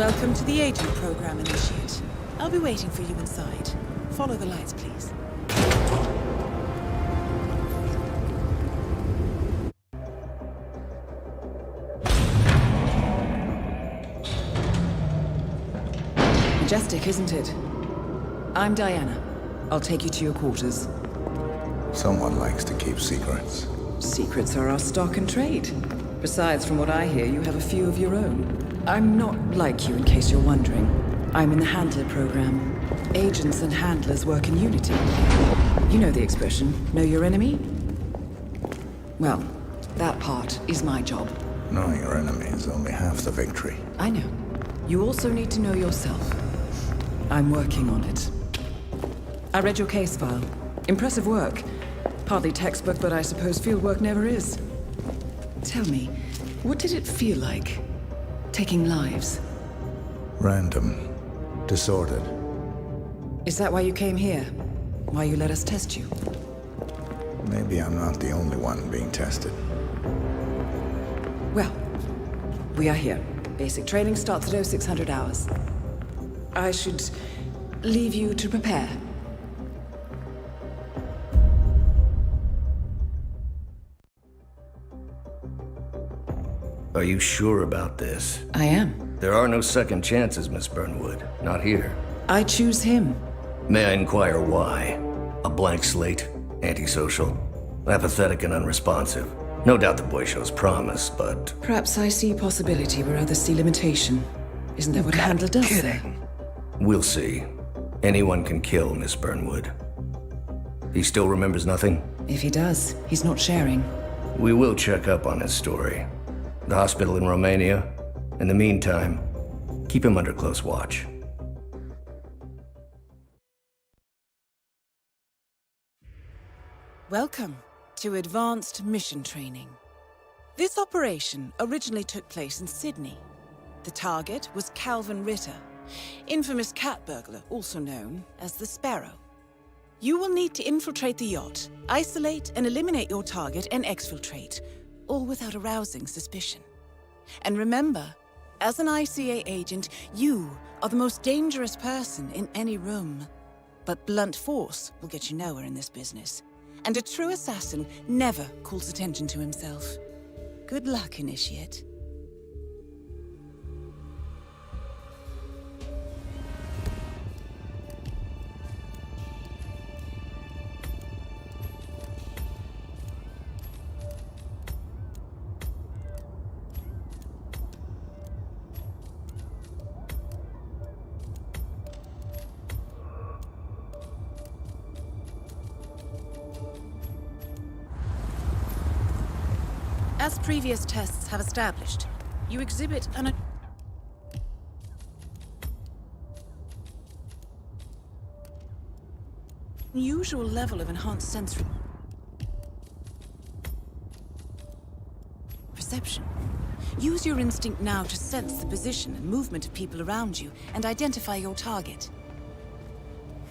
Welcome to the agent program, Initiate. I'll be waiting for you inside. Follow the lights, please. Majestic, isn't it? I'm Diana. I'll take you to your quarters. Someone likes to keep secrets. Secrets are our stock and trade. Besides, from what I hear, you have a few of your own. I'm not like you, in case you're wondering. I'm in the Handler program. Agents and handlers work in unity. You know the expression, know your enemy? Well, that part is my job. Knowing your enemy is only half the victory. I know. You also need to know yourself. I'm working on it. I read your case file. Impressive work. Hardly textbook, but I suppose fieldwork never is. Tell me, what did it feel like, taking lives? Random. Disordered. Is that why you came here? Why you let us test you? Maybe I'm not the only one being tested. Well, we are here. Basic training starts at 0600 hours. I should leave you to prepare. Are you sure about this? I am. There are no second chances, Miss Burnwood. Not here. I choose him. May I inquire why? A blank slate? Antisocial? Apathetic and unresponsive? No doubt the boy shows promise, but... Perhaps I see possibility where others see limitation. Isn't that what a handler does say? We'll see. Anyone can kill Miss Burnwood. He still remembers nothing? If he does, he's not sharing. We will check up on his story. The hospital in Romania. In the meantime, keep him under close watch. Welcome to Advanced Mission Training. This operation originally took place in Sydney. The target was Calvin Ritter, infamous cat burglar, also known as the Sparrow. You will need to infiltrate the yacht, isolate and eliminate your target, and exfiltrate, all without arousing suspicion. And remember, as an ICA agent, you are the most dangerous person in any room. But blunt force will get you nowhere in this business. And a true assassin never calls attention to himself. Good luck, Initiate. As previous tests have established, you exhibit an unusual level of enhanced sensory perception. Use your instinct now to sense the position and movement of people around you and identify your target.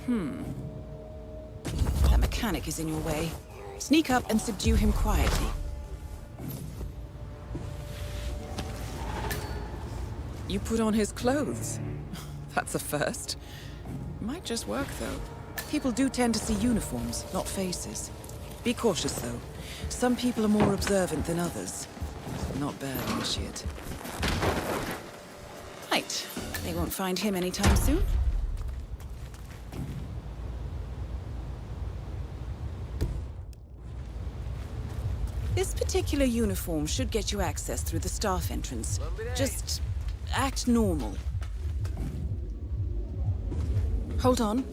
That mechanic is in your way. Sneak up and subdue him quietly. You put on his clothes. That's a first. Might just work, though. People do tend to see uniforms, not faces. Be cautious, though. Some people are more observant than others. Not bad, Initiate. Right. They won't find him anytime soon. This particular uniform should get you access through the staff entrance. Just act normal. Hold on.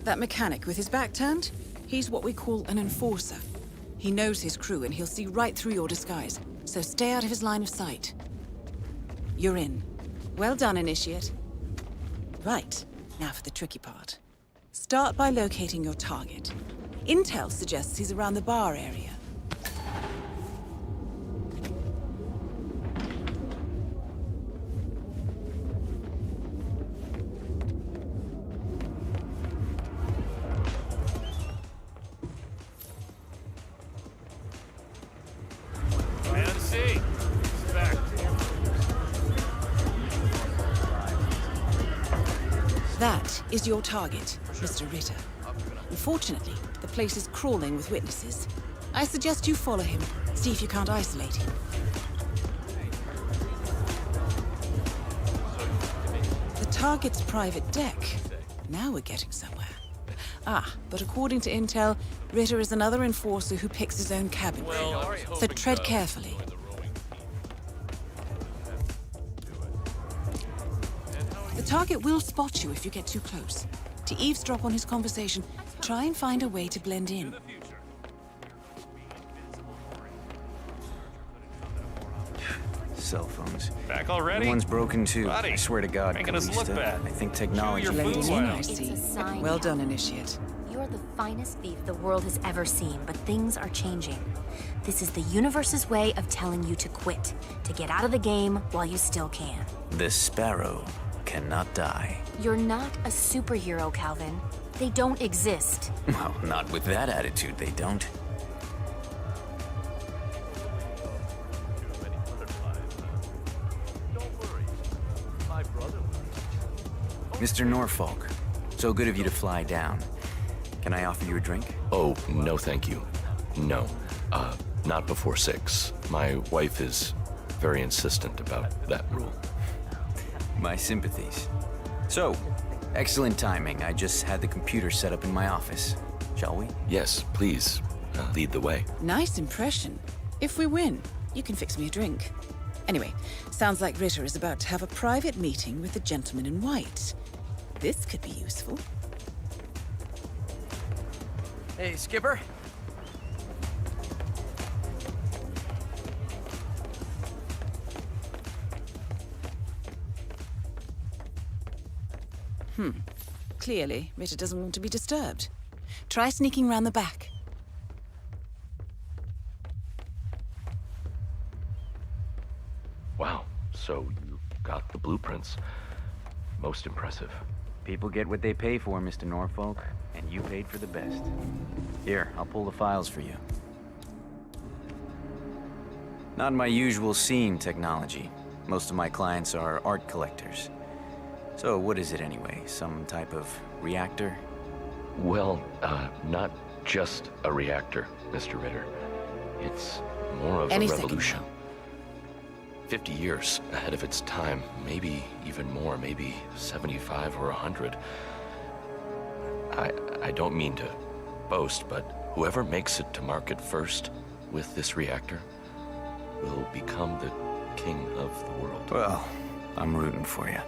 That mechanic with his back turned? He's what we call an enforcer. He knows his crew and he'll see right through your disguise, so stay out of his line of sight. You're in. Well done, Initiate. Right, now for the tricky part. Start by locating your target. Intel suggests he's around the bar area. is your target, Mr. Ritter. Unfortunately, the place is crawling with witnesses. I suggest you follow him, see if you can't isolate him. The target's private deck. Now we're getting somewhere. Ah, but according to intel, Ritter is another enforcer who picks his own cabin crew. So tread carefully. The target will spot you if you get too close. To eavesdrop on his conversation, try and find a way to blend in. Cell phones. Back already? One's broken too. Buddy, I swear to God, making us look Calista, bad. I think technology. Chew your food Blending in, well. I see. It's a sign. Well done, Initiate. You're the finest thief the world has ever seen, but things are changing. This is the universe's way of telling you to quit, to get out of the game while you still can. The sparrow cannot die. You're not a superhero, Calvin. They don't exist. Well, not with that attitude, they don't. Mr. Norfolk, so good of you to fly down. Can I offer you a drink? Oh, no thank you. No. Not before 6. My wife is very insistent about that rule. My sympathies. So, excellent timing. I just had the computer set up in my office. Shall we? Yes, please, lead the way. Nice impression. If we win, you can fix me a drink. Anyway, sounds like Ritter is about to have a private meeting with the gentleman in white. This could be useful. Hey, Skipper. Clearly, Ritter doesn't want to be disturbed. Try sneaking round the back. Wow, so you got the blueprints. Most impressive. People get what they pay for, Mr. Norfolk, and you paid for the best. Here, I'll pull the files for you. Not my usual scene technology. Most of my clients are art collectors. So what is it anyway? Some type of reactor? Well, not just a reactor, Mr. Ritter. It's more of Anything. a revolution. 50 years ahead of its time, maybe even more, maybe 75 or 100. I don't mean to boast, but whoever makes it to market first with this reactor will become the king of the world. Well, I'm rooting for you.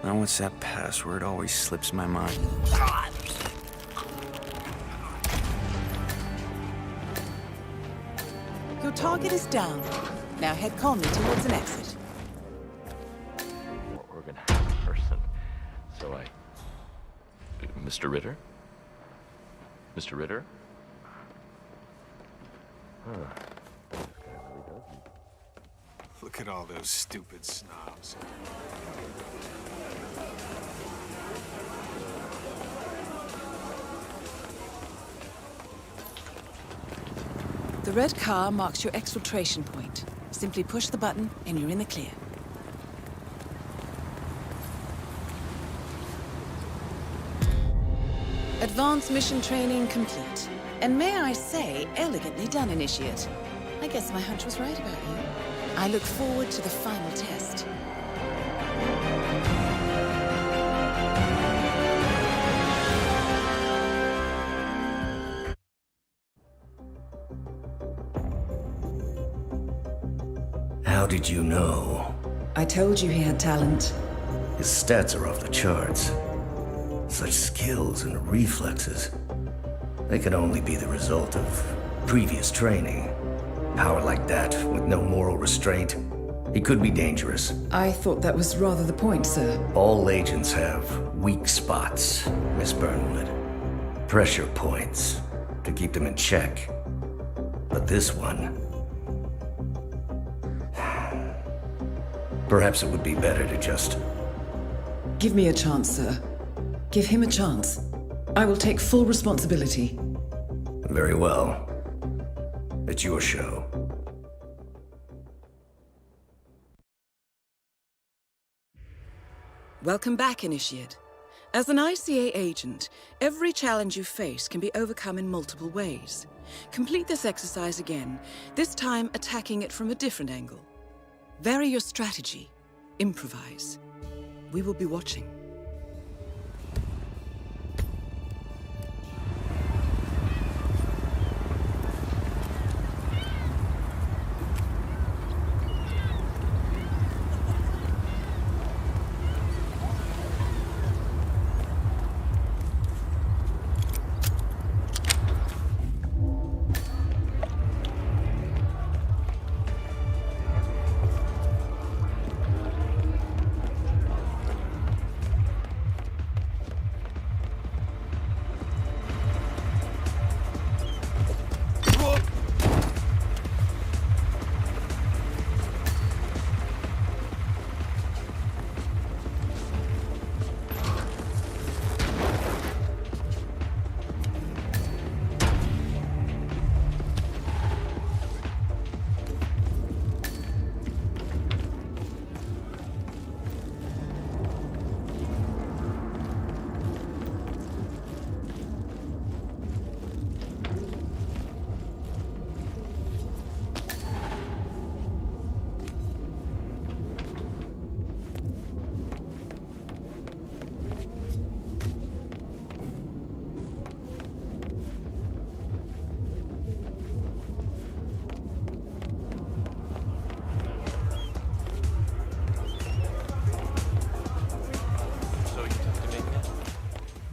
Now what's that password? Always slips my mind. Your target is down. Now head calmly towards an exit. More organized person. So Mr. Ritter? Mr. Ritter? Look at all those stupid snobs. The red car marks your exfiltration point. Simply push the button and you're in the clear. Advanced mission training complete. And may I say, elegantly done, Initiate. I guess my hunch was right about you. I look forward to the final test. How did you know? I told you he had talent. His stats are off the charts. Such skills and reflexes. They could only be the result of previous training. Power like that, with no moral restraint, he could be dangerous. I thought that was rather the point, sir. All agents have weak spots, Miss Burnwood. Pressure points to keep them in check. But this one... Perhaps it would be better to just... Give me a chance, sir. Give him a chance. I will take full responsibility. Very well. It's your show. Welcome back, Initiate. As an ICA agent, every challenge you face can be overcome in multiple ways. Complete this exercise again, this time attacking it from a different angle. Vary your strategy. Improvise. We will be watching.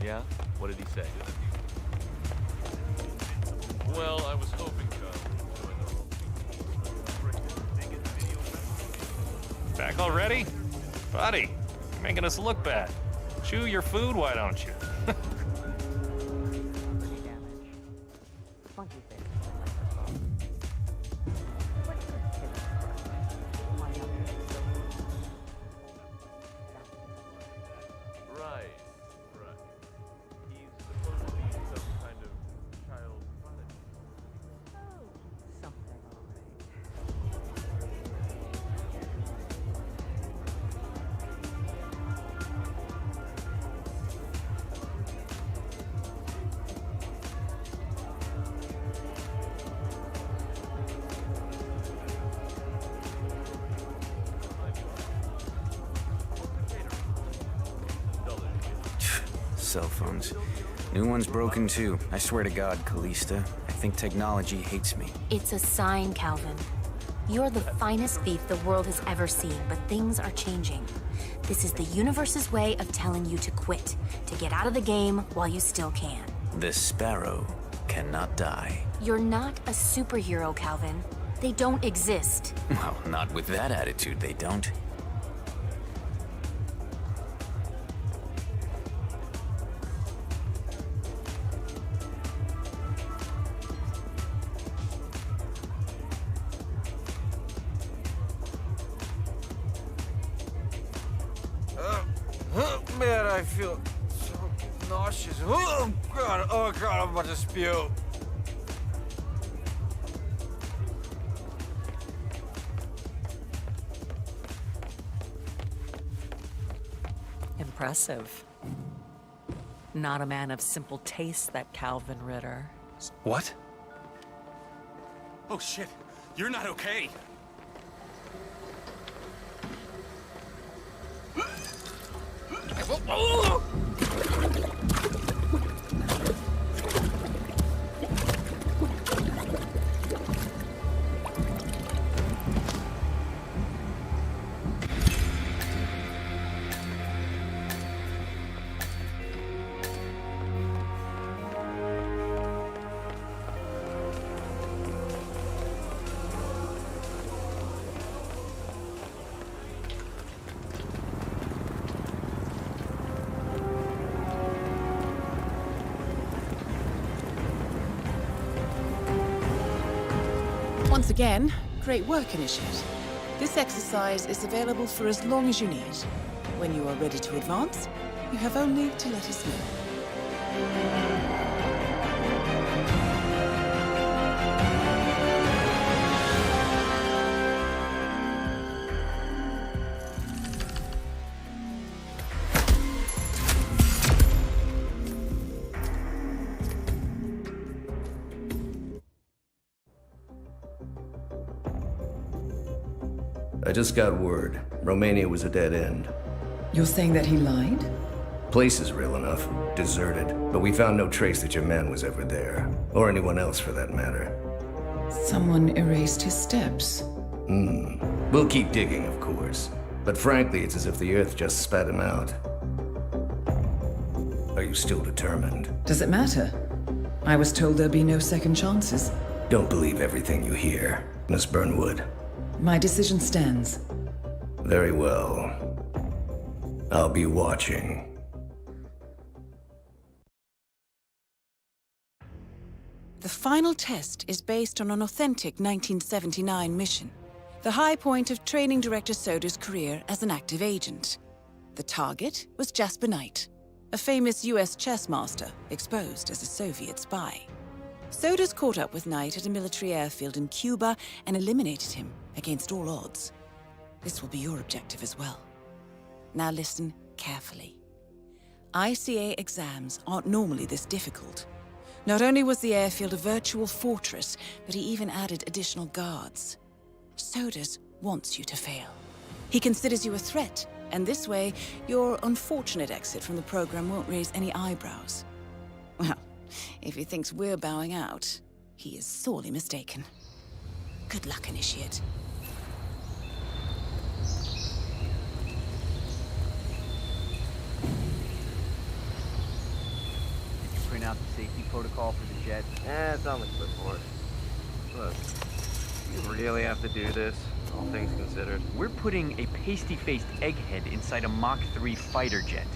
Yeah? What did he say? Well, I was hoping to Back already? Buddy, you're making us look bad. Chew your food, why don't you? Right. He's supposed to be some kind of child prodigy. Something, all right. Cell phones. New one's broken too. I swear to God, Callista. I think technology hates me. It's a sign, Calvin. You're the finest thief the world has ever seen, but things are changing. This is the universe's way of telling you to quit, to get out of the game while you still can. This sparrow cannot die. You're not a superhero, Calvin. They don't exist. Well, not with that attitude, they don't. Man, I feel so nauseous. Oh God, I'm about to spew. Impressive. Not a man of simple taste, that Calvin Ritter. What? Oh shit, you're not okay. Once again, great work, Initiate. This exercise is available for as long as you need. When you are ready to advance, you have only to let us know. I just got word. Romania was a dead end. You're saying that he lied? Place is real enough. Deserted. But we found no trace that your man was ever there. Or anyone else for that matter. Someone erased his steps. We'll keep digging, of course. But frankly, it's as if the Earth just spat him out. Are you still determined? Does it matter? I was told there'd be no second chances. Don't believe everything you hear, Miss Burnwood. My decision stands. Very well. I'll be watching. The final test is based on an authentic 1979 mission, the high point of training Director Soder's career as an active agent. The target was Jasper Knight, a famous US chess master exposed as a Soviet spy. Soder's caught up with Knight at a military airfield in Cuba and eliminated him against all odds. This will be your objective as well. Now listen carefully. ICA exams aren't normally this difficult. Not only was the airfield a virtual fortress, but he even added additional guards. Soders wants you to fail. He considers you a threat, and this way, your unfortunate exit from the program won't raise any eyebrows. Well, if he thinks we're bowing out, he is sorely mistaken. Good luck, Initiate. Print out the safety protocol for the jet. It's on the clipboard. Look, you really have to do this, all things considered. We're putting a pasty-faced egghead inside a Mach 3 fighter jet.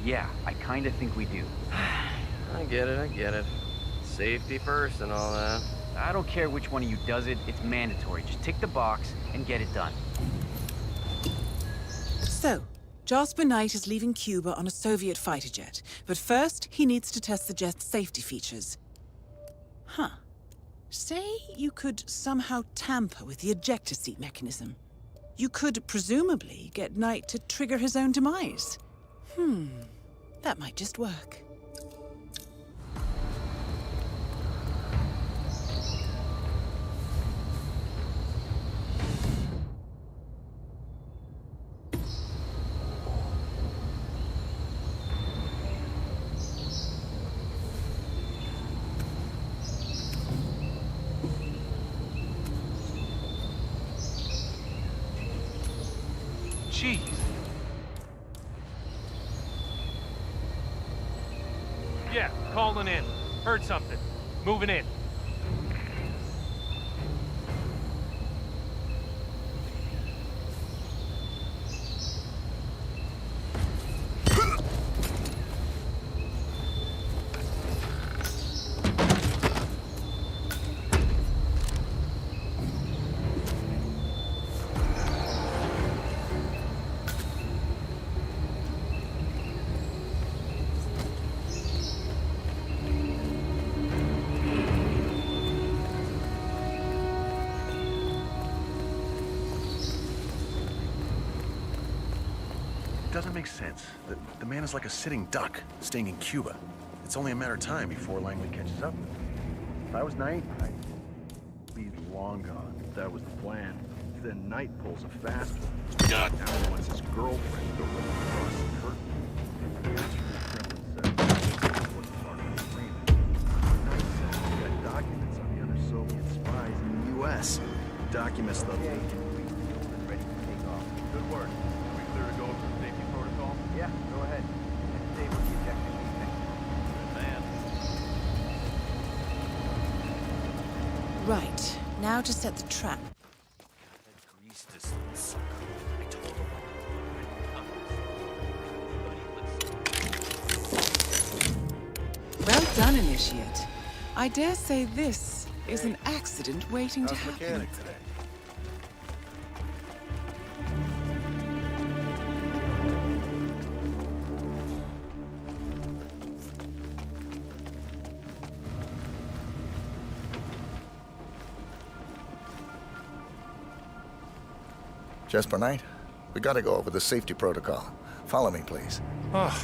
Yeah, I kinda think we do. I get it. Safety first and all that. I don't care which one of you does it, it's mandatory. Just tick the box and get it done. So, Jasper Knight is leaving Cuba on a Soviet fighter jet, but first he needs to test the jet's safety features. Say you could somehow tamper with the ejector seat mechanism. You could presumably get Knight to trigger his own demise. That might just work. Jeez. Yeah, calling in. Heard something. Moving in. It doesn't make sense. The man is like a sitting duck, staying in Cuba. It's only a matter of time before Langley catches up. If I was Knight, I'd be long gone. That was the plan. Then Knight pulls a fast one. Now he wants his girlfriend to look across the curtain. That's what the Kremlin says was part of the agreement. Knight says he's got documents on the other Soviet spies in the U.S. Documents that they can be sealed and ready to take off. Good work. Are we clear to go over the safety protocol? Yeah, go ahead. And stay with the ejection seat mechanism. Good man. Right, now to set the trap. Well done, Initiate. I dare say this is an accident waiting to happen. Mechanic today. Jasper Knight, we gotta go over the safety protocol. Follow me, please. Ugh.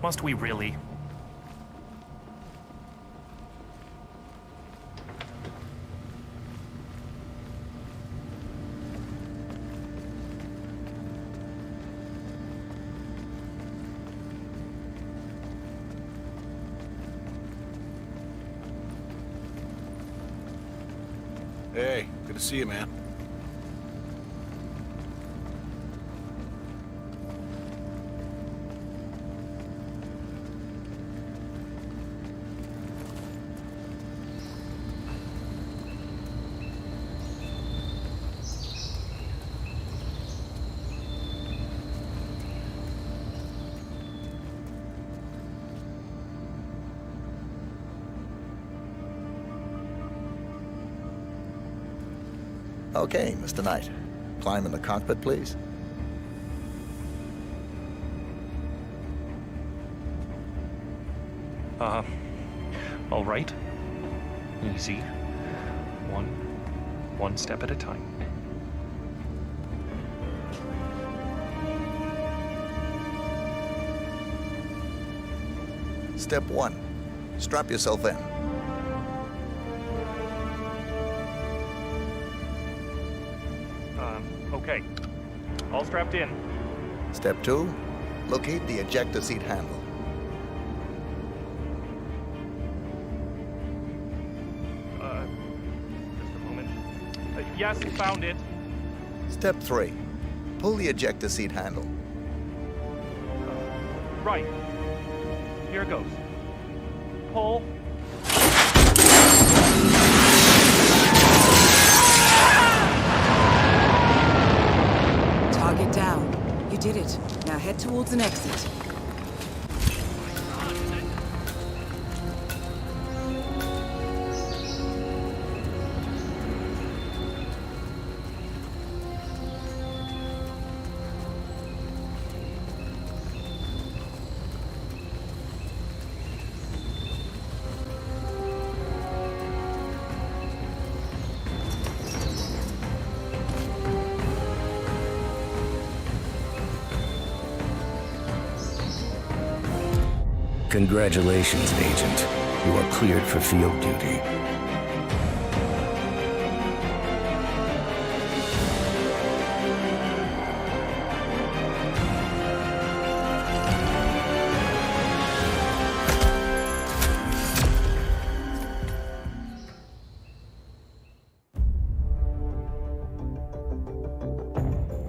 Must we really? Hey, good to see you, man. Okay, Mr. Knight. Climb in the cockpit, please. All right. Easy. One step at a time. Step 1. Strap yourself in. Okay. All strapped in. Step 2. Locate the ejector seat handle. Just a moment. Yes, found it. Step 3. Pull the ejector seat handle. Right. Here goes. Pull. Target down. You did it. Now head towards an exit. Congratulations, Agent. You are cleared for field duty.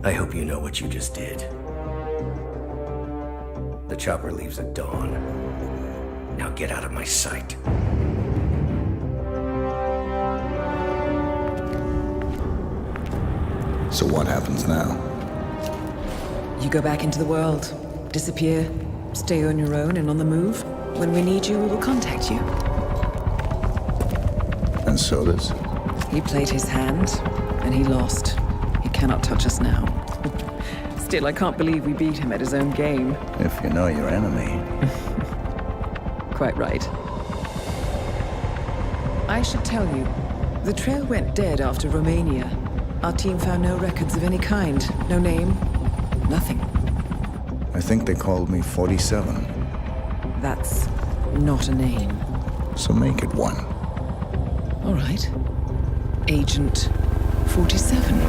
I hope you know what you just did. The chopper leaves at dawn. Now get out of my sight. So what happens now? You go back into the world, disappear, stay on your own and on the move. When we need you, we will contact you. And so does? He played his hand, and he lost. He cannot touch us now. Still, I can't believe we beat him at his own game. If you know your enemy. Quite right. I should tell you, the trail went dead after Romania. Our team found no records of any kind. No name, nothing. I think they called me 47. That's not a name. So make it one. All right. Agent 47.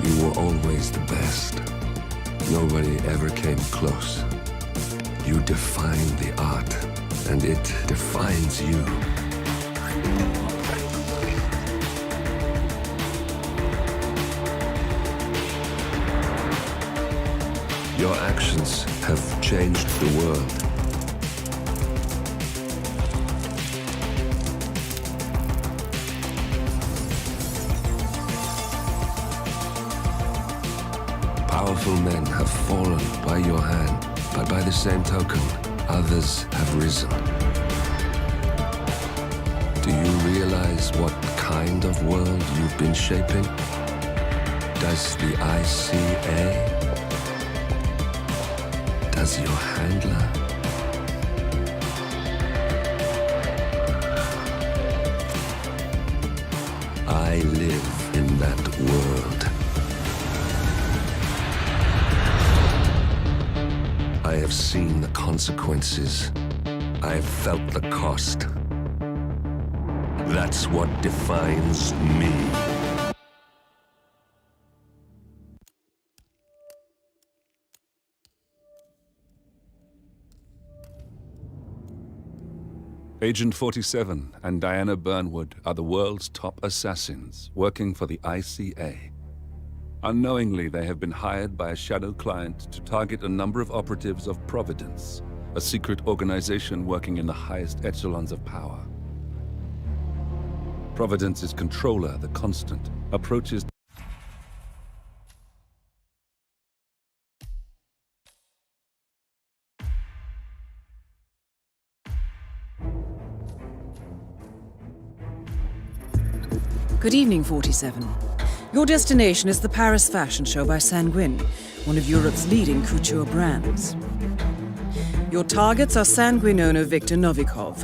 You were always the best. Nobody ever came close. You define the art, and it defines you. Your actions have changed the world. Powerful men have fallen by your hand, but by the same token, others have risen. Do you realize what kind of world you've been shaping? Does the ICA? Does your handler? I live in that world. I have seen the consequences. I have felt the cost. That's what defines me. Agent 47 and Diana Burnwood are the world's top assassins working for the ICA. Unknowingly, they have been hired by a shadow client to target a number of operatives of Providence, a secret organization working in the highest echelons of power. Providence's controller, the Constant, approaches Good evening, 47. Your destination is the Paris Fashion Show by Sanguine, one of Europe's leading couture brands. Your targets are Sanguine owner Viktor Novikov,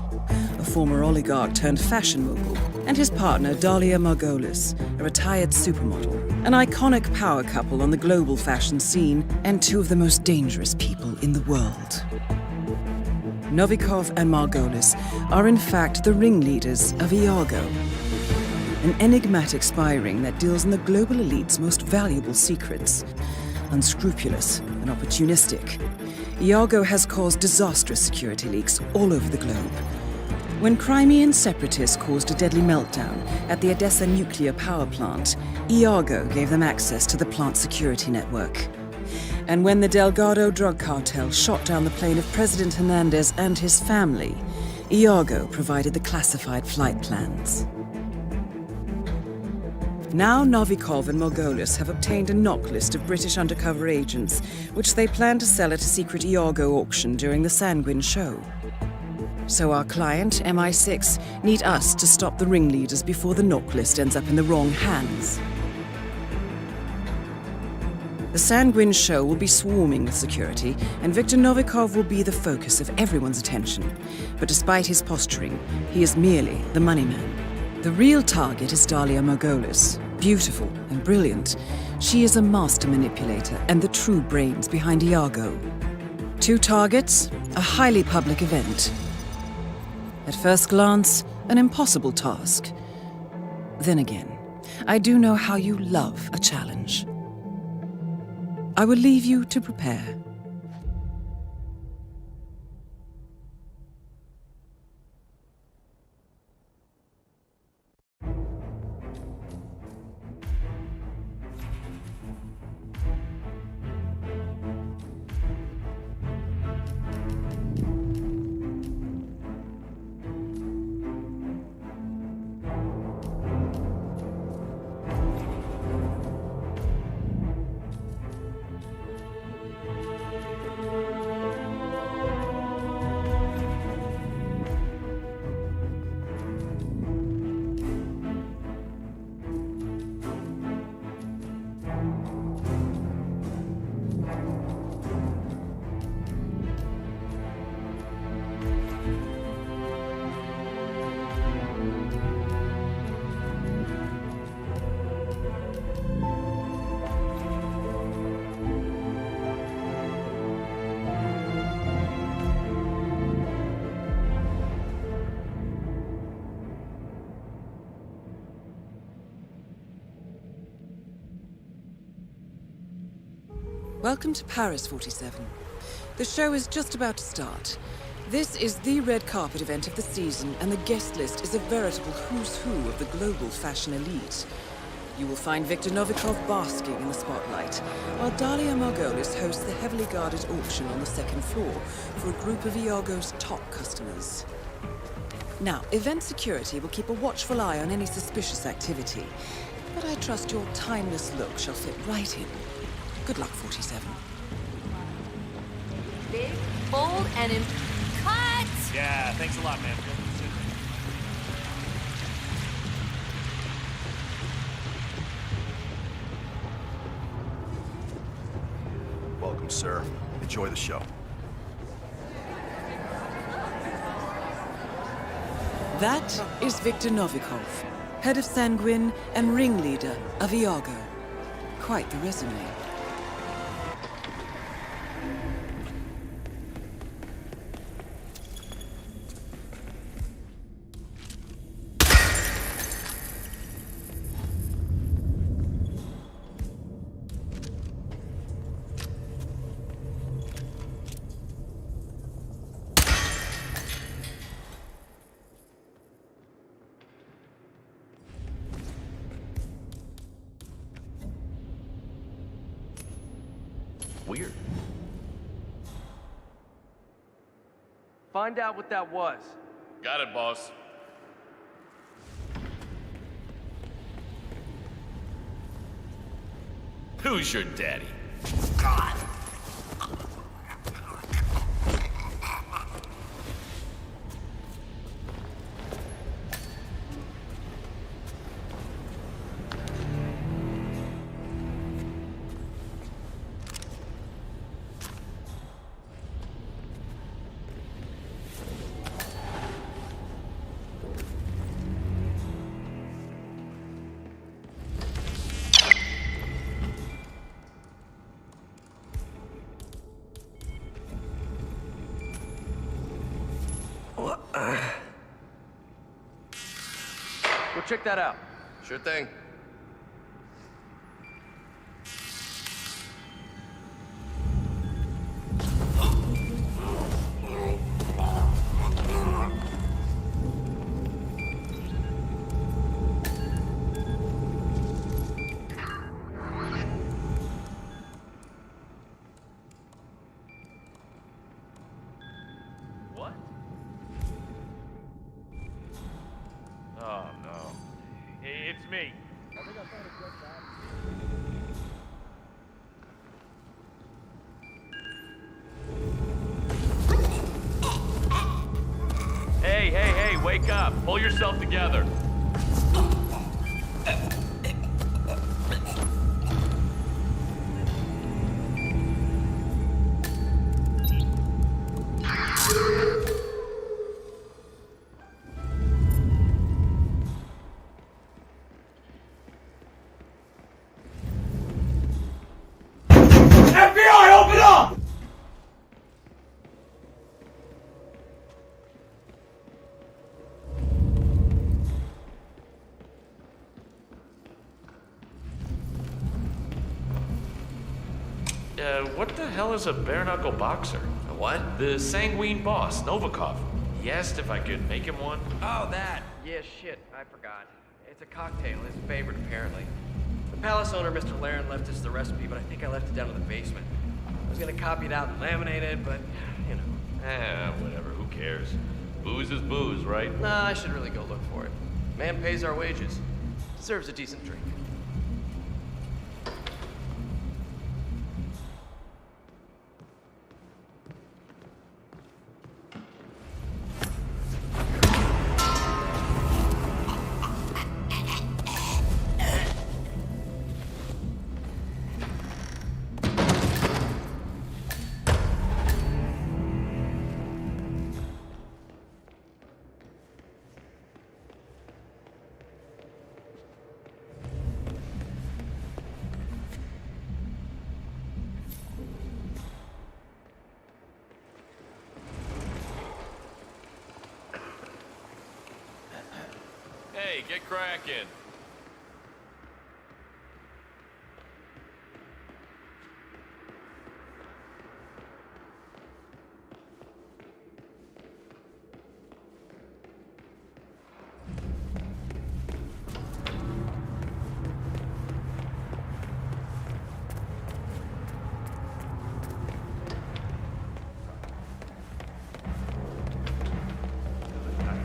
a former oligarch turned fashion mogul, and his partner Dalia Margolis, a retired supermodel, an iconic power couple on the global fashion scene and two of the most dangerous people in the world. Novikov and Margolis are in fact the ringleaders of Iago, an enigmatic spy ring that deals in the global elite's most valuable secrets. Unscrupulous and opportunistic, Iago has caused disastrous security leaks all over the globe. When Crimean separatists caused a deadly meltdown at the Odessa nuclear power plant, Iago gave them access to the plant's security network. And when the Delgado drug cartel shot down the plane of President Hernandez and his family, Iago provided the classified flight plans. Now Novikov and Margolis have obtained a knock list of British undercover agents, which they plan to sell at a secret Iago auction during the Sanguine show. So our client, MI6, need us to stop the ringleaders before the knock list ends up in the wrong hands. The Sanguine show will be swarming with security, and Viktor Novikov will be the focus of everyone's attention. But despite his posturing, he is merely the money man. The real target is Dalia Margolis. Beautiful and brilliant, she is a master manipulator and the true brains behind Iago. Two targets, a highly public event. At first glance, an impossible task. Then again, I do know how you love a challenge. I will leave you to prepare. Welcome to Paris, 47. The show is just about to start. This is the red carpet event of the season, and the guest list is a veritable who's who of the global fashion elite. You will find Viktor Novikov basking in the spotlight, while Dalia Margolis hosts the heavily guarded auction on the second floor for a group of Iago's top customers. Now, event security will keep a watchful eye on any suspicious activity, but I trust your timeless look shall fit right in. Good luck, 47. Big, bold, and cut! Yeah, thanks a lot, man. sir. Enjoy the show. That is Viktor Novikov, head of Sanguine and ringleader of Iago. Quite the resume. Weird. Find out what that was. Got it, boss. Who's your daddy? God. Go check that out. Sure thing. What? Oh no. It's me. Hey, wake up. Pull yourself together. FBI, open up! What the hell is a bare-knuckle boxer? A what? The Sanguine boss, Novikov. He asked if I could make him one. Oh, that. Yeah, shit. I forgot. It's a cocktail. His favorite, apparently. The palace owner, Mr. Laren, left us the recipe, but I think I left it down in the basement. I was gonna copy it out and laminate it, but, you know. Whatever, who cares? Booze is booze, right? Nah, I should really go look for it. Man pays our wages. Deserves a decent drink. Hey, get cracking.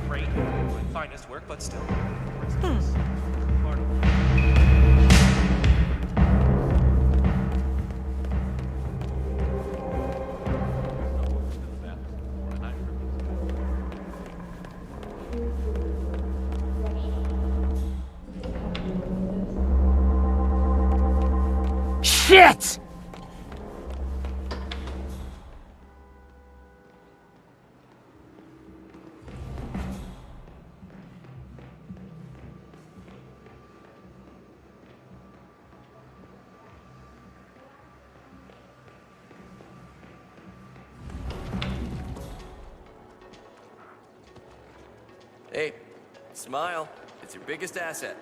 Great. Finest work, but still. Shit! Hey, smile. It's your biggest asset.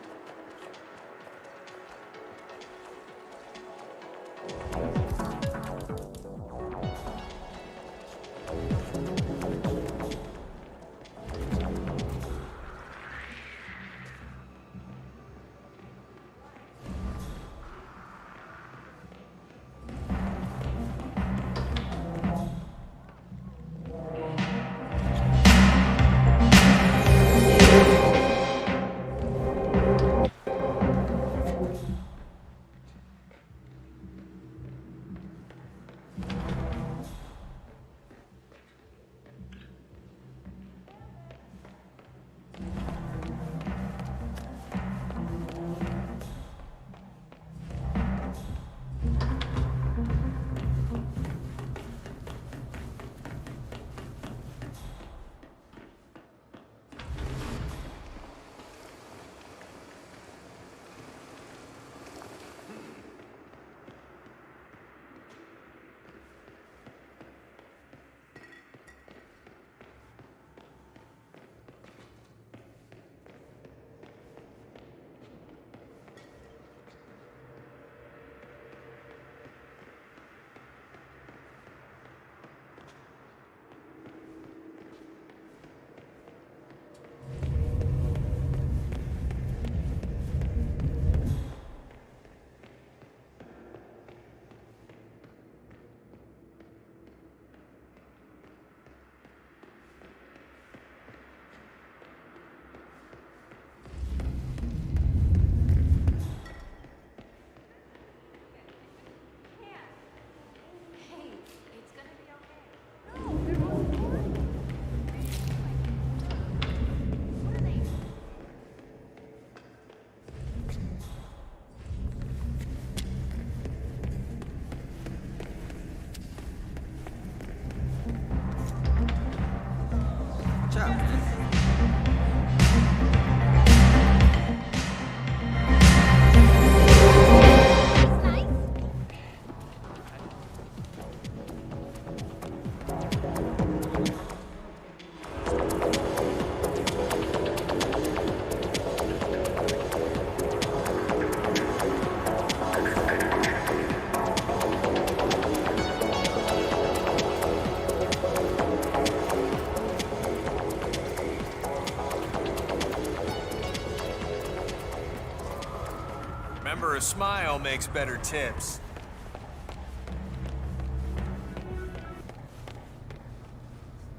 Remember, a smile makes better tips.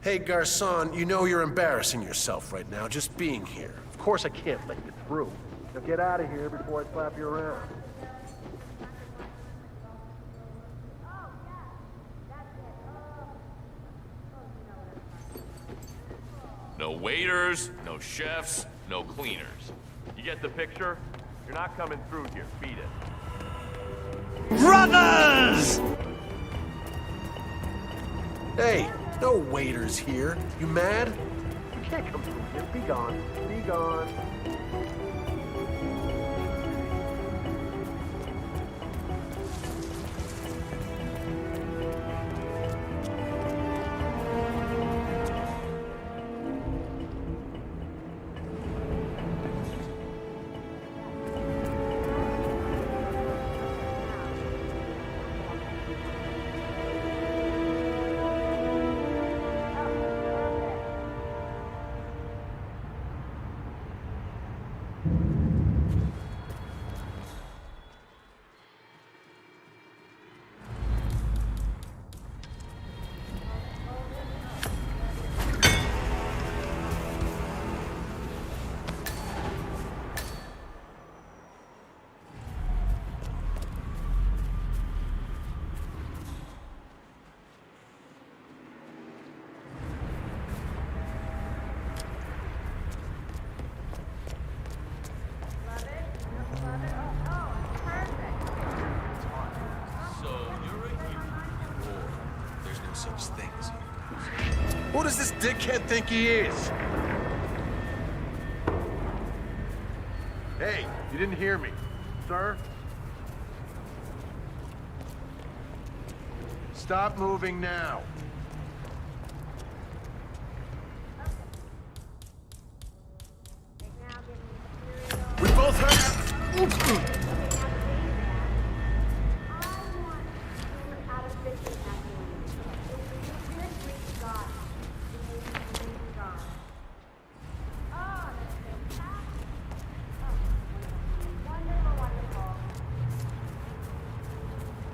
Hey, Garcon, you know you're embarrassing yourself right now just being here. Of course I can't let you through. Now get out of here before I slap you around. No waiters, no chefs, no cleaners. You get the picture? You're not coming through here. Beat it. Brothers! Hey, no waiters here. You mad? You can't come through here. Be gone. Be gone. Who does this dickhead think he is? Hey, you didn't hear me. Sir? Stop moving now.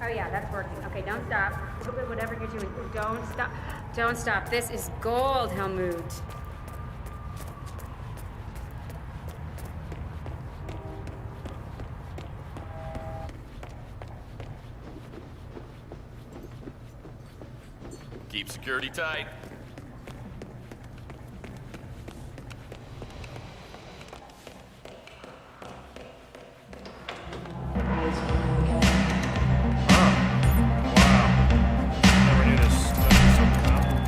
Oh yeah, that's working. Okay, don't stop. Whatever you're doing, don't stop. Don't stop. This is gold, Helmut. Keep security tight. Never knew this stuff was so complicated.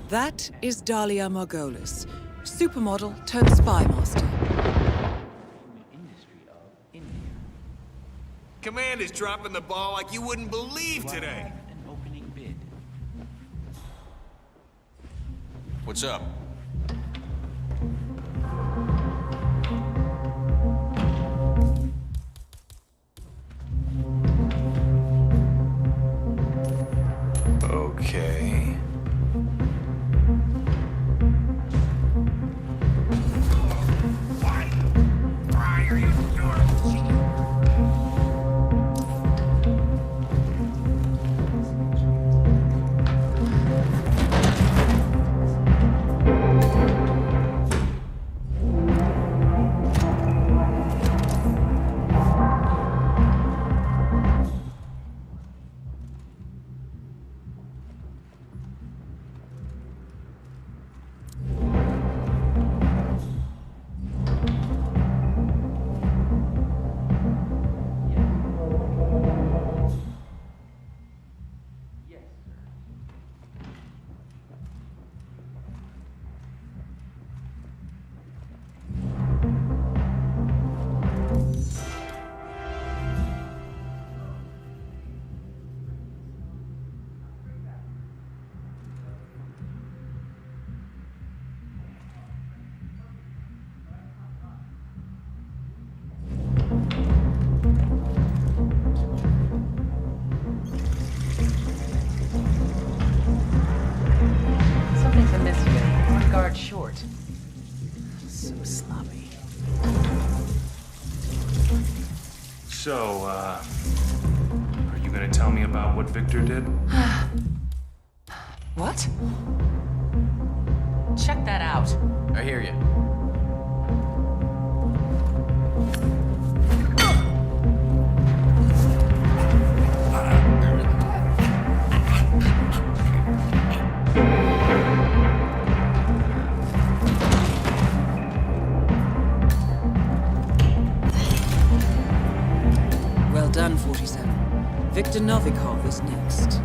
That is Dahlia Margolis, supermodel turned spy master. Commander's dropping the ball like you wouldn't believe today. What's up? Okay. Why are you doing? Something's amiss here. One guard short. So sloppy. So, are you gonna tell me about what Victor did? What? Check that out. I hear you. Well done, 47. Viktor Novikov is next.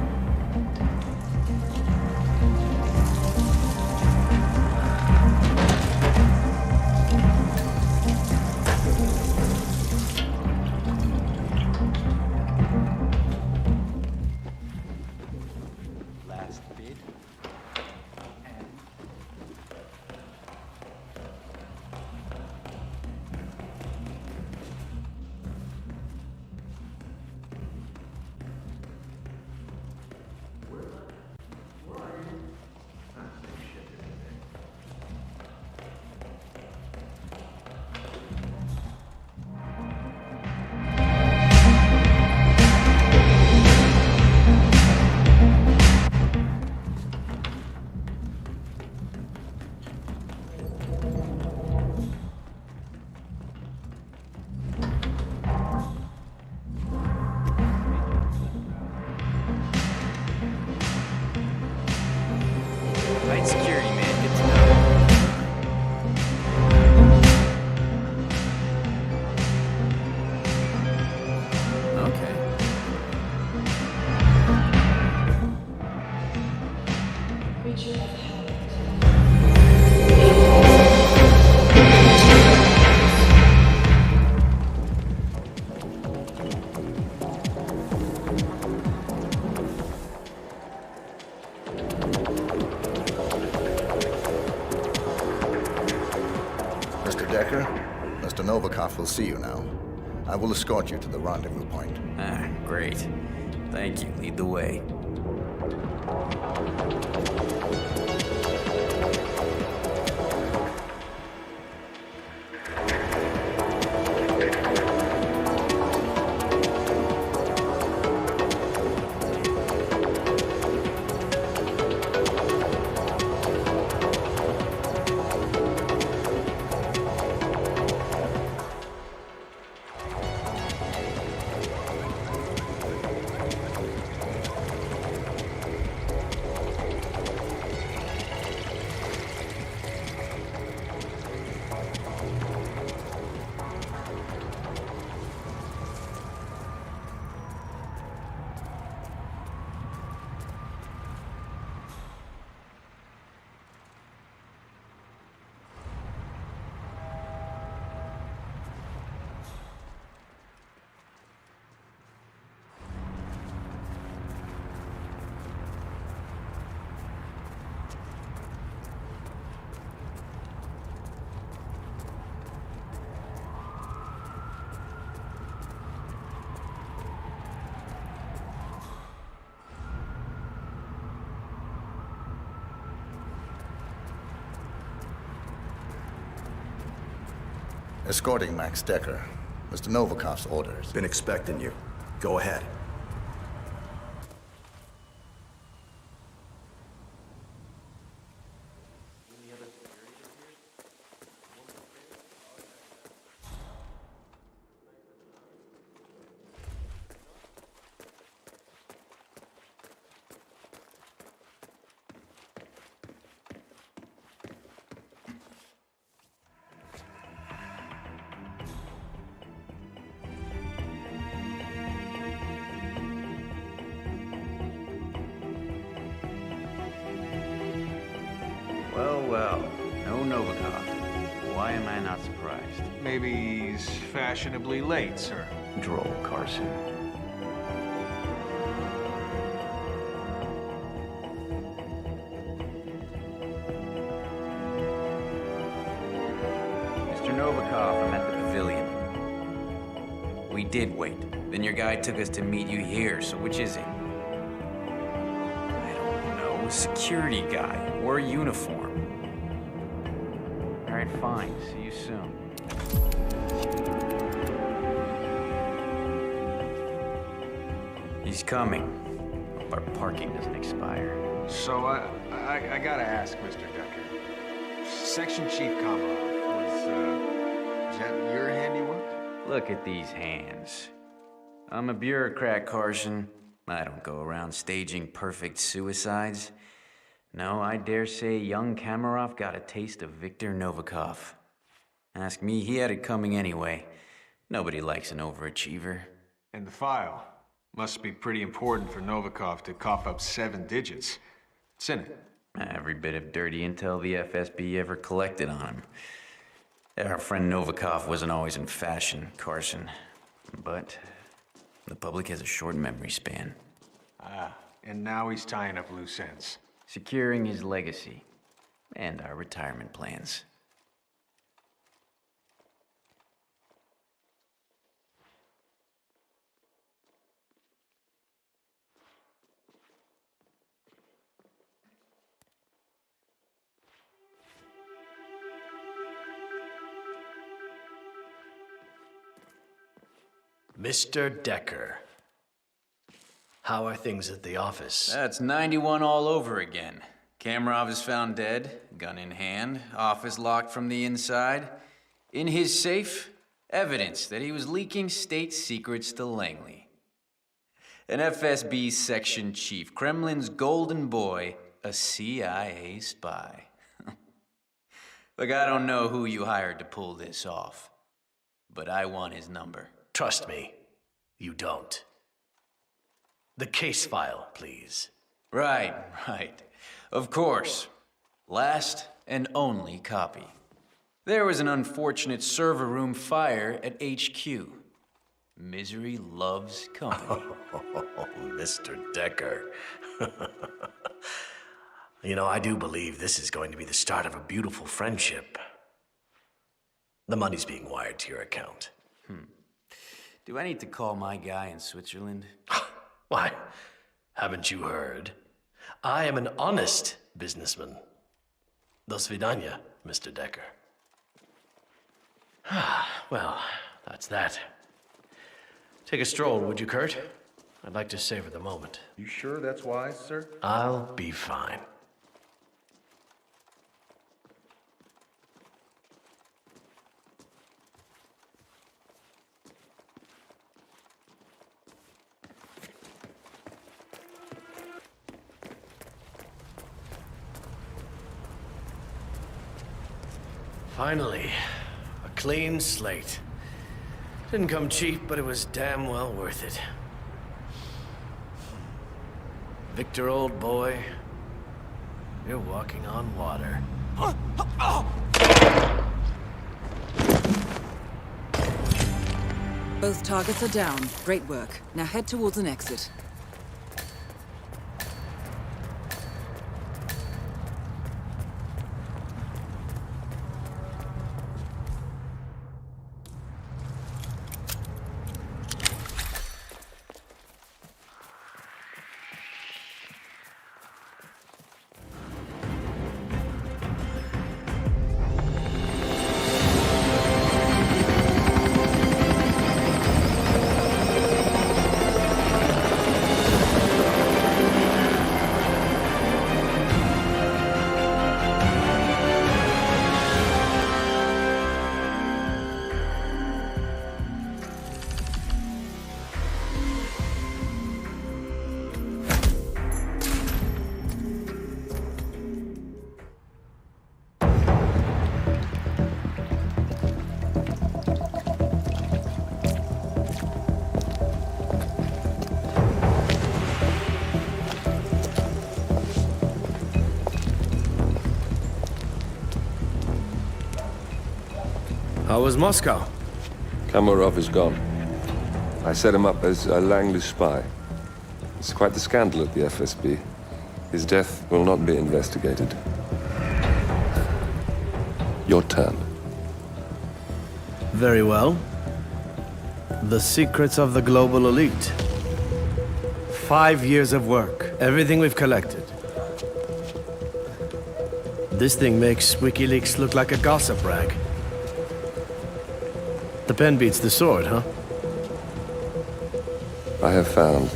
Mr. Decker, Mr. Novikov will see you now. I will escort you to the rendezvous point. Ah, great. Thank you. Lead the way. Escorting Max Decker. Mr. Novikov's orders. Been expecting you. Go ahead. Well, no Novikov. Why am I not surprised? Maybe he's fashionably late, sir. Droll, Carson. Mr. Novikov, I'm at the pavilion. We did wait. Then your guy took us to meet you here, so which is he? I don't know. Security guy. Wore a uniform. All right, fine. See you soon. He's coming. Hope our parking doesn't expire. So, I gotta ask, Mr. Decker. Section Chief Komarov, is that your handiwork? Look at these hands. I'm a bureaucrat, Carson. I don't go around staging perfect suicides. No, I dare say young Komarov got a taste of Viktor Novikov. Ask me, he had it coming anyway. Nobody likes an overachiever. And the file. Must be pretty important for Novikov to cough up 7 digits. What's in it? Every bit of dirty intel the FSB ever collected on him. Our friend Novikov wasn't always in fashion, Carson. But the public has a short memory span. Ah, and now he's tying up loose ends. Securing his legacy and our retirement plans. Mr. Decker. How are things at the office? That's 91 all over again. Komarov is found dead, gun in hand, office locked from the inside. In his safe, evidence that he was leaking state secrets to Langley. An FSB section chief, Kremlin's golden boy, a CIA spy. Look, I don't know who you hired to pull this off, but I want his number. Trust me, you don't. The case file, please. Right. Of course. Last and only copy. There was an unfortunate server room fire at HQ. Misery loves company. Oh, Mr. Decker. You know, I do believe this is going to be the start of a beautiful friendship. The money's being wired to your account. Do I need to call my guy in Switzerland? Why, haven't you heard? I am an honest businessman. Do svidania, Mr. Decker. Well, that's that. Take a stroll, would you, Kurt? I'd like to savor the moment. You sure that's wise, sir? I'll be fine. Finally, a clean slate. Didn't come cheap, but it was damn well worth it. Victor, old boy, you're walking on water. Both targets are down. Great work. Now head towards an exit. How was Moscow? Kamarov is gone. I set him up as a Langley spy. It's quite the scandal at the FSB. His death will not be investigated. Your turn. Very well. The secrets of the global elite. 5 years of work. Everything we've collected. This thing makes WikiLeaks look like a gossip rag. The pen beats the sword, huh? I have found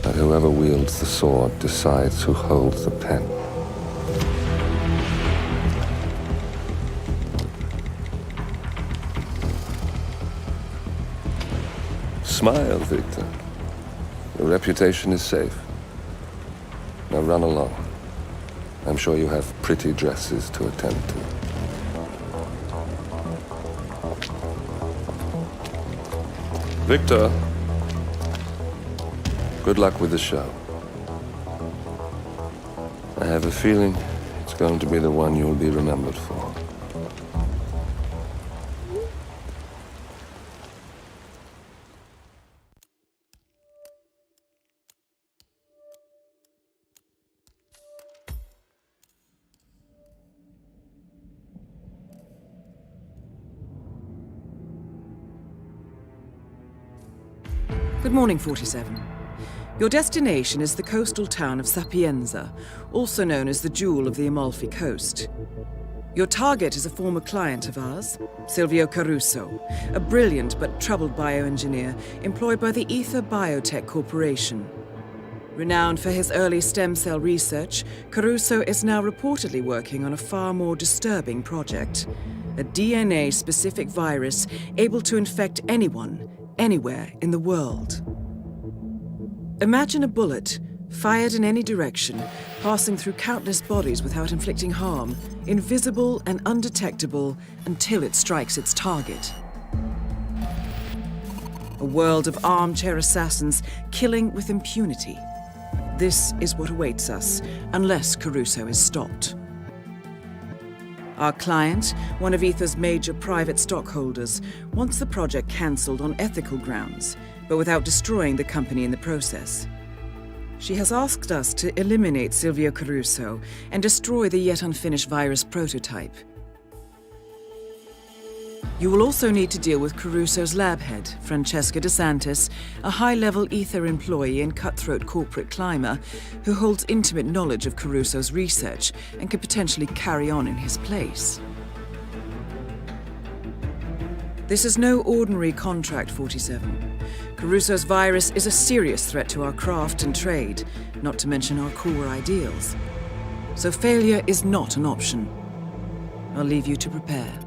that whoever wields the sword decides who holds the pen. Smile, Victor. Your reputation is safe. Now run along. I'm sure you have pretty dresses to attend to. Victor, good luck with the show. I have a feeling it's going to be the one you'll be remembered for. Good morning, 47. Your destination is the coastal town of Sapienza, also known as the Jewel of the Amalfi Coast. Your target is a former client of ours, Silvio Caruso, a brilliant but troubled bioengineer employed by the Ether Biotech Corporation. Renowned for his early stem cell research, Caruso is now reportedly working on a far more disturbing project, a DNA-specific virus able to infect anyone, anywhere in the world. Imagine a bullet, fired in any direction, passing through countless bodies without inflicting harm, invisible and undetectable until it strikes its target. A world of armchair assassins killing with impunity. This is what awaits us, unless Caruso is stopped. Our client, one of Ether's major private stockholders, wants the project cancelled on ethical grounds, but without destroying the company in the process. She has asked us to eliminate Silvio Caruso and destroy the yet unfinished virus prototype. You will also need to deal with Caruso's lab head, Francesca DeSantis, a high-level Ether employee and cutthroat corporate climber who holds intimate knowledge of Caruso's research and could potentially carry on in his place. This is no ordinary contract, 47. Caruso's virus is a serious threat to our craft and trade, not to mention our core ideals. So failure is not an option. I'll leave you to prepare.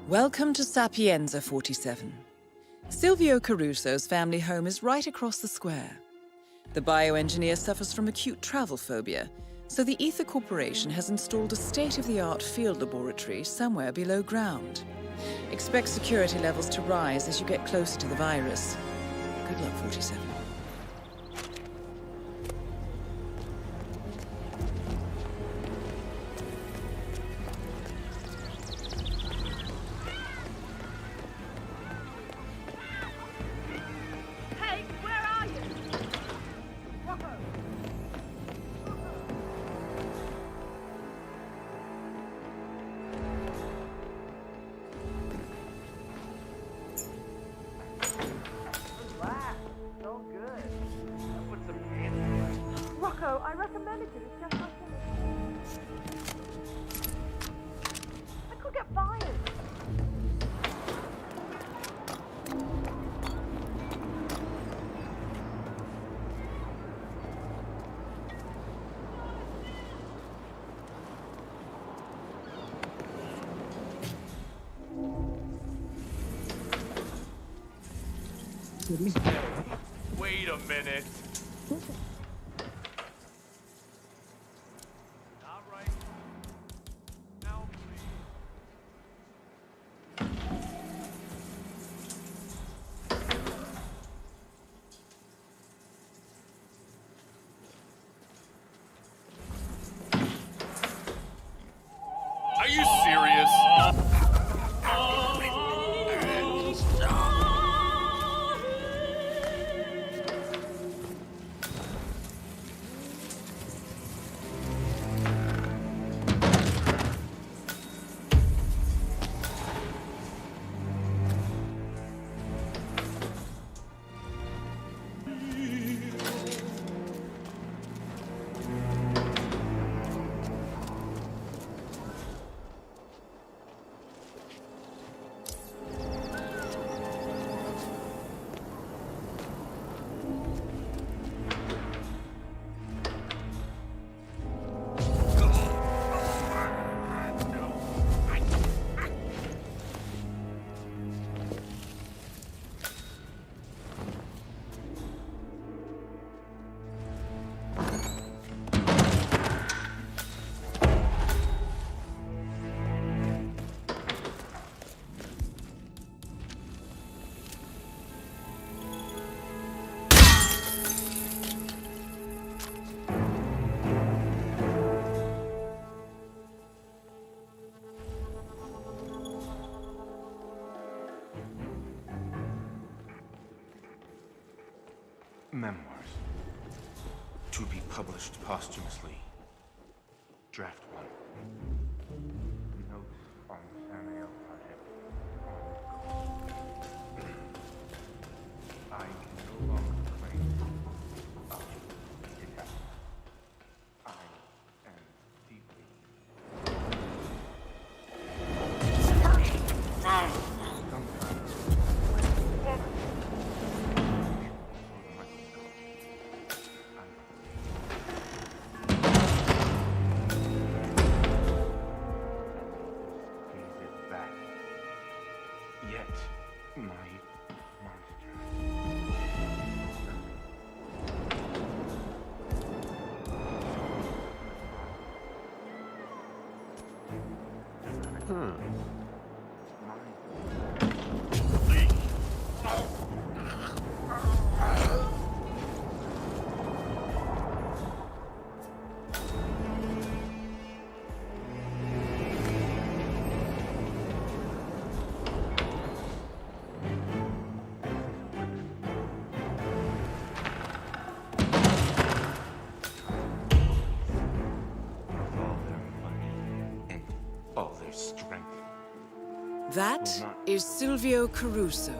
Welcome to Sapienza 47. Silvio Caruso's family home is right across the square. The bioengineer suffers from acute travel phobia, so the Ether Corporation has installed a state-of-the-art field laboratory somewhere below ground. Expect security levels to rise as you get closer to the virus. Good luck, 47. I recommended you. It's just not I could get fired. Wait a minute. Are you serious? Memoirs. To be published posthumously. Draft 1. Notes on the Samuel project. I can no longer claim it happened. I am deeply... All their strength. That is Silvio Caruso.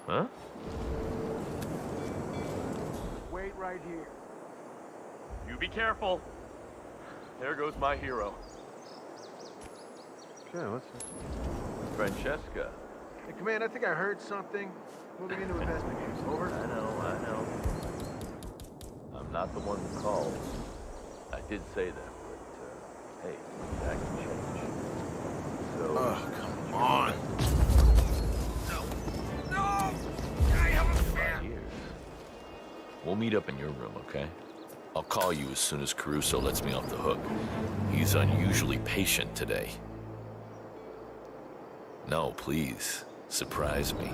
Huh? Wait right here. You be careful. There goes my hero. Okay, what's Francesca. Hey, Command, I think I heard something. Moving into investment games. Over. I know. I'm not the one who called. I did say that, but, hey, that can change. So... Oh, come on. We'll meet up in your room, okay? I'll call you as soon as Caruso lets me off the hook. He's unusually patient today. No, please. Surprise me.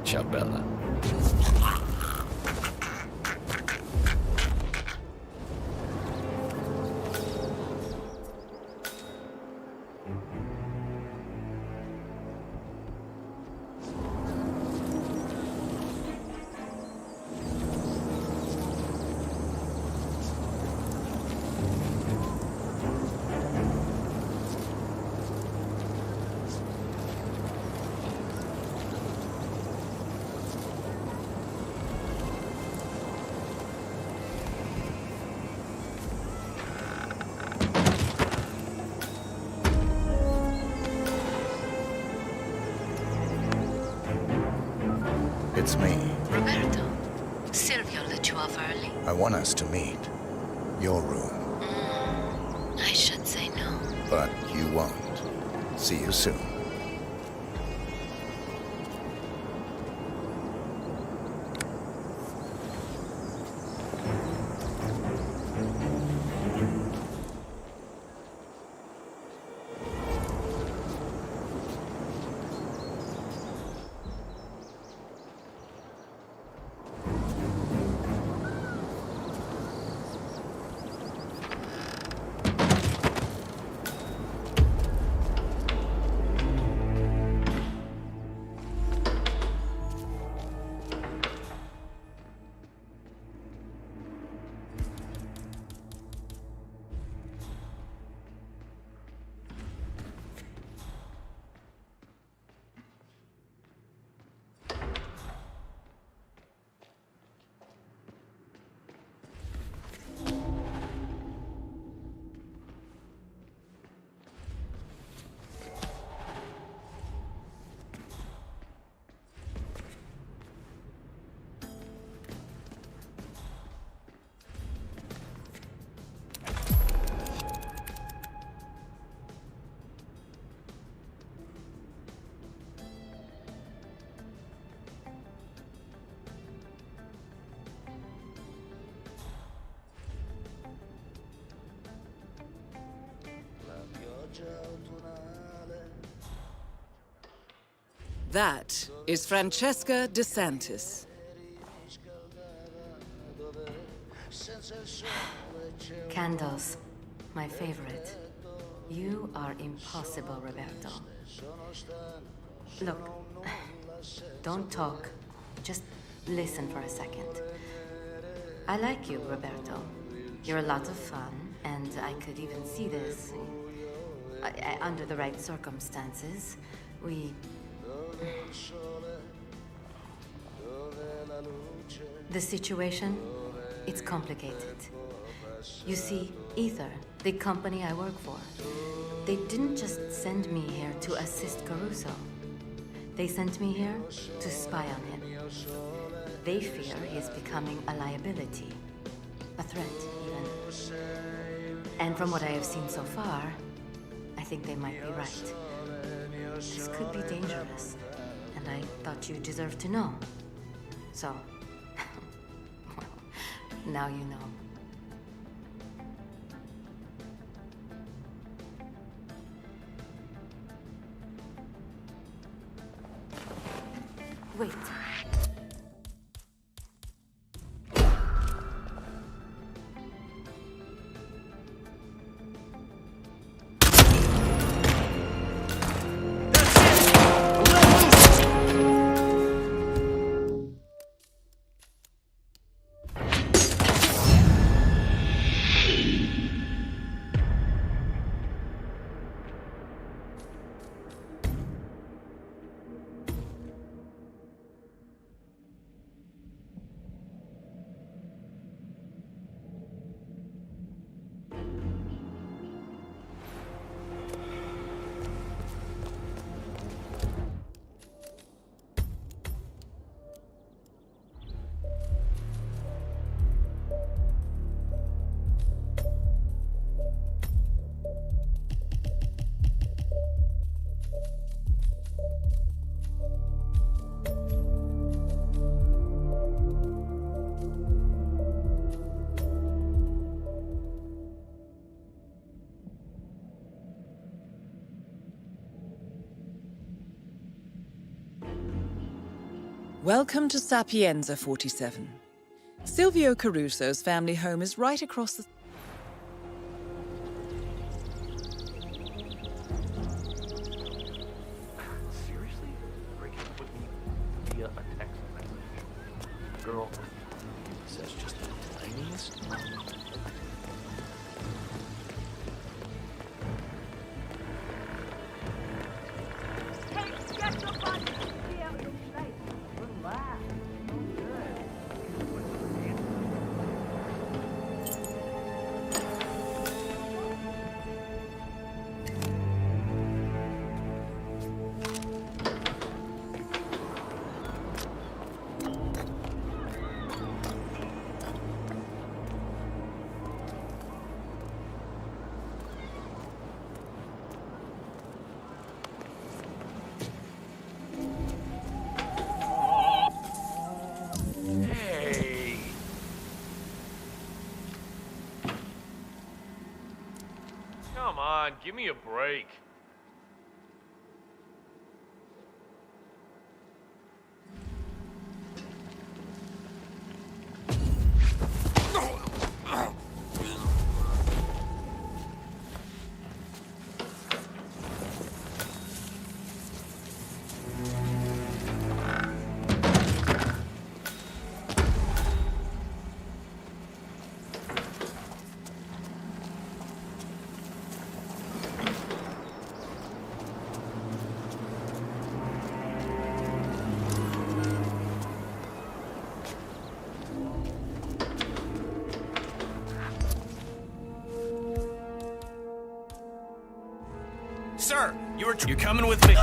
Ciao, Bella. It's me. Roberto, Silvio let you off early. I want us to meet. Your room. I should say no. But you won't. See you soon. That is Francesca DeSantis. Candles, my favorite. You are impossible, Roberto. Look, don't talk. Just listen for a second. I like you, Roberto. You're a lot of fun, and I could even see this under the right circumstances The situation? It's complicated. You see, Ether, the company I work for, they didn't just send me here to assist Caruso. They sent me here to spy on him. They fear he is becoming a liability. A threat, even. And from what I have seen so far, I think they might be right. This could be dangerous, and I thought you deserved to know. So, well, now you know. Wait. Welcome to Sapienza 47. Silvio Caruso's family home is right across the... Seriously? Breaking up with me via a text message. Girl says just the tiniest. Hey, get your body! Be out of your place. Relax. Hey! Come on, give me a break. Sir, you're coming with me.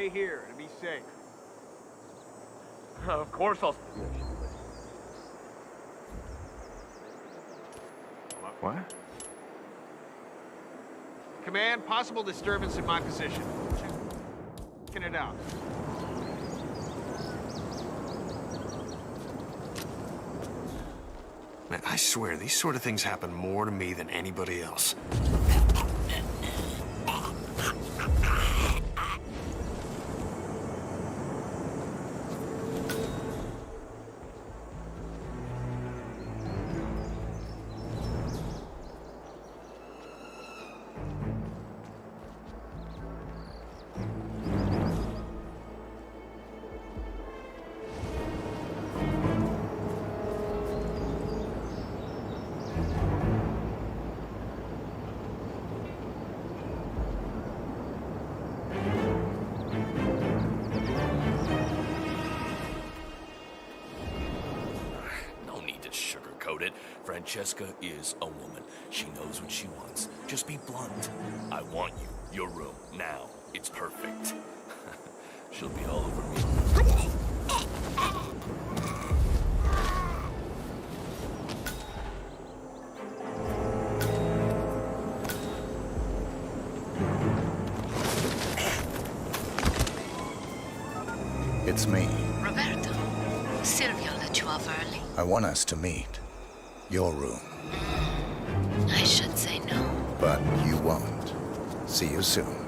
stay here and be safe. Of course I'll... What? Command, possible disturbance in my position. Checking it out. Man, I swear, these sort of things happen more to me than anybody else. It. Francesca is a woman. She knows what she wants. Just be blunt. I want you. Your room. Now. It's perfect. She'll be all over me. It's me. Roberto, Silvio let you off early. I want us to meet. Your room. I should say no. But you won't. See you soon.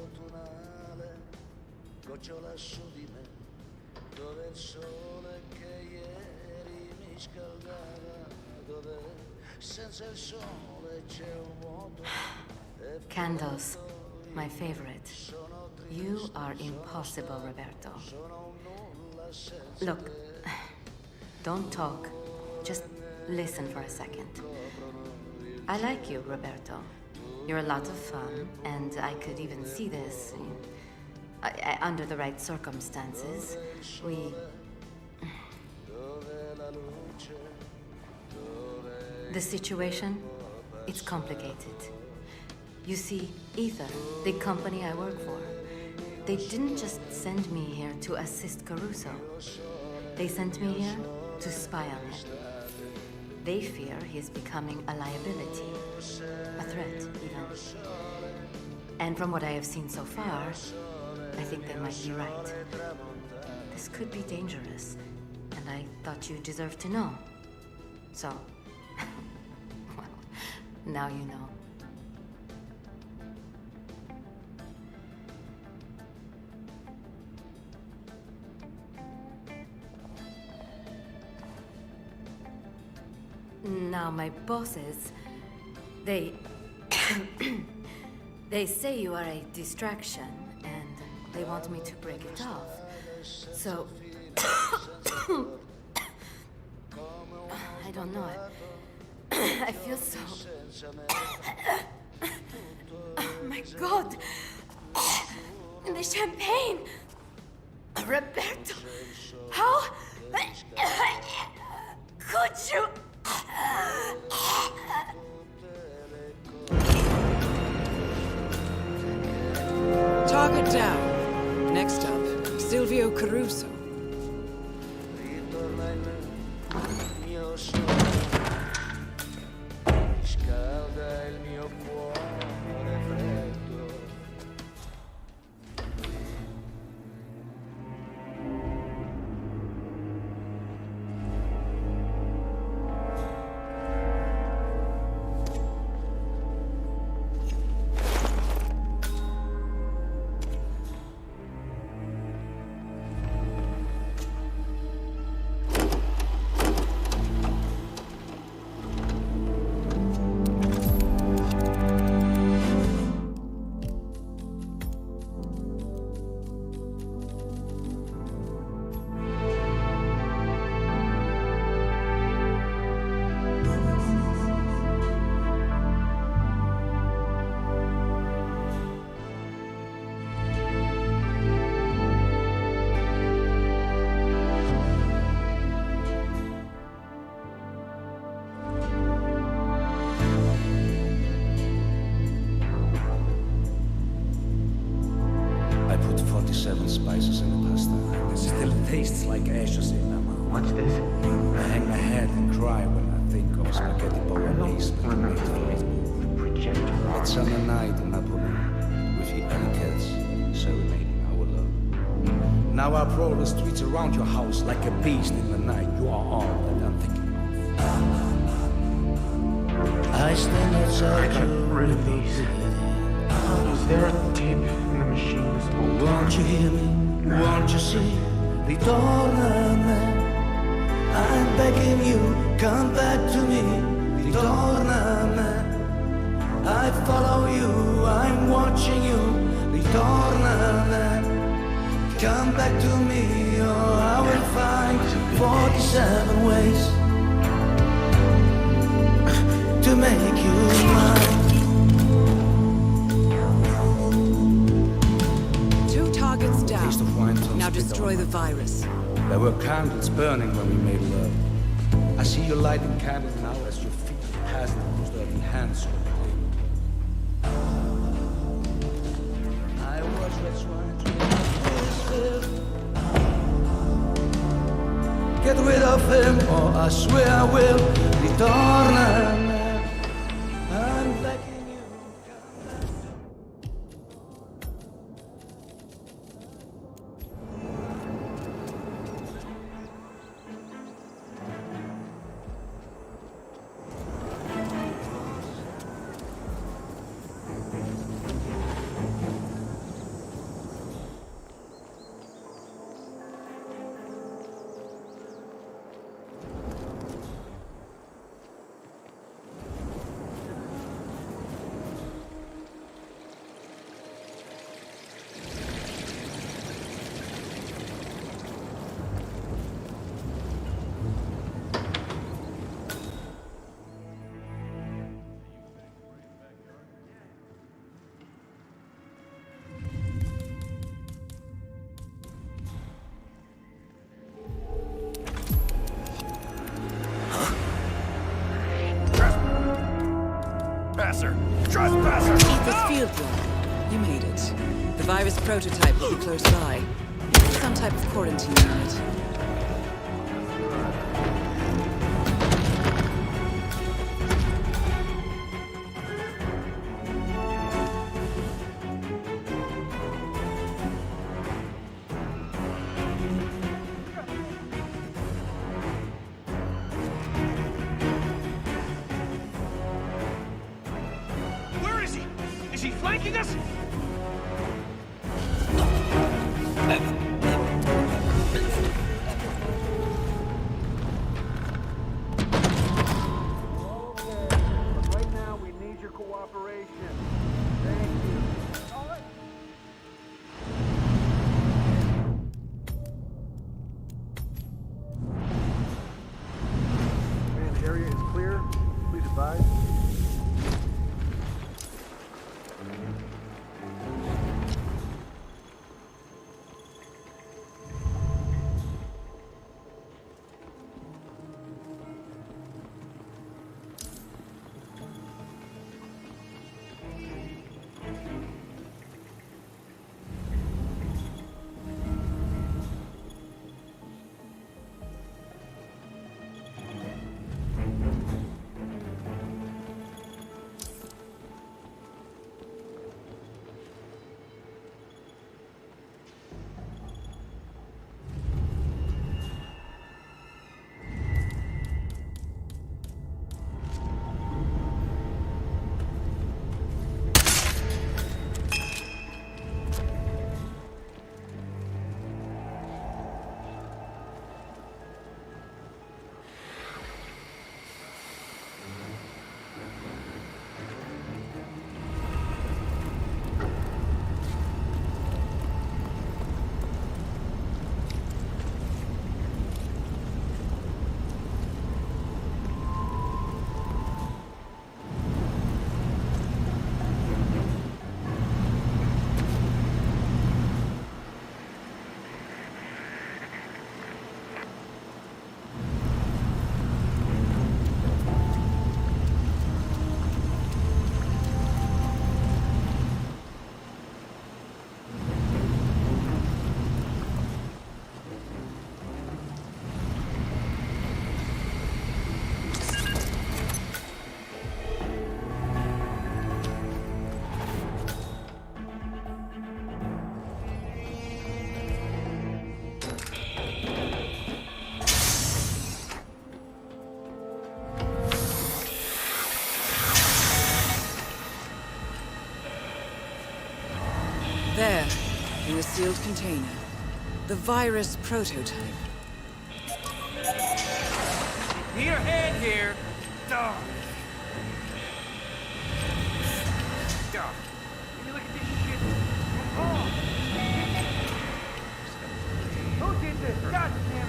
autunnale gocciola su di me, dove il sole che ieri mi scaldava, dove senza il sole c'è un vuoto. Candles, my favorite. You are impossible, Roberto. Look, don't talk. Just listen for a second. I like you, Roberto. You're a lot of fun, and I could even see this. Under the right circumstances, The situation, it's complicated. You see, Ether, the company I work for, they didn't just send me here to assist Caruso. They sent me here to spy on him. They fear he is becoming a liability, a threat, even. And from what I have seen so far, I think they might be right. This could be dangerous, and I thought you deserved to know. So, well, now you know. Now, my bosses, they... they say you are a distraction, and they want me to break it off. So... I don't know. I feel so... Oh my God! The champagne! Roberto! How... could you... Target down. Next up, Silvio Caruso. Ritorna in me, il mio sole, scalda il mio cuore freddo. I put 47 spices in the pasta. It still tastes like ashes in my mouth. What's this? I hang my head and cry when I think of spaghetti bolognese with tomato flavor. That summer night in Napoli, with the other kids serenading our love. Now I prowl the streets around your house like a beast in the night. You are all that I'm thinking of. I stand outside you. Rid of these. Is there a tape in the machines? Won't you hear me? Won't you see? Ritorna a me. I'm begging you, come back to me. Ritorna a me. I follow you, I'm watching you. Ritorna a me. Come back to me, or I will find 47 ways to make you mine. Targets down. Now destroy the virus. There were candles burning when we made love. I see you lighting candles now as your feet pass those dirty hands over the table. I was just trying to get rid of him, or I swear I will. Ritorna a me. I'm begging you. Trespasser! Ether's field log. You made it. The virus prototype will be close by. Some type of quarantine unit. Is he flanking us? Right now, we need your cooperation. Thank you. All right. Command area is clear. Please advise. There, in a sealed container. The virus prototype. Need a hand here. Duh. Duh. Can you look at this shit? Oh. Who did this? God damn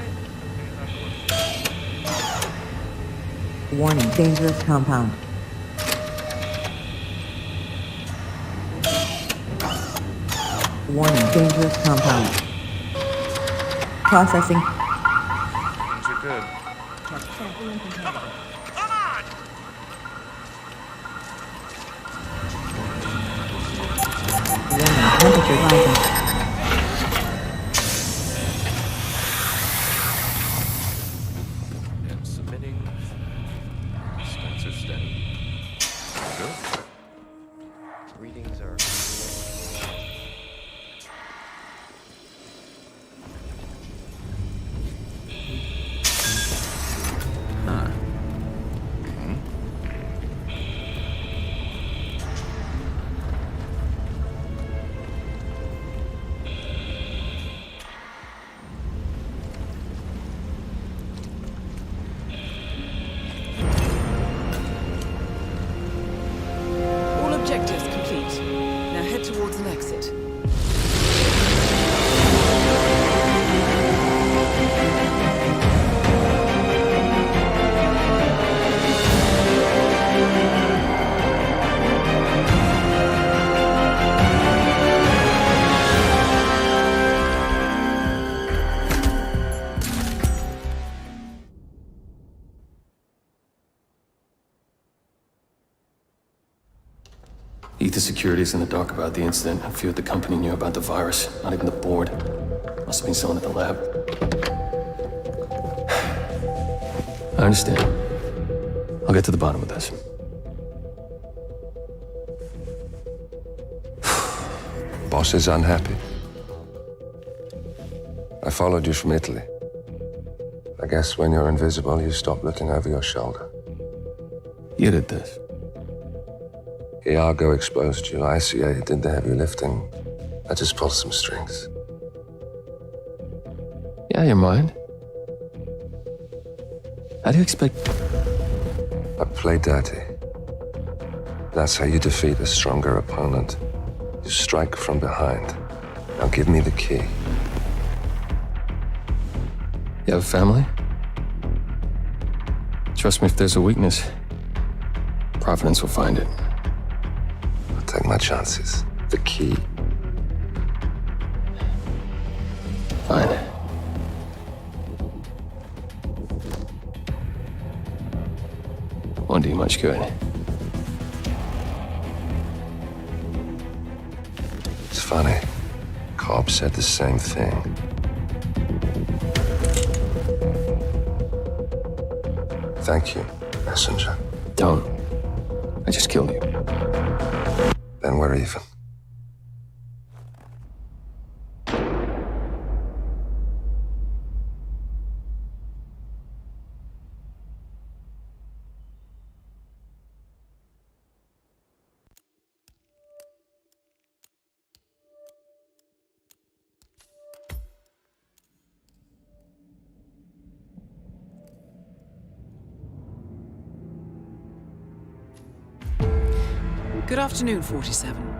it. Warning, dangerous compound. Warning, dangerous compound. Processing. Things are good. Warning, temperature rising. And submitting. Stats are steady. Good. Readings are. All objectives complete. Now head towards an exit. Ether Security's in the dark about the incident. A few at the company knew about the virus. Not even the board. Must have been someone at the lab. I understand. I'll get to the bottom of this. Boss is unhappy. I followed you from Italy. I guess when you're invisible, you stop looking over your shoulder. You did this. Iago exposed you. ICA did the heavy lifting. I just pulled some strings. Yeah, you're mine. How do you expect... I play dirty. That's how you defeat a stronger opponent. You strike from behind. Now give me the key. You have a family? Trust me, if there's a weakness, Providence will find it. I'll take my chances. The key. Fine. Won't do you much good. It's funny. Cobb said the same thing. Thank you, messenger. Don't. I just killed you. Then we're even. Good afternoon, 47.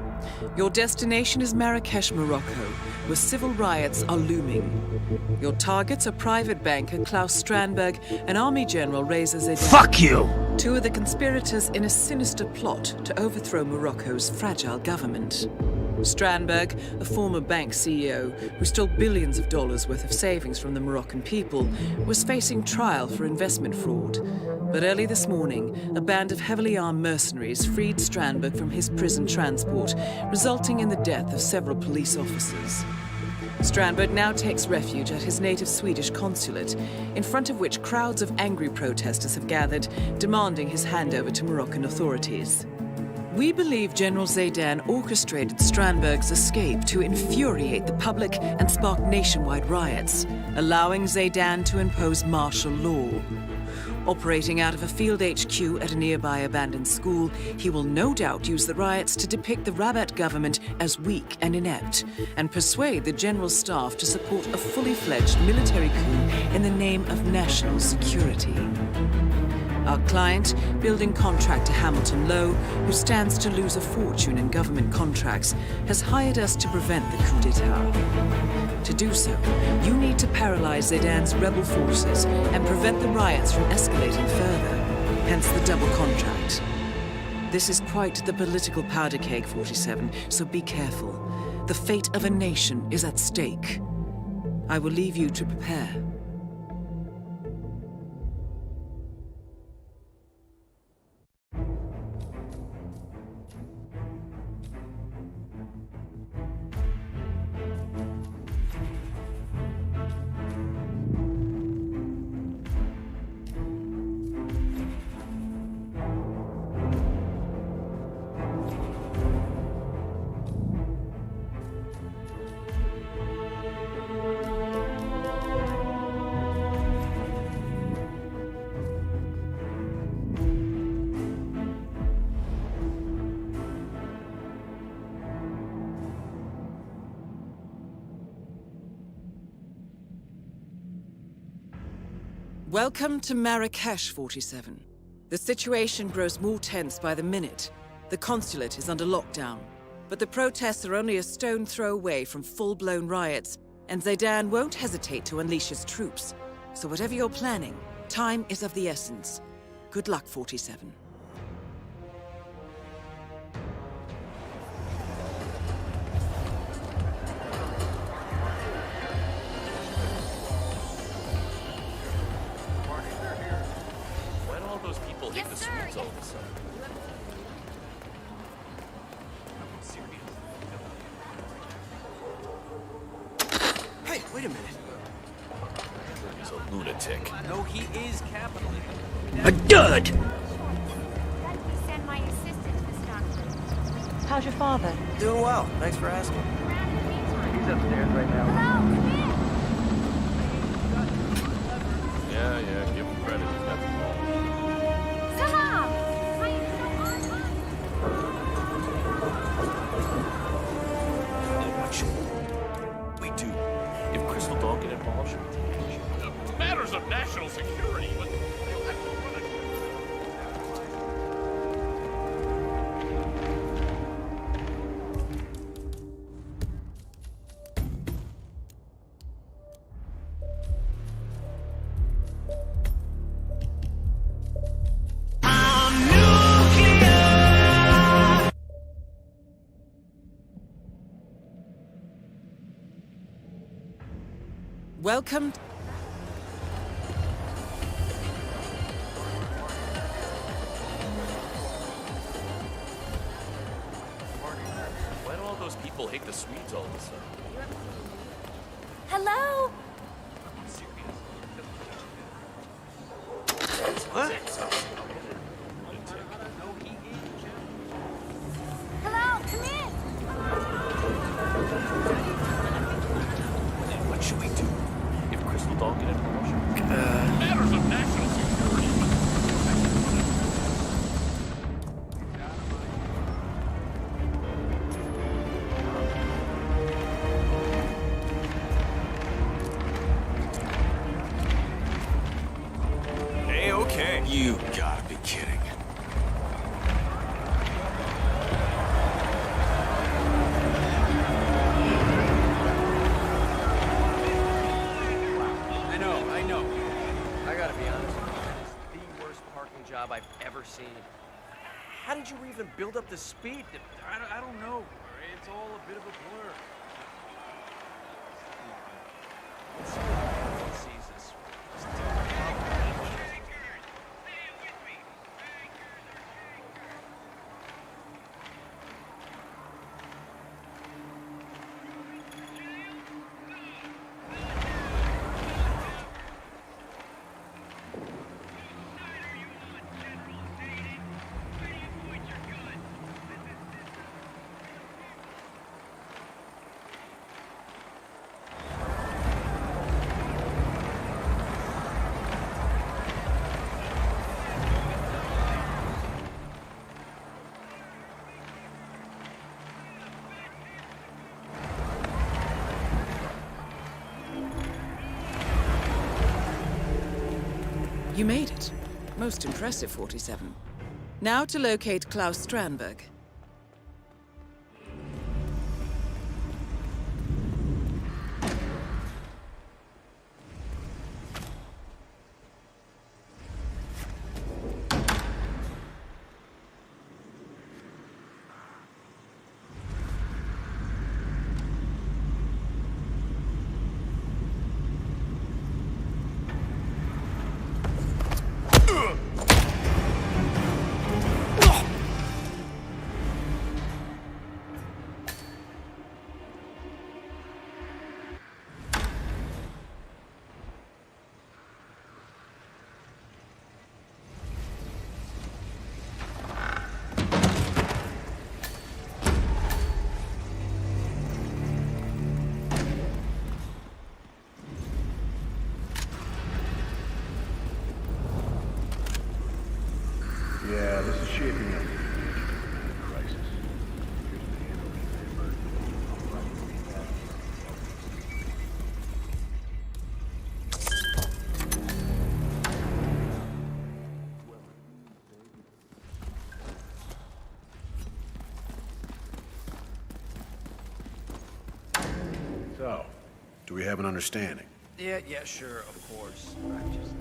Your destination is Marrakesh, Morocco, where civil riots are looming. Your targets are private banker Klaus Strandberg and Army General Reza Zedek. Fuck you! Two of the conspirators in a sinister plot to overthrow Morocco's fragile government. Strandberg, a former bank CEO who stole billions of dollars worth of savings from the Moroccan people, was facing trial for investment fraud. But early this morning, a band of heavily armed mercenaries freed Strandberg from his prison transport, resulting in the death of several police officers. Strandberg now takes refuge at his native Swedish consulate, in front of which crowds of angry protesters have gathered, demanding his handover to Moroccan authorities. We believe General Zaydan orchestrated Strandberg's escape to infuriate the public and spark nationwide riots, allowing Zaydan to impose martial law. Operating out of a field HQ at a nearby abandoned school, he will no doubt use the riots to depict the Rabat government as weak and inept, and persuade the general staff to support a fully fledged military coup in the name of national security. Our client, building contractor Hamilton Lowe, who stands to lose a fortune in government contracts, has hired us to prevent the coup d'etat. To do so, you need to paralyze Zaydan's rebel forces and prevent the riots from escalating further, hence the double contract. This is quite the political powder keg, 47, so be careful. The fate of a nation is at stake. I will leave you to prepare. Welcome to Marrakesh, 47. The situation grows more tense by the minute. The consulate is under lockdown, but the protests are only a stone throw away from full-blown riots, and Zaydan won't hesitate to unleash his troops. So whatever you're planning, time is of the essence. Good luck, 47. Hey, wait a minute. He's a lunatic. No, he is capitally. A dud! Send my assistant, Miss Doctor. How's your father? Doing well. Thanks for asking. He's upstairs right now. Yeah, give him credit. He's got the ball. What should we do? If Crystal don't get involved, should we take action? Matters of national security, but... Welcome. Why do all those people hate the Swedes all of a sudden? Hello? What? Hello, come in. What should we do? If Crystal don't get involved, should we... Matters of national security. Hey, okay. You gotta be kidding. I know. I gotta be honest. It's the worst parking job I've ever seen. How did you even build up the speed? I don't know. It's all a bit of a blur. Sees this. You made it. Most impressive, 47. Now to locate Klaus Strandberg. Yeah, this is shaping up to be a crisis. Here's the handle So, do we have an understanding? Yeah, sure, of course. I just...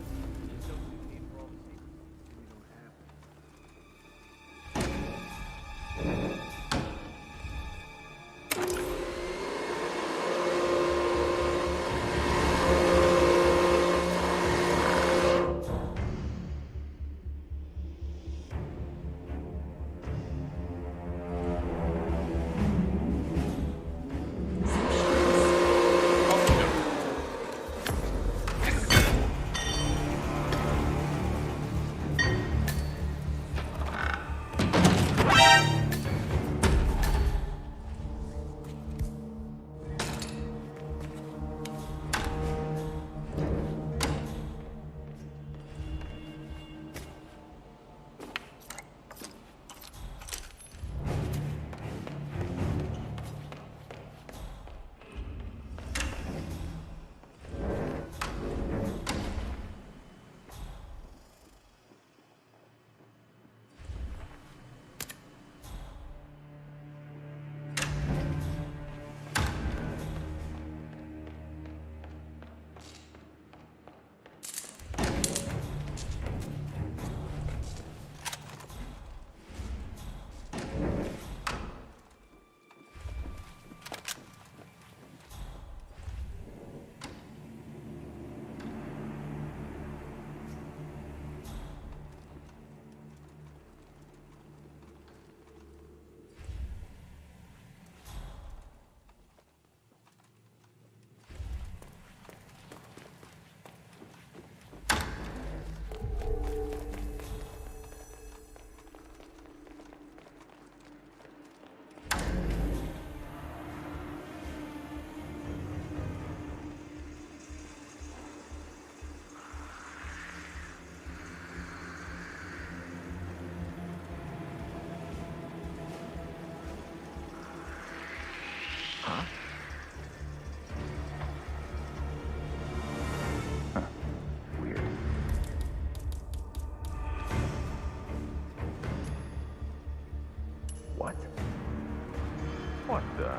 What the?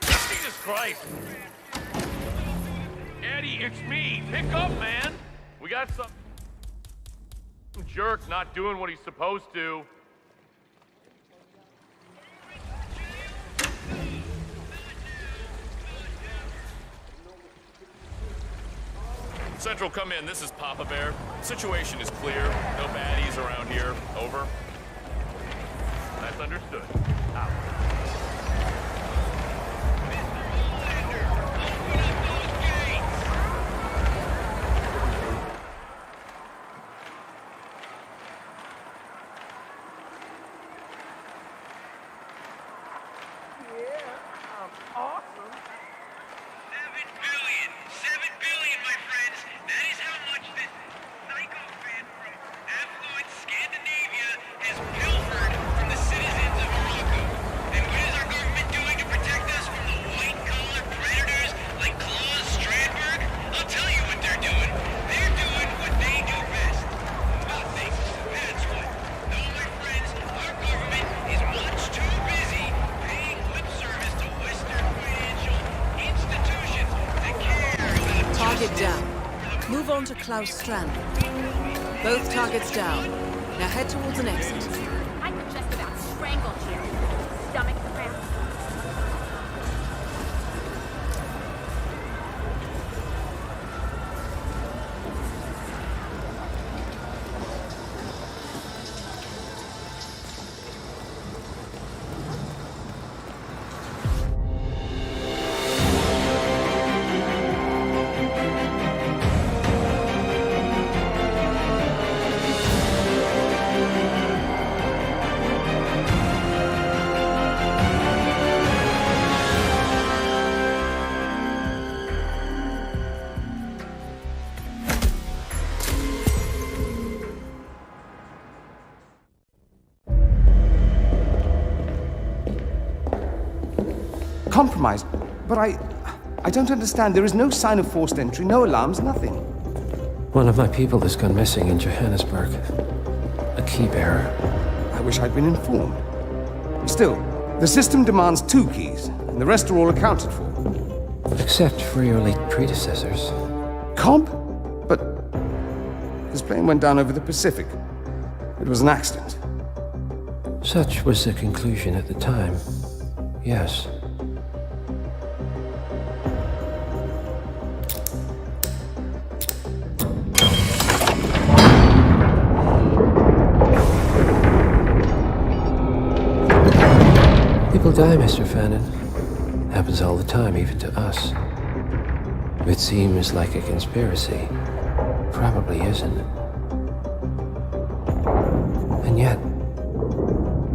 Jesus Christ! Eddie, it's me! Pick up, man! We got some jerk not doing what he's supposed to. Central, come in. This is Papa Bear. Situation is clear. No baddies around here. Over. That's understood. Out. Yeah, I'm awesome. 7 billion. 7 billion. on to Klaus Strand. Both targets down. Now head towards an exit. I could just about strangle you. Stomach cramp. Compromised, but I don't understand. There is no sign of forced entry, no alarms, nothing. One of my people has gone missing in Johannesburg. A key bearer. I wish I'd been informed. Still, the system demands 2 keys, and the rest are all accounted for. Except for your late predecessors. Comp? But this plane went down over the Pacific. It was an accident. Such was the conclusion at the time. Yes. People die, Mr. Fannin. Happens all the time, even to us. It seems like a conspiracy. Probably isn't. And yet,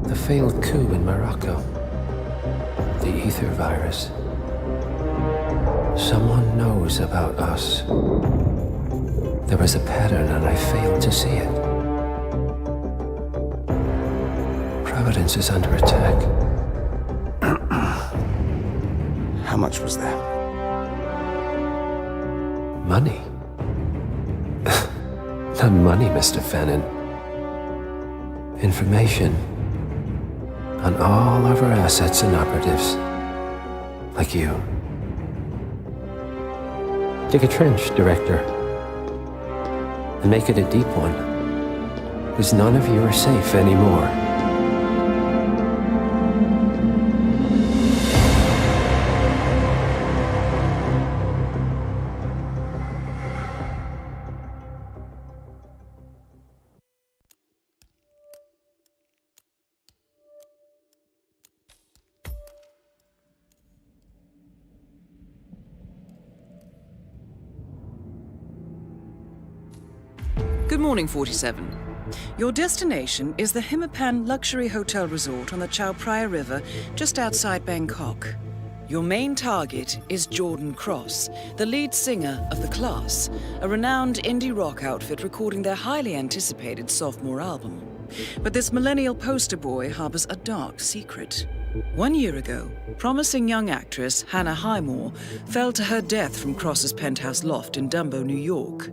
the failed coup in Morocco, the ether virus. Someone knows about us. There was a pattern and I failed to see it. Providence is under attack. How much was there? Money? Not money, Mr. Fannin. Information on all of our assets and operatives. Like you. Dig a trench, Director. And make it a deep one. Because none of you are safe anymore. Good morning, 47. Your destination is the Hitman luxury hotel resort on the Chao Phraya River, just outside Bangkok. Your main target is Jordan Cross, the lead singer of The Class, a renowned indie rock outfit recording their highly anticipated sophomore album. But this millennial poster boy harbors a dark secret. 1 year ago, promising young actress Hannah Highmore fell to her death from Cross's penthouse loft in Dumbo, New York.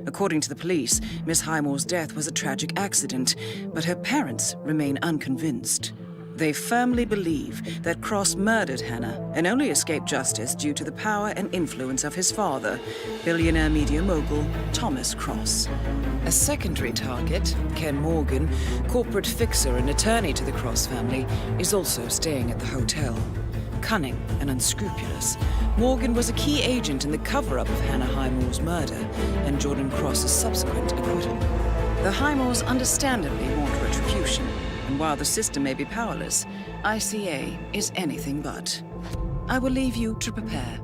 According to the police, Miss Highmore's death was a tragic accident, but her parents remain unconvinced. They firmly believe that Cross murdered Hannah and only escaped justice due to the power and influence of his father, billionaire media mogul Thomas Cross. A secondary target, Ken Morgan, corporate fixer and attorney to the Cross family, is also staying at the hotel. Cunning and unscrupulous, Morgan was a key agent in the cover-up of Hannah Highmore's murder and Jordan Cross's subsequent acquittal. The Highmores understandably want retribution, and while the system may be powerless, ICA is anything but. I will leave you to prepare.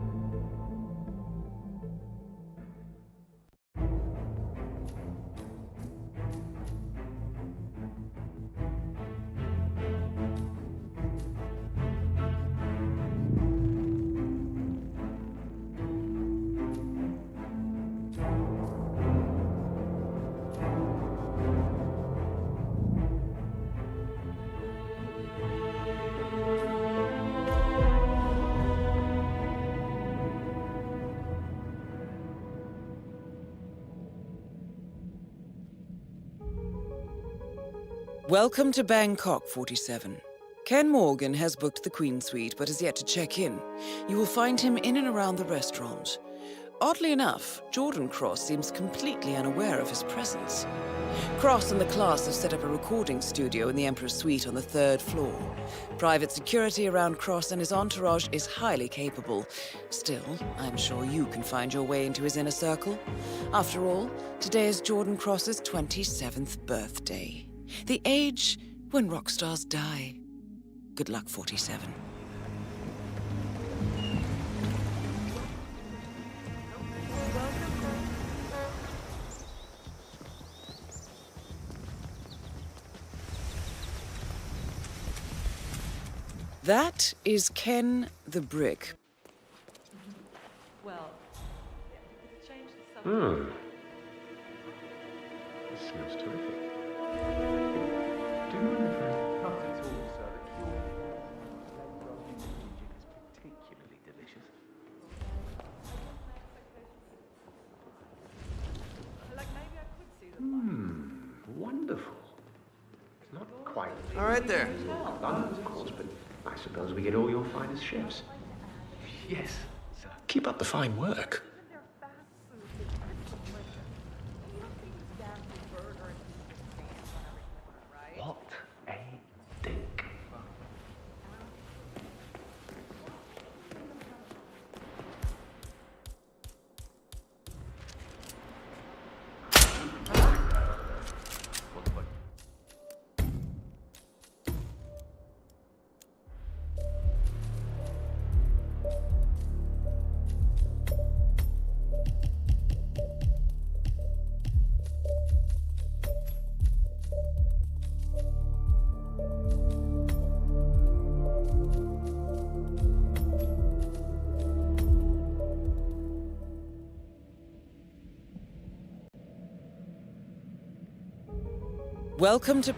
Welcome to Bangkok, 47. Ken Morgan has booked the Queen Suite but is yet to check in. You will find him in and around the restaurant. Oddly enough, Jordan Cross seems completely unaware of his presence. Cross and the class have set up a recording studio in the Emperor's Suite on the 3rd floor. Private security around Cross and his entourage is highly capable. Still, I'm sure you can find your way into his inner circle. After all, today is Jordan Cross's 27th birthday. The age when rock stars die. Good luck, 47. That is Ken the Brick. Well, change the subject. Hmm. This smells terrific. Do you mind if I... Not at all, sir. The cure for ginger is particularly delicious. Like maybe I could see the Wonderful. It's not quite... All right there. London, of course, but I suppose we get all your finest chefs. Yes, sir. Keep up the fine work. What a dink. Welcome to...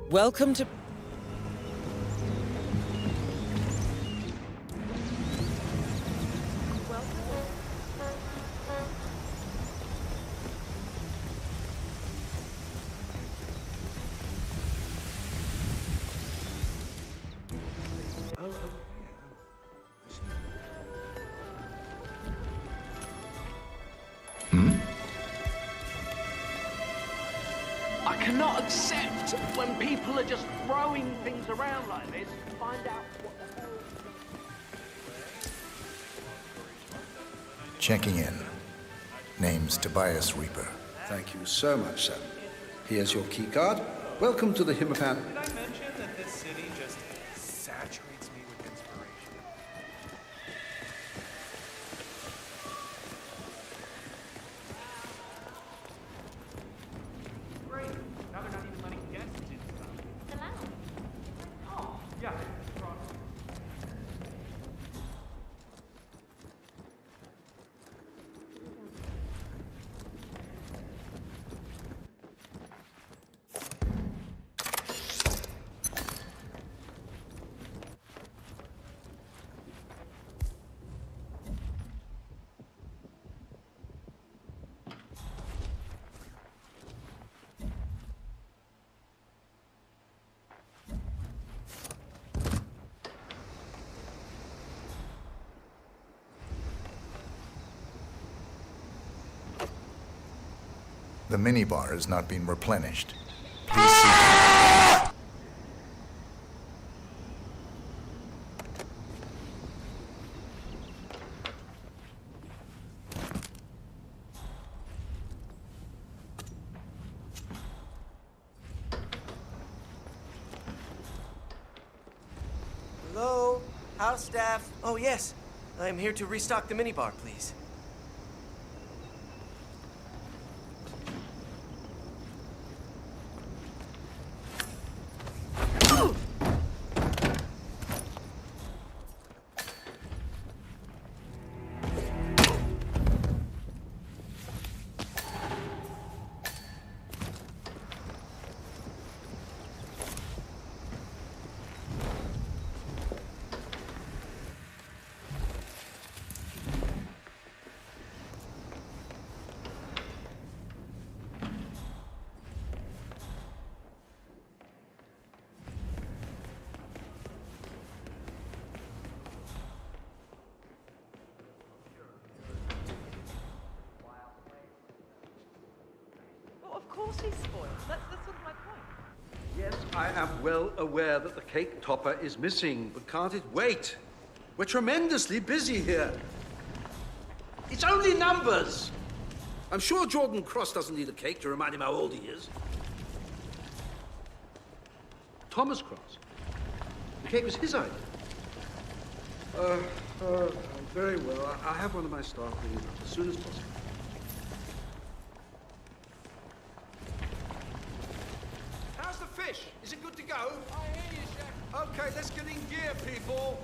Welcome to... I cannot accept when people are just throwing things around like this. Find out what the hell... Checking in. Name's Tobias Reaper. Thank you so much, sir. Here's your key card. Welcome to the Hitman. Did I mention that this city just saturates me with inspiration? Great. Now they're not even letting guests in stuff. Oh, yeah. The minibar has not been replenished. Please see. Hello? House staff? Oh, yes. I'm here to restock the minibar, please. course he's spoiled. That's sort of my point. Yes, I am well aware that the cake topper is missing, but can't it wait? We're tremendously busy here. It's only numbers. I'm sure Jordan Cross doesn't need a cake to remind him how old he is. Thomas Cross. The cake was his idea. Very well. I'll have one of my staff bring it up as soon as possible. How's the fish? Is it good to go? I hear you, Chef. Okay, let's get in gear, people.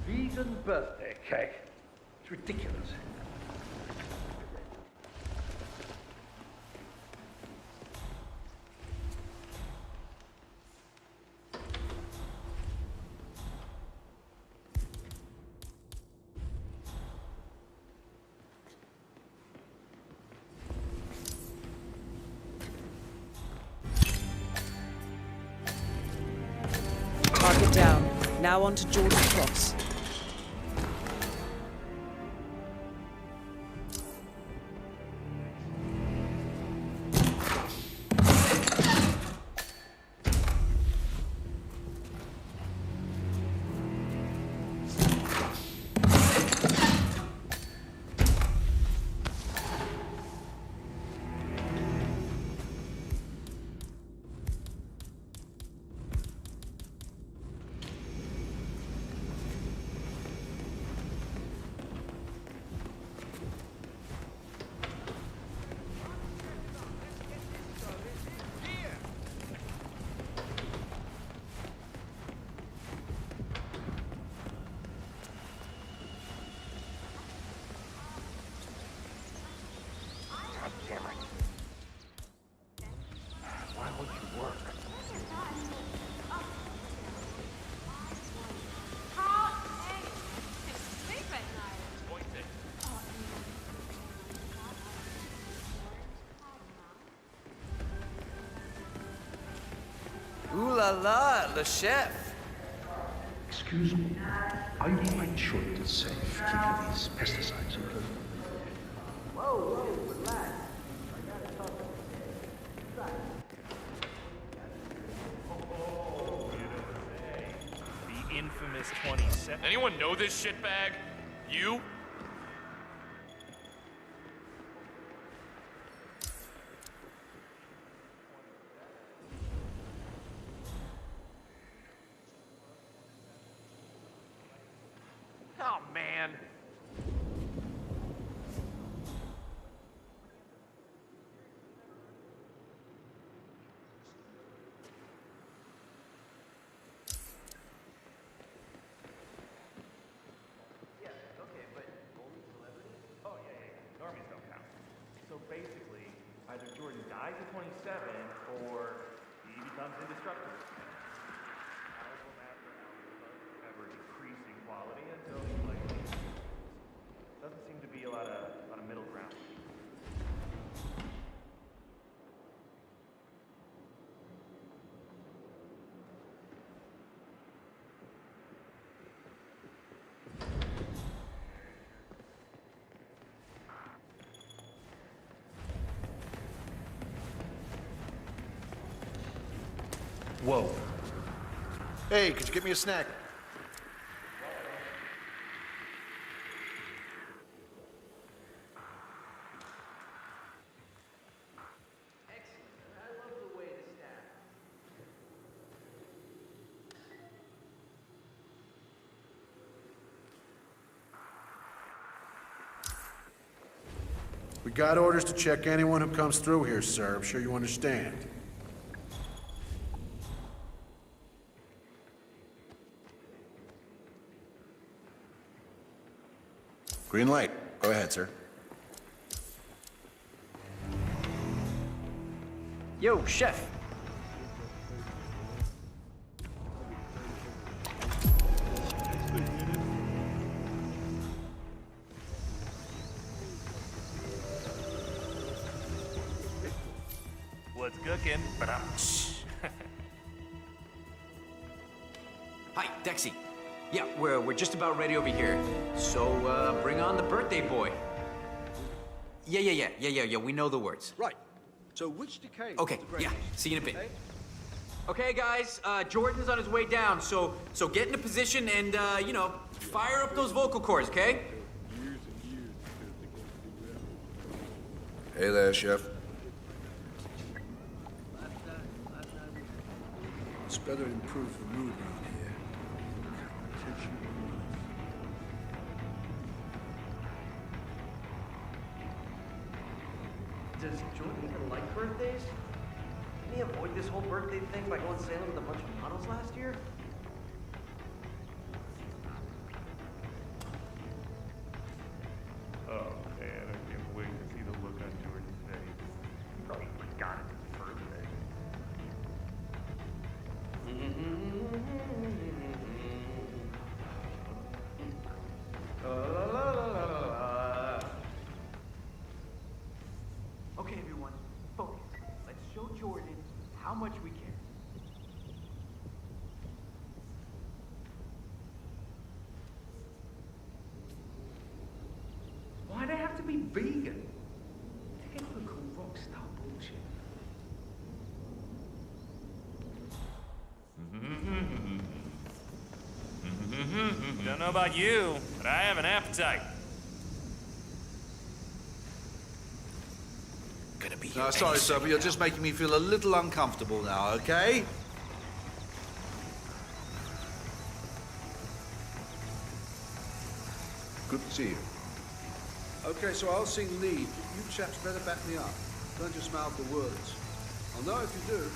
Vegan birthday cake. It's ridiculous. Target down. Now on to Jordan Cross. Ooh la la, le chef. Excuse me. Are you quite sure it is safe keeping these pesticides in place? Whoa, relax. The infamous 27. Anyone know this shitbag? You? Oh, man. Yeah, okay, but only celebrities? Oh, yeah. Normies don't count. So basically, either Jordan dies at 27, or he becomes indestructible. Album after album, ever decreasing quality until he like doesn't seem to be a lot of middle ground. Whoa. Hey, could you get me a snack? We got orders to check anyone who comes through here, sir. I'm sure you understand. Green light. Go ahead, sir. Yo, chef. What's cooking? Yeah, we're just about ready over here. So, bring on the birthday boy. Yeah, we know the words. Right. So which decay? Okay, yeah, see you in a bit. Okay, guys, Jordan's on his way down, so get into position and, you know, fire up those vocal cords, okay? Hey there, Chef. It's better improve the mood around here. Does Jordan even like birthdays? Didn't he avoid this whole birthday thing by going sailing with a bunch of models last year? Oh man, I can't wait to see the look on Jordan's face. He probably forgot it's his birthday. Okay, everyone, focus. Let's show Jordan how much we care. Why'd I have to be vegan? Typical rock star bullshit. Don't know about you, but I have an appetite. Gonna be No, sorry, sir, but you're just making me feel a little uncomfortable now, okay? Good to see you. Okay, so I'll sing lead. You chaps better back me up. Don't just mouth the words. I'll know if you do.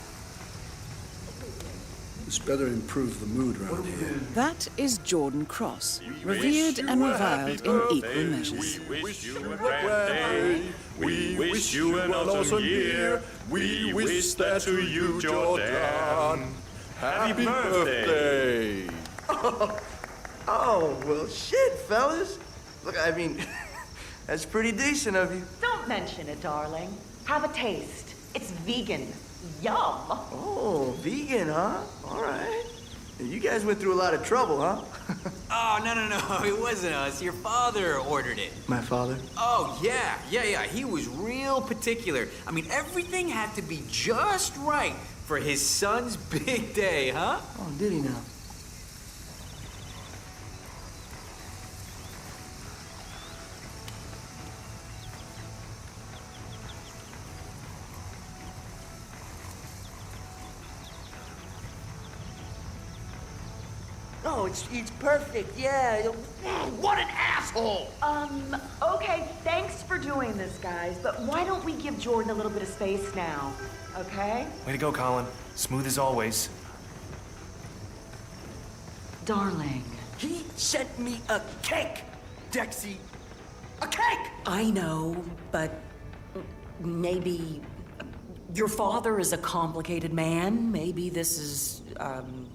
It's better improve the mood around here. That is Jordan Cross, revered and reviled in equal measures. We wish you a grand day. We wish you an awesome year. We wish that to you, Jordan. Happy birthday. Oh, well, shit, fellas. Look, I mean, that's pretty decent of you. Don't mention it, darling. Have a taste. It's vegan. Yum. Oh, vegan, huh? All right. You guys went through a lot of trouble, huh? Oh, no, it wasn't us. Your father ordered it. My father? Oh, yeah. He was real particular. I mean, everything had to be just right for his son's big day, huh? Oh, did he now? Oh, it's perfect, yeah. What an asshole! Okay, thanks for doing this, guys, but why don't we give Jordan a little bit of space now, okay? Way to go, Colin. Smooth as always. Darling. He sent me a cake, Dexy. A cake! I know, but maybe your father is a complicated man. Maybe this is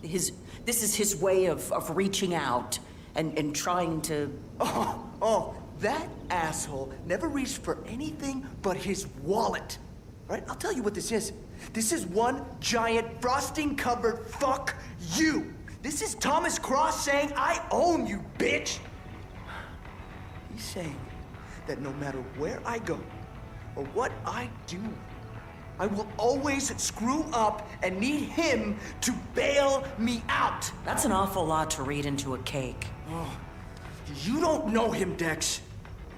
his way of reaching out and trying to. Oh, that asshole never reached for anything but his wallet. Right? I'll tell you what this is. This is one giant frosting-covered fuck you. This is Thomas Cross saying, I own you, bitch. He's saying that no matter where I go or what I do, I will always screw up and need him to bail me out. That's an awful lot to read into a cake. Oh, you don't know him, Dex.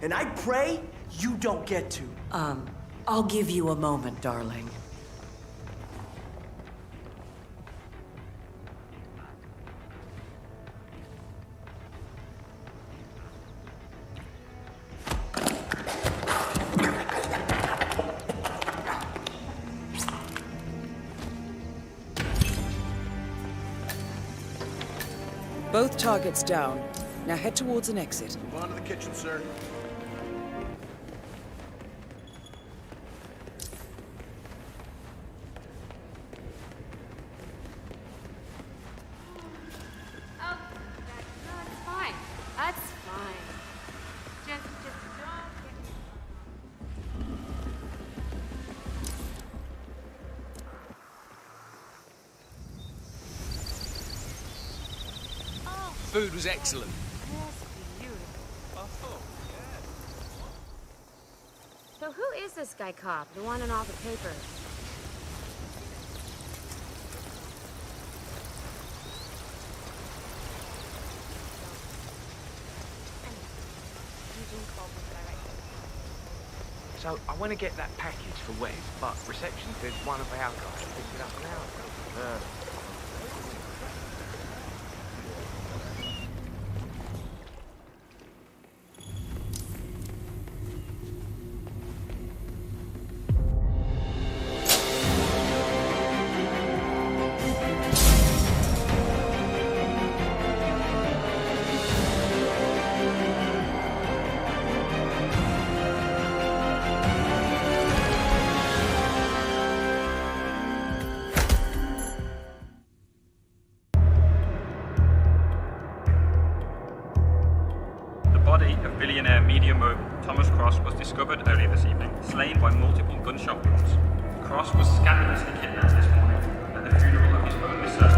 And I pray you don't get to. I'll give you a moment, darling. Both targets down. Now head towards an exit. Move on to the kitchen, sir. That's fine. That's fine. Just don't get... food was excellent. So who is this guy cop, the one in all the papers? So I want to get that package for Wes, but reception says one of our guys picked it up an hour ago. The body of billionaire media mogul Thomas Cross was discovered earlier this evening, slain by multiple gunshot wounds. Cross was scandalously kidnapped this morning at the funeral of his only son,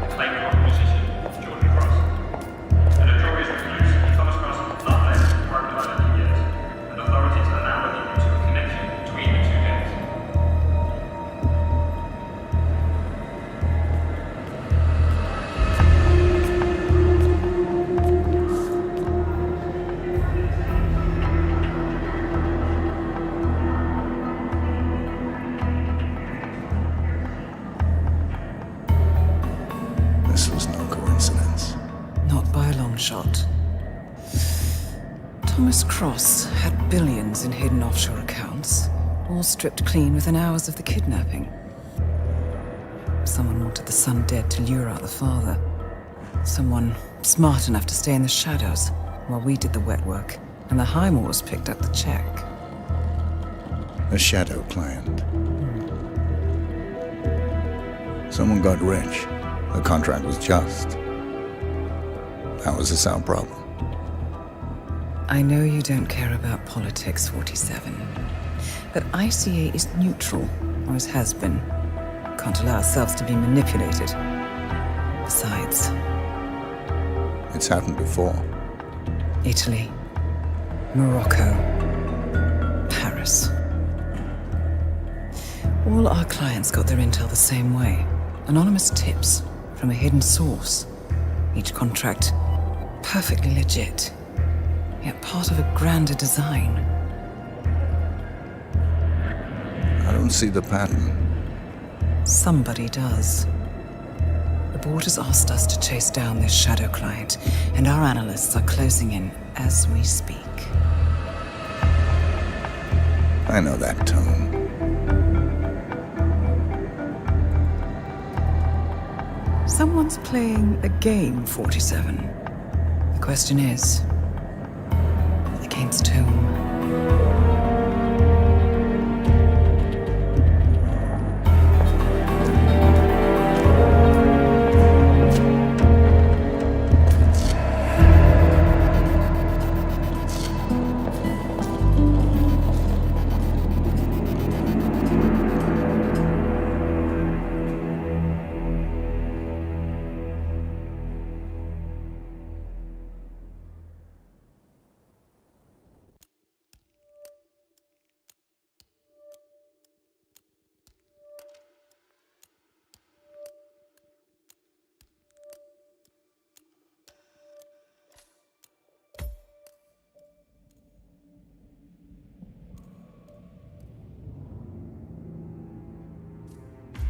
acclaimed rock musician Jordan Cross. A notorious recluse, Thomas Cross has not left the Department of Island in years, and authorities are now looking into a connection between the two gangs. This was no coincidence. Not by a long shot. Thomas Cross had billions in hidden offshore accounts, all stripped clean within hours of the kidnapping. Someone wanted the son dead to lure out the father. Someone smart enough to stay in the shadows while we did the wet work, and the Highmores picked up the check. A shadow client. Someone got rich. The contract was just. That was a sound problem. I know you don't care about politics, 47. But ICA is neutral, always has been. Can't allow ourselves to be manipulated. Besides... It's happened before. Italy, Morocco, Paris. All our clients got their intel the same way. Anonymous tips from a hidden source. Each contract perfectly legit, yet part of a grander design. I don't see the pattern. Somebody does. The board has asked us to chase down this shadow client, and our analysts are closing in as we speak. I know that tone. Someone's playing a game, 47. The question is, against whom?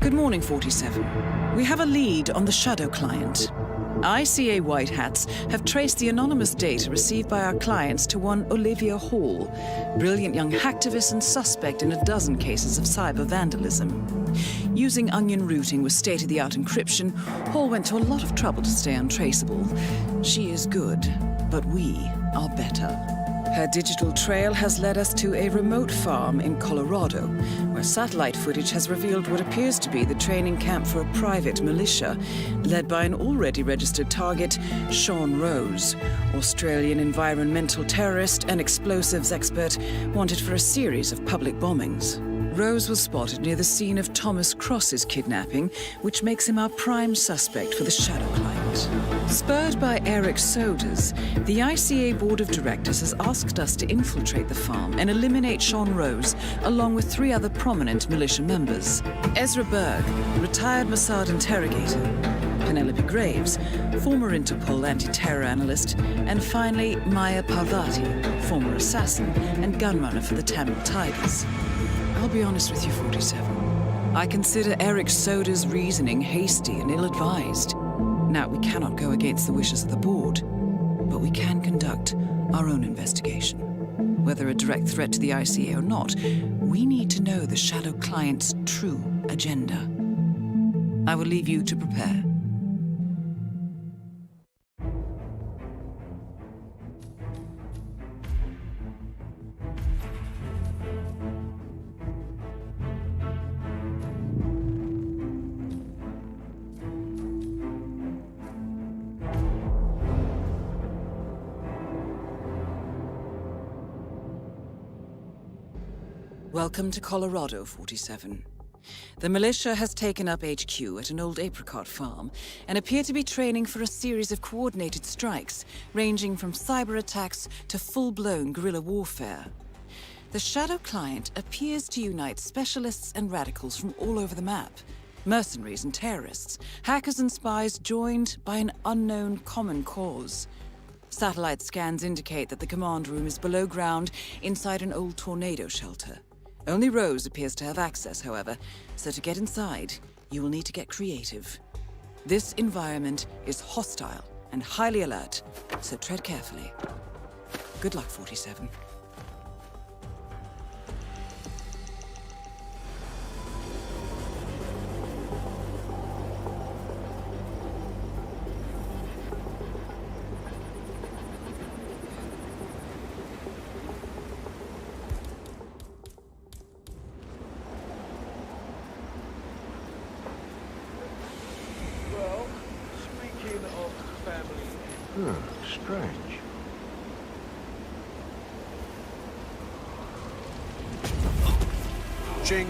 Good morning, 47. We have a lead on the shadow client. ICA White Hats have traced the anonymous data received by our clients to one Olivia Hall, brilliant young hacktivist and suspect in a dozen cases of cyber vandalism. Using onion routing with state-of-the-art encryption, Hall went to a lot of trouble to stay untraceable. She is good, but we are better. Her digital trail has led us to a remote farm in Colorado, where satellite footage has revealed what appears to be the training camp for a private militia, led by an already registered target, Sean Rose, Australian environmental terrorist and explosives expert wanted for a series of public bombings. Rose was spotted near the scene of Thomas Cross's kidnapping, which makes him our prime suspect for the Shadow Client. Spurred by Eric Soders, the ICA Board of Directors has asked us to infiltrate the farm and eliminate Sean Rose, along with 3 other prominent militia members. Ezra Berg, retired Mossad interrogator, Penelope Graves, former Interpol anti-terror analyst, and finally Maya Parvati, former assassin and gunrunner for the Tamil Tigers. I'll be honest with you, 47. I consider Eric Soda's reasoning hasty and ill-advised. Now, we cannot go against the wishes of the board, but we can conduct our own investigation. Whether a direct threat to the ICA or not, we need to know the Shadow Client's true agenda. I will leave you to prepare. Welcome to Colorado, 47. The militia has taken up HQ at an old apricot farm and appear to be training for a series of coordinated strikes, ranging from cyber attacks to full-blown guerrilla warfare. The Shadow Client appears to unite specialists and radicals from all over the map. Mercenaries and terrorists, hackers and spies joined by an unknown common cause. Satellite scans indicate that the command room is below ground inside an old tornado shelter. Only Rose appears to have access, however, so to get inside, you will need to get creative. This environment is hostile and highly alert, so tread carefully. Good luck, 47. Strange. Ching.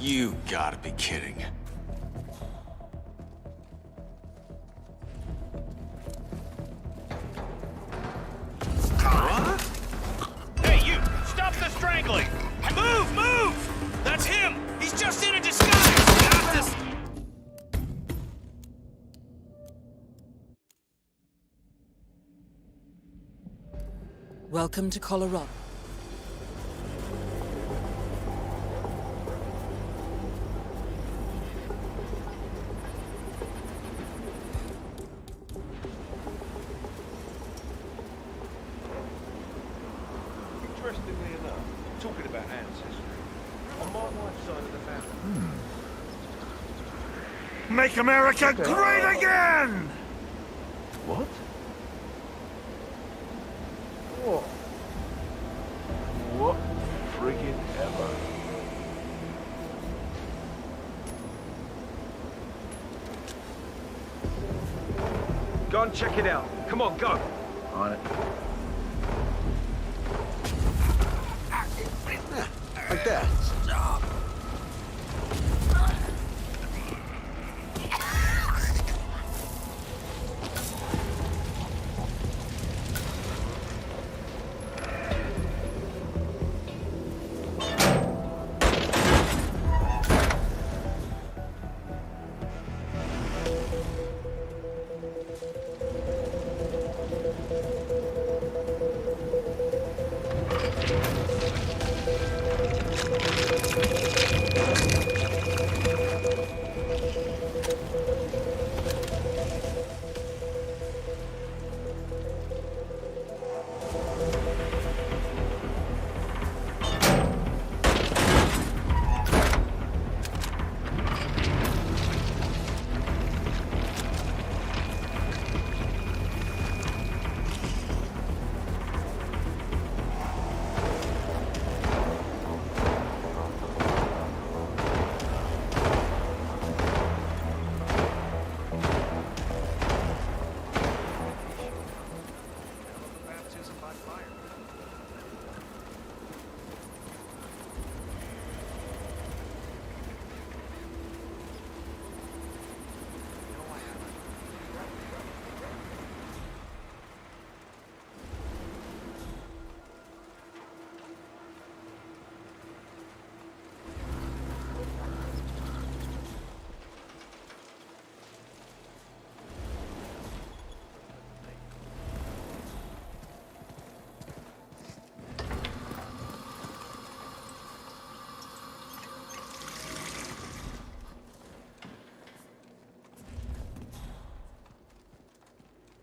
You gotta be kidding. What? Hey, you! Stop the strangling! Move! Move! That's him! He's just in a disguise! Got this! Welcome to Colorado. Interestingly enough, talking about ancestry, on my wife's side of the family. Make America great again! What? Whoa. Go and check it out. Come on, go. On it. Like that.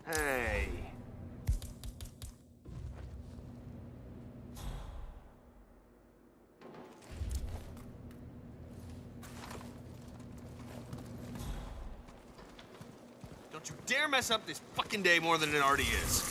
Hey. Don't you dare mess up this fucking day more than it already is.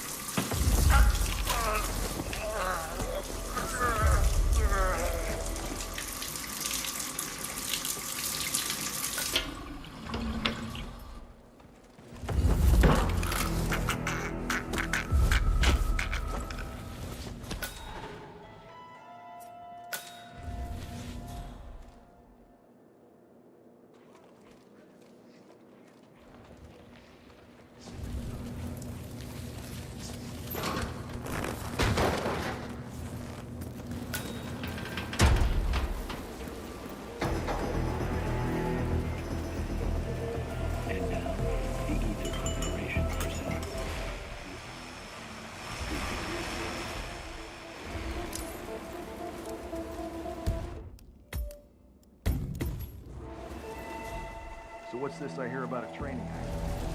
So what's this I hear about a training?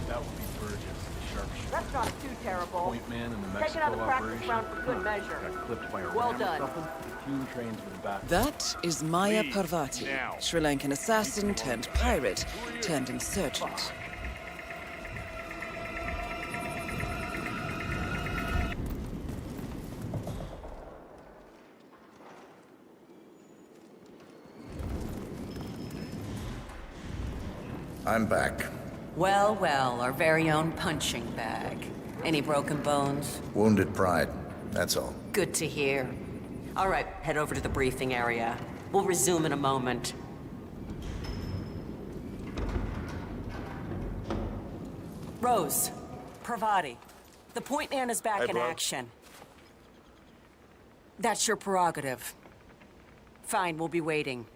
That would be Burgess, the sharpshooter. That's not too terrible. Point man in the Take Mexico another practice operation. round for good measure. Got clipped by a Well ram or done. something. Team trains with a bat. That is Maya Parvati, Sri Lankan assassin turned pirate turned insurgent. I'm back. Well, well, our very own punching bag. Any broken bones? Wounded pride, that's all. Good to hear. All right, head over to the briefing area. We'll resume in a moment. Rose, Parvati, the point man is back Hey, in bro. action. That's your prerogative. Fine, we'll be waiting.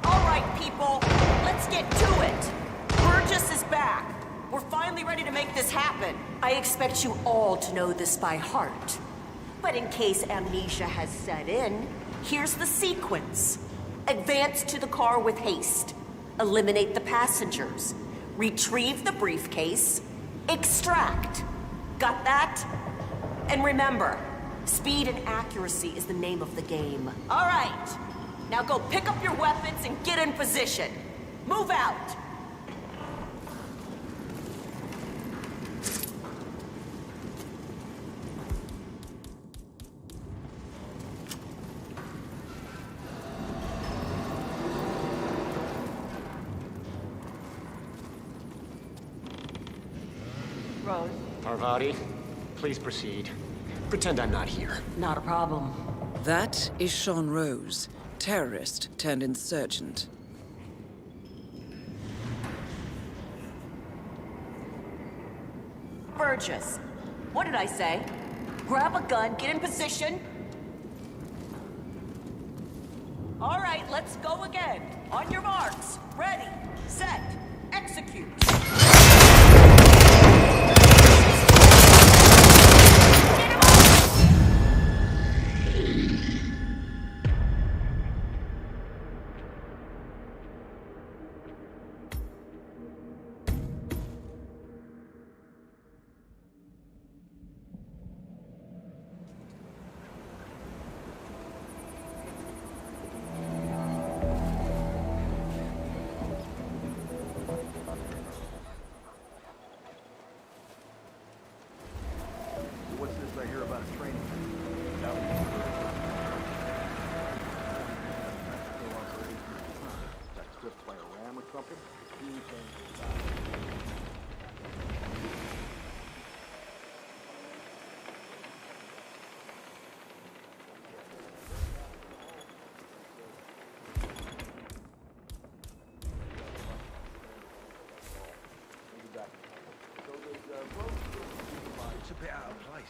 All right, people, let's get to it. Burgess is back. We're finally ready to make this happen. I expect you all to know this by heart. But in case amnesia has set in, here's the sequence. Advance to the car with haste. Eliminate the passengers. Retrieve the briefcase. Extract. Got that? And remember, Speed and accuracy is the name of the game. All right. Now go pick up your weapons and get in position. Move out. Rose. Parvati, please proceed. Pretend I'm not here. Not a problem. That is Sean Rose, terrorist turned insurgent. Burgess. What did I say? Grab a gun, get in position. All right, let's go again. On your marks. Ready, set, execute. What's this I hear about a training? By a ram or something? It's a bit out of place.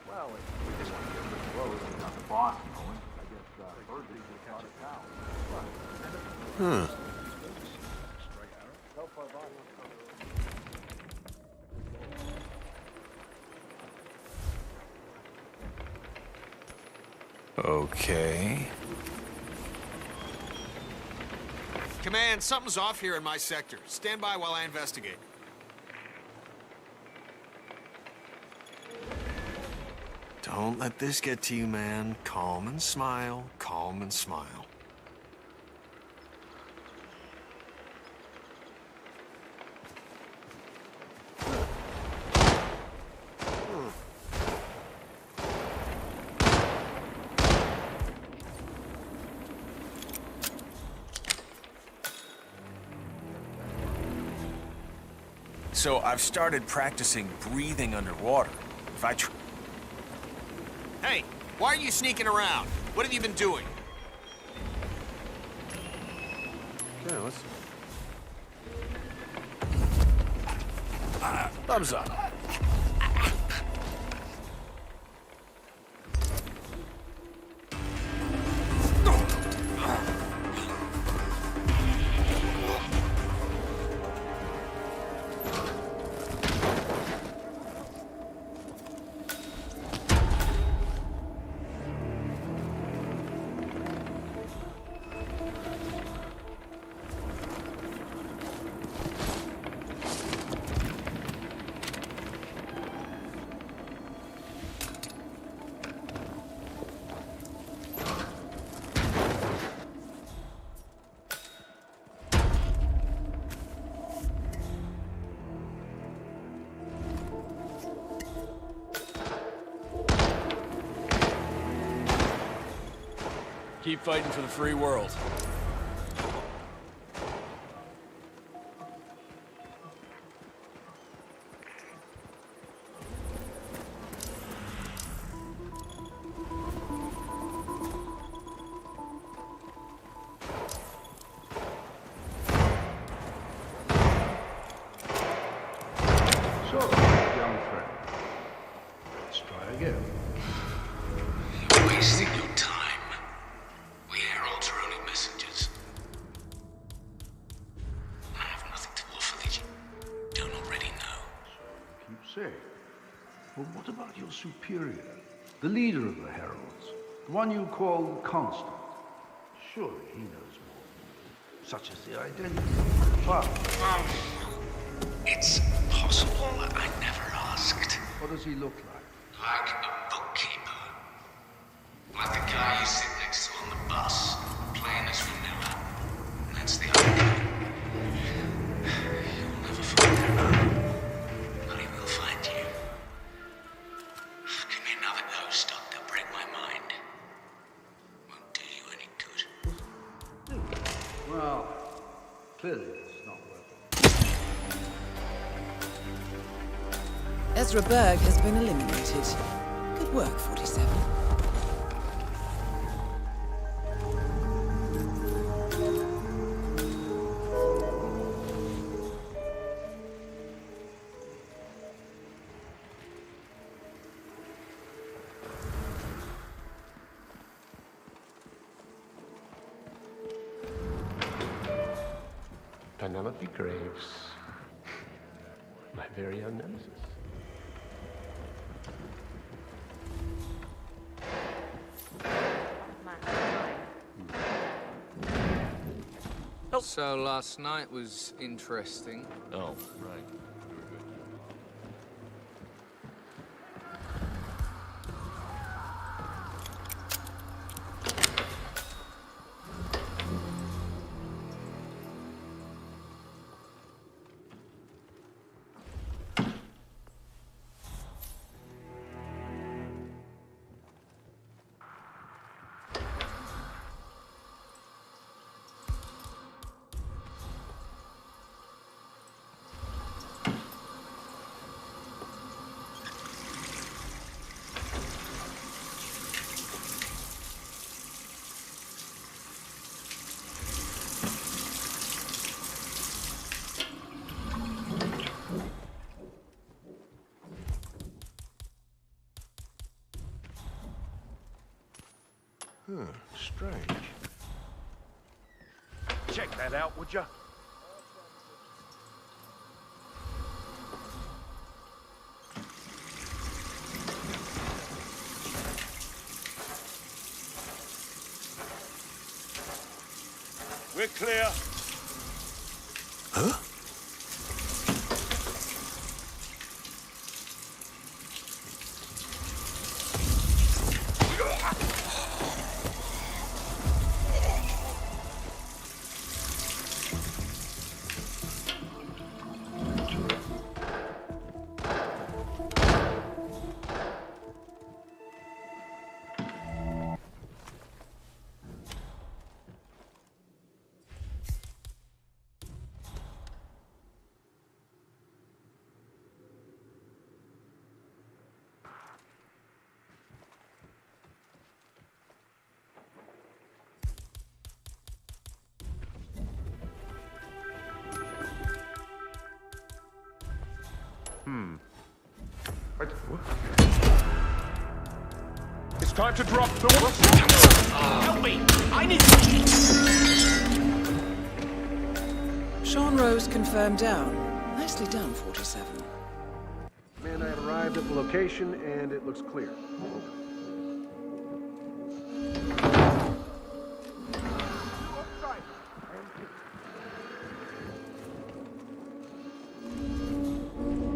Well, we just want to get rid of the road and not the boss going. I guess Burgess is out of town. Huh. Okay. Command, something's off here in my sector. Stand by while I investigate. Don't let this get to you, man. Calm and smile. Calm and smile. So I've started practicing breathing underwater. If I Hey, why are you sneaking around? What have you been doing? Yeah, let's... Thumbs up. Keep fighting for the free world. So, young friend, let's try again. You're wasting your time. We heralds are only messengers. I have nothing to offer that you don't already know. Keep saying. Well, what about your superior? The leader of the heralds? The one you call Constant? Surely he knows more. Such as the identity of the father. It's possible I never asked. What does he look like? Like a bookkeeper. Like the guy you sit next to on the bus, playing this vanilla. And that's the other. You'll never find him, but he will find you. Give me another ghost, Doctor. Break my mind. Won't do you any good. Well, clearly it's not worth it. Ezra Berg has been eliminated. Good work, 47. Penelope Graves. My very own nemesis. So last night was interesting. Oh, right. Strange. Check that out, would ya? We're clear. Huh? It's time to drop the... Help me! I need... Sean Rose confirmed down. Nicely done, 47. Man, I have arrived at the location, and it looks clear.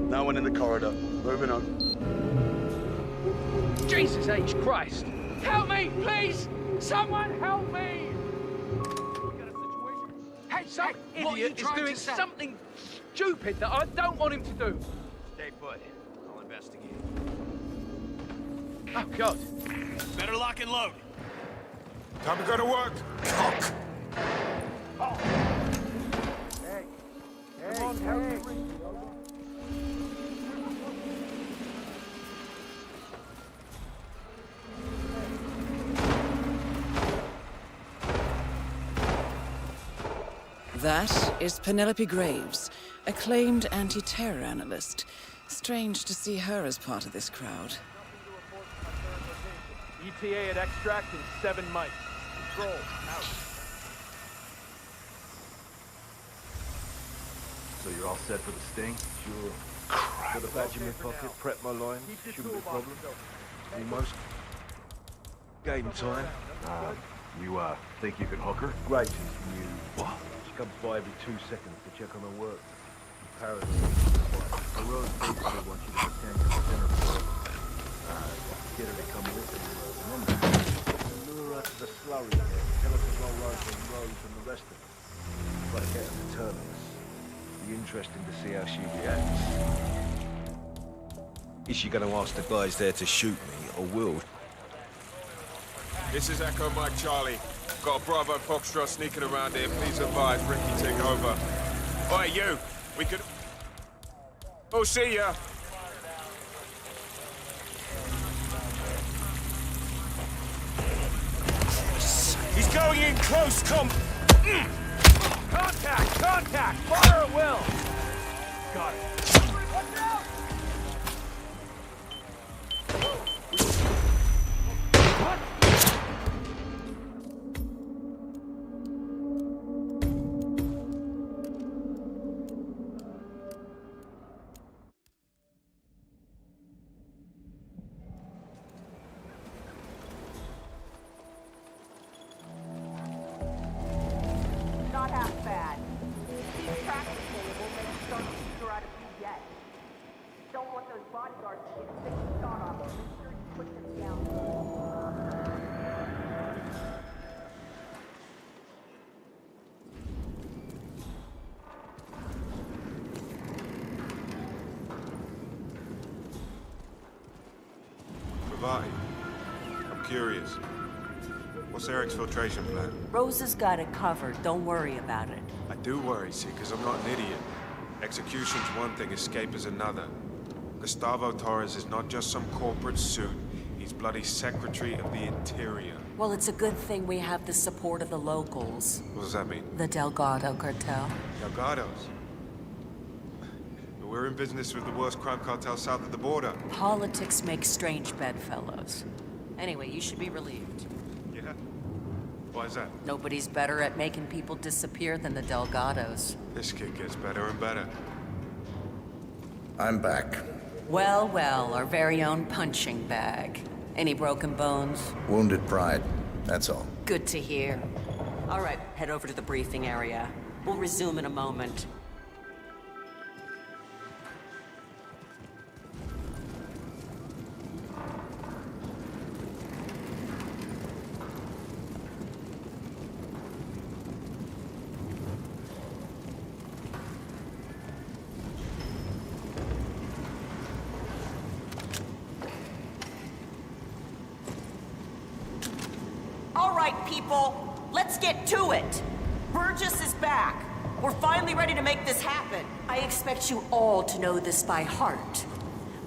No one in the corridor. Moving on. Jesus H. Christ! Help me, please! Someone help me! Hey, some idiot is doing something stupid that I don't want him to do. Stay put. I'll investigate. Oh, God. Better lock and load. Time to go to work. Cock. That is Penelope Graves, acclaimed anti-terror analyst. Strange to see her as part of this crowd. ETA at extract in 7 mics. Control, out. So you're all set for the sting? Sure. Got a badge in my pocket, prep my line. Shouldn't be a problem. Almost. Game time. You think you can hook her? Great. You what? She comes by every 2 seconds to check on her work. Apparently, I wrote basically want you to pretend you're the dinner for her. Get her to come with you. Remember, the slurry there. Tell her to roll over and Rose and the rest of them. Try to get her to turn on us. Be interesting to see how she reacts. Is she gonna ask the guys there to shoot me, or will? This is Echo Mike Charlie. Got a Bravo Foxtrot sneaking around here. Please advise Ricky take over. Oi, you! We could... Oh, see ya! He's going in close, Contact! Contact! Fire at will! Got it. Not half bad. Keep practicing and we'll make some figure out if you get. Don't want those bodyguards to get a sick shot off. Make sure you put them down. Bravati, I'm curious. What's their exfiltration plan? Rose has got it covered. Don't worry about it. I do worry, see, because I'm not an idiot. Execution's one thing, escape is another. Gustavo Torres is not just some corporate suit. He's bloody Secretary of the Interior. Well, it's a good thing we have the support of the locals. What does that mean? The Delgado cartel. Delgados? We're in business with the worst crime cartel south of the border. Politics makes strange bedfellows. Anyway, you should be relieved. Yeah? Why is that? Nobody's better at making people disappear than the Delgados. This kid gets better and better. I'm back. Well, well, our very own punching bag. Any broken bones? Wounded pride, that's all. Good to hear. All right, head over to the briefing area. We'll resume in a moment. All right, people, let's get to it. Burgess is back. We're finally ready to make this happen. I expect you all to know this by heart.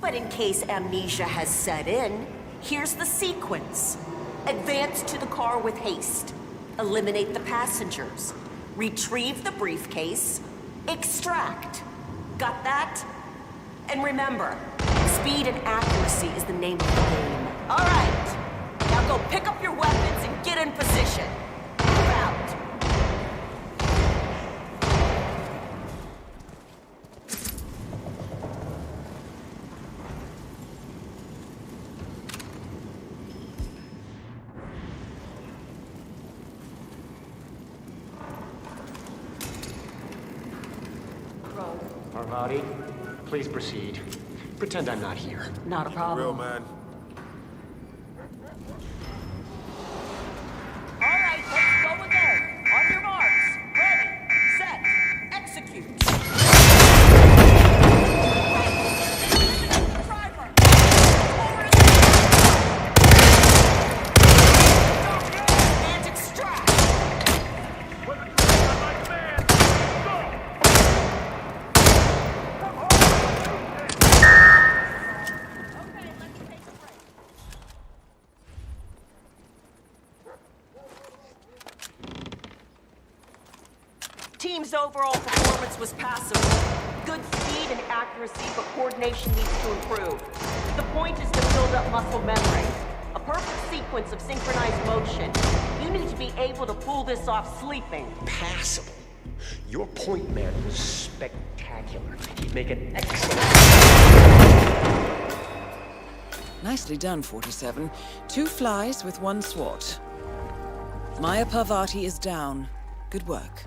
But in case amnesia has set in, here's the sequence. Advance to the car with haste. Eliminate the passengers. Retrieve the briefcase. Extract. Got that? And remember, speed and accuracy is the name of the game. All right. Now go pick up your weapons and get in position. Move out. Parvati, please proceed. Pretend I'm not here. Not a problem. Real man. All right, let's go again. On your marks. Ready, set, execute. Driver. And extract. Team's overall performance was passable. Good speed and accuracy, but coordination needs to improve. The point is to build up muscle memory. A perfect sequence of synchronized motion. You need to be able to pull this off sleeping. Passable. Your point man was spectacular. He'd make an excellent... Nicely done, 47. 2 flies with 1 swat. Maya Parvati is down. Good work.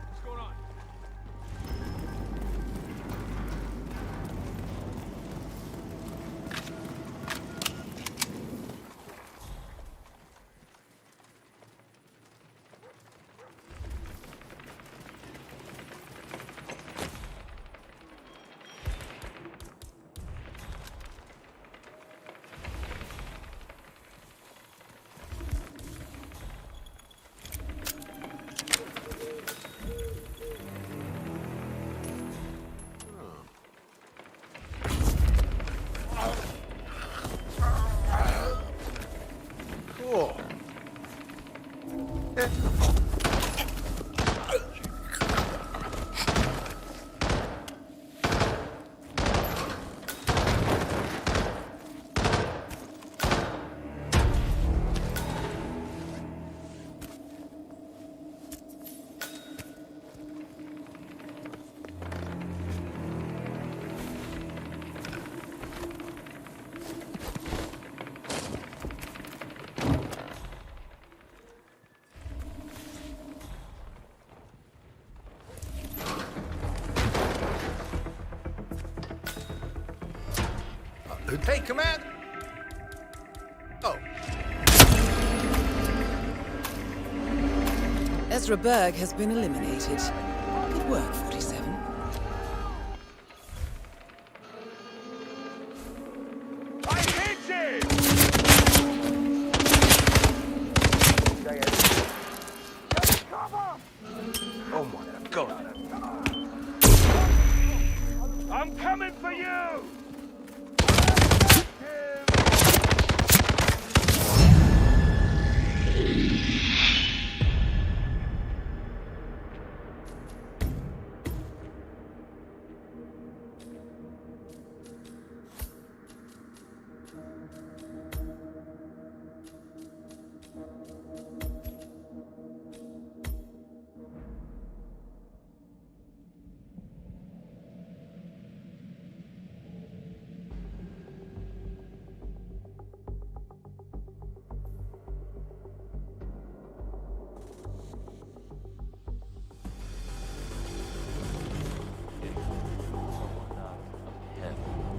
Hey, Command! Oh. Ezra Berg has been eliminated. Good work, 47. I hit you! Oh my God. I'm coming for you!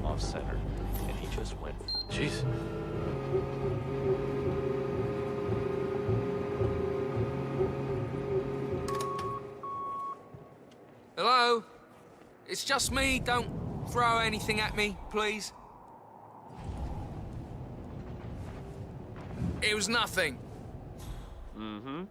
Off center, and he just went. Jeez. Hello? It's just me. Don't throw anything at me, please. It was nothing. Mm-hmm.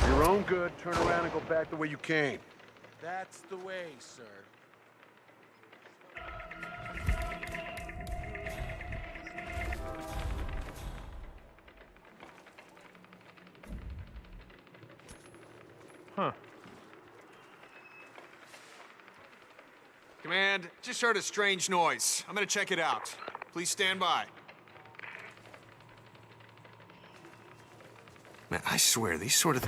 Your own good, turn around and go back the way you came. That's the way, sir. Huh. Command, just heard a strange noise. I'm gonna check it out. Please stand by. Man, I swear, these sort of...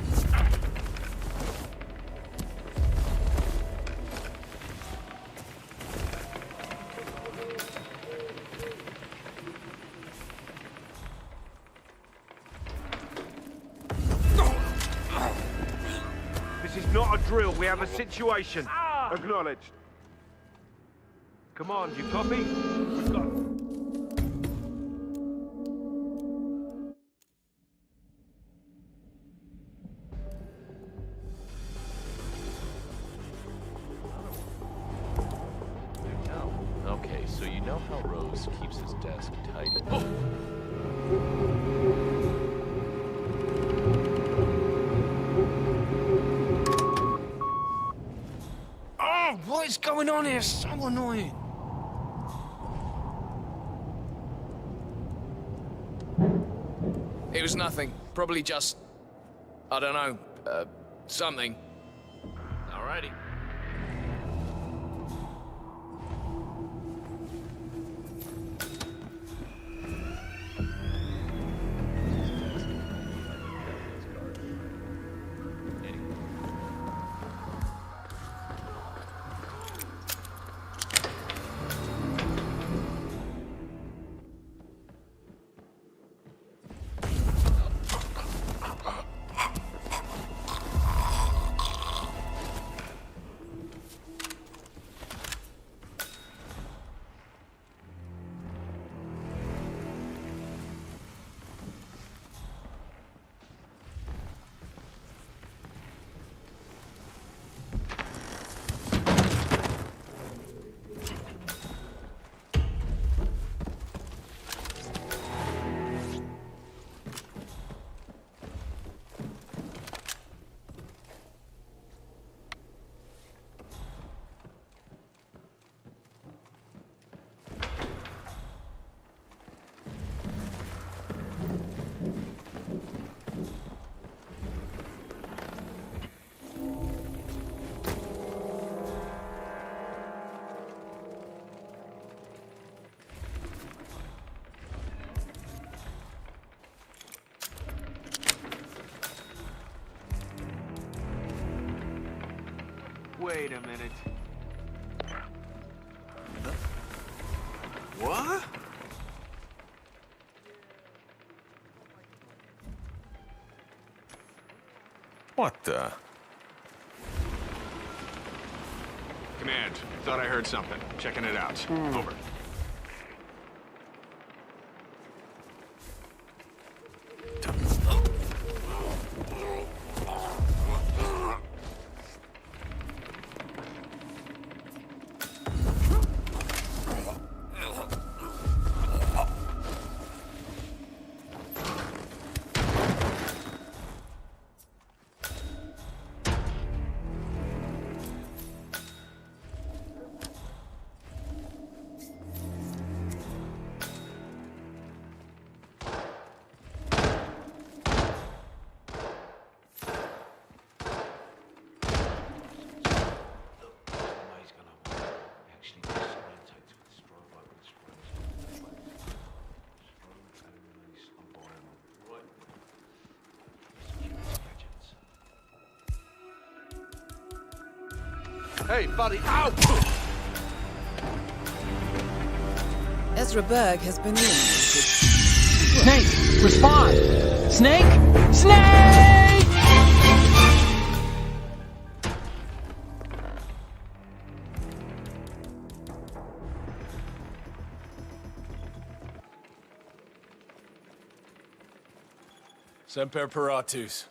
This is not a drill. We have a situation. Acknowledged. Come on, you copy? We've got... Okay, so you know how Rose keeps his desk tight. Oh! Oh, what is going on here? So annoying. It was nothing. Probably just, I don't know, something. Alrighty. Wait a minute. What? What the? Command, thought I heard something. Checking it out. Over. Hey, buddy, ow! Ezra Berg has been eliminated. Snake, respond! Snake! Snake! Semper Paratus.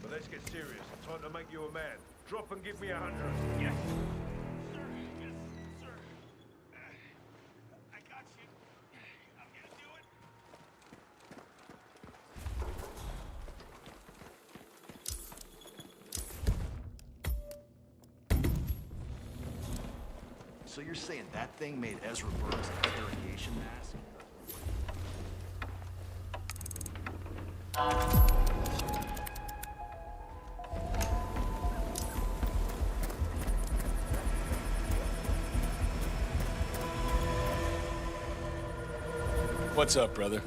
But let's get serious. Time to make you a man. Drop and give me 100. Yes. Sir, yes, sir. I got you. I'm gonna do it. So you're saying that thing made Ezra Berg's interrogation mask? What's up, brother?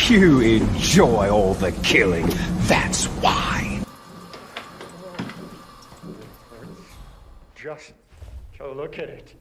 You enjoy all the killing, that's why. Just go look at it.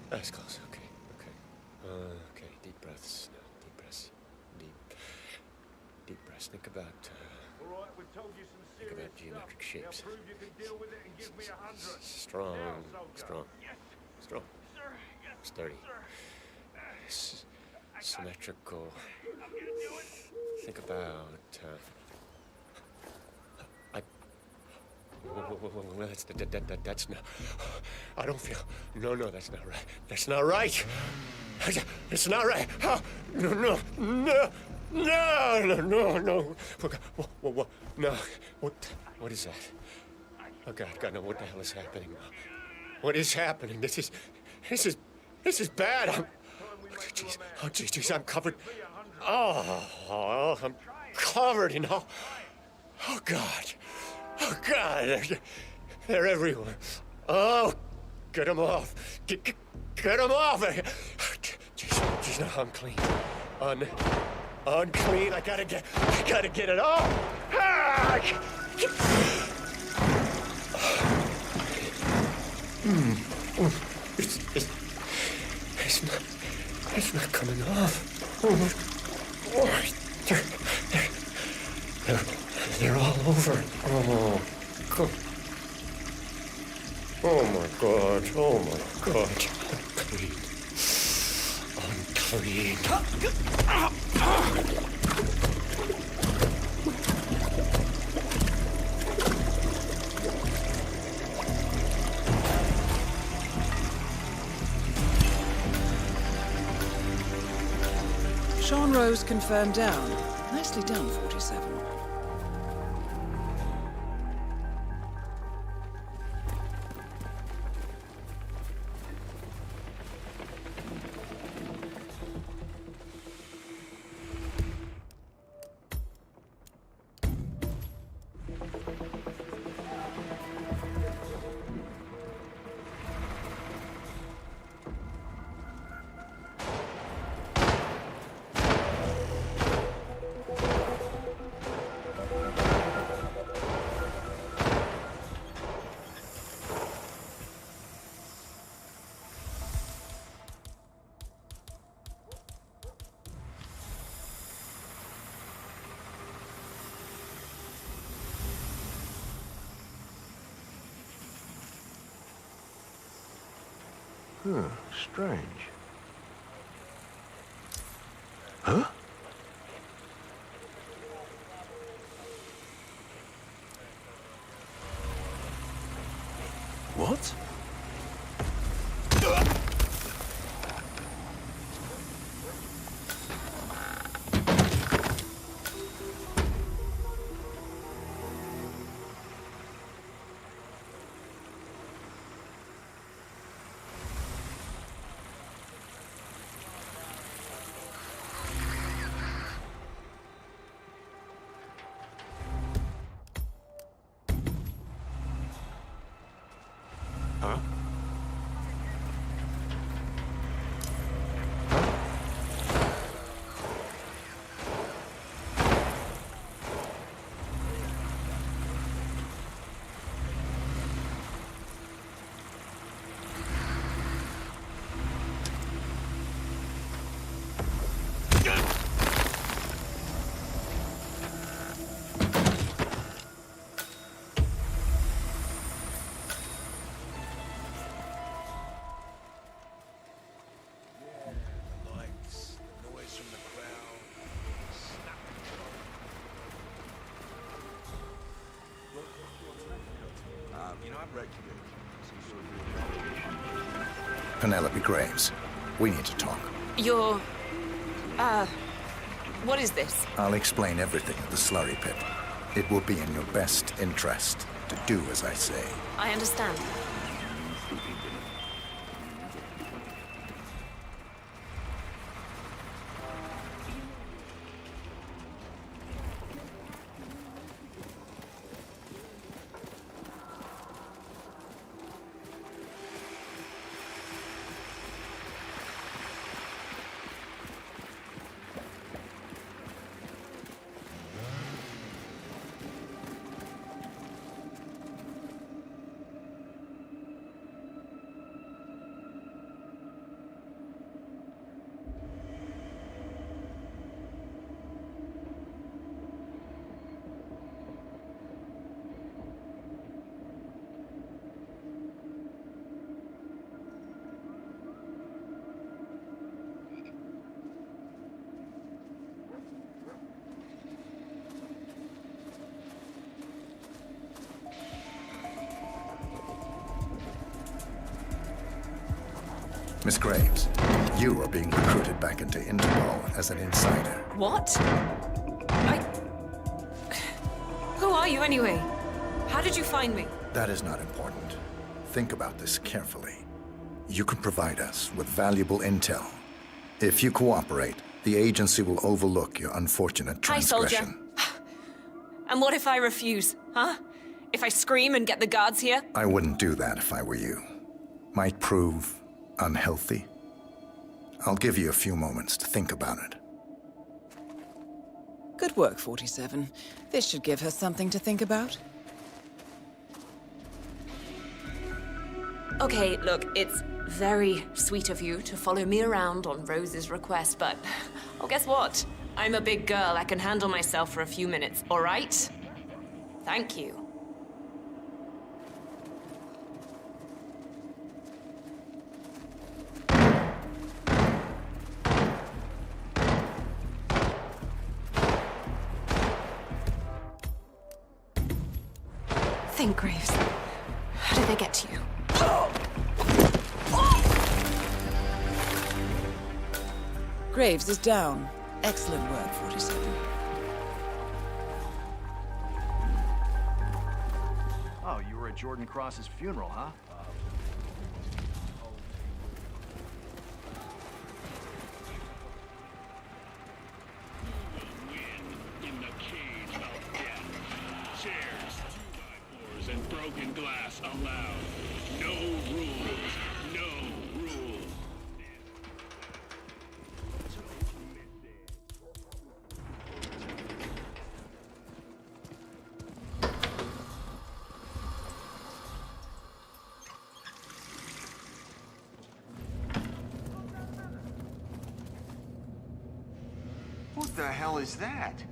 That's close. Okay. Okay. Deep breaths. Deep breaths. Deep breaths. Think about geometric shapes. Strong. Sturdy. Symmetrical. Think about. Well, that's not. I don't feel. No, that's not right. That's not right. It's not right. No. No. What is that? Oh God, no! What the hell is happening? What is happening? This is bad. Jeez, I'm covered. Oh, I'm covered in all. Oh God. They're everywhere. Oh, get them off. Get them off. Jeez, no, I'm clean. Unclean. I gotta get it off. It's not coming off. They're all over. Oh, God. Oh, my God. Unclean. Sean Rose confirmed down. Nicely done, 47. Strange. Huh? What? Penelope Graves, we need to talk. You're... what is this? I'll explain everything at the slurry pit. It will be in your best interest to do as I say. I understand. Miss Graves, you are being recruited back into Interpol as an insider. What? Who are you anyway? How did you find me? That is not important. Think about this carefully. You can provide us with valuable intel. If you cooperate, the agency will overlook your unfortunate transgression. Hi, soldier. And what if I refuse, huh? If I scream and get the guards here? I wouldn't do that if I were you. Might prove unhealthy. I'll give you a few moments to think about it. Good work, 47. This should give her something to think about. Okay, look, it's very sweet of you to follow me around on Rose's request, but... oh, guess what? I'm a big girl. I can handle myself for a few minutes, all right? Thank you. Think, Graves. How did they get to you? Graves is down. Excellent work, 47. Oh, you were at Jordan Cross's funeral, huh? And broken glass allowed. No rules. No rules. What the hell is that?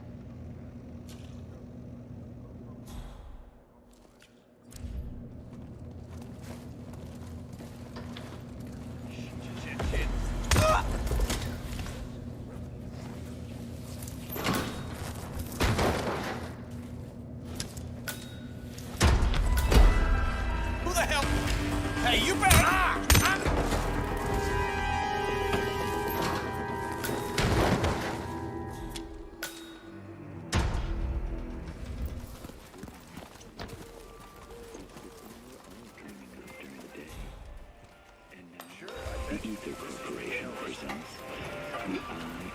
Hey, you better... The Ether Corporation presents The Eye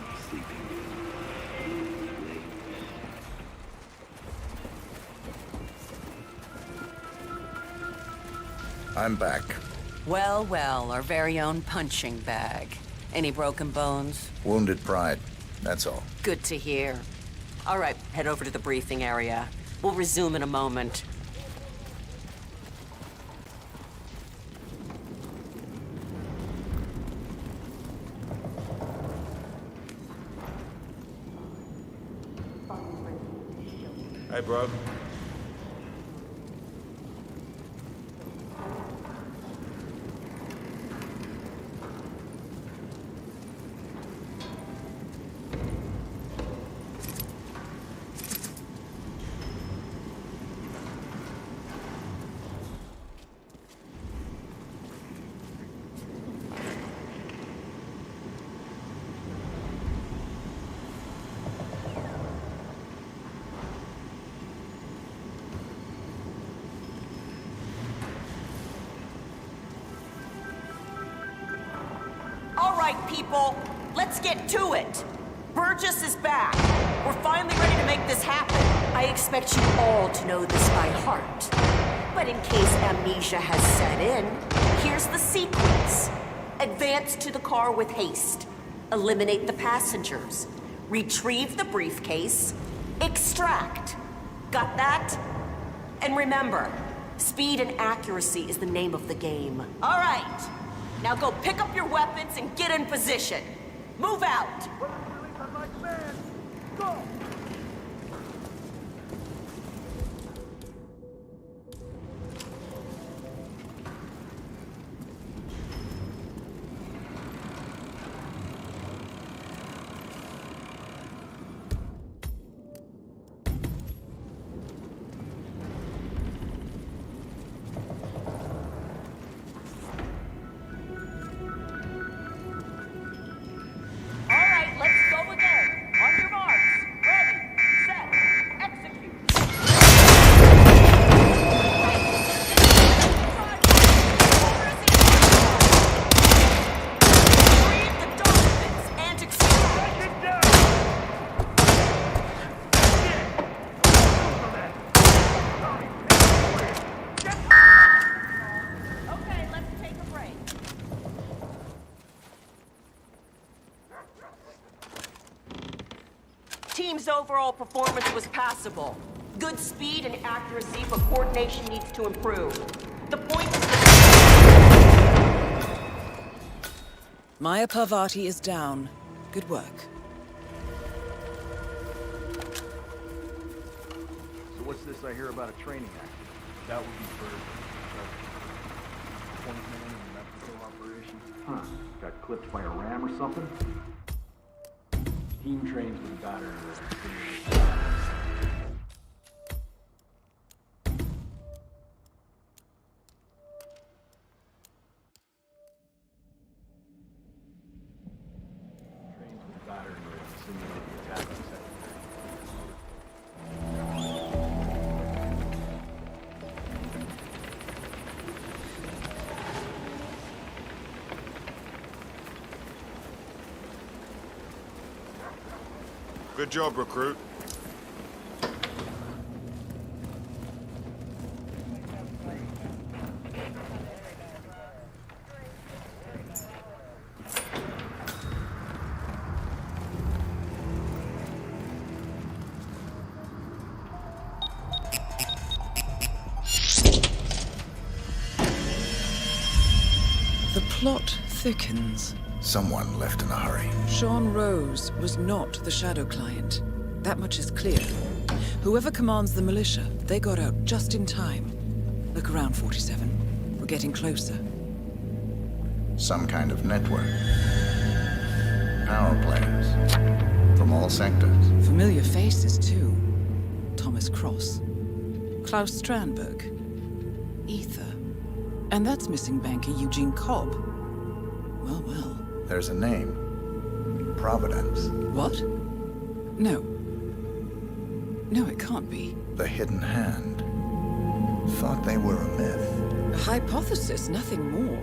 of Sleeping. I'm back. Well, well, our very own punching bag. Any broken bones? Wounded pride, that's all. Good to hear. All right, head over to the briefing area. We'll resume in a moment. Hey, bro. right, people, let's get to it. Burgess is back. We're finally ready to make this happen. I expect you all to know this by heart. But in case amnesia has set in, here's the sequence. Advance to the car with haste. Eliminate the passengers. Retrieve the briefcase. Extract. Got that? And remember, speed and accuracy is the name of the game. All right. Now go pick up your weapons and get in position. Move out. Go! Team's overall performance was passable. Good speed and accuracy, but coordination needs to improve. The point is Maya Parvati is down. Good work. So what's this I hear about a training accident? That would be for 20-man and Mexico operation. Huh. Got clipped by a ram or something? Team trains with a battery. Good job, recruit. The plot thickens. Someone left in a hurry. Sean Rose was not the Shadow client. That much is clear. Whoever commands the militia, they got out just in time. Look around, 47. We're getting closer. Some kind of network. Power planes. From all sectors. Familiar faces, too. Thomas Cross. Klaus Strandberg. Ether. And that's missing banker Eugene Cobb. Well, well. There's a name. Providence. What? No. No, it can't be. The Hidden Hand. Thought they were a myth. A hypothesis, nothing more.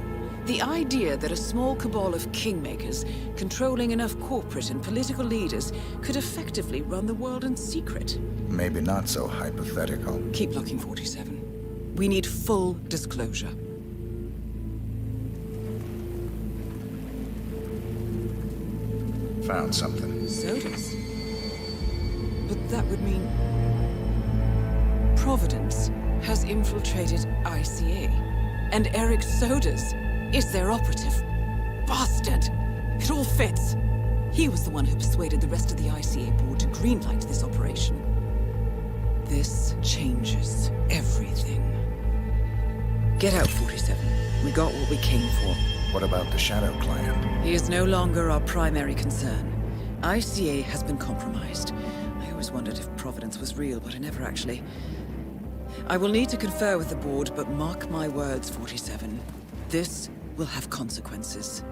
The idea that a small cabal of kingmakers, controlling enough corporate and political leaders, could effectively run the world in secret. Maybe not so hypothetical. Keep looking, 47. We need full disclosure. Found something. Sodas? But that would mean... Providence has infiltrated ICA. And Eric Sodas is their operative. Bastard! It all fits. He was the one who persuaded the rest of the ICA board to greenlight this operation. This changes everything. Get out, 47. We got what we came for. What about the Shadow client? He is no longer our primary concern. ICA has been compromised. I always wondered if Providence was real, but I never actually... I will need to confer with the board, but mark my words, 47. This will have consequences.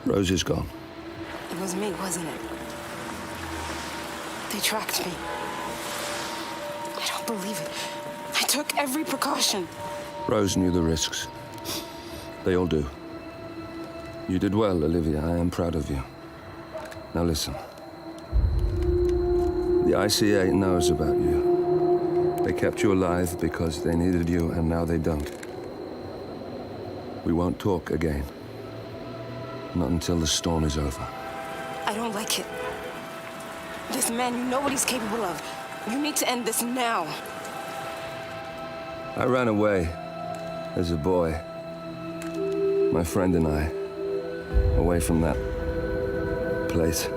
Rose is gone. It was me, wasn't it? They tracked me. I don't believe it. I took every precaution. Rose knew the risks. They all do. You did well, Olivia. I am proud of you. Now listen. The ICA knows about you. They kept you alive because they needed you, and now they don't. We won't talk again. Not until the storm is over. I don't like it. This man, you know what he's capable of. You need to end this now. I ran away as a boy. My friend and I. Away from that place.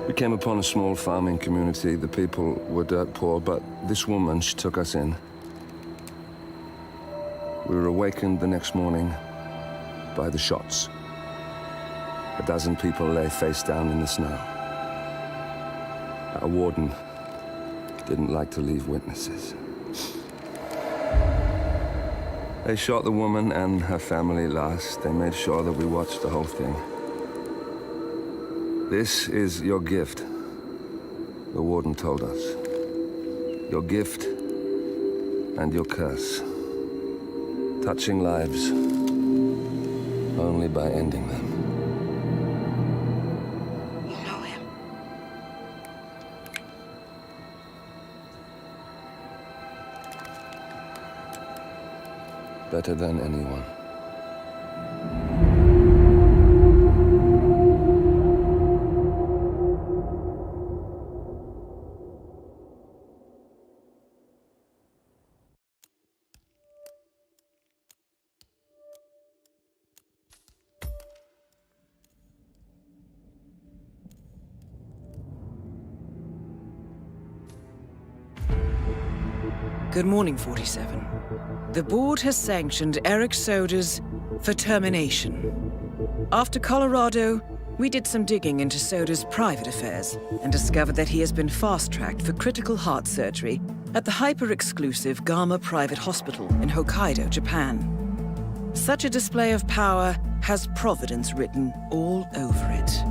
We came upon a small farming community. The people were dirt poor, but this woman, she took us in. We were awakened the next morning by the shots. A dozen people lay face down in the snow. Our warden didn't like to leave witnesses. They shot the woman and her family last. They made sure that we watched the whole thing. This is your gift, the warden told us. Your gift and your curse. Touching lives only by ending them. You know him. Better than anyone. Good morning, 47. The board has sanctioned Eric Soda's for termination. After Colorado, we did some digging into Soda's private affairs and discovered that he has been fast-tracked for critical heart surgery at the hyper-exclusive Gama Private Hospital in Hokkaido, Japan. Such a display of power has Providence written all over it.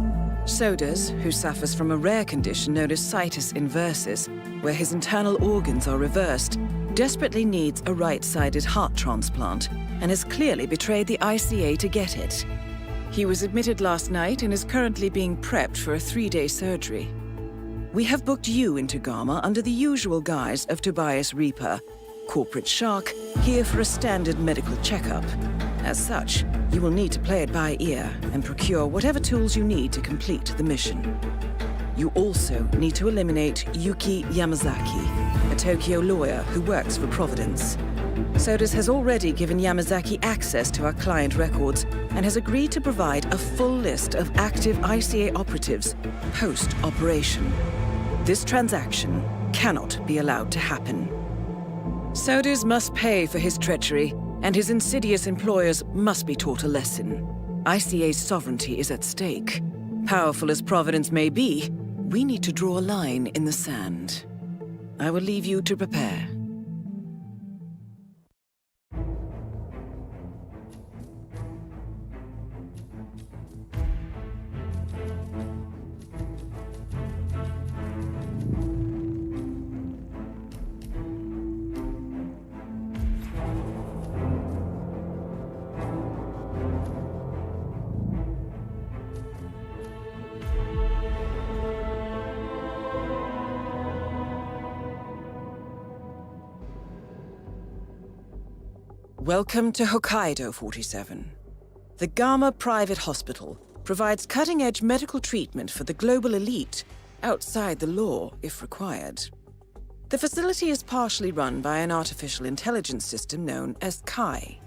Sodas, who suffers from a rare condition known as situs inversus, where his internal organs are reversed, desperately needs a right-sided heart transplant and has clearly betrayed the ICA to get it. He was admitted last night and is currently being prepped for a 3-day surgery. We have booked you into Gama under the usual guise of Tobias Reaper, corporate shark, here for a standard medical checkup. As such, you will need to play it by ear and procure whatever tools you need to complete the mission. You also need to eliminate Yuki Yamazaki, a Tokyo lawyer who works for Providence. Sodas has already given Yamazaki access to our client records and has agreed to provide a full list of active ICA operatives post-operation. This transaction cannot be allowed to happen. Sodas must pay for his treachery, and his insidious employers must be taught a lesson. ICA's sovereignty is at stake. Powerful as Providence may be, we need to draw a line in the sand. I will leave you to prepare. Welcome to Hokkaido, 47. The Gama Private Hospital provides cutting-edge medical treatment for the global elite, outside the law if required. The facility is partially run by an artificial intelligence system known as Kai.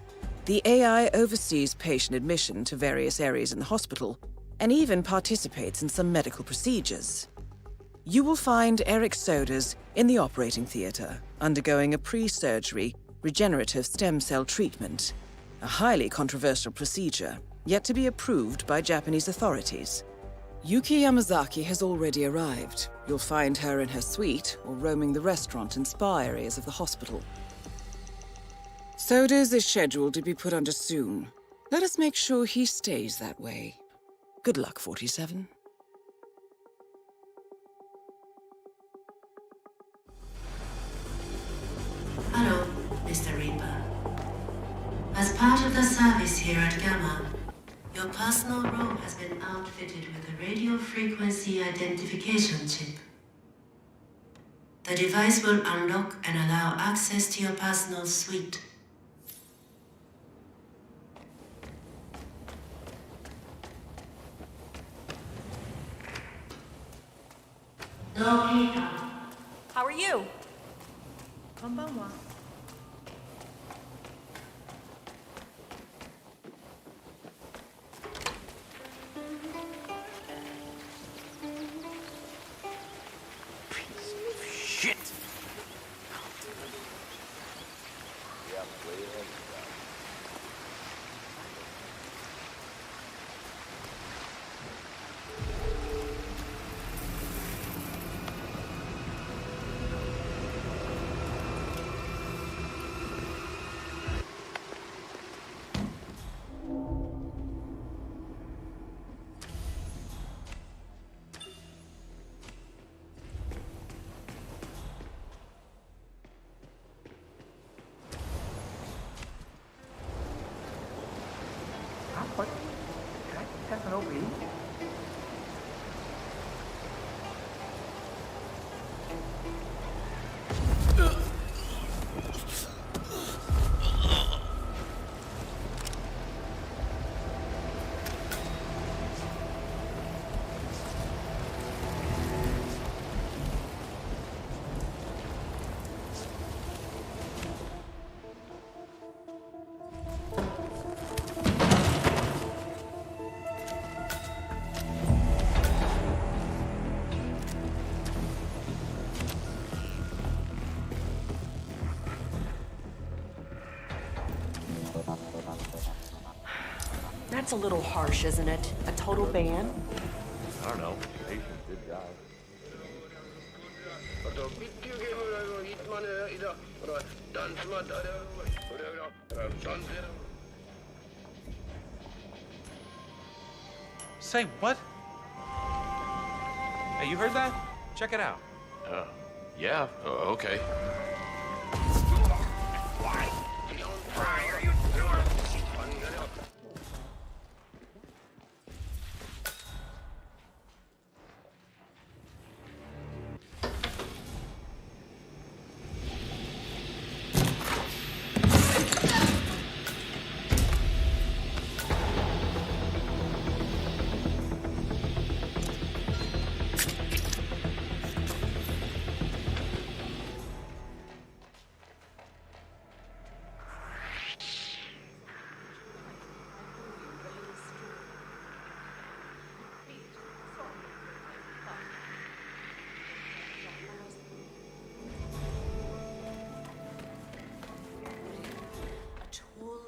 The AI oversees patient admission to various areas in the hospital, and even participates in some medical procedures. You will find Eric Sodas in the operating theater, undergoing a pre-surgery regenerative stem cell treatment, a highly controversial procedure, yet to be approved by Japanese authorities. Yuki Yamazaki has already arrived. You'll find her in her suite or roaming the restaurant and spa areas of the hospital. Sodas is scheduled to be put under soon. Let us make sure he stays that way. Good luck, 47. Hello, Mr. Reaper. As part of the service here at Gamma, your personal robe has been outfitted with a radio frequency identification chip. The device will unlock and allow access to your personal suite. No, Peter. How are you? Shit! That's a little harsh, isn't it? A total ban? I don't know. Patient did die. Say what? Hey, you heard that? Check it out. Yeah, okay.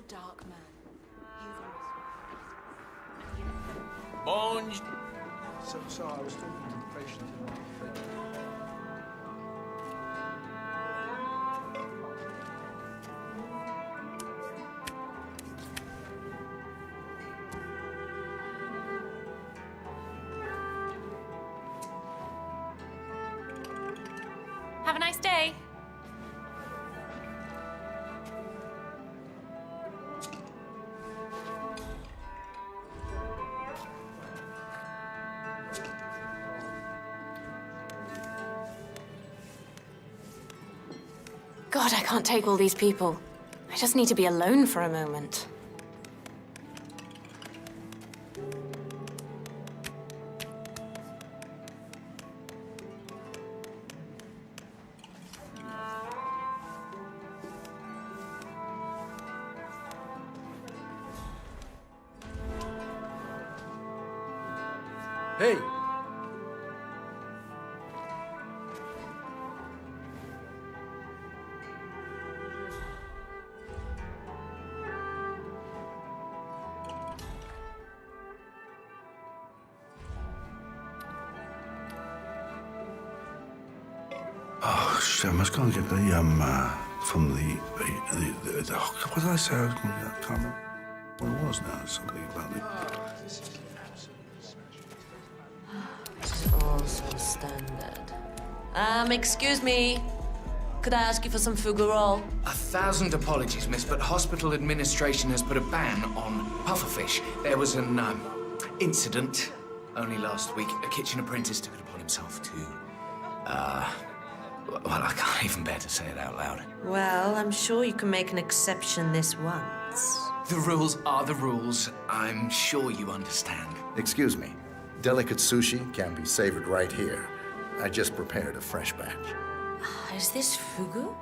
Dark man. Bonj. So I was talking to the patient in my thing. Have a nice day. God, I can't take all these people. I just need to be alone for a moment. Hey! Oh, shit, I must go and get the, from the what did I say I was going to get? I can't remember. What was now? Something about the... This is all so standard. Excuse me. Could I ask you for some Fouguerol? 1,000 apologies, miss, but hospital administration has put a ban on pufferfish. There was an incident only last week. A kitchen apprentice took it upon himself to, well, I can't even bear to say it out loud. Well, I'm sure you can make an exception this once. The rules are the rules. I'm sure you understand. Excuse me. Delicate sushi can be savored right here. I just prepared a fresh batch. Is this fugu?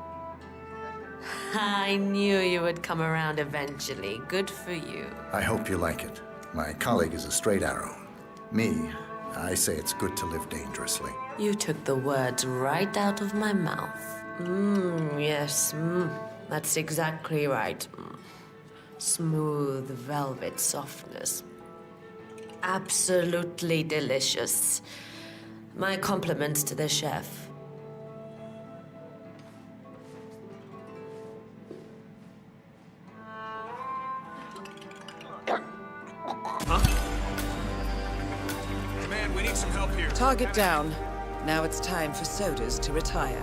I knew you would come around eventually. Good for you. I hope you like it. My colleague is a straight arrow. Me, I say it's good to live dangerously. You took the words right out of my mouth. Yes, that's exactly right. Smooth velvet softness. Absolutely delicious. My compliments to the chef. Man, we need some help here. Target down. Now it's time for sodas to retire.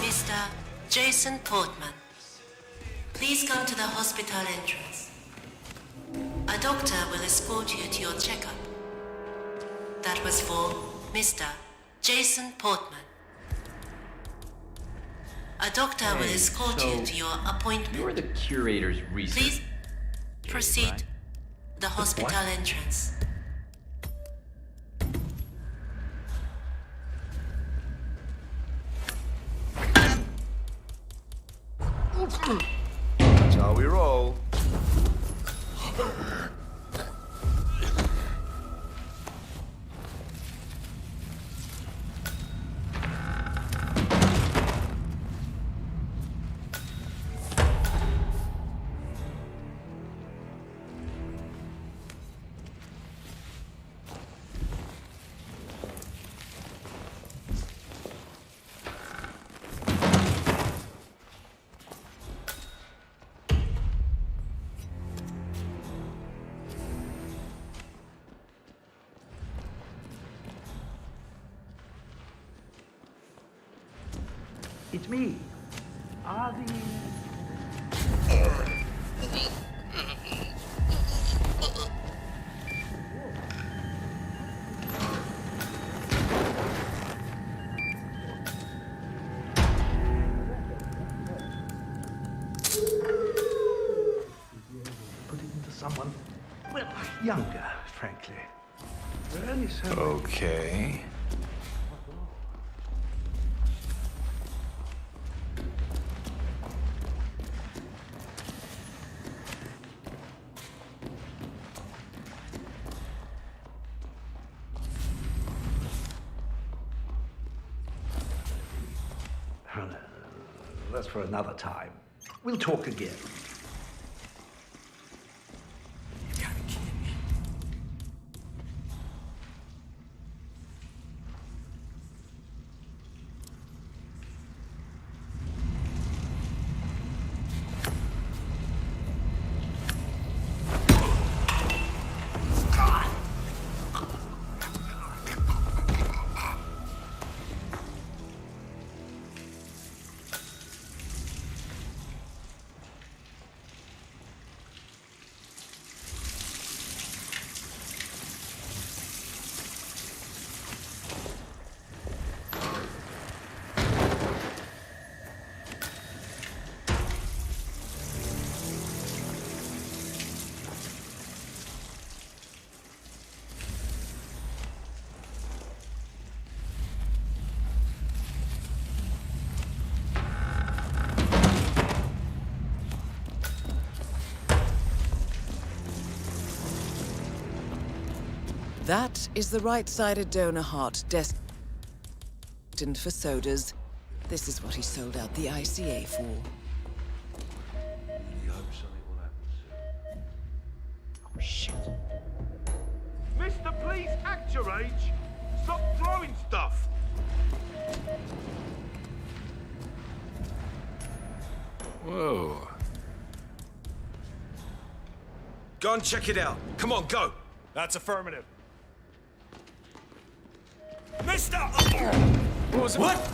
Mr. Jason Portman, please come to the hospital entrance. A doctor will escort you to your checkup. That was for Mr. Jason Portman. A doctor will escort you to your appointment. You're the curator's research. Please proceed right? to the hospital entrance. That's how we roll. It's me, Ozzy. Put it into someone, well, younger, frankly. We're only so... Okay. That's for another time. We'll talk again. That is the right-sided donor heart destined for sodas. This is what he sold out the ICA for. Really hope something will happen soon. Oh, shit. Mister, please act your age. Stop throwing stuff. Whoa. Go and check it out. Come on, go. That's affirmative. Mister! What was it? What?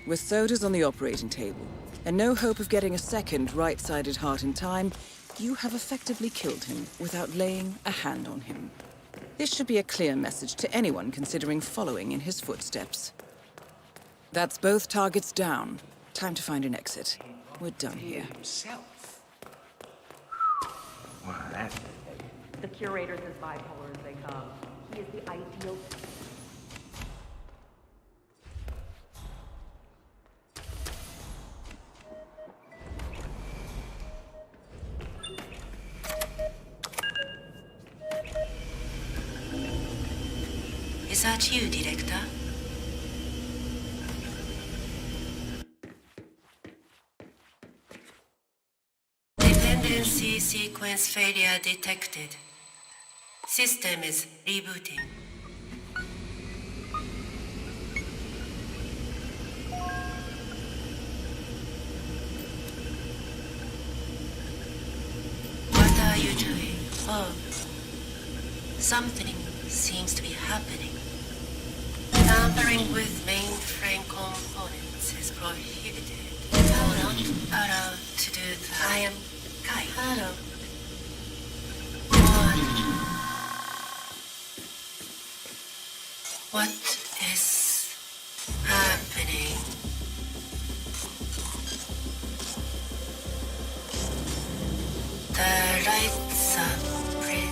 With sodas on the operating table, and no hope of getting a second right-sided heart in time, you have effectively killed him without laying a hand on him. This should be a clear message to anyone considering following in his footsteps. That's both targets down. Time to find an exit. We're done here. Himself. Wow, that's... The curator's as bipolar as they come. He is the ideal... Is that you, Director? Dependency sequence failure detected. System is rebooting. What are you doing? Oh, something seems to be happening. Tampering with mainframe components is prohibited. You're not allowed to do that. I am Kai. Hello. What is happening? The lights are pretty.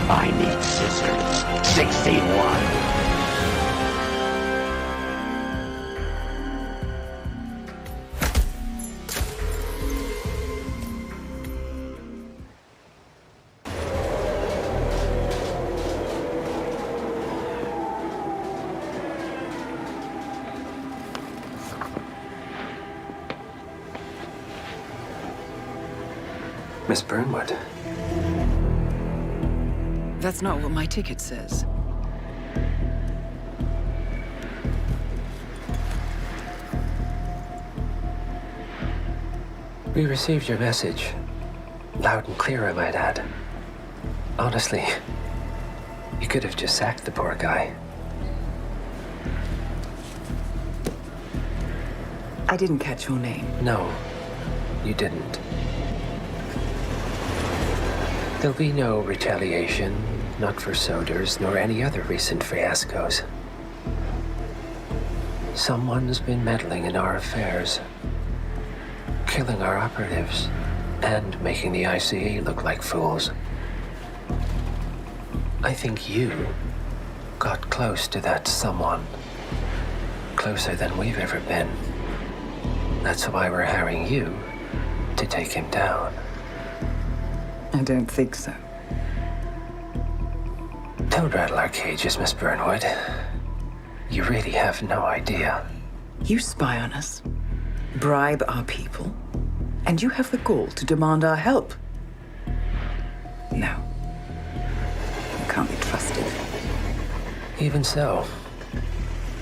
I need scissors. 61. Miss Burnwood. That's not what my ticket says. We received your message. Loud and clear, I might add. Honestly, you could have just sacked the poor guy. I didn't catch your name. No, you didn't. There'll be no retaliation, not for Soders, nor any other recent fiascos. Someone's been meddling in our affairs, killing our operatives, and making the ICA look like fools. I think you got close to that someone. closer than we've ever been. That's why we're hiring you to take him down. I don't think so. Don't rattle our cages, Miss Burnwood. You really have no idea. You spy on us, bribe our people, and you have the gall to demand our help. No. You can't be trusted. Even so,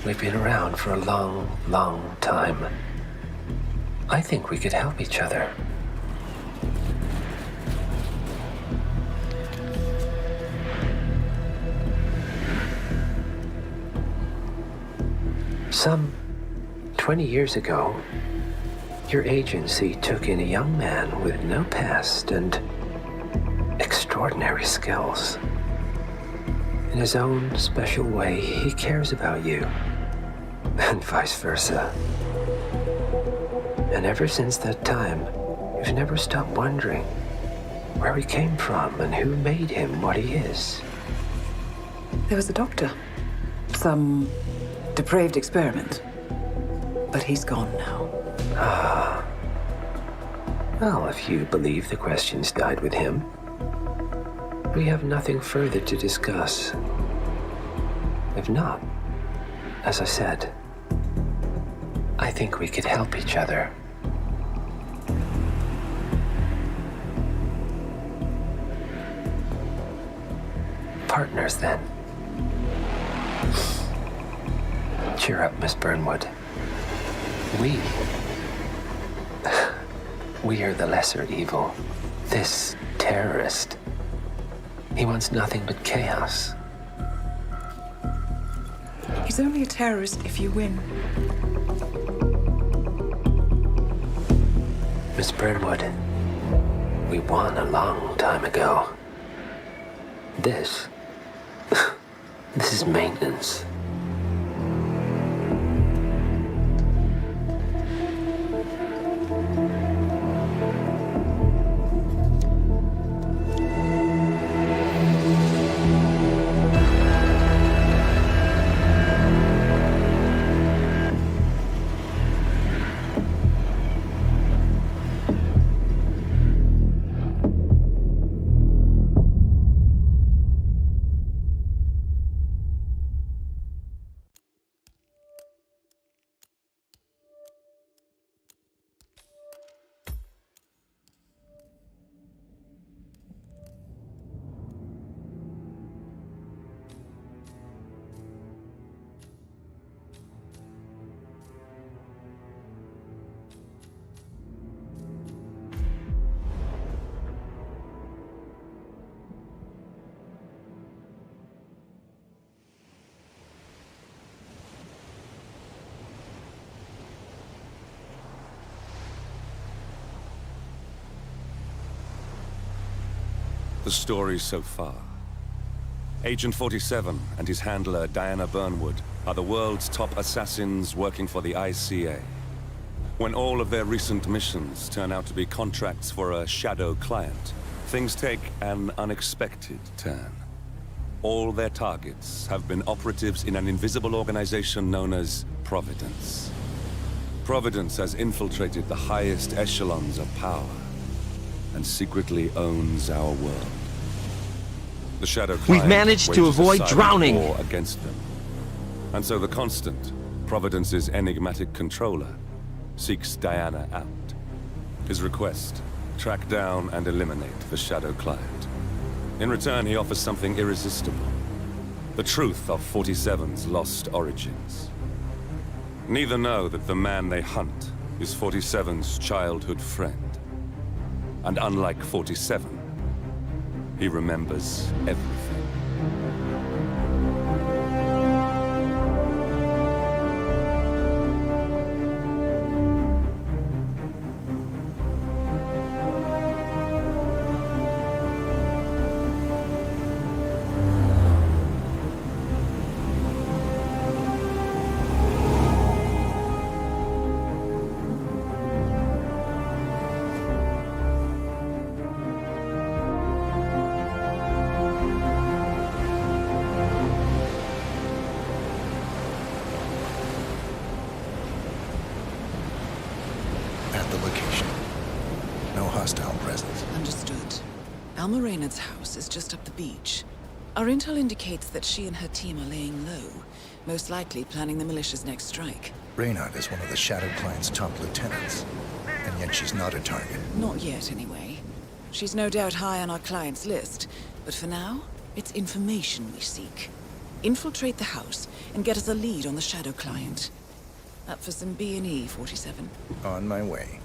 we've been around for a long, long time. I think we could help each other. Some 20 years ago, your agency took in a young man with no past and extraordinary skills. In his own special way, he cares about you, and vice versa. And ever since that time, you've never stopped wondering where he came from and who made him what he is. There was a doctor. Some depraved experiment. But he's gone now. Ah. Well, if you believe the questions died with him, we have nothing further to discuss. If not, as I said, I think we could help each other. Partners, then. Cheer up, Miss Burnwood. We are the lesser evil. This terrorist, he wants nothing but chaos. He's only a terrorist if you win. Miss Burnwood, we won a long time ago. This is maintenance. The story so far. Agent 47 and his handler, Diana Burnwood, are the world's top assassins working for the ICA. When all of their recent missions turn out to be contracts for a shadow client, things take an unexpected turn. All their targets have been operatives in an invisible organization known as Providence. Providence has infiltrated the highest echelons of power and secretly owns our world. The Shadow Client We've managed to wages a avoid silent drowning. war against them. And so the Constant, Providence's enigmatic controller, seeks Diana out. His request, track down and eliminate the Shadow Client. In return, he offers something irresistible. The truth of 47's lost origins. Neither know that the man they hunt is 47's childhood friend. And unlike 47, he remembers everything. hostile presence. Understood. Alma Reynard's house is just up the beach. Our intel indicates that she and her team are laying low, most likely planning the militia's next strike. Reynard is one of the Shadow Client's top lieutenants, and yet she's not a target. Not yet, anyway. She's no doubt high on our client's list, but for now, it's information we seek. Infiltrate the house and get us a lead on the Shadow Client. Up for some B&E, 47. On my way.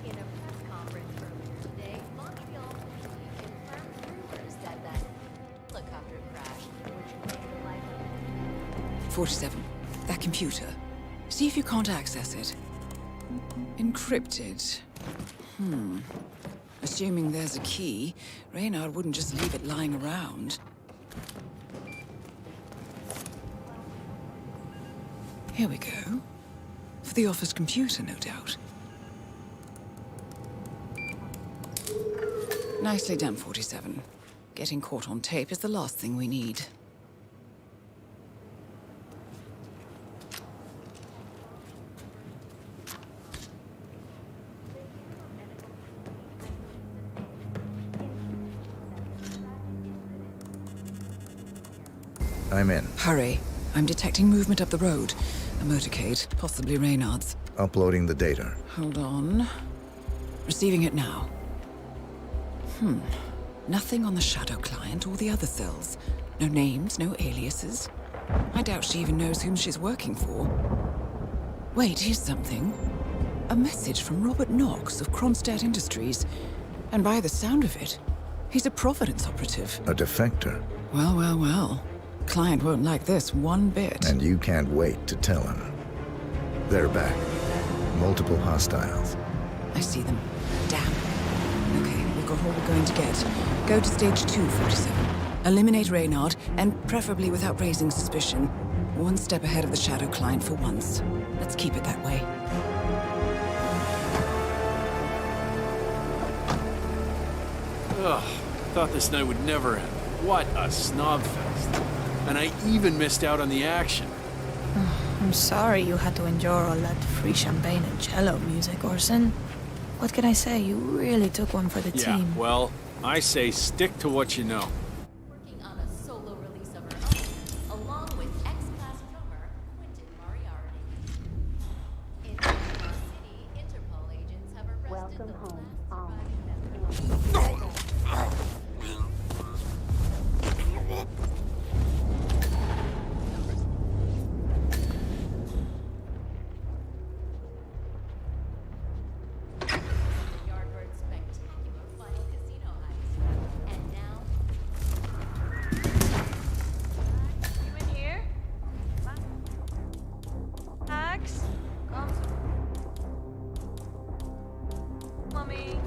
In a press conference earlier today, Montreal PD confirmed rumors that helicopter crash, which made the life of 47. That computer. See if you can't access it. Encrypted. Assuming there's a key, Reynard wouldn't just leave it lying around. Here we go. For the office computer, no doubt. Nicely done, 47. Getting caught on tape is the last thing we need. I'm in. Hurry. I'm detecting movement up the road. A motorcade, possibly Reynard's. Uploading the data. Hold on. Receiving it now. Nothing on the Shadow Client or the other cells. No names, no aliases. I doubt she even knows whom she's working for. Wait, here's something. A message from Robert Knox of Kronstadt Industries. And by the sound of it, he's a Providence operative. A defector. Well, well, well. Client won't like this one bit. And you can't wait to tell him. They're back. Multiple hostiles. I see them. Damn. Okay, we've got all we're going to get. Go to stage 2, 47. Eliminate Reynard, and preferably without raising suspicion. One step ahead of the Shadow Client for once. Let's keep it that way. Ugh, thought this night would never end. What a snobfest. And I even missed out on the action. I'm sorry you had to endure all that free champagne and cello music, Orson. What can I say? You really took one for the Yeah, team. well, I say stick to what you know. working on a solo release of her own, along with ex-class drummer Quentin Moriarty. In Mexico City, Interpol agents have arrested the last surviving member. Yardbird's spectacular final casino heist. And now, You in here? Max? Come. Mommy.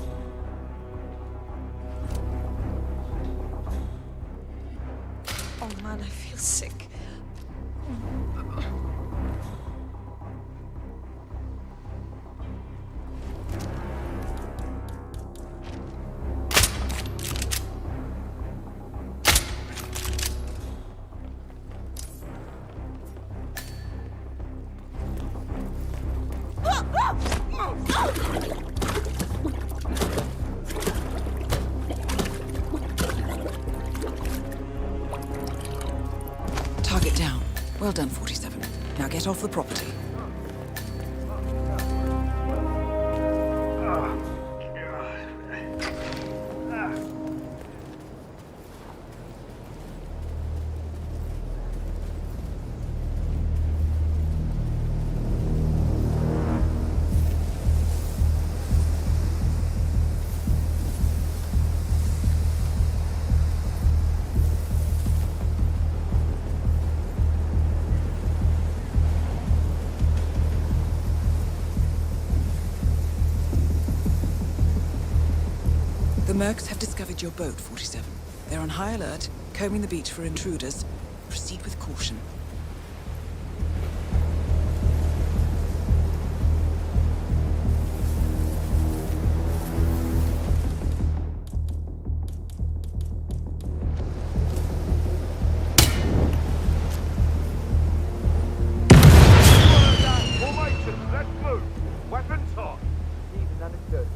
Oh man, I feel sick. Target down. Well done, 47. Now get off the property. Mercs have discovered your boat, 47. They're on high alert, combing the beach for intruders. Proceed with caution. Formation, let's move. Weapons hot. Even understood.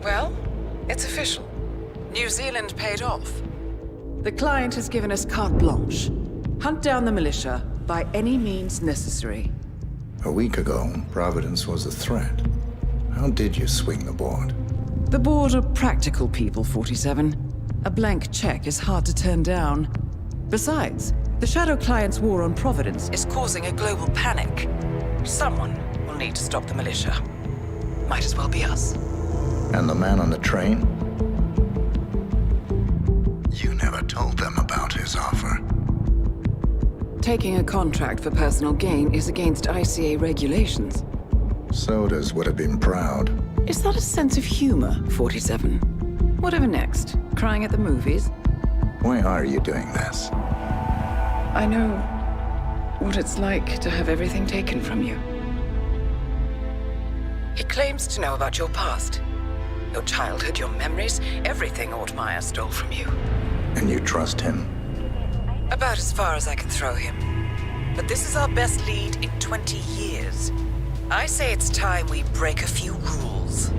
Well, it's official. New Zealand paid off. The client has given us carte blanche. Hunt down the militia by any means necessary. A week ago, Providence was a threat. How did you swing the board? The board are practical people, 47. A blank check is hard to turn down. Besides, the Shadow Client's war on Providence is causing a global panic. Someone will need to stop the militia. Might as well be us. And the man on the train? You never told them about his offer. Taking a contract for personal gain is against ICA regulations. Sodas would have been proud. Is that a sense of humor, 47? Whatever next? Crying at the movies? Why are you doing this? I know what it's like to have everything taken from you. He claims to know about your past. Your childhood, your memories, everything Ortmeyer stole from you. And you trust him? About as far as I can throw him. But this is our best lead in 20 years. I say it's time we break a few rules.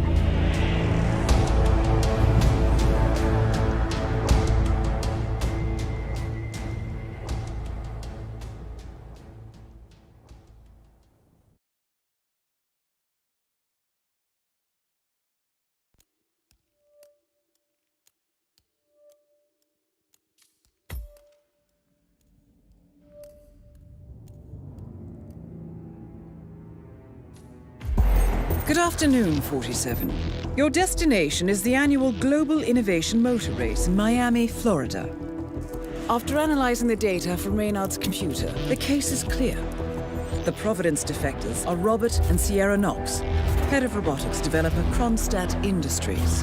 Good afternoon, 47. Your destination is the annual Global Innovation Motor Race in Miami, Florida. After analyzing the data from Reynard's computer, the case is clear. The Providence defectors are Robert and Sierra Knox, head of robotics developer Kronstadt Industries.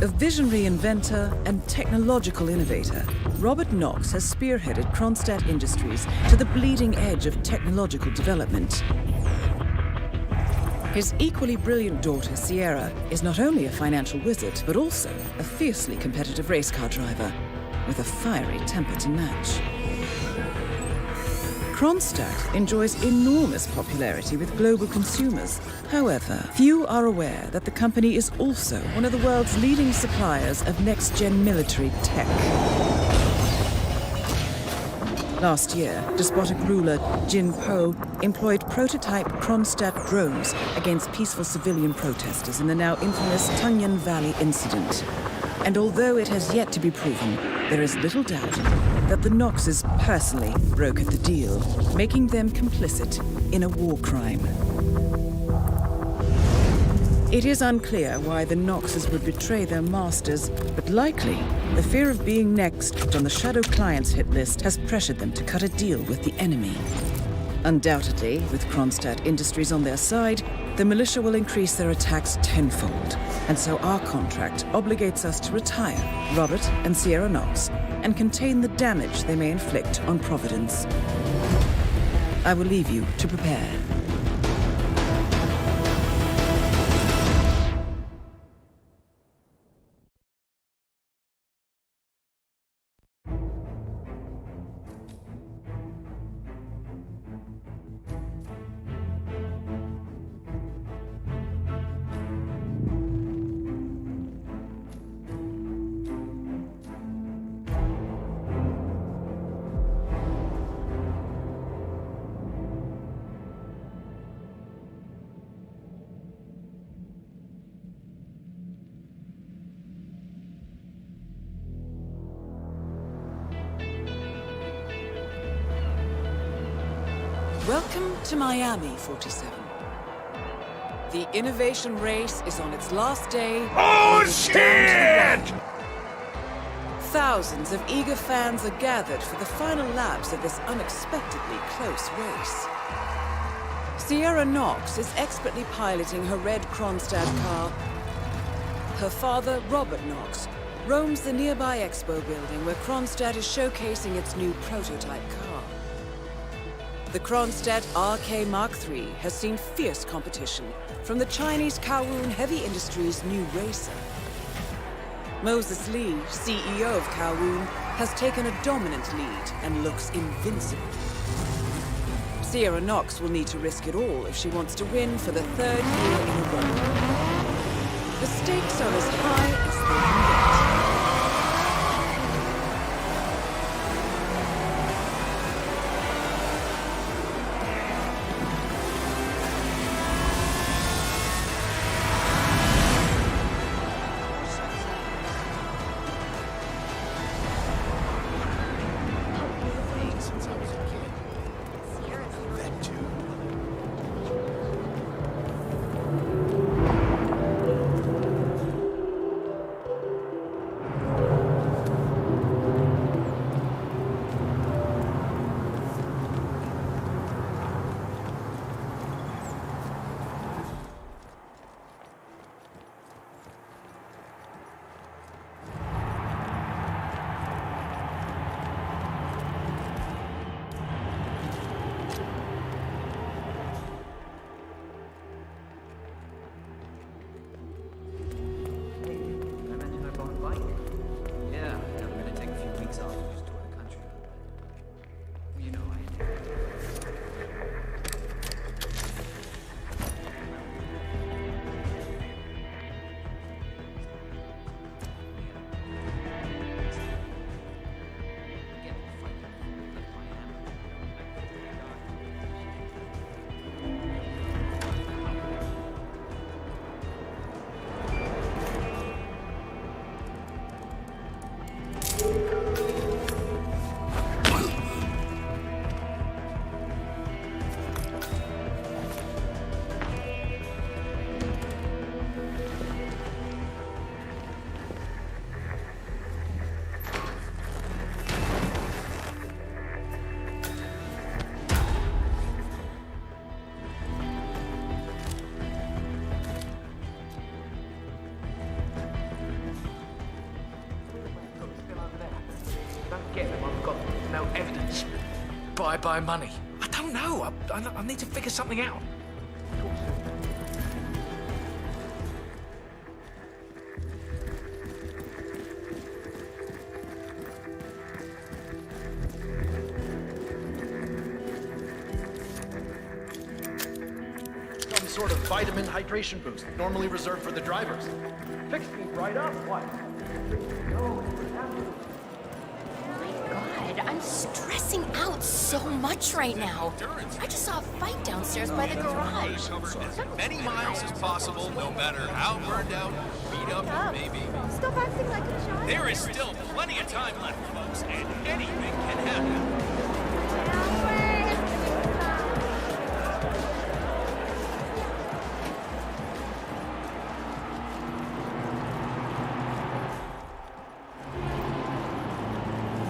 A visionary inventor and technological innovator, Robert Knox has spearheaded Kronstadt Industries to the bleeding edge of technological development. His equally brilliant daughter, Sierra, is not only a financial wizard, but also a fiercely competitive race car driver, with a fiery temper to match. Kronstadt enjoys enormous popularity with global consumers. However, few are aware that the company is also one of the world's leading suppliers of next-gen military tech. Last year, despotic ruler Jin Po employed prototype Kronstadt drones against peaceful civilian protesters in the now infamous Tungan Valley incident. And although it has yet to be proven, there is little doubt that the Knoxes personally brokered the deal, making them complicit in a war crime. It is unclear why the Knoxes would betray their masters, but likely the fear of being next on the Shadow Clients hit list has pressured them to cut a deal with the enemy. Undoubtedly, with Kronstadt Industries on their side, the militia will increase their attacks tenfold, and so our contract obligates us to retire Robert and Sierra Knox and contain the damage they may inflict on Providence. I will leave you to prepare. Welcome to Miami, 47. The innovation race is on its last day. Oh, shit! Thousands of eager fans are gathered for the final laps of this unexpectedly close race. Sierra Knox is expertly piloting her red Kronstadt car. Her father, Robert Knox, roams the nearby expo building where Kronstadt is showcasing its new prototype car. The Kronstadt RK Mark III has seen fierce competition from the Chinese Kowloon Heavy Industries' new racer. Moses Lee, CEO of Kowloon, has taken a dominant lead and looks invincible. Sierra Knox will need to risk it all if she wants to win for the third year in a row. The stakes are as high as they can get. No evidence. Bye-bye money. I don't know. I need to figure something out. Some sort of vitamin hydration boost, normally reserved for the drivers. Fixed me right up. What? I'm stressing out so much right now. I just saw a fight downstairs by the garage. As many miles as possible, no matter how burned out, beat up, maybe. Stop acting like a child. There is still plenty plenty of time left, folks, and anything can happen.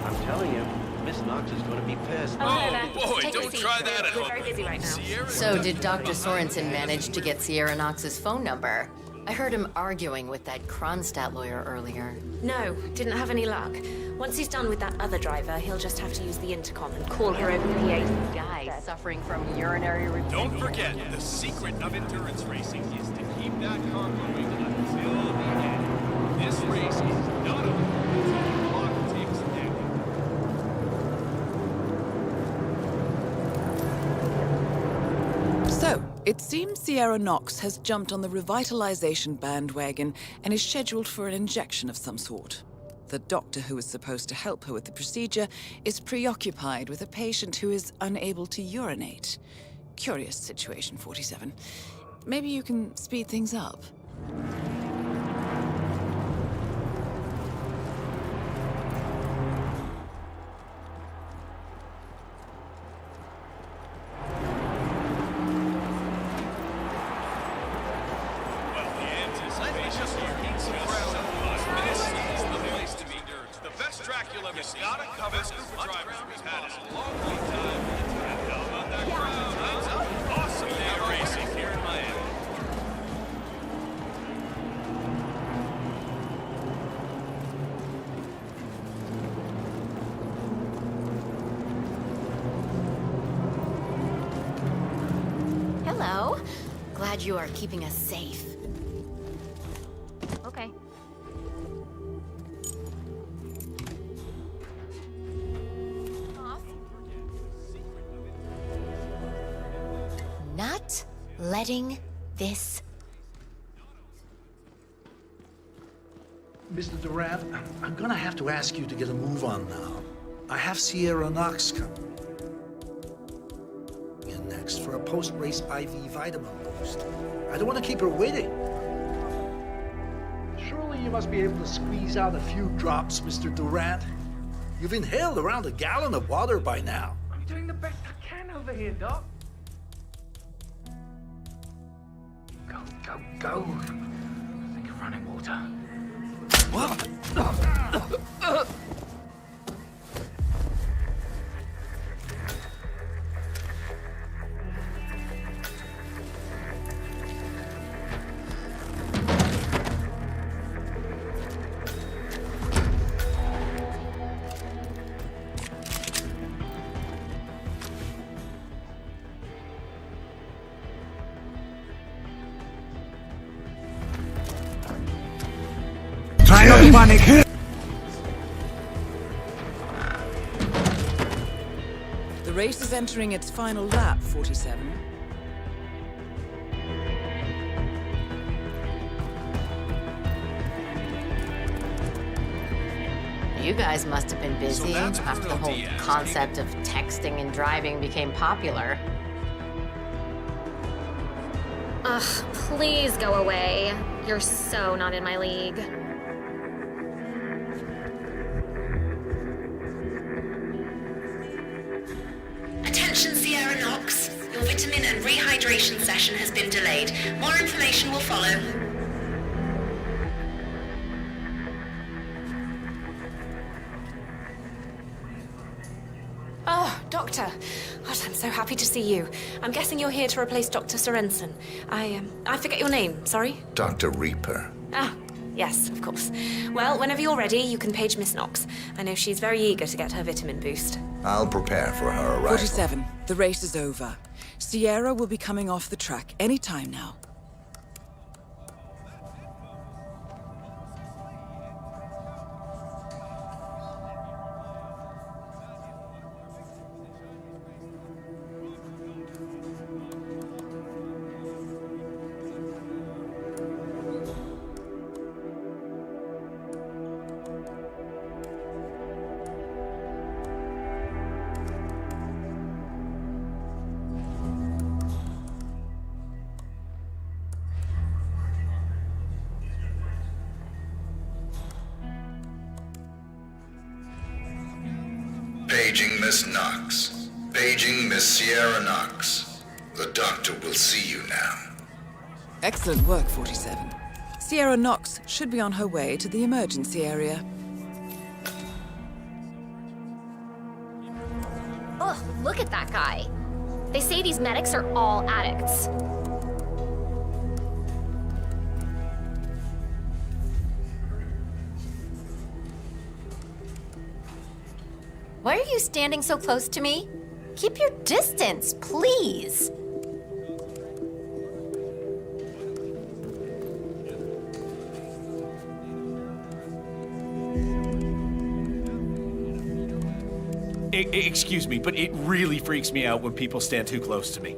I'm telling you, Miss Knox is going to be pissed. Oh, boy, don't try that at home. We're very busy right now. So did Dr. Sorensen manage to get Sierra Knox's phone number? I heard him arguing with that Kronstadt lawyer earlier. No, didn't have any luck. Once he's done with that other driver, he'll just have to use the intercom and call her over the PA. Guy suffering from urinary retention. Don't forget, the secret of endurance racing is to keep that car moving until the end. This race is not over until the clock ticks down. So, it seems Sierra Knox has jumped on the revitalization bandwagon and is scheduled for an injection of some sort. The doctor who is supposed to help her with the procedure is preoccupied with a patient who is unable to urinate. Curious situation, 47. Maybe you can speed things up. Hello. Glad you are keeping us safe. Okay. Not letting this. Mr. Durant, I'm gonna have to ask you to get a move on now. I have Sierra Knox coming in next for a post-race IV vitamin boost. I don't want to keep her waiting. Surely you must be able to squeeze out a few drops, Mr. Durant. You've inhaled around a gallon of water by now. I'm doing the best I can over here, Doc. Go, go, go. I think of running water. What? Try not to panic. The race is entering its final lap, 47. You guys must have been busy that's after the Colonel whole Diaz, concept of texting and driving became popular. Ugh, please go away. You're so not in my league. Attention, Sierra Knox. Your vitamin and rehydration session has been delayed. More information will follow. Oh, Doctor. Gosh, I'm so happy to see you. I'm guessing you're here to replace Dr. Sorensen. I forget your name, sorry? Dr. Reaper. Ah, yes, of course. Well, whenever you're ready, you can page Miss Knox. I know she's very eager to get her vitamin boost. I'll prepare for her arrival. 47. The race is over. Sierra will be coming off the track any time now. Paging Miss Knox. Paging Miss Sierra Knox. The doctor will see you now. Excellent work, 47. Sierra Knox should be on her way to the emergency area. Ugh, look at that guy. They say these medics are all addicts. Why are you standing so close to me? Keep your distance, please. Excuse me, but it really freaks me out when people stand too close to me.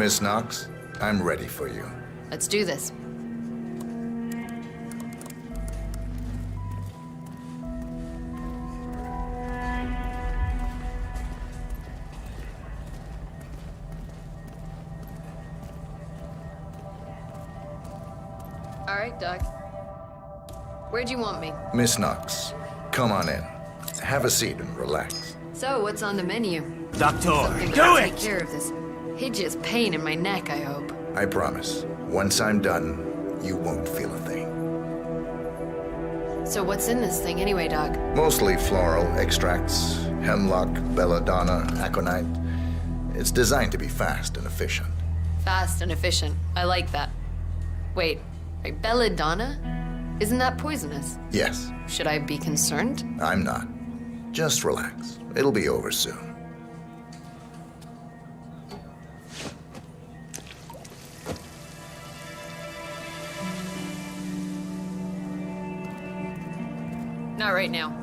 Miss Knox, I'm ready for you. Let's do this. All right, Doc. Where'd you want me? Miss Knox, come on in. Have a seat and relax. So, what's on the menu? Doctor, Something do to it! take care of this hideous pain in my neck, I hope. I promise. Once I'm done, you won't feel a thing. So what's in this thing anyway, Doc? Mostly floral extracts, hemlock, belladonna, aconite. It's designed to be fast and efficient. Fast and efficient. I like that. Wait, belladonna? Isn't that poisonous? Yes, Should I be concerned? I'm not. Just relax. It'll be over soon. Not right now.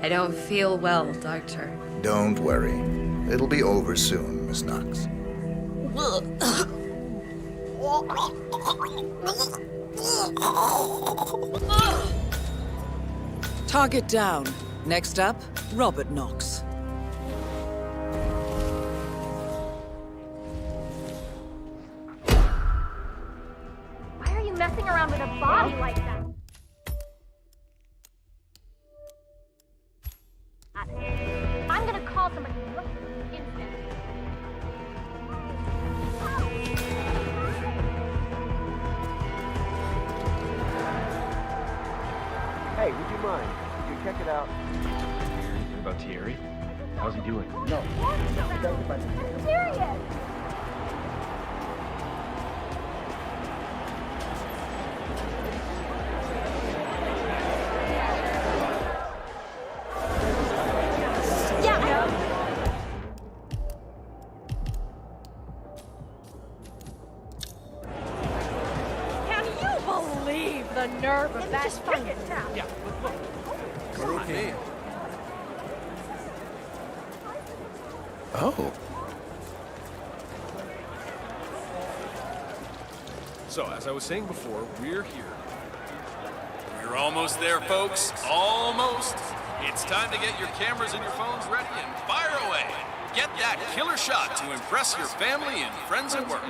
I don't feel well, Doctor. Don't worry. It'll be over soon, Miss Knox. Target down. Next up, Robert Knox. Why are you messing around with a body like that? I'm gonna call somebody instant. Hey, would you mind? Could you check it out? About Thierry? How's he doing? No. I'm serious. Can you believe the nerve of that fucking town? Yeah, look. We're okay. Oh. So, as I was saying before, we're here. We're almost there, folks. Almost. It's time to get your cameras and your phones ready and fire away. Get that killer shot to impress your family and friends at work.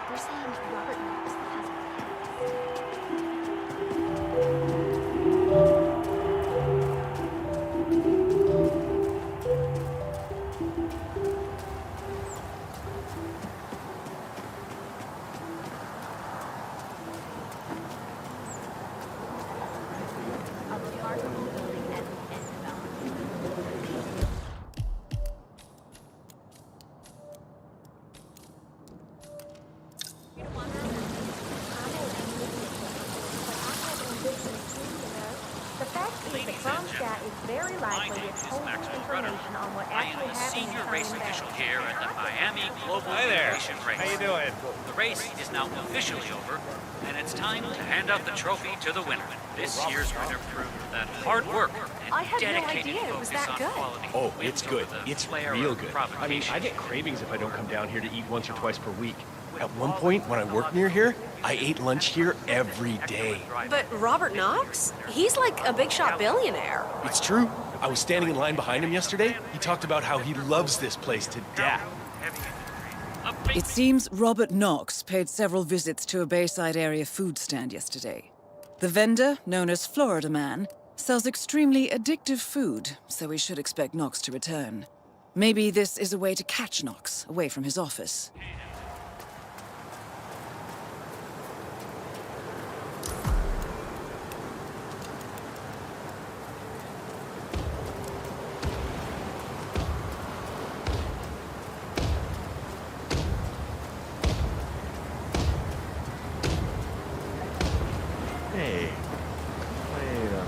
They're saying Robert Knox has it's very likely it's holding information on what actually happened. Senior race official here at the Miami Global Hi there. Aviation Race. How you doing? The race is now officially over, and it's time to hand out the trophy to the winner. This year's winner proved that hard work I and had no dedicated idea it was focus that on good. quality. Oh, wins it's over good. the It's flair real of good. I mean, provocation. I get cravings if I don't come down here to eat once or twice per week. At one point, when I worked near here, I ate lunch here every day. But Robert Knox? He's like a big shot billionaire. It's true. I was standing in line behind him yesterday. He talked about how he loves this place to death. It seems Robert Knox paid several visits to a Bayside area food stand yesterday. The vendor, known as Florida Man, sells extremely addictive food, so we should expect Knox to return. Maybe this is a way to catch Knox away from his office. Hey, wait a minute.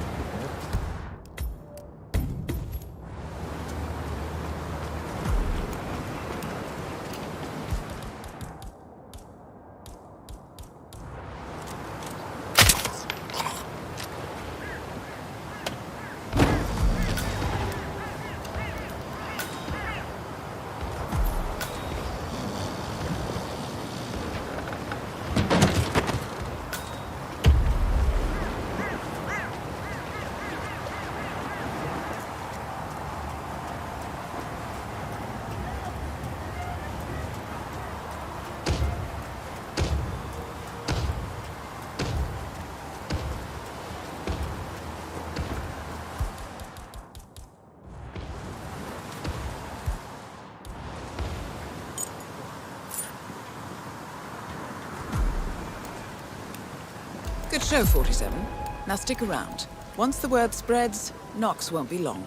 Good show, 47. Now stick around. Once the word spreads, Knox won't be long.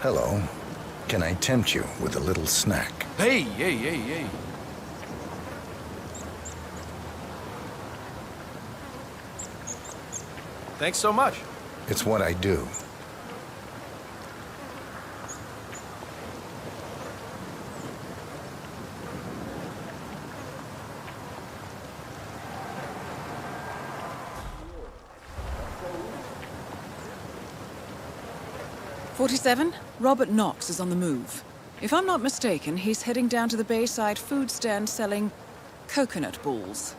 Hello. Can I tempt you with a little snack? Hey, hey. Thanks so much. It's what I do. "47, Robert Knox is on the move. If I'm not mistaken, he's heading down to the Bayside food stand selling coconut balls."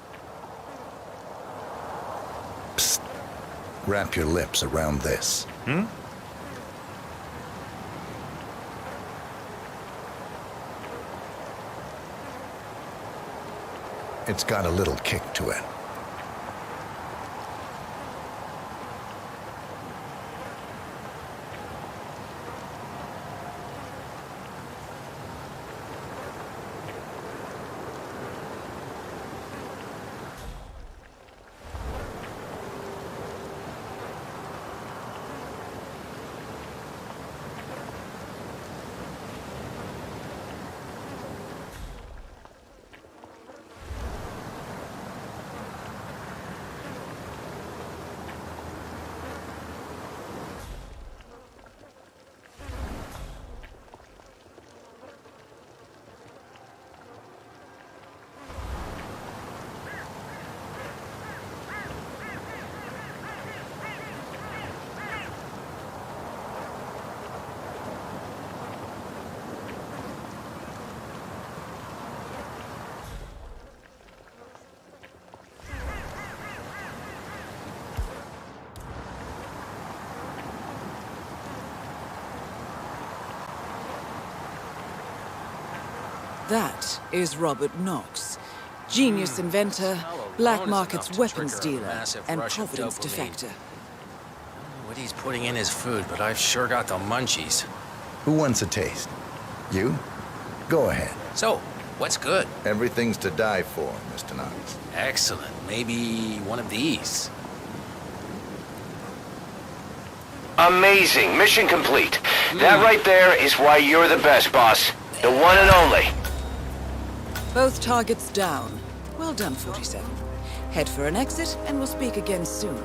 Psst. Wrap your lips around this. It's got a little kick to it. That is Robert Knox, genius inventor, black markets weapons dealer, and Providence defector. What he's putting in his food, but I've sure got the munchies. Who wants a taste? You? Go ahead. So, what's good? Everything's to die for, Mr. Knox. Excellent. Maybe one of these. Amazing. Mission complete. That right there is why you're the best, boss. The one and only. Both targets down. Well done, 47. Head for an exit, and we'll speak again soon.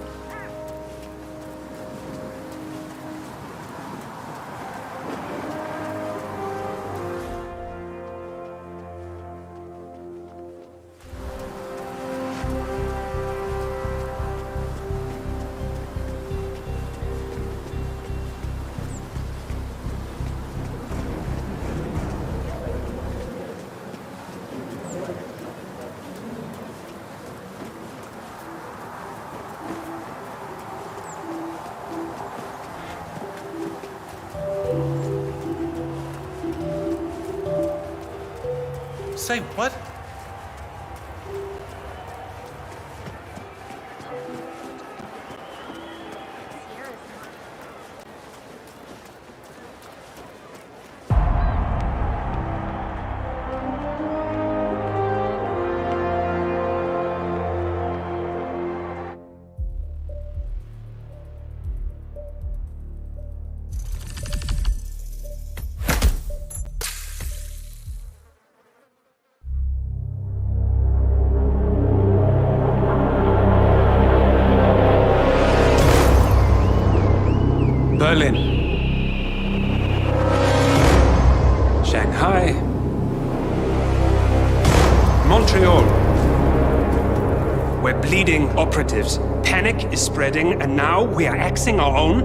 Say what? Berlin, Shanghai, Montreal. We're bleeding operatives. Panic is spreading, and now we are axing our own?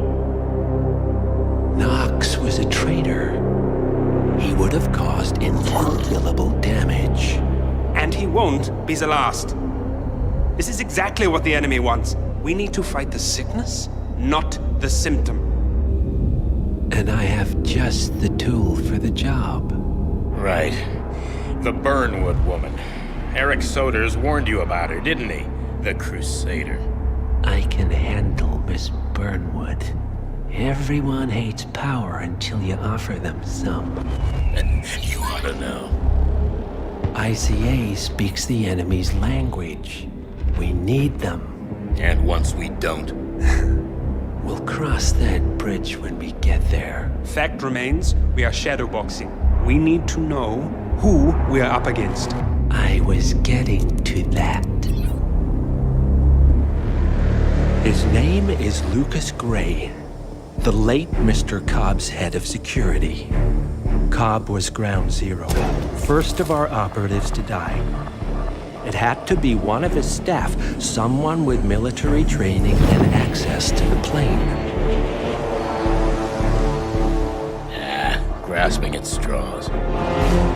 Knox was a traitor. He would have caused incalculable damage. And he won't be the last. This is exactly what the enemy wants. We need to fight the sickness, not the symptom. And I have just the tool for the job. Right. The Burnwood woman. Eric Soders warned you about her, didn't he? The Crusader. I can handle Miss Burnwood. Everyone hates power until you offer them some. You ought to know. ICA speaks the enemy's language. We need them. And once we don't? We'll cross that bridge when we get there. Fact remains, we are shadowboxing. We need to know who we are up against. I was getting to that. His name is Lucas Gray, the late Mr. Cobb's head of security. Cobb was ground zero, first of our operatives to die. It had to be one of his staff, someone with military training and access to the plane. Grasping at straws.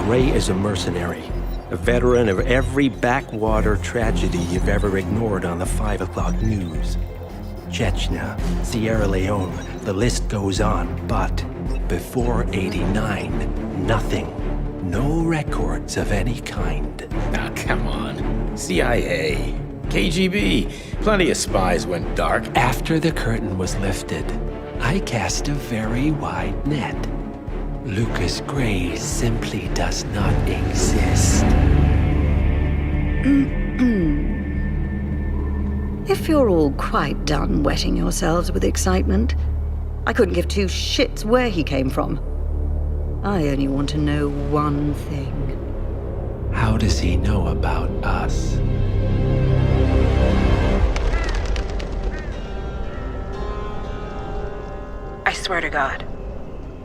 Gray is a mercenary, a veteran of every backwater tragedy you've ever ignored on the 5 o'clock news. Chechnya, Sierra Leone, the list goes on, but before '89, nothing. No records of any kind. Now, come on. CIA, KGB, plenty of spies went dark. After the curtain was lifted, I cast a very wide net. Lucas Gray simply does not exist. If you're all quite done wetting yourselves with excitement, I couldn't give two shits where he came from. I only want to know one thing. How does he know about us? I swear to God,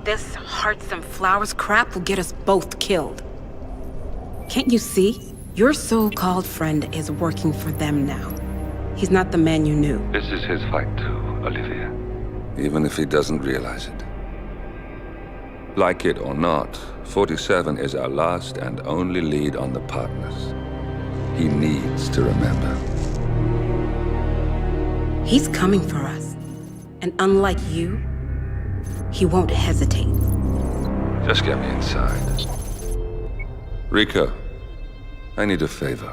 this hearts and flowers crap will get us both killed. Can't you see? Your so-called friend is working for them now. He's not the man you knew. This is his fight too, Olivia. Even if he doesn't realize it. Like it or not, 47 is our last and only lead on the partners. He needs to remember. He's coming for us. And unlike you, he won't hesitate. Just get me inside. Rico, I need a favor.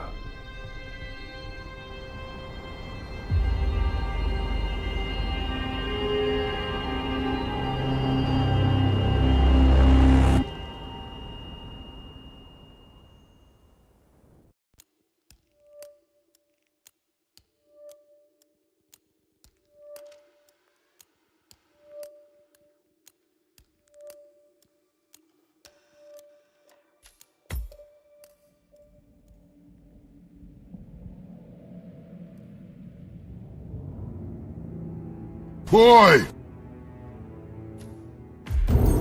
Boy!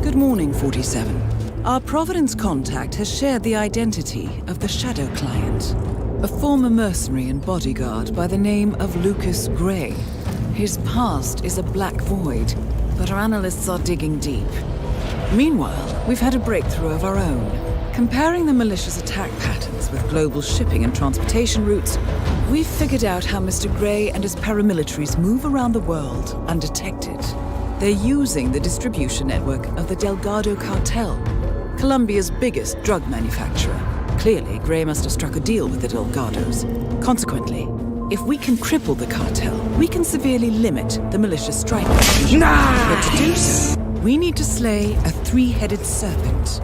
Good morning, 47. Our Providence contact has shared the identity of the Shadow Client, a former mercenary and bodyguard by the name of Lucas Gray. His past is a black void, but our analysts are digging deep. Meanwhile, we've had a breakthrough of our own. Comparing the malicious attack patterns with global shipping and transportation routes, we've figured out how Mr. Gray and his paramilitaries move around the world undetected. They're using the distribution network of the Delgado cartel, Colombia's biggest drug manufacturer. Clearly, Gray must have struck a deal with the Delgados. Consequently, if we can cripple the cartel, we can severely limit the malicious strike. But to do so, we need to slay a three-headed serpent.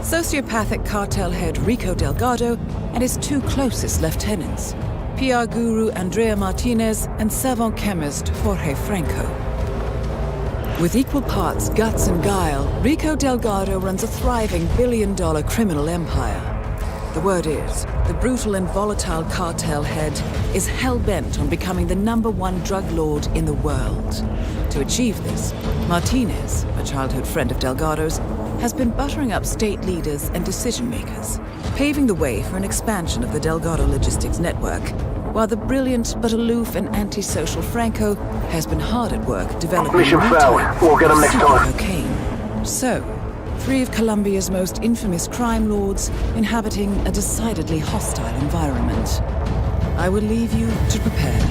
Sociopathic cartel head Rico Delgado and his two closest lieutenants, PR guru Andrea Martinez and savant chemist Jorge Franco. With equal parts guts and guile, Rico Delgado runs a thriving billion-dollar criminal empire. The word is, the brutal and volatile cartel head is hell-bent on becoming the #1 drug lord in the world. To achieve this, Martinez, a childhood friend of Delgado's, has been buttering up state leaders and decision-makers, paving the way for an expansion of the Delgado logistics network, while the brilliant but aloof and antisocial Franco has been hard at work developing Mission failed. We'll get him next time. Cocaine. So, three of Colombia's most infamous crime lords inhabiting a decidedly hostile environment. I will leave you to prepare.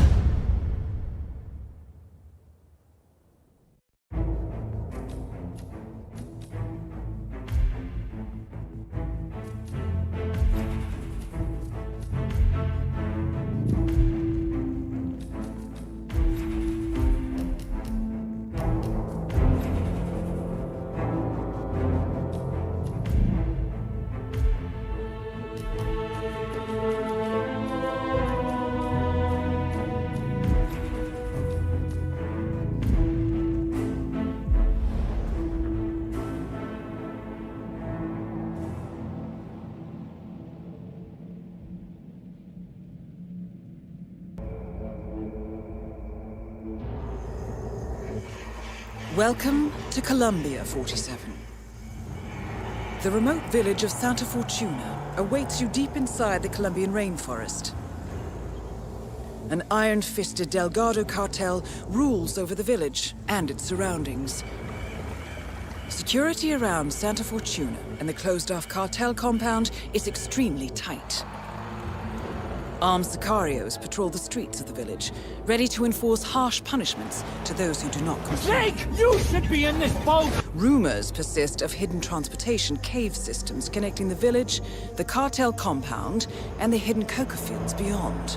Welcome to Colombia, 47. The remote village of Santa Fortuna awaits you deep inside the Colombian rainforest. An iron-fisted Delgado cartel rules over the village and its surroundings. Security around Santa Fortuna and the closed-off cartel compound is extremely tight. Armed sicarios patrol the streets of the village, ready to enforce harsh punishments to those who do not comply. Jake, you should be in this boat! Rumors persist of hidden transportation cave systems connecting the village, the cartel compound, and the hidden coca fields beyond.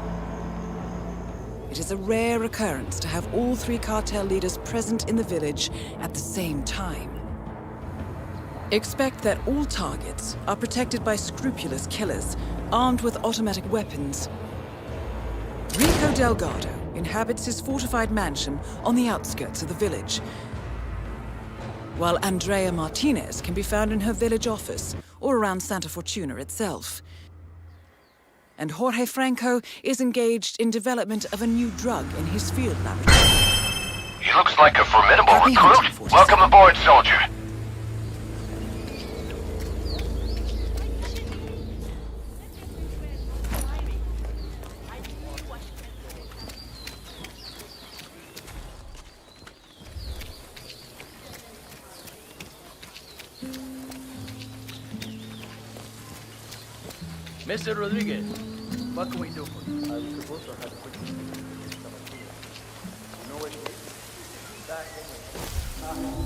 It is a rare occurrence to have all three cartel leaders present in the village at the same time. Expect that all targets are protected by scrupulous killers, armed with automatic weapons. Rico Delgado inhabits his fortified mansion on the outskirts of the village, while Andrea Martinez can be found in her village office or around Santa Fortuna itself. And Jorge Franco is engaged in development of a new drug in his field laboratory. He looks like a formidable recruit. Welcome aboard, soldier. Mr. Rodriguez, what can we do for you? I was supposed to have a quick meeting with some of you. You know where she is? Back in the...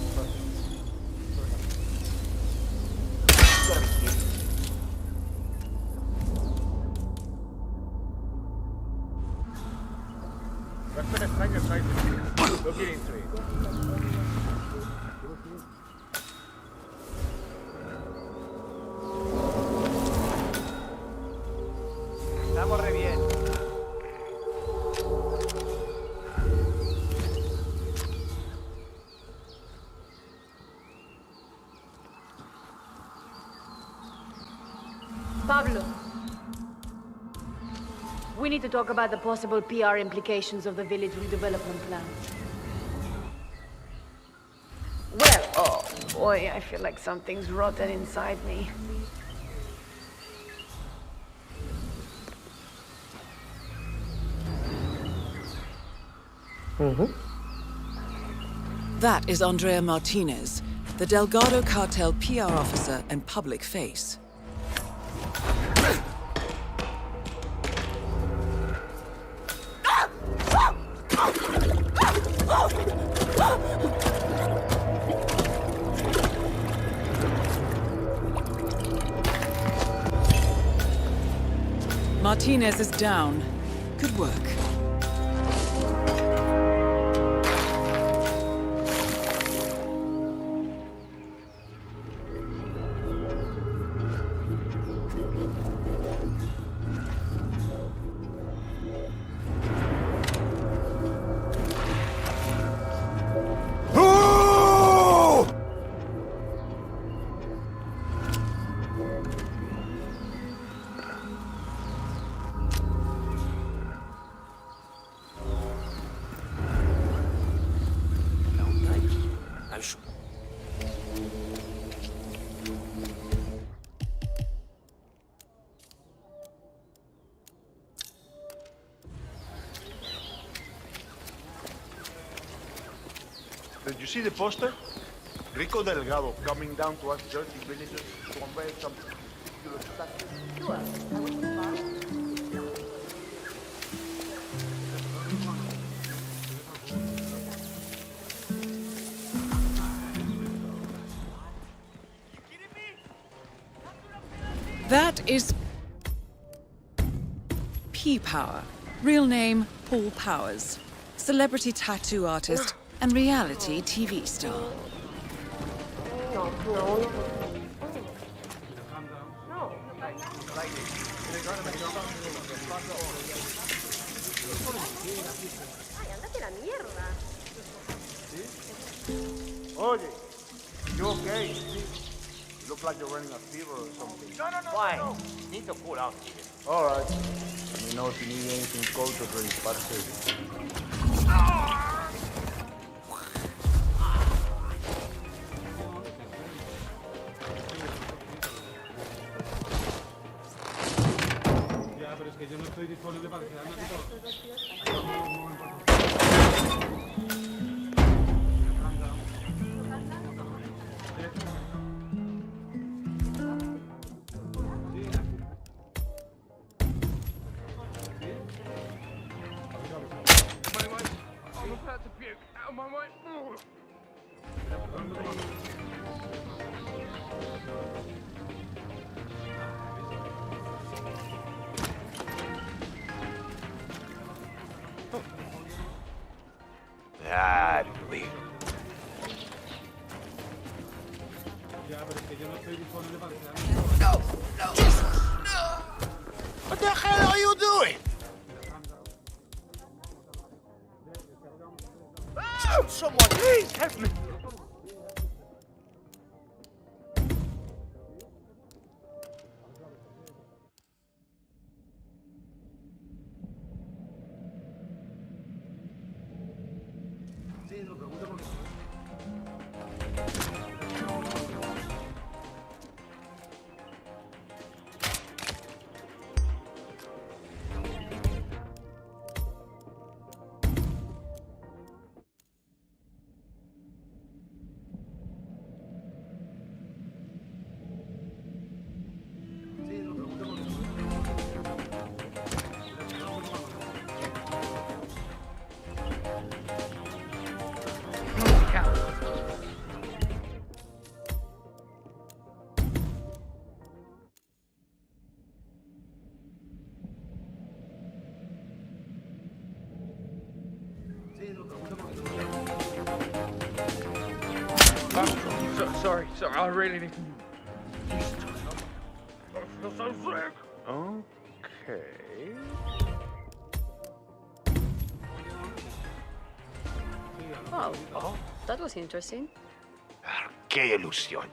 corre bien. Pablo. We need to talk about the possible PR implications of the village redevelopment plan. Well, oh boy, I feel like something's rotten inside me. That is Andrea Martinez, the Delgado cartel PR officer and public face. Martinez is down. Good work. Did you see the poster? Rico Delgado coming down to us dirty villagers to unveil some ridiculous tactics. Sure. I was surprised. That is P-Power. Real name, Paul Powers. Celebrity tattoo artist and reality TV star. Oye, you okay? You look like you're running a fever or something. No. Why? Need to cool out, kid. All right. Let me know if you need anything cold to drink, parce. Que yo no estoy disponible para quedarme aquí I'm about to puke out of my mind. Badly. No! What the hell are you doing? Oh, someone, please help me! Sorry, I really need to... I feel so sick. Okay. Okay. Oh, that was interesting. ¡Qué ilusión!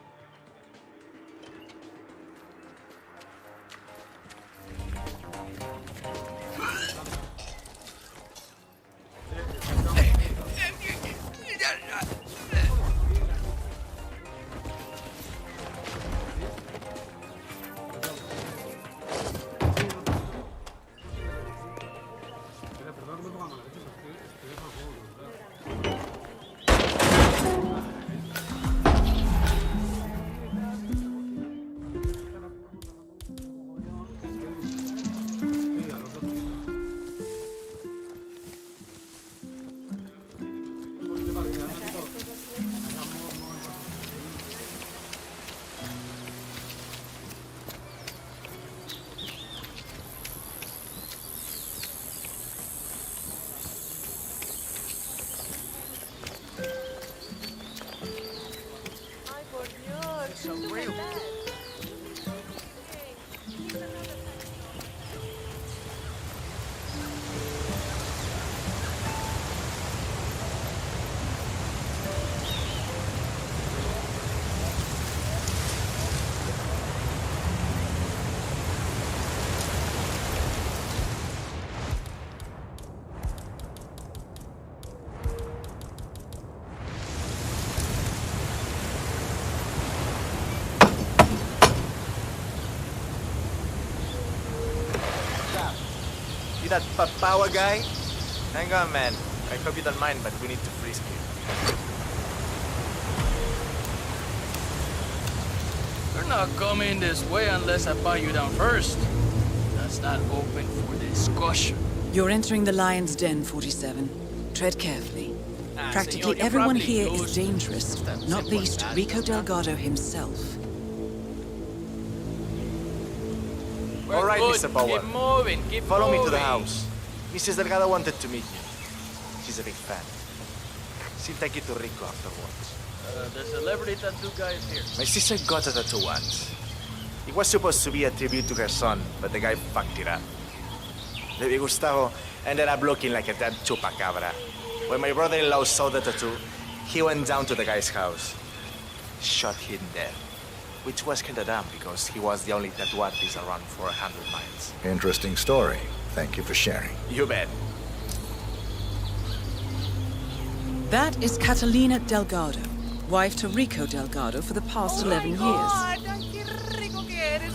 See that power guy? Hang on, man. I hope you don't mind, but we need to frisk you. You're not coming this way unless I buy you down first. That's not open for discussion. You're entering the lion's den, 47. Tread carefully. Practically senor, everyone probably here knows is dangerous, not least Rico Delgado himself. All right, good. Mr. Power. Keep moving, keep Follow me to the moving. house. Mrs. Delgado wanted to meet you. She's a big fan. She'll take you to Rico afterwards. The celebrity tattoo guy is here. My sister got a tattoo once. It was supposed to be a tribute to her son, but the guy fucked it up. Baby Gustavo ended up looking like a dead chupacabra. When my brother-in-law saw the tattoo, he went down to the guy's house. Shot him dead. Which was kinda dumb because he was the only tattoo artist around for 100 miles. Interesting story. Thank you for sharing. You bet. That is Catalina Delgado, wife to Rico Delgado for the past 11 years.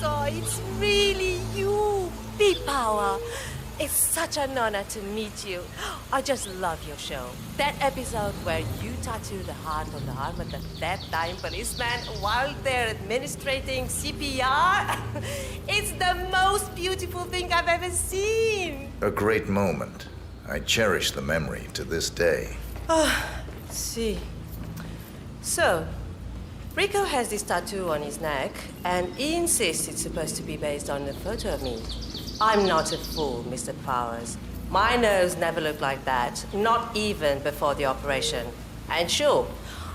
Oh, it's really you, P-Power. It's such an honor to meet you. I just love your show. That episode where you tattoo the heart on the arm of the dead-dying policeman while they're administrating CPR. It's the most beautiful thing I've ever seen. A great moment. I cherish the memory to this day. See. So, Rico has this tattoo on his neck, and he insists it's supposed to be based on a photo of me. I'm not a fool, Mr. Powers. My nose never looked like that, not even before the operation. And sure,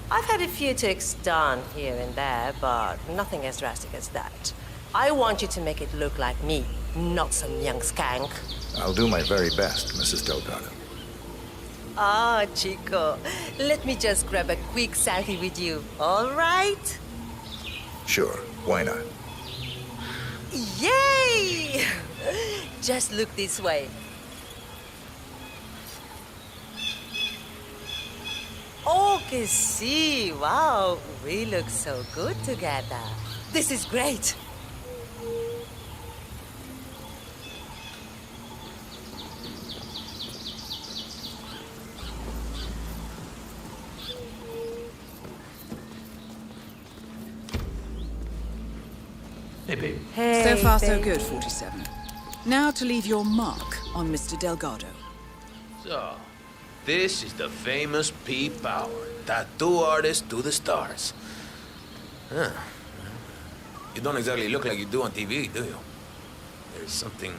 I've had a few ticks done here and there, but nothing as drastic as that. I want you to make it look like me, not some young skank. I'll do my very best, Mrs. Delgado. Ah, Chico, let me just grab a quick selfie with you, all right? Sure, why not? Yay! Just look this way. Oh, que sí! Wow, we look so good together. This is great. Hey, babe. Hey, So far, so babe. good, 47. Now to leave your mark on Mr. Delgado. So, this is the famous P. Power, tattoo artist to the stars. Huh. You don't exactly look like you do on TV, do you? There's something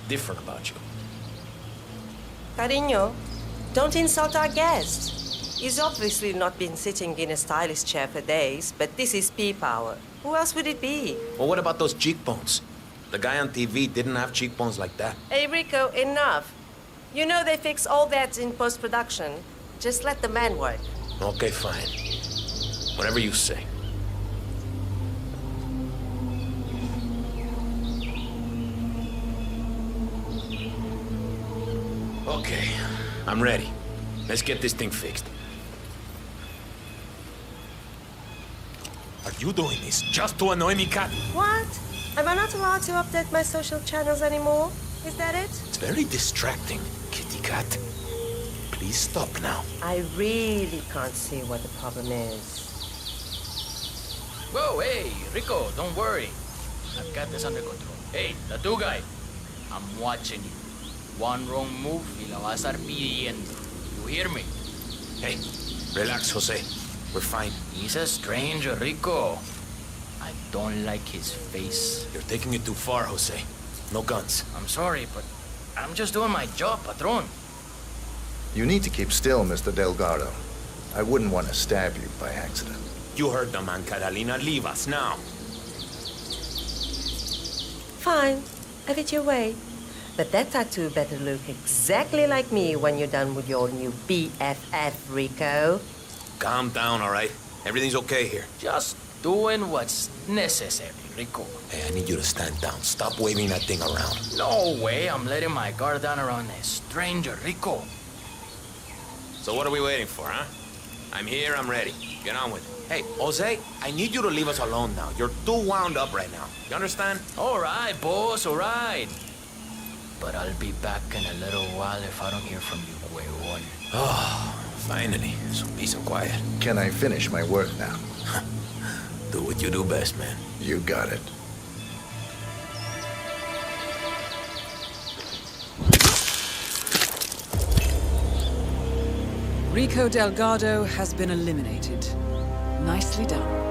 different about you. Cariño, don't insult our guest. He's obviously not been sitting in a stylist chair for days, but this is P-Power. Who else would it be? Well, what about those cheekbones? The guy on TV didn't have cheekbones like that. Hey, Rico, enough. You know they fix all that in post-production. Just let the man work. Okay, fine. Whatever you say. Okay, I'm ready. Let's get this thing fixed. Are you doing this just to annoy me, Cat? What? Am I not allowed to update my social channels anymore? Is that it? It's very distracting, kitty cat. Please stop now. I really can't see what the problem is. Whoa, hey, Rico, don't worry. I've got this under control. Hey, tattoo guy, I'm watching you. One wrong move y la vas a estar pidiendo. You hear me? Hey, relax, Jose. We're fine. He's a stranger, Rico. I don't like his face. You're taking it too far, Jose. No guns. I'm sorry, but I'm just doing my job, Patron. You need to keep still, Mr. Delgado. I wouldn't want to stab you by accident. You heard the man, Catalina. Leave us now. Fine. Have it your way. But that tattoo better look exactly like me when you're done with your new BFF, Rico. Calm down, all right? Everything's okay here. Just doing what's necessary, Rico. Hey, I need you to stand down. Stop waving that thing around. No way I'm letting my guard down around a stranger, Rico. So what are we waiting for, huh? I'm here, I'm ready. Get on with it. Hey, Jose, I need you to leave us alone now. You're too wound up right now. You understand? All right, boss, all right. But I'll be back in a little while if I don't hear from you, Huevon. Oh, finally. Some peace and quiet. Can I finish my work now? Do what you do best, man. You got it. Rico Delgado has been eliminated. Nicely done.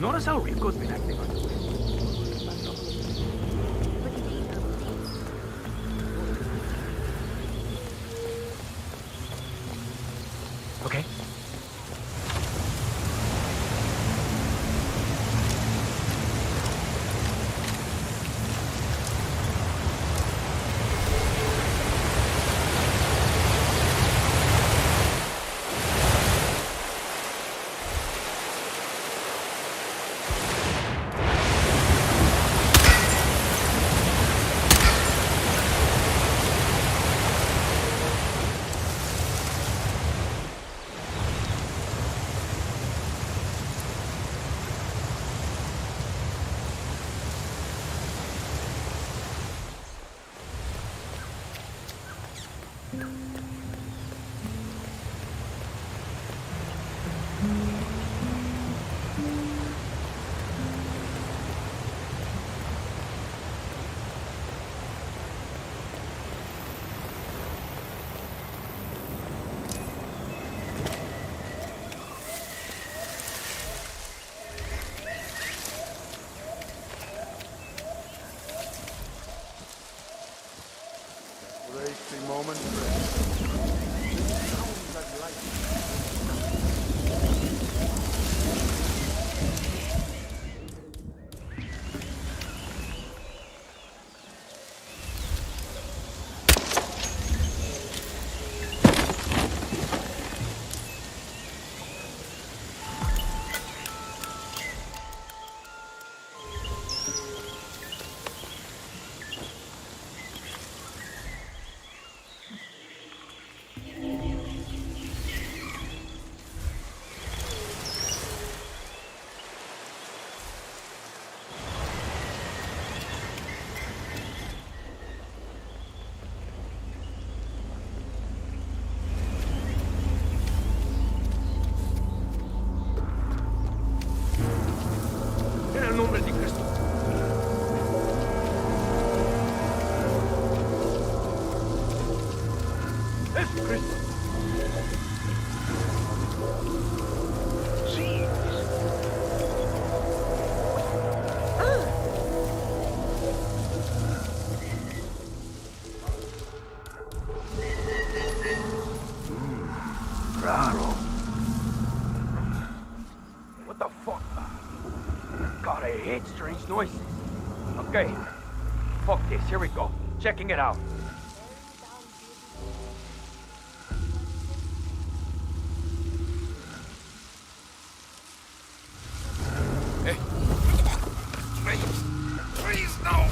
Notice how Rico's been acting on the way. Okay. Wasting moments. En el nombre de Cristo. Jesucristo. Sí. Raro. What the fuck? God, I hate strange noises. Okay. Fuck this. Here we go. Checking it out. Please, no!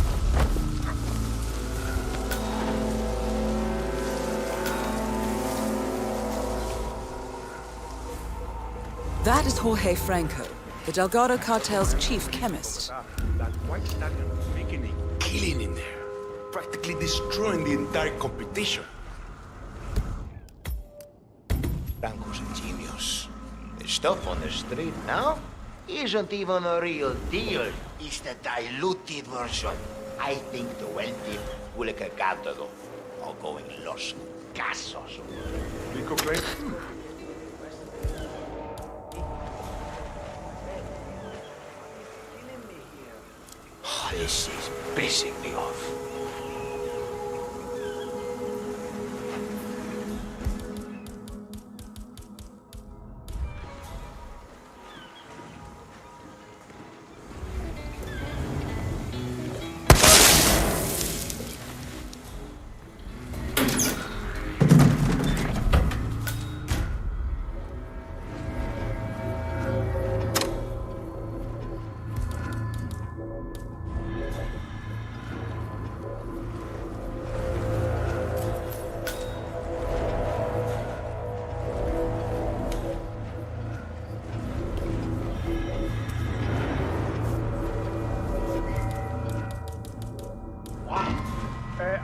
That is Jorge Franco, the Delgado cartel's chief chemist. Killing in there. Practically destroying the entire competition. Franco's a genius. The stuff on the street now isn't even a real deal. It's the diluted version. I think the wealthy will get gathered or go in los casos. Rico claim. Oh, this is pissing me off.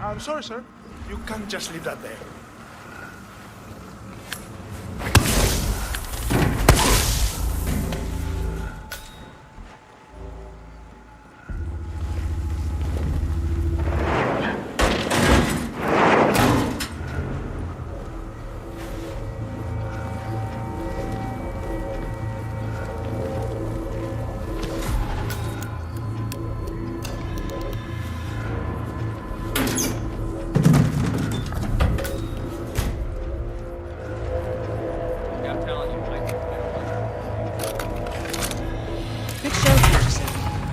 I'm sorry, sir. You can't just leave that there.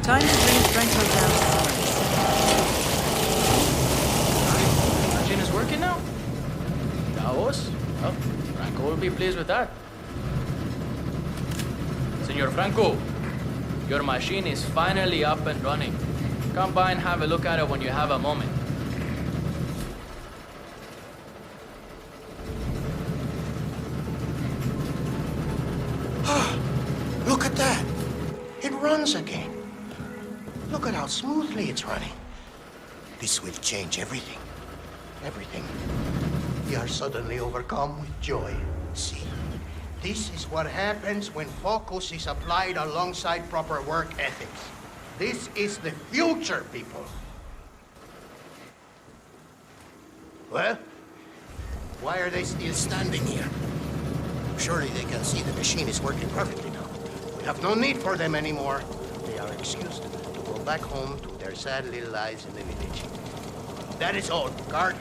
Time to bring Franco down to size. Machine is working now? Davos? Well, Franco will be pleased with that. Senor Franco, your machine is finally up and running. Come by and have a look at it when you have a moment. Look at that. It runs again. Look at how smoothly it's running. This will change everything. Everything. We are suddenly overcome with joy. See, this is what happens when focus is applied alongside proper work ethics. This is the future, people. Well, why are they still standing here? Surely they can see the machine is working perfectly now. We have no need for them anymore. They are excused to go back home to their sad little lives in the village. That is all. Guard,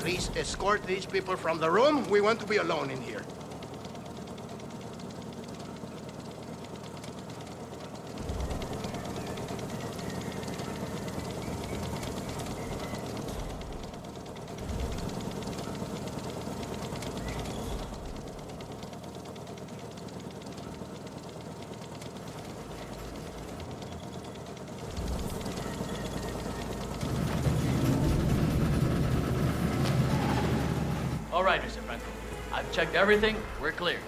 Please escort these people from the room. We want to be alone in here. All right, Mr. Franco. I've checked everything. We're clear.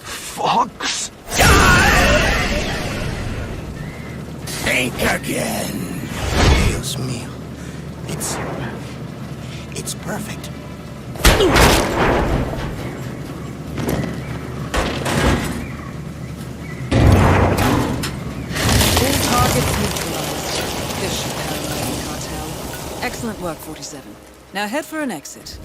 Fox! Think again. Dios mío. It's perfect. All targets neutralized. This should paralyze the cartel. Excellent work, 47. Now head for an exit.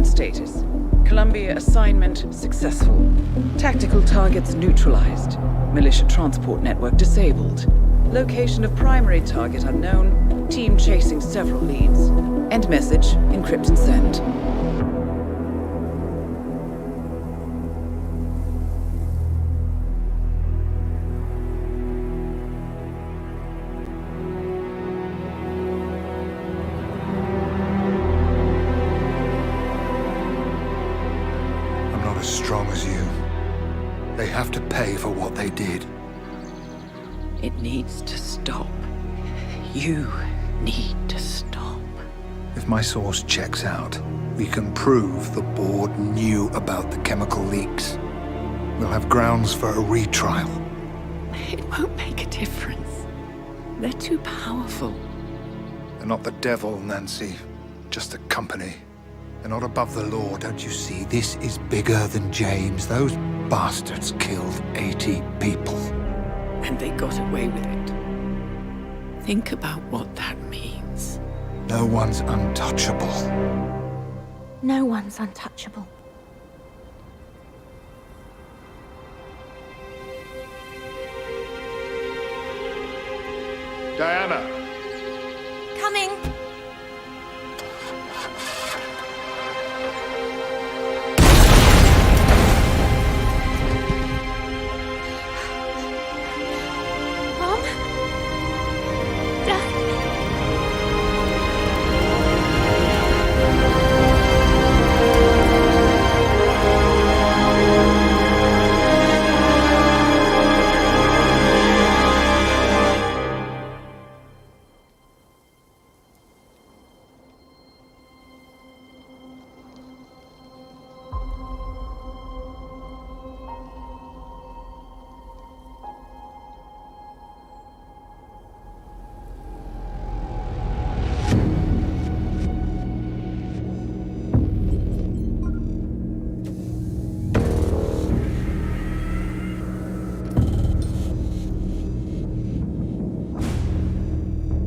Status. Columbia assignment successful. Tactical targets neutralized. Militia transport network disabled. Location of primary target unknown. Team chasing several leads. End message, encrypt and send. As strong as you. They have to pay for what they did. It needs to stop. You need to stop. If my source checks out, we can prove the board knew about the chemical leaks. We'll have grounds for a retrial. It won't make a difference. They're too powerful. They're not the devil, Nancy. Just a company. They're not above the law, don't you see? This is bigger than James. Those bastards killed 80 people. And they got away with it. Think about what that means. No one's untouchable. No one's untouchable. Diana! Coming!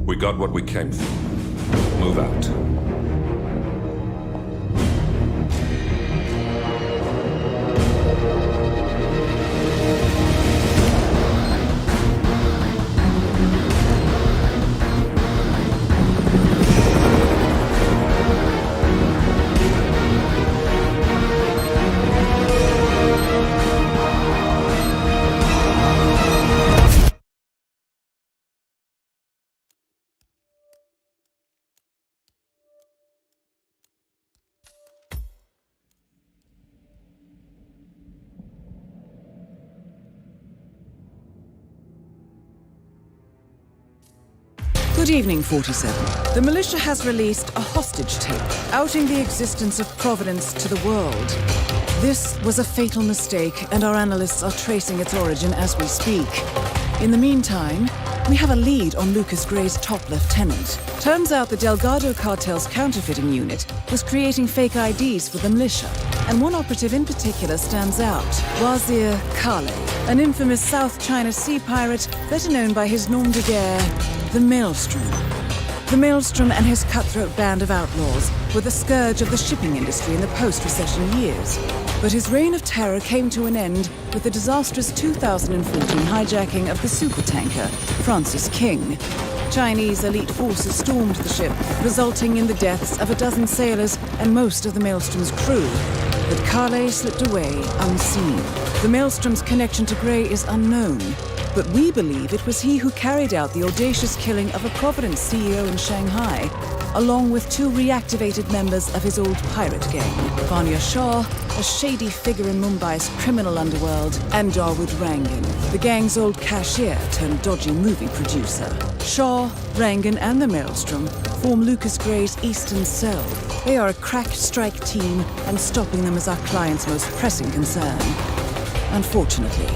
We got what we came for. Move out. Good evening, 47. The militia has released a hostage tape, outing the existence of Providence to the world. This was a fatal mistake, and our analysts are tracing its origin as we speak. In the meantime, we have a lead on Lucas Gray's top lieutenant. Turns out the Delgado cartel's counterfeiting unit was creating fake IDs for the militia, and one operative in particular stands out, Wazir Kale, an infamous South China Sea pirate better known by his nom de guerre, the Maelstrom. The Maelstrom and his cutthroat band of outlaws were the scourge of the shipping industry in the post-recession years. But his reign of terror came to an end with the disastrous 2014 hijacking of the supertanker Francis King. Chinese elite forces stormed the ship, resulting in the deaths of a dozen sailors and most of the Maelstrom's crew. But Kale slipped away unseen. The Maelstrom's connection to Gray is unknown, but we believe it was he who carried out the audacious killing of a Providence CEO in Shanghai, along with two reactivated members of his old pirate gang, Vanya Shah, a shady figure in Mumbai's criminal underworld, and Dawood Rangan, the gang's old cashier turned dodgy movie producer. Shah, Rangan, and the Maelstrom form Lucas Gray's Eastern Cell. They are a crack strike team, and stopping them is our client's most pressing concern. Unfortunately,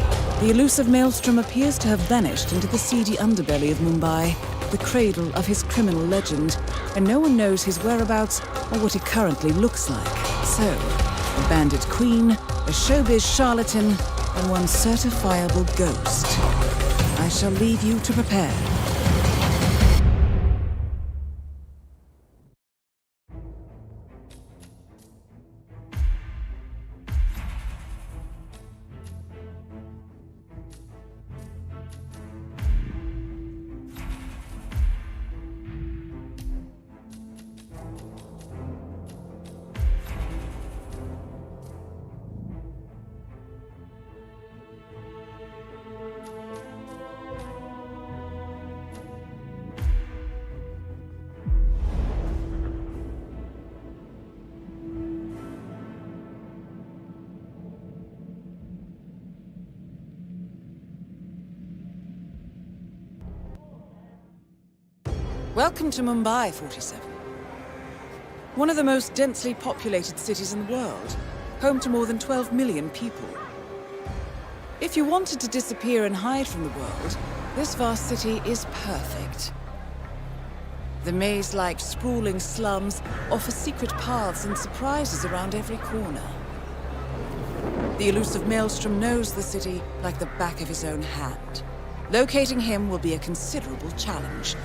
the elusive Maelstrom appears to have vanished into the seedy underbelly of Mumbai, the cradle of his criminal legend, and no one knows his whereabouts or what he currently looks like. So, a bandit queen, a showbiz charlatan, and one certifiable ghost. I shall leave you to prepare. Welcome to Mumbai, 47. One of the most densely populated cities in the world, home to more than 12 million people. If you wanted to disappear and hide from the world, this vast city is perfect. The maze-like sprawling slums offer secret paths and surprises around every corner. The elusive Maelstrom knows the city like the back of his own hand. Locating him will be a considerable challenge.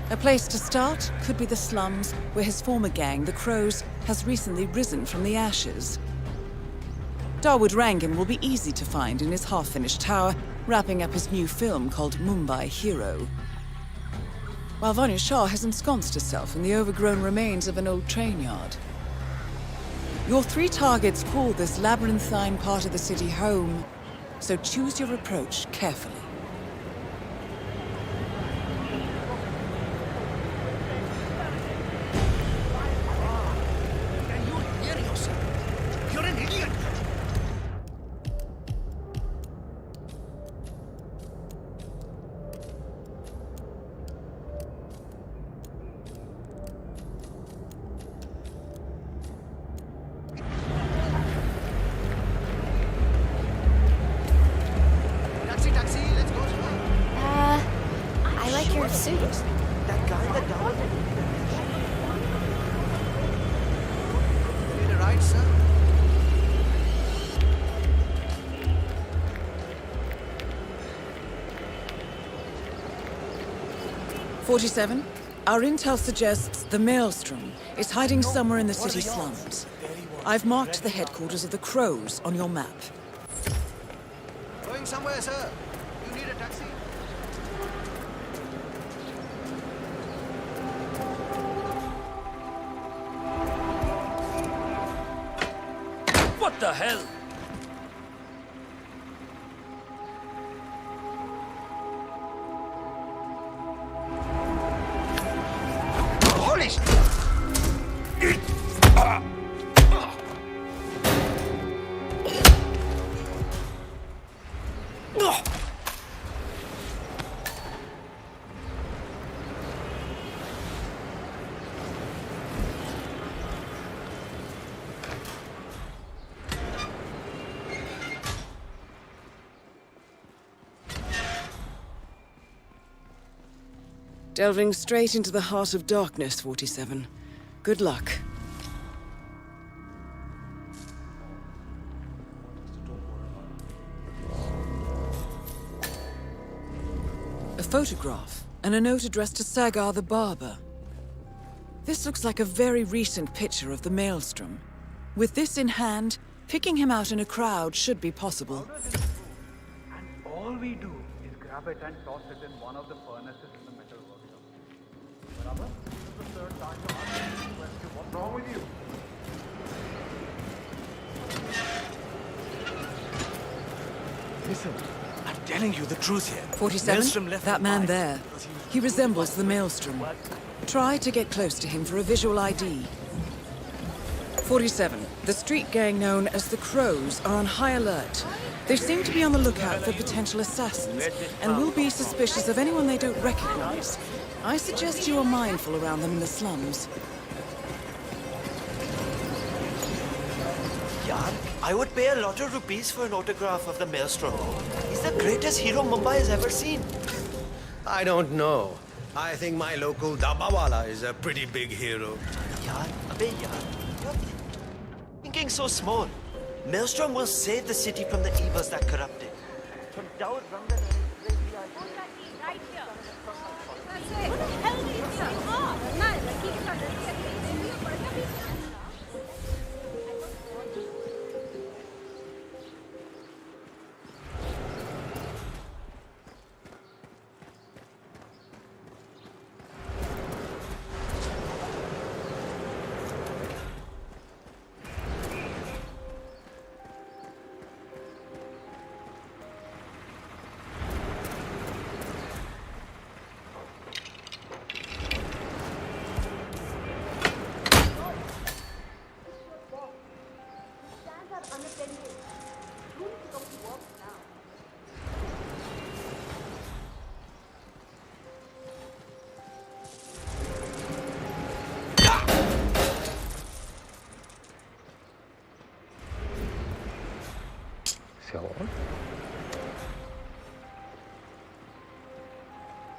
A place to start could be the slums, where his former gang, the Crows, has recently risen from the ashes. Dawood Rangan will be easy to find in his half-finished tower, wrapping up his new film called Mumbai Hero. While Vanya Shah has ensconced herself in the overgrown remains of an old train yard. Your three targets call this labyrinthine part of the city home, so choose your approach carefully. You're an idiot! 47, our intel suggests the Maelstrom is hiding somewhere in the city slums. I've marked the headquarters of the Crows on your map. Going somewhere, sir. You need a taxi? What the hell? Holy Delving straight into the heart of darkness, 47. Good luck. A photograph and a note addressed to Sagar the Barber. This looks like a very recent picture of the Maelstrom. With this in hand, picking him out in a crowd should be possible. And all we do is grab it and toss it in one of the furnaces in the metal workshop. Barabar? This is the third time you ask me this question. What's wrong with you? Listen, I'm telling you the truth here. 47? That man there. He resembles the Maelstrom. Try to get close to him for a visual ID. 47. The street gang known as the Crows are on high alert. They seem to be on the lookout for potential assassins, and will be suspicious of anyone they don't recognize. I suggest you are mindful around them in the slums. Yaar, I would pay a lot of rupees for an autograph of the Maelstrom. He's the greatest hero Mumbai has ever seen. I don't know. I think my local Dabawala is a pretty big hero. Yaar, abey yaar, you're thinking so small. Maelstrom will save the city from the evils that corrupt it. Right here. That's it. What the hell is this?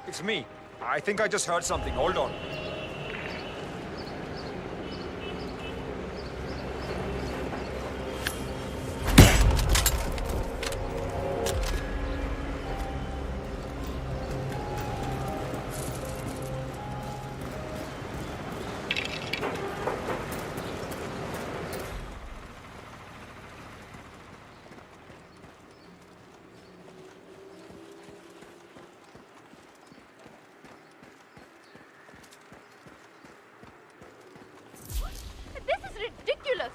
It's me. I think I just heard something. Hold on. This is ridiculous.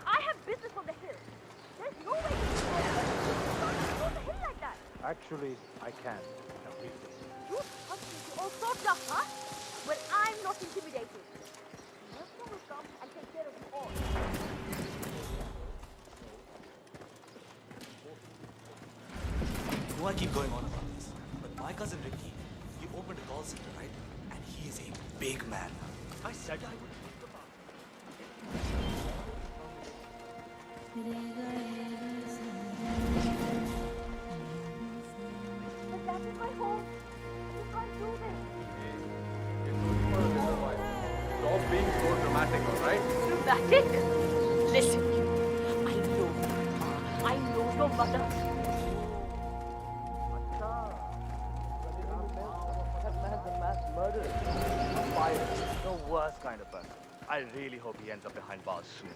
I have business on the hill. There's no way you can go the hill like that. Actually, I can. Now read this. You trust me to all sorts of, huh? Well, I'm not intimidated. Maelstrom will come and take care of you all. I keep going on about this, but my cousin Ricky, he opened a call center, right? And he is a big man. I said I would think about But that is my home. You can't do this. Stop being so dramatic, alright? Dramatic? Listen, I know you. I know your mother. The worst kind of person. I really hope he ends up behind bars soon.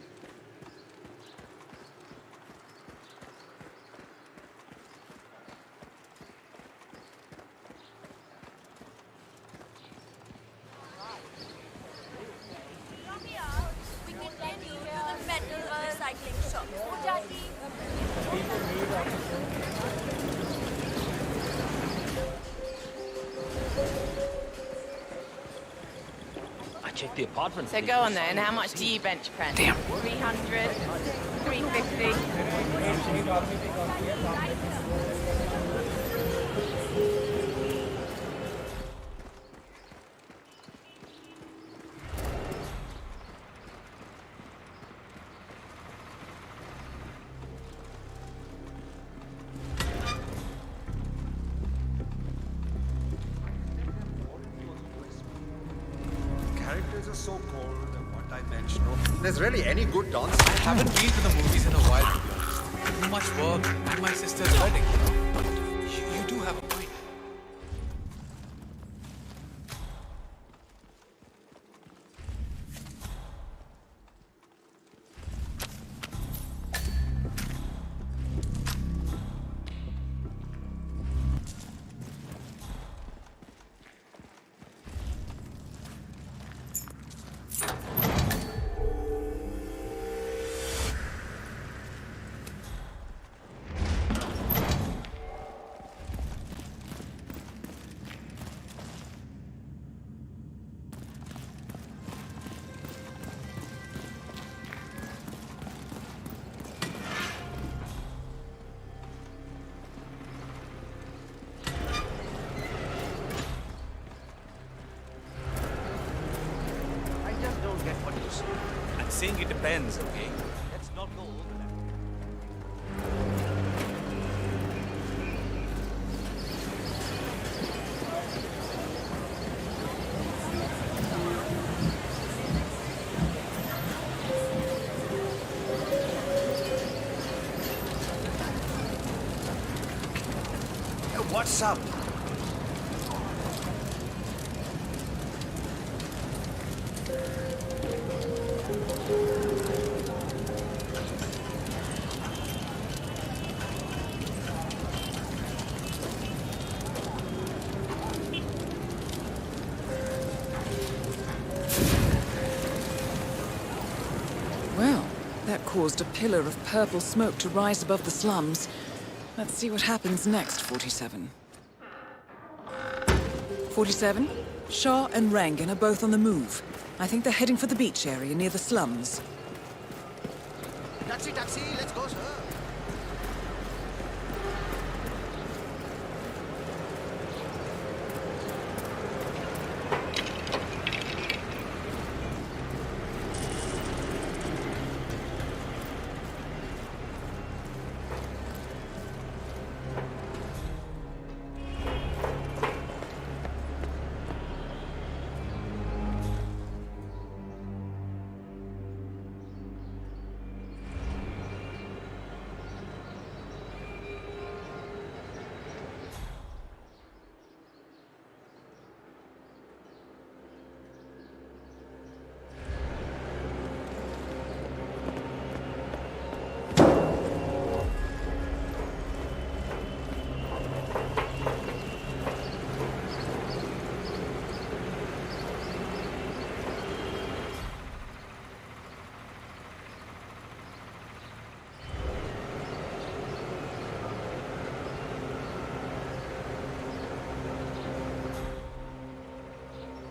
We can get you to the metal recycling shop. I checked the apartment. So go on then, how much do you bench press? Damn. 300, 350. are so cold and one-dimensional. There's really any good dance. I haven't been to the movies in a while, to be honest. Too much work and my sister's wedding, you know? But you do have a point. I'm saying it depends, okay? Let's not go over that. What's up? Well, that caused a pillar of purple smoke to rise above the slums. Let's see what happens next, 47. 47? Shah and Rangan are both on the move. I think they're heading for the beach area near the slums. Taxi, taxi, let's go, sir.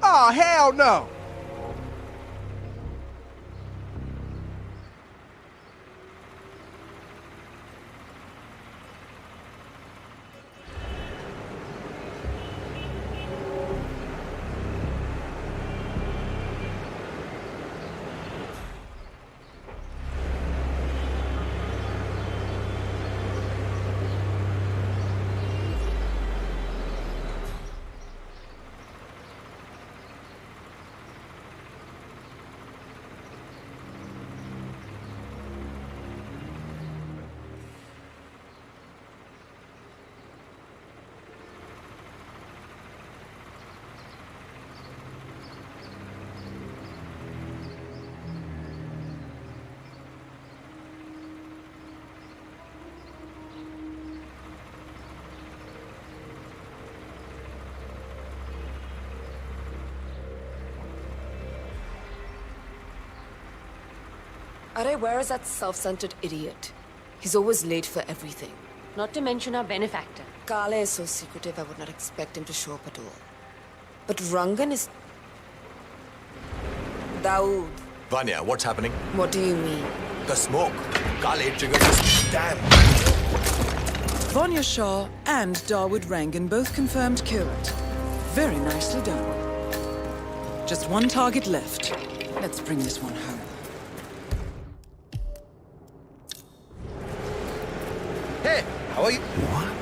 Oh, hell no! Are, where is that self-centered idiot? He's always late for everything. Not to mention our benefactor. Kale is so secretive, I would not expect him to show up at all. But Rangan is... Daoud. Vanya, what's happening? What do you mean? The smoke. Kale triggered this. Damn. Vanya Shah and Dawood Rangan both confirmed killed. Very nicely done. Just one target left. Let's bring this one home. Hey, how are you? What?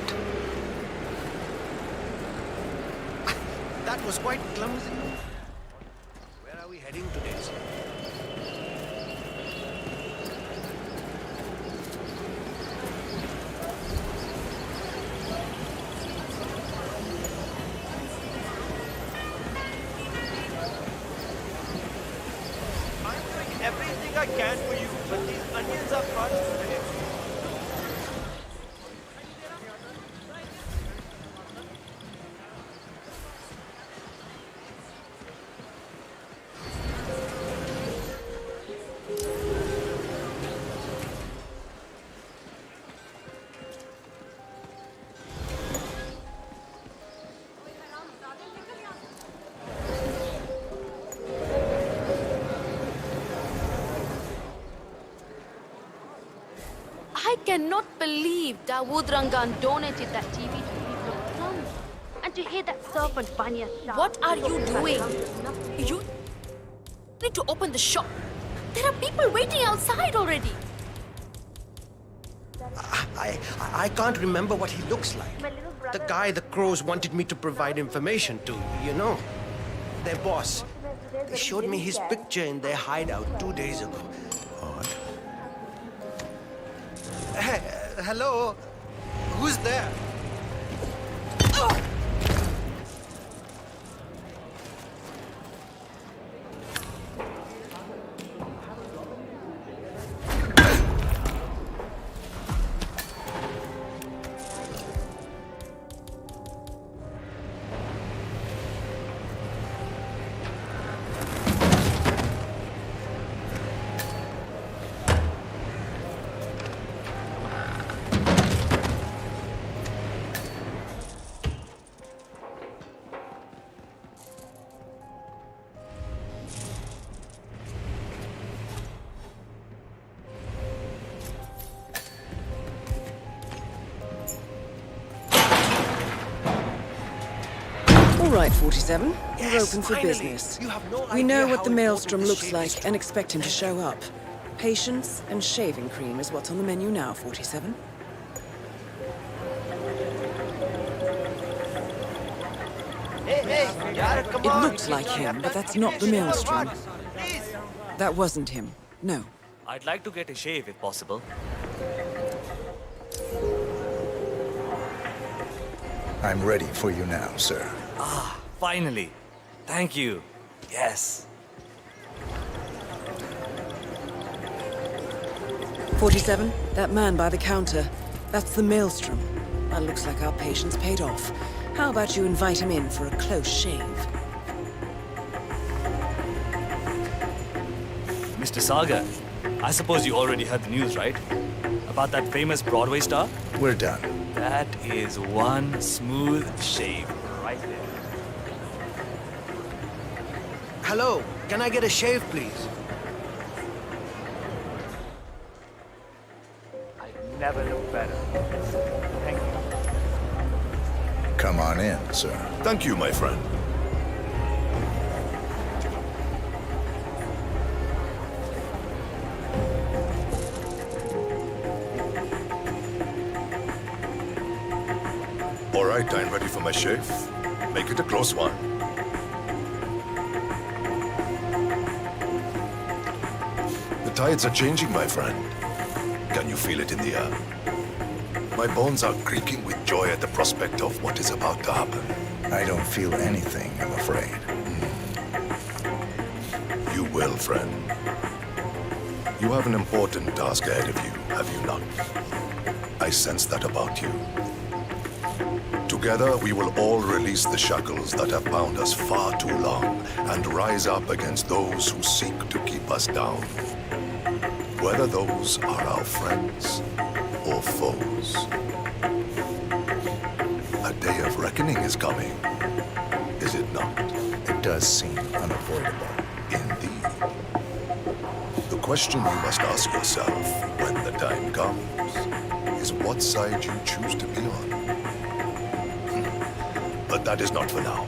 That was quite clumsy. Where are we headed? heading today, sir? I'm doing everything I can for you, but these onions are fun. I cannot believe Dawood Rangan donated that TV to people of slums. And to hear that serpent Banya Shah... What are you doing? You need to open the shop. There are people waiting outside already. I can't remember what he looks like. The guy the crows wanted me to provide information to, you know. Their boss. They showed me his picture in their hideout 2 days ago. Odd. Hey, hello? Who's there? All right, 47. We're Yes, open for finally. business. You have no We know idea what how the Maelstrom important looks this like shave is and expect him to show up. Patience and shaving cream is what's on the menu now, 47. Hey, yaar, come It on. looks like him, but that's not the Maelstrom. That wasn't him. No. I'd like to get a shave if possible. I'm ready for you now, sir. Ah, finally. Thank you. Yes. 47, that man by the counter. That's the Maelstrom. That looks like our patient's paid off. How about you invite him in for a close shave? Mr. Sagar, I suppose you already heard the news, right? About that famous Broadway star? We're done. That is one smooth shave right there. Hello, can I get a shave, please? I've never looked better. Thank you. Come on in, sir. Thank you, my friend. All right, I'm ready for my shave. Make it a close one. The tides are changing, my friend. Can you feel it in the air? My bones are creaking with joy at the prospect of what is about to happen. I don't feel anything, I'm afraid. You will, friend. You have an important task ahead of you, have you not? I sense that about you. Together, we will all release the shackles that have bound us far too long and rise up against those who seek to keep us down. Whether those are our friends or foes. A day of reckoning is coming, is it not? It does seem unavoidable. Indeed. The question you must ask yourself when the time comes is what side you choose to be on. But that is not for now.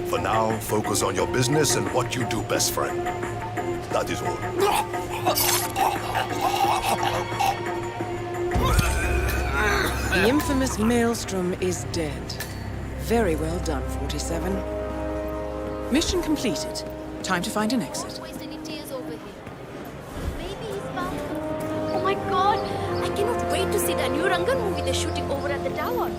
For now, focus on your business and what you do best, friend. That is all. The infamous Maelstrom is dead. Very well done, 47. Mission completed. Time to find an exit. Don't waste any tears over here. Maybe he's found. Oh my god! I cannot wait to see the new Rangan movie they're shooting over at the tower.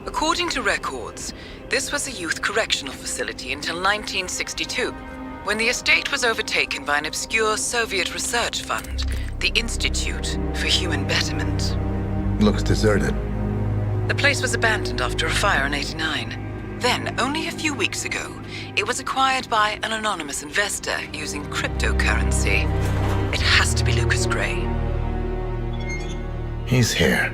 According to records, this was a youth correctional facility until 1962, when the estate was overtaken by an obscure Soviet research fund, the Institute for Human Betterment. Looks deserted. The place was abandoned after a fire in '89. Then, only a few weeks ago, it was acquired by an anonymous investor using cryptocurrency. It has to be Lucas Gray. He's here.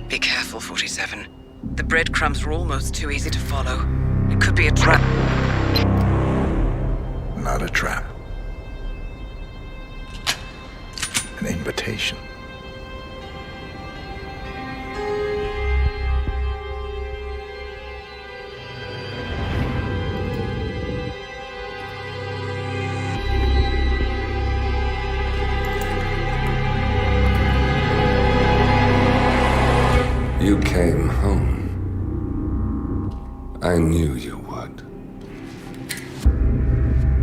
Be careful, 47. The breadcrumbs were almost too easy to follow. It could be a trap. Not a trap. An invitation. You came home. I knew you would.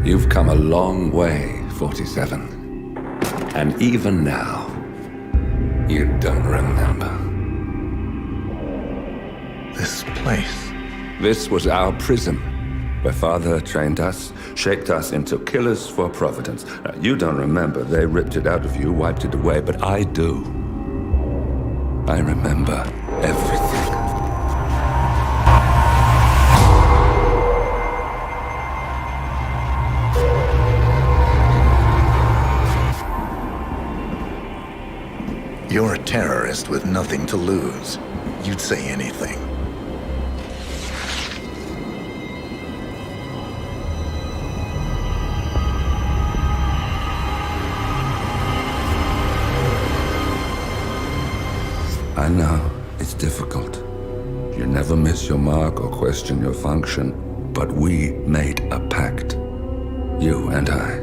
You've come a long way, 47. And even now, you don't remember. This place. This was our prison, where Father trained us, shaped us into killers for Providence. Now, you don't remember. They ripped it out of you, wiped it away, but I do. I remember everything. You're a terrorist with nothing to lose. You'd say anything. I know, it's difficult. You never miss your mark or question your function, but we made a pact. You and I.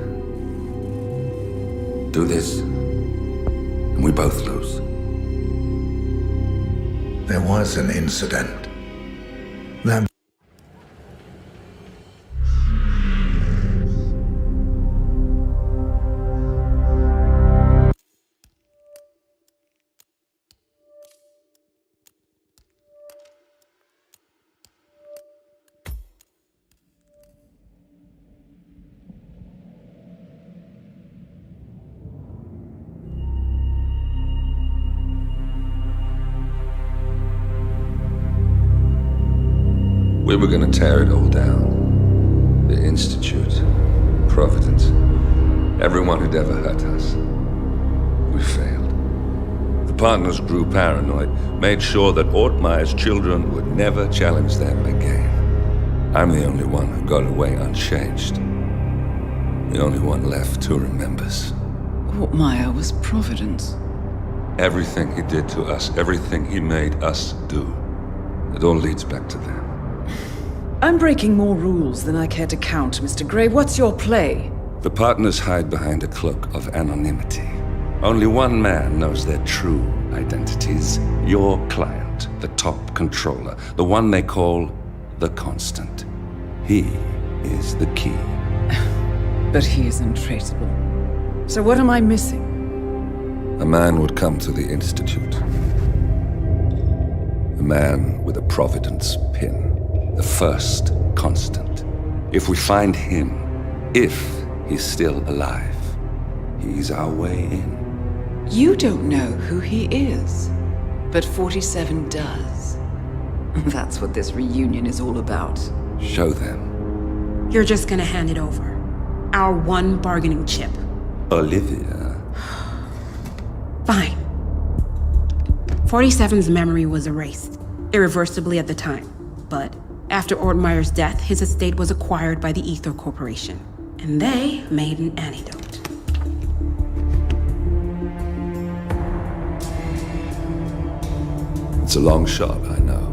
Do this, and we both lose. There was an incident. That we were gonna tear it all down. The Institute, Providence, everyone who'd ever hurt us. We failed. The partners grew paranoid, made sure that Ortmeyer's children would never challenge them again. I'm the only one who got away unchanged. The only one left who remembers. Ortmeyer was Providence. Everything he did to us, everything he made us do, it all leads back to them. I'm breaking more rules than I care to count, Mr. Gray. What's your play? The partners hide behind a cloak of anonymity. Only one man knows their true identities. Your client, the top controller, the one they call the Constant. He is the key. But he is untraceable. So what am I missing? A man would come to the Institute. A man with a Providence pin. The first Constant. If we find him, if he's still alive, he's our way in. You don't know who he is, but 47 does. That's what this reunion is all about. Show them. You're just gonna hand it over. Our one bargaining chip. Olivia. Fine. 47's memory was erased, irreversibly at the time. But after Ortmeyer's death, his estate was acquired by the Ether Corporation. And they made an antidote. It's a long shot, I know.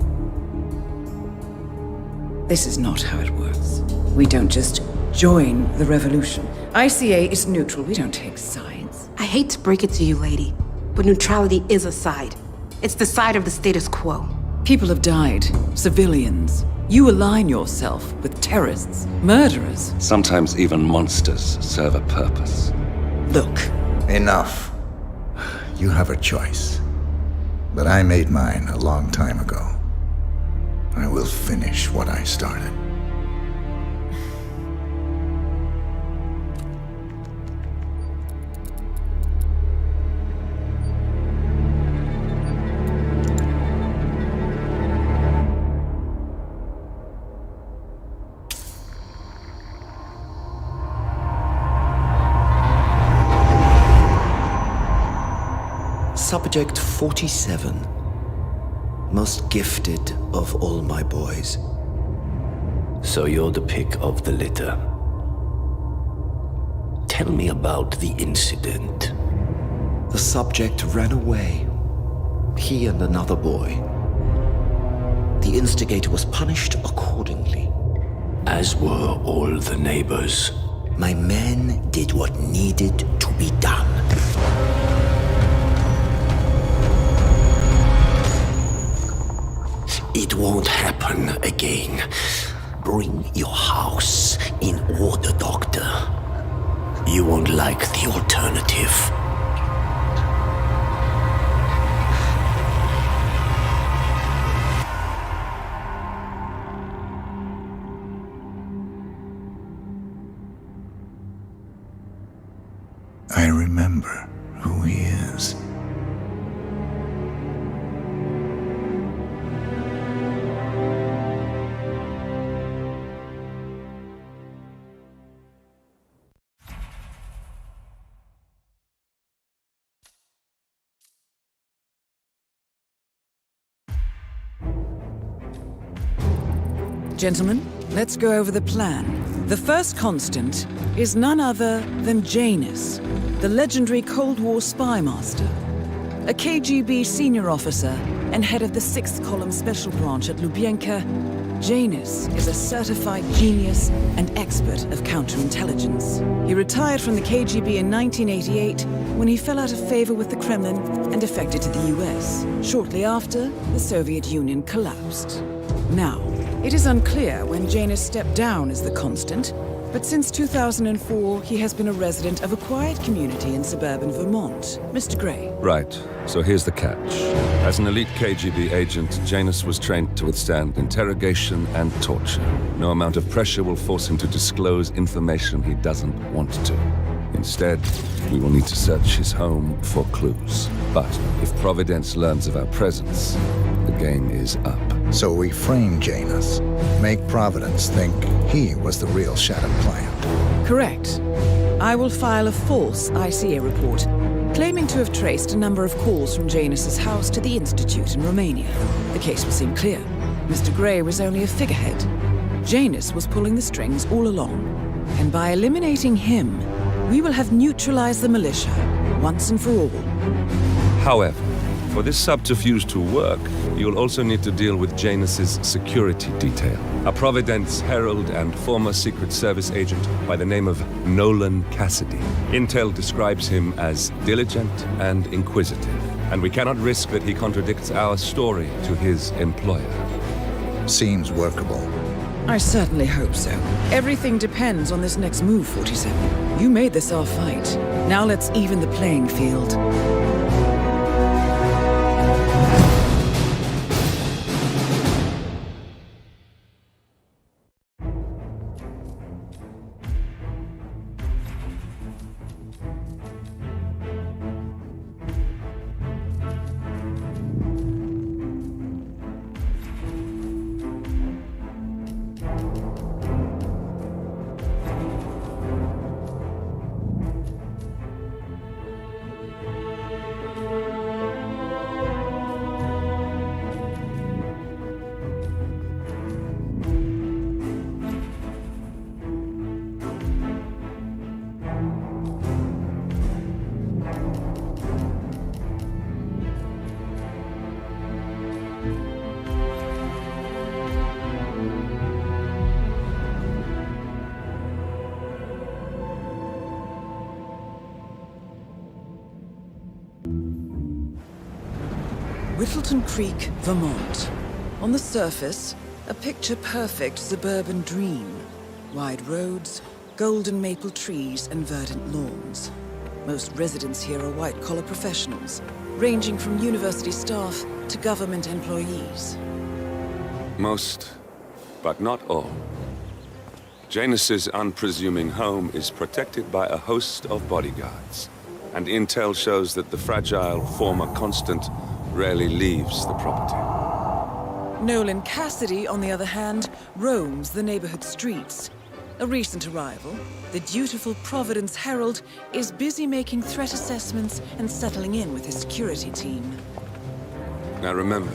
This is not how it works. We don't just join the revolution. ICA is neutral. We don't take sides. I hate to break it to you, lady, but neutrality is a side. It's the side of the status quo. People have died. Civilians. You align yourself with terrorists, murderers. Sometimes even monsters serve a purpose. Look. Enough. You have a choice. But I made mine a long time ago. I will finish what I started. Subject 47. Most gifted of all my boys. So you're the pick of the litter. Tell me about the incident. The subject ran away. He and another boy. The instigator was punished accordingly. As were all the neighbors. My men did what needed to be done. It won't happen again. Bring your house in order, Doctor. You won't like the alternative. I remember who he is. Gentlemen, let's go over the plan. The first constant is none other than Janus, the legendary Cold War spy master, a KGB senior officer and head of the 6th Column Special Branch at Lubyanka. Janus is a certified genius and expert of counterintelligence. He retired from the KGB in 1988 when he fell out of favor with the Kremlin and defected to the US. Shortly after, the Soviet Union collapsed. Now, it is unclear when Janus stepped down as the constant, but since 2004, he has been a resident of a quiet community in suburban Vermont. Mr. Gray. Right. So here's the catch. As an elite KGB agent, Janus was trained to withstand interrogation and torture. No amount of pressure will force him to disclose information he doesn't want to. Instead, we will need to search his home for clues. But if Providence learns of our presence, the game is up. So we frame Janus, make Providence think he was the real Shattered client. Correct. I will file a false ICA report, claiming to have traced a number of calls from Janus's house to the Institute in Romania. The case will seem clear. Mr. Gray was only a figurehead. Janus was pulling the strings all along. And by eliminating him, we will have neutralized the militia, once and for all. However, for this subterfuge to work, you'll also need to deal with Janus's security detail. A Providence herald and former Secret Service agent by the name of Nolan Cassidy. Intel describes him as diligent and inquisitive, and we cannot risk that he contradicts our story to his employer. Seems workable. I certainly hope so. Everything depends on this next move, 47. You made this our fight. Now let's even the playing field. Whittleton Creek, Vermont. On the surface, a picture-perfect suburban dream. Wide roads, golden maple trees, and verdant lawns. Most residents here are white-collar professionals, ranging from university staff to government employees. Most, but not all. Janus's unpresuming home is protected by a host of bodyguards, and intel shows that the fragile former constant rarely leaves the property. Nolan Cassidy, on the other hand, roams the neighborhood streets. A recent arrival, the dutiful Providence Herald is busy making threat assessments and settling in with his security team. Now remember,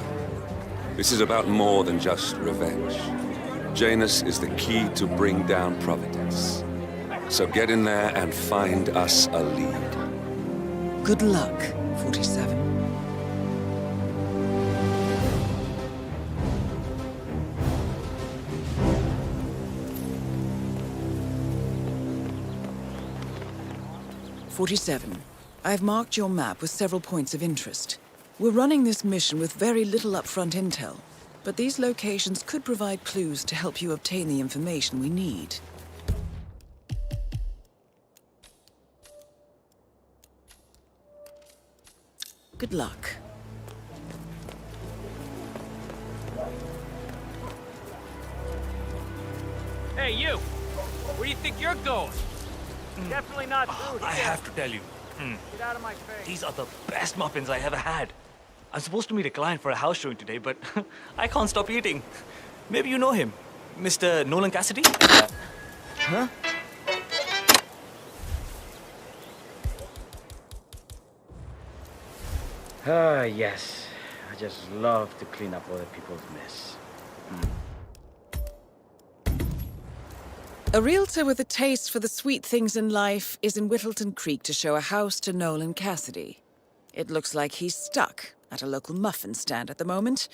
this is about more than just revenge. Janus is the key to bring down Providence. So get in there and find us a lead. Good luck, 47. I've marked your map with several points of interest. We're running this mission with very little upfront intel, but these locations could provide clues to help you obtain the information we need. Good luck. Hey, you! Where do you think you're going? Definitely not food. I have to tell you. Get out of my face. These are the best muffins I ever had. I'm supposed to meet a client for a house showing today, but I can't stop eating. Maybe you know him. Mr. Nolan Cassidy? Huh? Yes. I just love to clean up other people's mess. A realtor with a taste for the sweet things in life is in Whittleton Creek to show a house to Nolan Cassidy. It looks like he's stuck at a local muffin stand at the moment.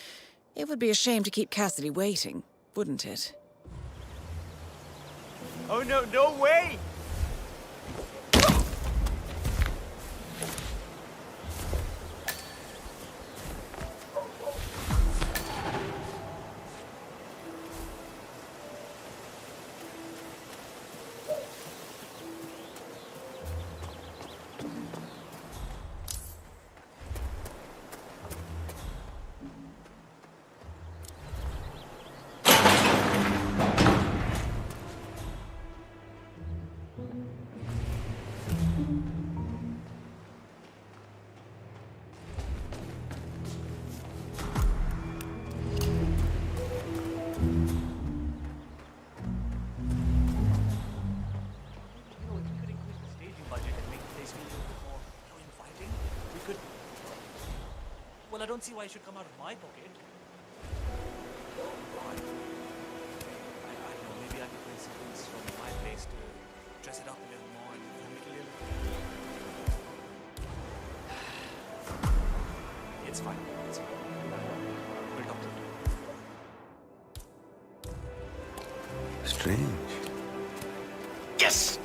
It would be a shame to keep Cassidy waiting, wouldn't it? Oh, no, no way! Well, I don't see why it should come out of my pocket. I don't know, maybe I could bring some things from my place to dress it up a little more and make it a little... It's fine. It's fine. We'll talk later. Strange. Yes!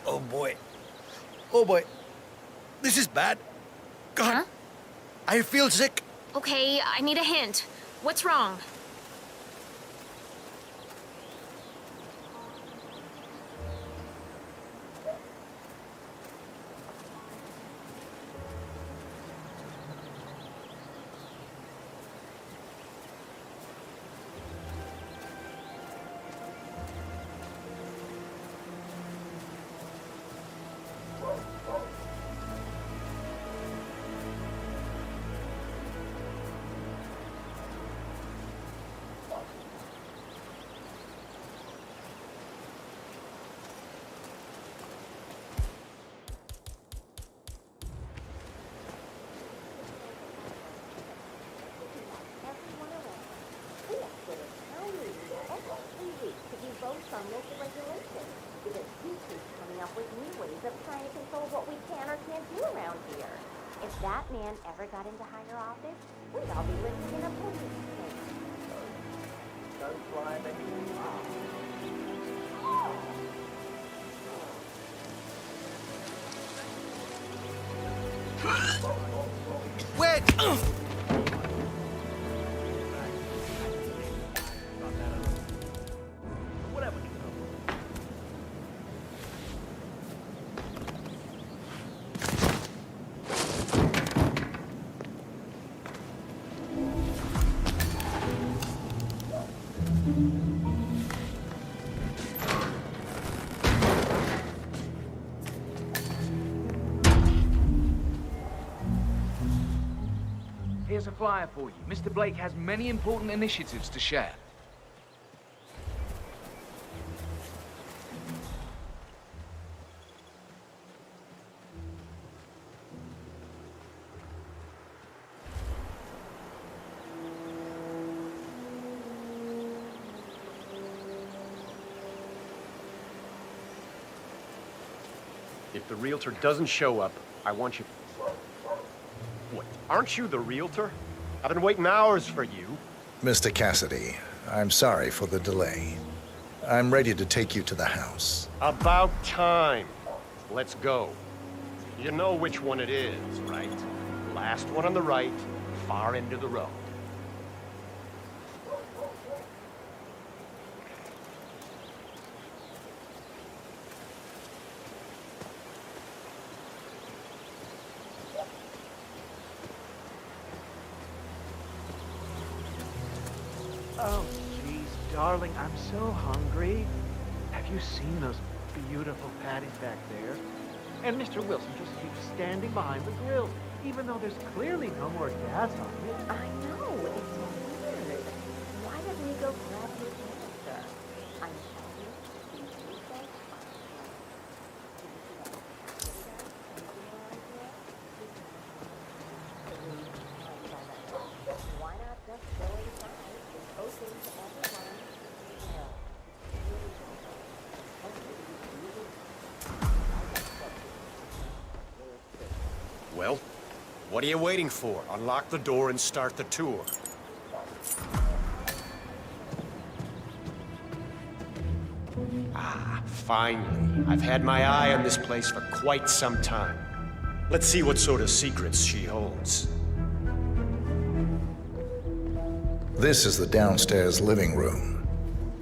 Oh boy. Oh boy. This is bad. God. Huh? I feel sick. Okay, I need a hint. What's wrong? up with new ways of trying to control what we can or can't do around here. If that man ever got into higher office, we'd all be living in a police state. Don't fly, baby. Wait! Here's a flyer for you. Mr. Blake has many important initiatives to share. If the realtor doesn't show up, I want you... What, aren't you the realtor? I've been waiting hours for you. Mr. Cassidy, I'm sorry for the delay. I'm ready to take you to the house. About time. Let's go. You know which one it is, right? Last one on the right, far end of the road. Oh, jeez, darling, I'm so hungry. Have you seen those beautiful patties back there? And Mr. Wilson just keeps standing behind the grill, even though there's clearly no more gas on it. I know, it's weird. Why doesn't he go grab his canister? I'm telling you, these new folks are why not just go inside? It's open to everyone. Well, what are you waiting for? Unlock the door and start the tour. Ah, finally. I've had my eye on this place for quite some time. Let's see what sort of secrets she holds. This is the downstairs living room.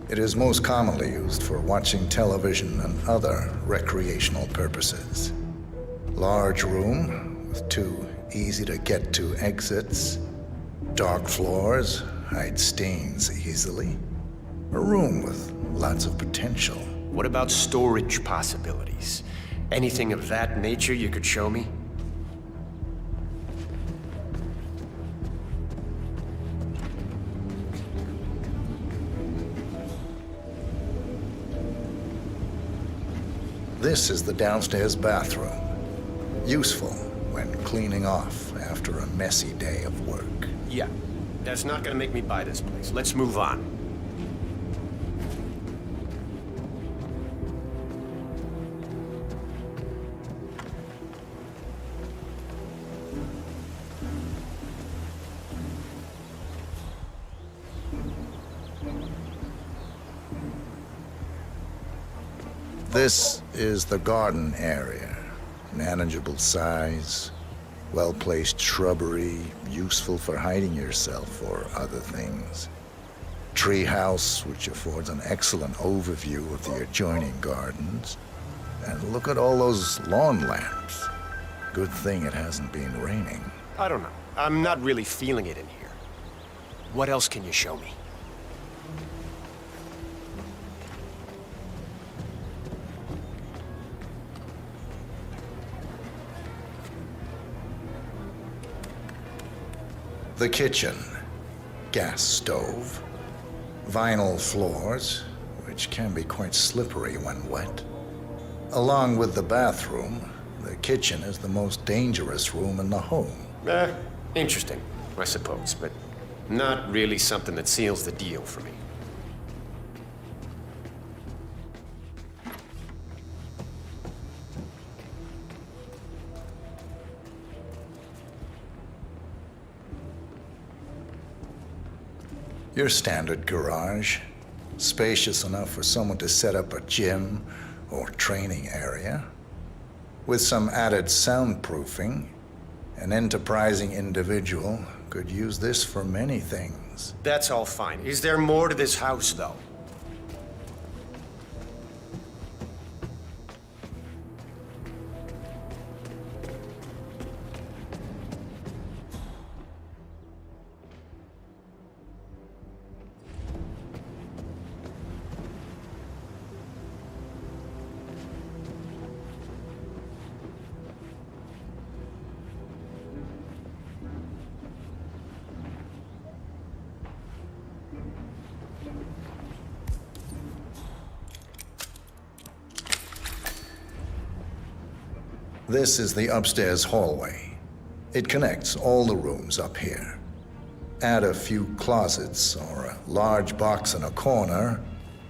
It is most commonly used for watching television and other recreational purposes. Large room with two easy-to-get-to exits. Dark floors hide stains easily. A room with lots of potential. What about storage possibilities? Anything of that nature you could show me? This is the downstairs bathroom. Useful when cleaning off after a messy day of work. Yeah, that's not gonna make me buy this place. Let's move on. This is the garden area. Manageable size, well-placed shrubbery, useful for hiding yourself or other things. Treehouse, which affords an excellent overview of the adjoining gardens. And look at all those lawn lamps. Good thing it hasn't been raining. I don't know. I'm not really feeling it in here. What else can you show me? The kitchen, gas stove, vinyl floors, which can be quite slippery when wet. Along with the bathroom, the kitchen is the most dangerous room in the home. Interesting, I suppose, but not really something that seals the deal for me. Your standard garage. Spacious enough for someone to set up a gym or training area. With some added soundproofing, an enterprising individual could use this for many things. That's all fine. Is there more to this house, though? This is the upstairs hallway. It connects all the rooms up here. Add a few closets or a large box in a corner,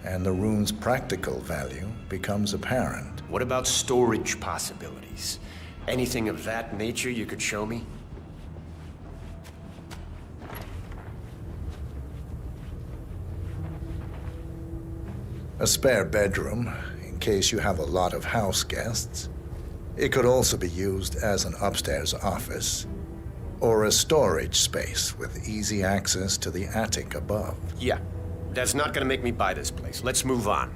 and the room's practical value becomes apparent. What about storage possibilities? Anything of that nature you could show me? A spare bedroom, in case you have a lot of house guests. It could also be used as an upstairs office, or a storage space with easy access to the attic above. Yeah, that's not gonna make me buy this place. Let's move on.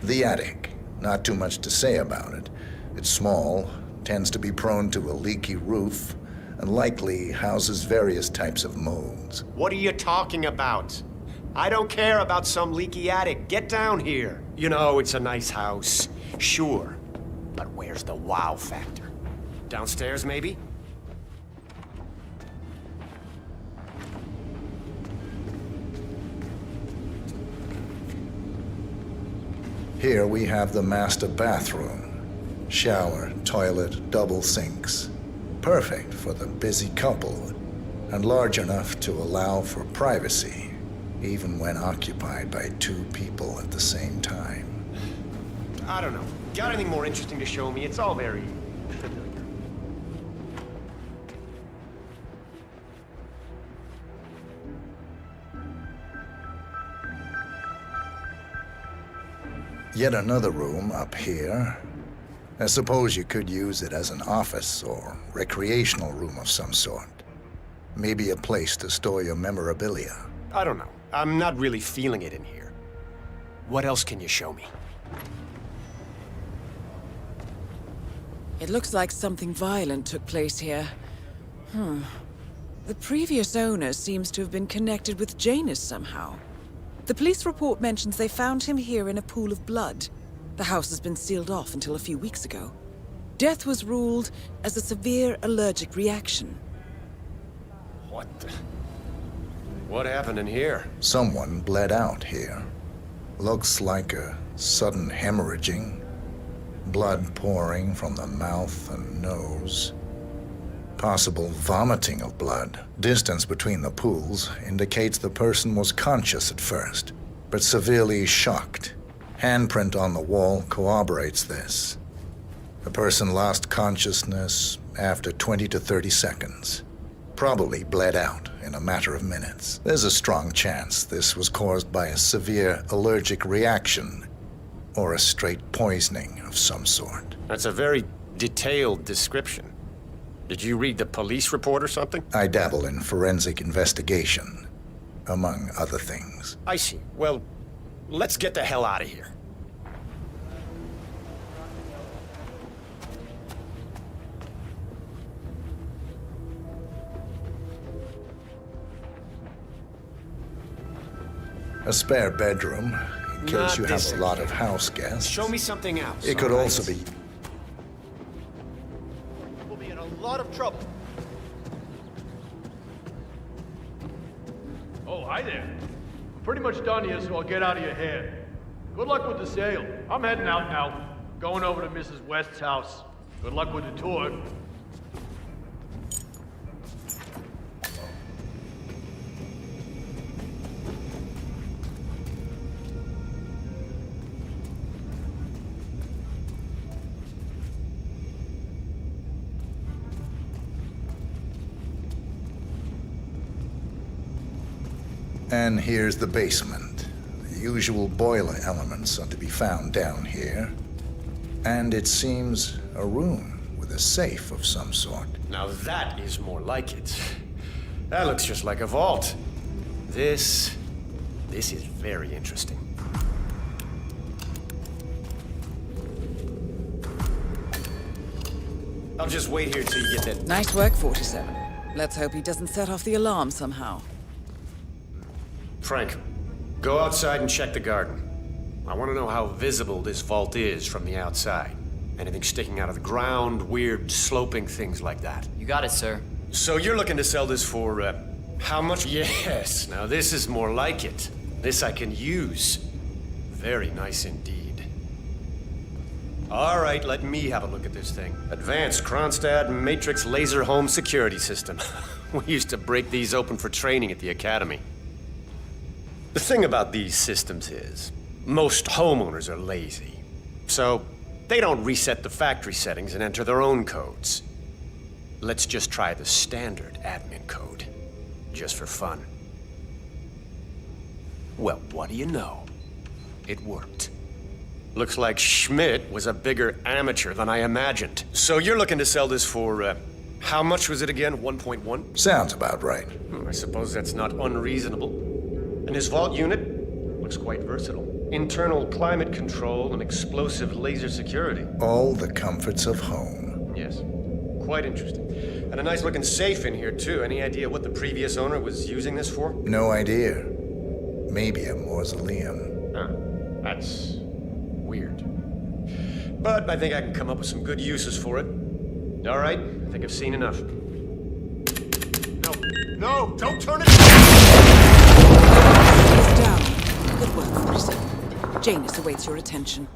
The attic. Not too much to say about it. It's small, tends to be prone to a leaky roof, and likely houses various types of molds. What are you talking about? I don't care about some leaky attic. Get down here. You know, it's a nice house. Sure. But where's the wow factor? Downstairs, maybe? Here we have the master bathroom. Shower, toilet, double sinks. Perfect for the busy couple, and large enough to allow for privacy, even when occupied by two people at the same time. I don't know. Got anything more interesting to show me? It's all very familiar. Yet another room up here. I suppose you could use it as an office or recreational room of some sort. Maybe a place to store your memorabilia. I don't know. I'm not really feeling it in here. What else can you show me? It looks like something violent took place here. The previous owner seems to have been connected with Janus somehow. The police report mentions they found him here in a pool of blood. The house has been sealed off until a few weeks ago. Death was ruled as a severe allergic reaction. What the... What happened in here? Someone bled out here. Looks like a sudden hemorrhaging. Blood pouring from the mouth and nose. Possible vomiting of blood. Distance between the pools indicates the person was conscious at first, but severely shocked. Handprint on the wall corroborates this. The person lost consciousness after 20 to 30 seconds. Probably bled out in a matter of minutes. There's a strong chance this was caused by a severe allergic reaction or a straight poisoning of some sort. That's a very detailed description. Did you read the police report or something? I dabble in forensic investigation, among other things. I see. Well, let's get the hell out of here. A spare bedroom, in case you have a lot of house guests. Show me something else. It could also be... We'll be in a lot of trouble. Oh, hi there. I'm pretty much done here, so I'll get out of your hair. Good luck with the sale. I'm heading out now. Going over to Mrs. West's house. Good luck with the tour. And here's the basement. The usual boiler elements are to be found down here. And it seems a room with a safe of some sort. Now that is more like it. That looks just like a vault. This is very interesting. I'll just wait here till you get that. Nice work, 47. Let's hope he doesn't set off the alarm somehow. Frank, go outside and check the garden. I want to know how visible this vault is from the outside. Anything sticking out of the ground, weird sloping things like that. You got it, sir. So you're looking to sell this for, how much? Yes, now this is more like it. This I can use. Very nice indeed. All right, let me have a look at this thing. Advanced Kronstadt Matrix Laser Home Security System. We used to break these open for training at the academy. The thing about these systems is, most homeowners are lazy. So, they don't reset the factory settings and enter their own codes. Let's just try the standard admin code, just for fun. Well, what do you know? It worked. Looks like Schmidt was a bigger amateur than I imagined. So you're looking to sell this for, how much was it again? 1.1? Sounds about right. I suppose that's not unreasonable. And his vault unit looks quite versatile. Internal climate control and explosive laser security. All the comforts of home. Yes, quite interesting. And a nice looking safe in here too. Any idea what the previous owner was using this for? No idea. Maybe a mausoleum. Huh. That's weird. But I think I can come up with some good uses for it. All right, I think I've seen enough. No, don't turn it! He's down. Good work, 47. Janus awaits your attention.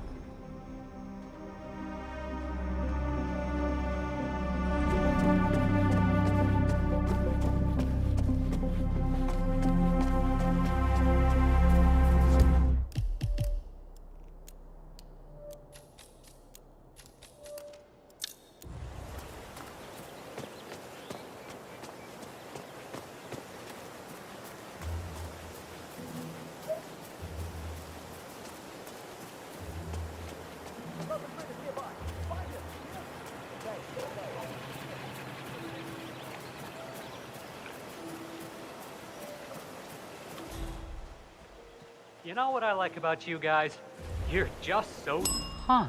You know what I like about you guys? You're just so... Huh.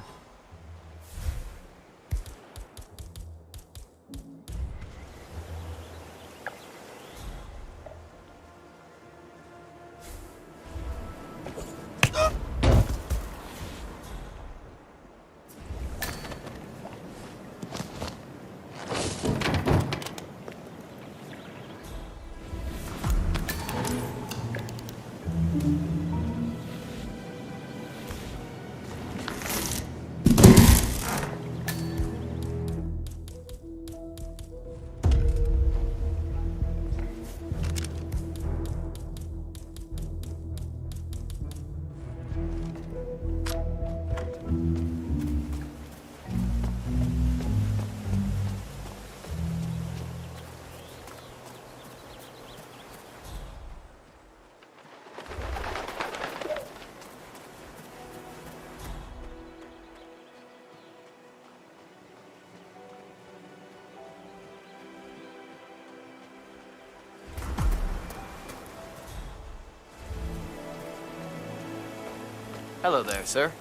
Hello there, sir.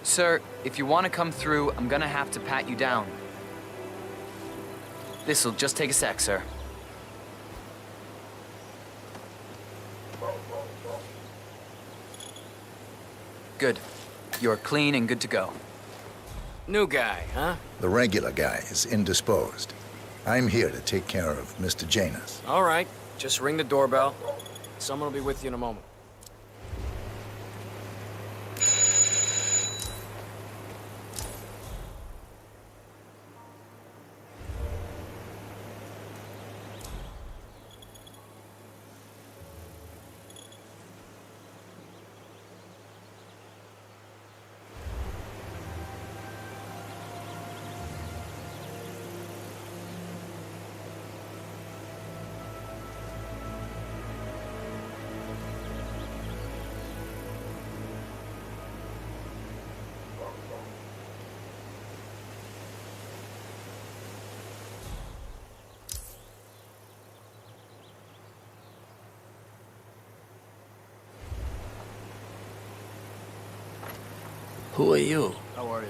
Sir, if you want to come through, I'm gonna have to pat you down. This'll just take a sec, sir. Good. You're clean and good to go. New guy, huh? The regular guy is indisposed. I'm here to take care of Mr. Janus. All right. Just ring the doorbell. Someone will be with you in a moment. Who are you? How are you?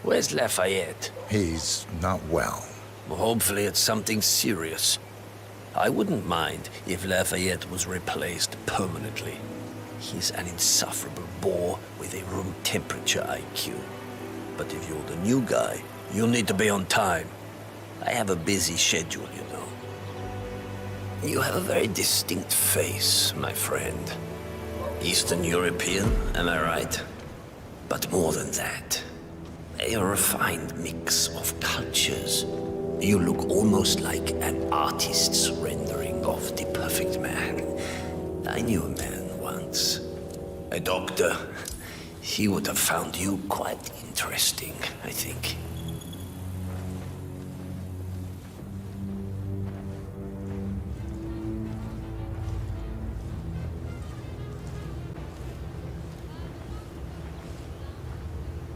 Where's Lafayette? He's not well. Well, hopefully it's something serious. I wouldn't mind if Lafayette was replaced permanently. He's an insufferable bore with a room temperature IQ. But if you're the new guy, you'll need to be on time. I have a busy schedule, you know. You have a very distinct face, my friend. Eastern European, am I right? But more than that, a refined mix of cultures. You look almost like an artist's rendering of the perfect man. I knew a man once. A doctor. He would have found you quite interesting, I think.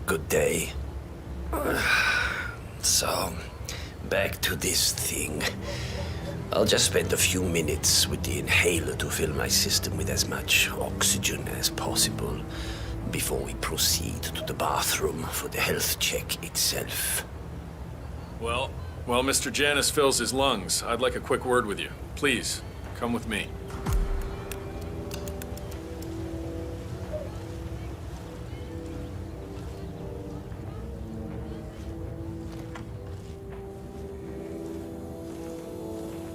Good day. So, back to this thing. I'll just spend a few minutes with the inhaler to fill my system with as much oxygen as possible before we proceed to the bathroom for the health check itself. Well, while Mr. Janus fills his lungs, I'd like a quick word with you. Please, come with me.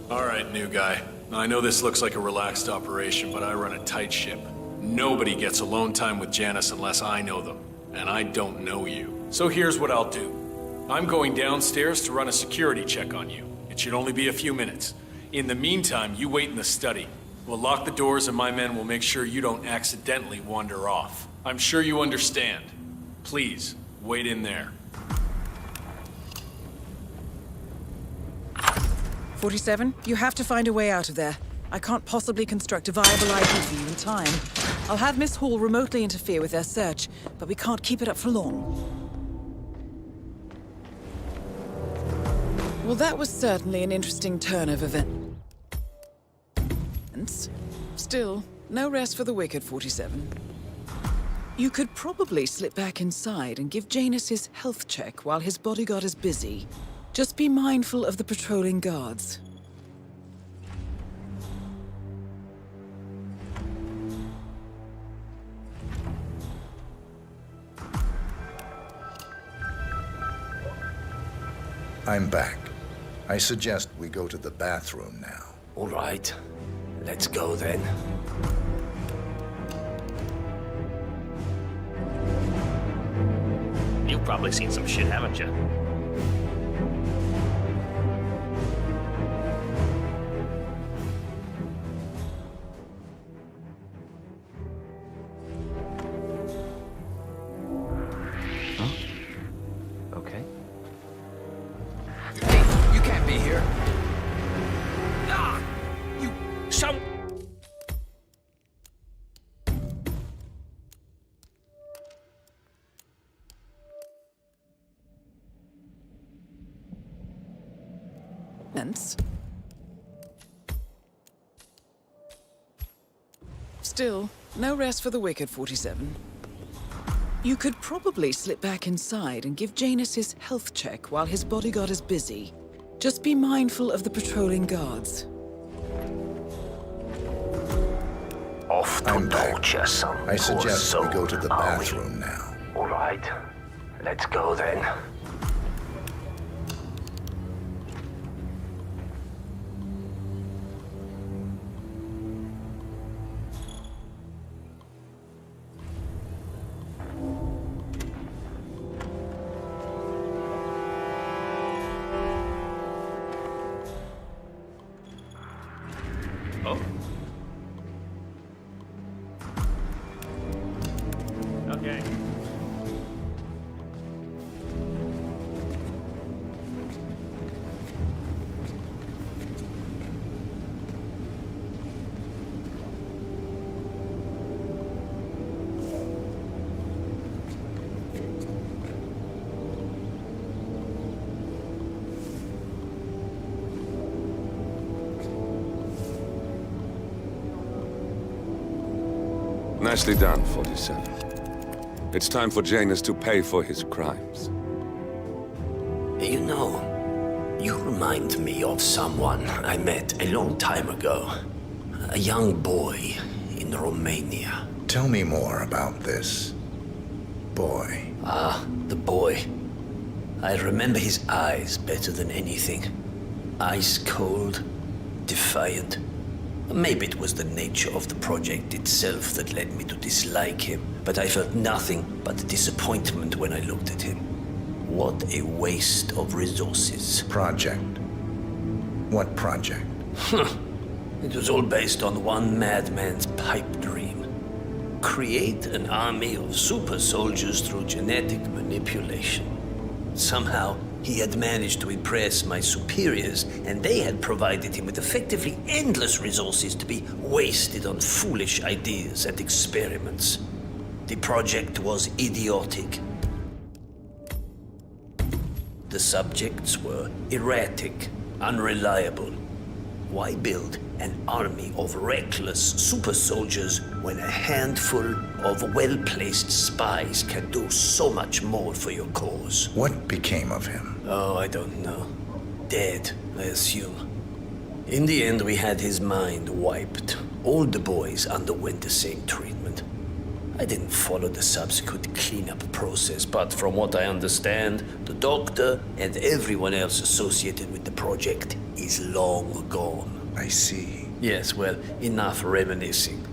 All right, new guy. Now, I know this looks like a relaxed operation, but I run a tight ship. Nobody gets alone time with Janus unless I know them, and I don't know you. So here's what I'll do. I'm going downstairs to run a security check on you. It should only be a few minutes. In the meantime, you wait in the study. We'll lock the doors and my men will make sure you don't accidentally wander off. I'm sure you understand. Please, wait in there. 47, you have to find a way out of there. I can't possibly construct a viable ID for you in time. I'll have Miss Hall remotely interfere with their search, but we can't keep it up for long. Well, that was certainly an interesting turn of events. Still, no rest for the wicked, 47. You could probably slip back inside and give Janus his health check while his bodyguard is busy. Just be mindful of the patrolling guards. I'm back. I suggest we go to the bathroom now. All right. Let's go then. You've probably seen some shit, haven't you? Okay. Hey, you can't be here. Ah! You... some... Still, no rest for the wicked, 47. You could probably slip back inside and give Janus his health check while his bodyguard is busy. Just be mindful of the patrolling guards. Off to torture some I suggest poor we go to soul, the are we? bathroom now. All right. Let's go then. Oh. Okay. Nicely done, 47. It's time for Janus to pay for his crimes. You know, you remind me of someone I met a long time ago. A young boy in Romania. Tell me more about this boy. Ah, the boy. I remember his eyes better than anything. Ice cold, defiant. Maybe it was the nature of the project itself that led me to dislike him, but I felt nothing but disappointment when I looked at him. What a waste of resources. Project? What project? It was all based on one madman's pipe dream. Create an army of super soldiers through genetic manipulation. Somehow, he had managed to impress my superiors, and they had provided him with effectively endless resources to be wasted on foolish ideas and experiments. The project was idiotic. The subjects were erratic, unreliable. Why build an army of reckless super soldiers when a handful of well-placed spies can do so much more for your cause? What became of him? Oh, I don't know. Dead, I assume. In the end, we had his mind wiped. All the boys underwent the same treatment. I didn't follow the subsequent cleanup process, but from what I understand, the doctor and everyone else associated with the project is long gone. I see. Yes, well, enough reminiscing.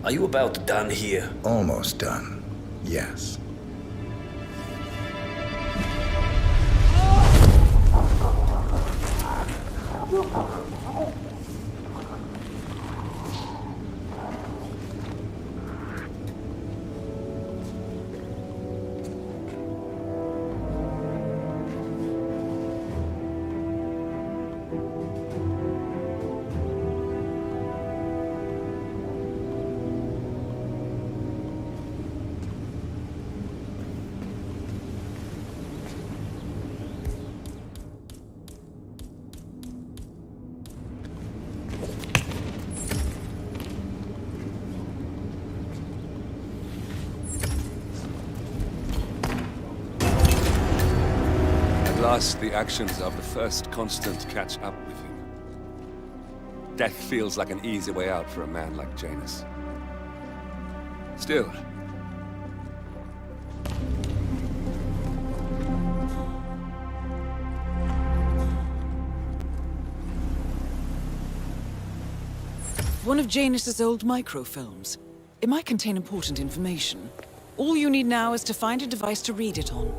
Are you about done here? Almost done. Yes. Last, the actions of the first constant catch up with him. Death feels like an easy way out for a man like Janus. Still, One of Janus's old microfilms. It might contain important information. All you need now is to find a device to read it on.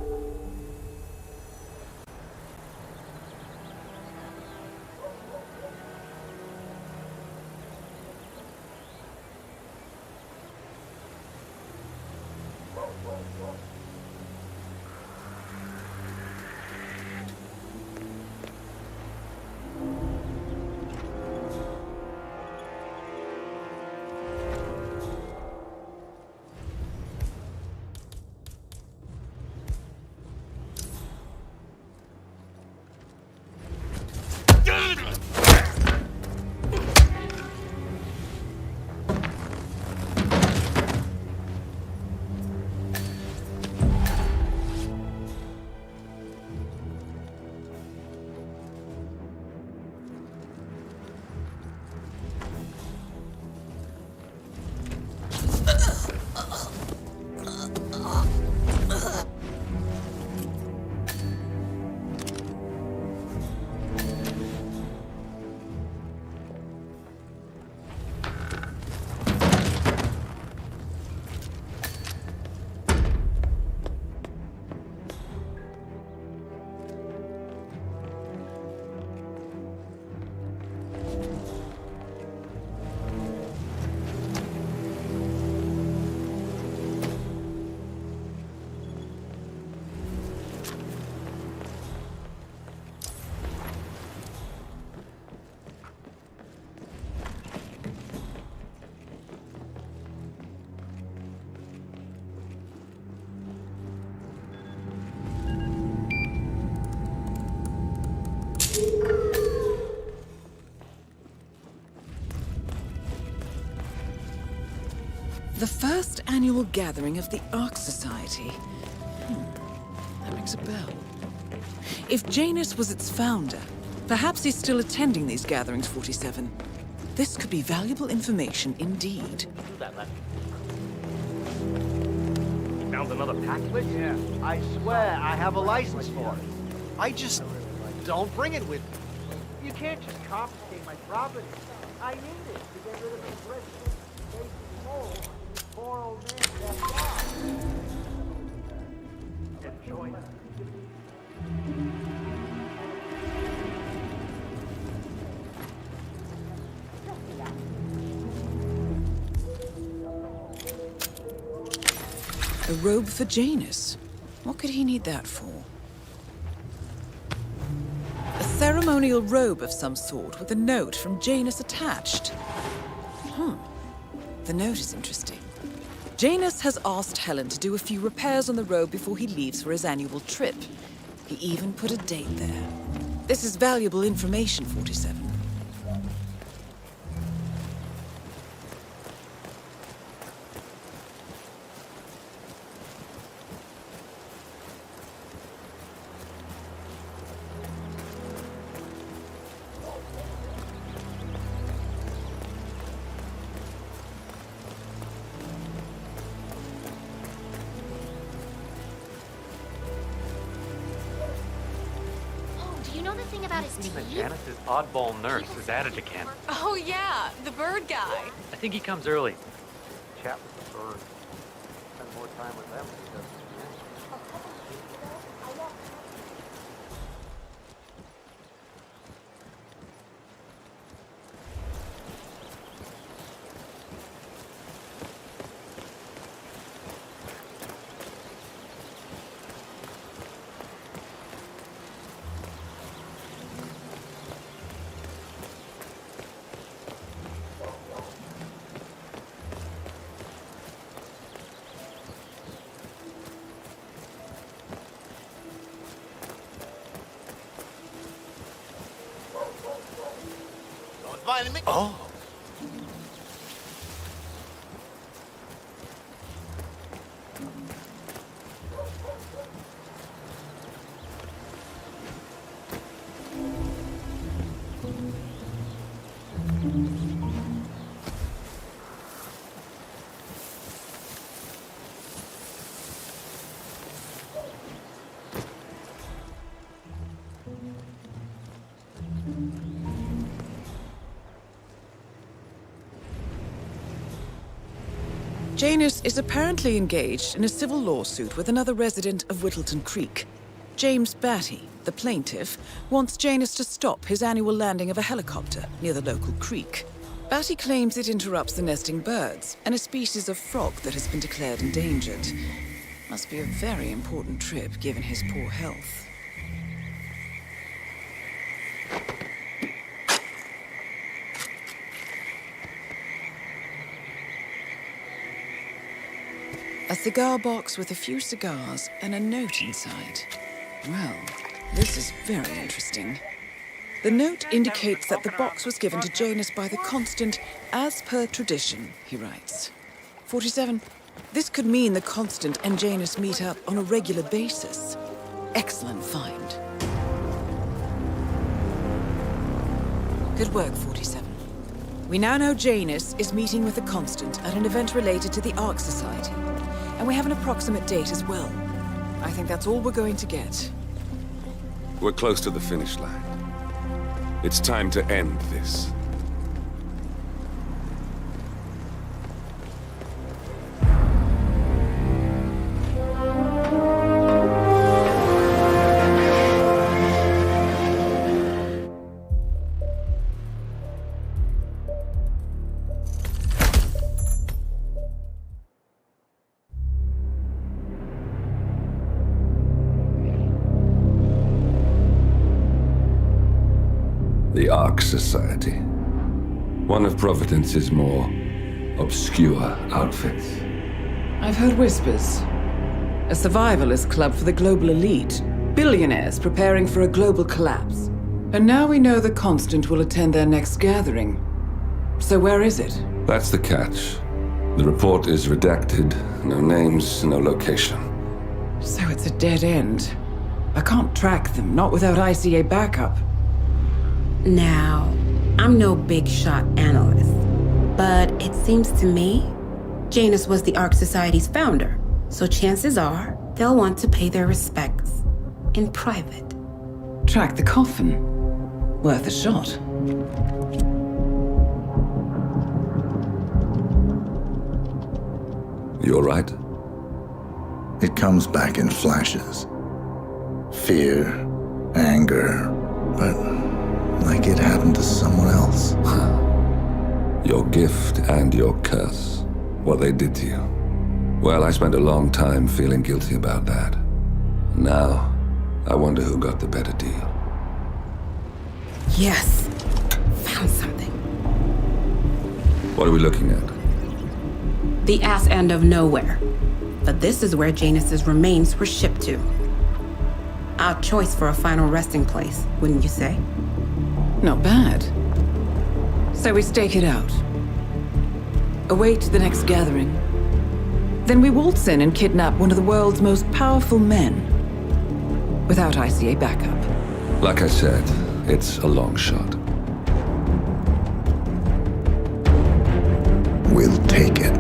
The first annual gathering of the Ark Society. That rings a bell. If Janus was its founder, perhaps he's still attending these gatherings, 47. This could be valuable information indeed. Do that, lad. You found another package? Yeah, I swear I have a license for it. I just don't bring it with me. You can't just confiscate my property. I need it to get rid of the dreadful basic mole on this poor old man's backyard. Enjoy it. A robe for Janus. What could he need that for? A ceremonial robe of some sort with a note from Janus attached. The note is interesting. Janus has asked Helen to do a few repairs on the robe before he leaves for his annual trip. He even put a date there. This is valuable information, 47. Do you know the thing about his teeth? Janice's oddball nurse is added to camp. Oh yeah, the bird guy. I think he comes early. Chat with the birds. Spend more time with them than he does with me. Oh. Janus is apparently engaged in a civil lawsuit with another resident of Whittleton Creek. James Batty, the plaintiff, wants Janus to stop his annual landing of a helicopter near the local creek. Batty claims it interrupts the nesting birds and a species of frog that has been declared endangered. Must be a very important trip given his poor health. A cigar box with a few cigars and a note inside. Well, this is very interesting. The note indicates that the box was given to Janus by the Constant as per tradition, he writes. 47. This could mean the Constant and Janus meet up on a regular basis. Excellent find. Good work, 47. We now know Janus is meeting with the Constant at an event related to the Ark Society. And we have an approximate date as well. I think that's all we're going to get. We're close to the finish line. It's time to end this. The Ark Society. One of Providence's more obscure outfits. I've heard whispers. A survivalist club for the global elite. Billionaires preparing for a global collapse. And now we know the Constant will attend their next gathering. So where is it? That's the catch. The report is redacted. No names, no location. So it's a dead end. I can't track them, not without ICA backup. Now, I'm no big shot analyst, but it seems to me Janus was the Ark Society's founder, so chances are they'll want to pay their respects in private. Track the coffin. Worth a shot. You all right? It comes back in flashes. Fear, anger, but like it happened to someone else. Your gift and your curse. What they did to you. Well, I spent a long time feeling guilty about that. Now, I wonder who got the better deal. Yes. Found something. What are we looking at? The ass end of nowhere. But this is where Janus's remains were shipped to. Our choice for a final resting place, wouldn't you say? Not bad. So we stake it out. Await the next gathering. Then we waltz in and kidnap one of the world's most powerful men. Without ICA backup. Like I said, it's a long shot. We'll take it.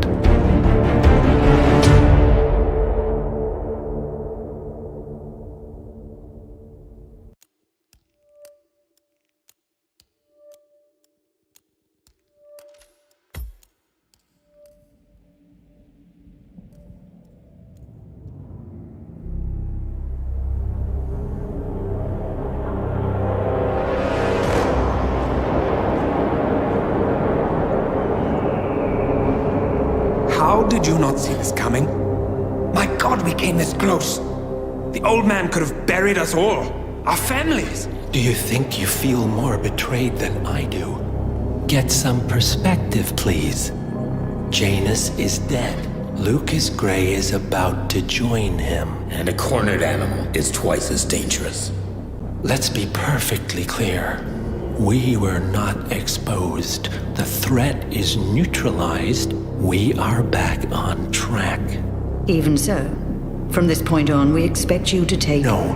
How did you not see this coming? My God, we came this close. The old man could have buried us all. Our families. Do you think you feel more betrayed than I do? Get some perspective, please. Janus is dead. Lucas Gray is about to join him. And a cornered animal is twice as dangerous. Let's be perfectly clear. We were not exposed. The threat is neutralized. We are back on track. Even so, from this point on, we expect you to take... No,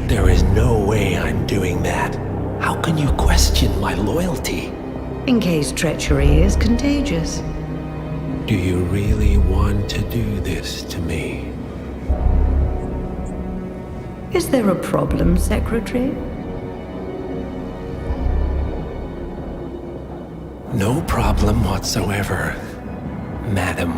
there is no way I'm doing that. How can you question my loyalty? In case treachery is contagious. Do you really want to do this to me? Is there a problem, Secretary? No problem whatsoever, Madam.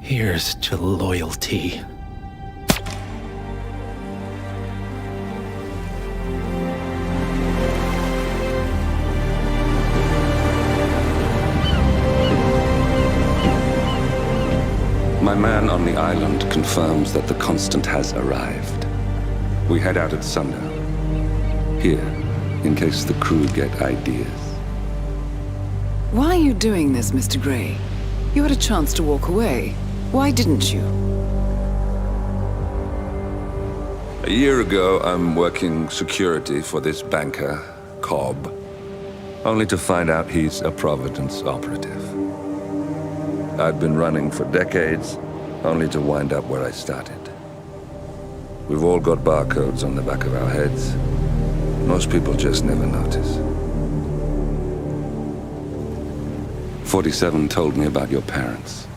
Here's to loyalty. My man on the island confirms that the Constant has arrived. We head out at sundown. Here, in case the crew get ideas. Why are you doing this, Mr. Gray? You had a chance to walk away. Why didn't you? A year ago, I'm working security for this banker, Cobb, only to find out he's a Providence operative. I'd been running for decades, only to wind up where I started. We've all got barcodes on the back of our heads. Most people just never notice. 47 told me about your parents.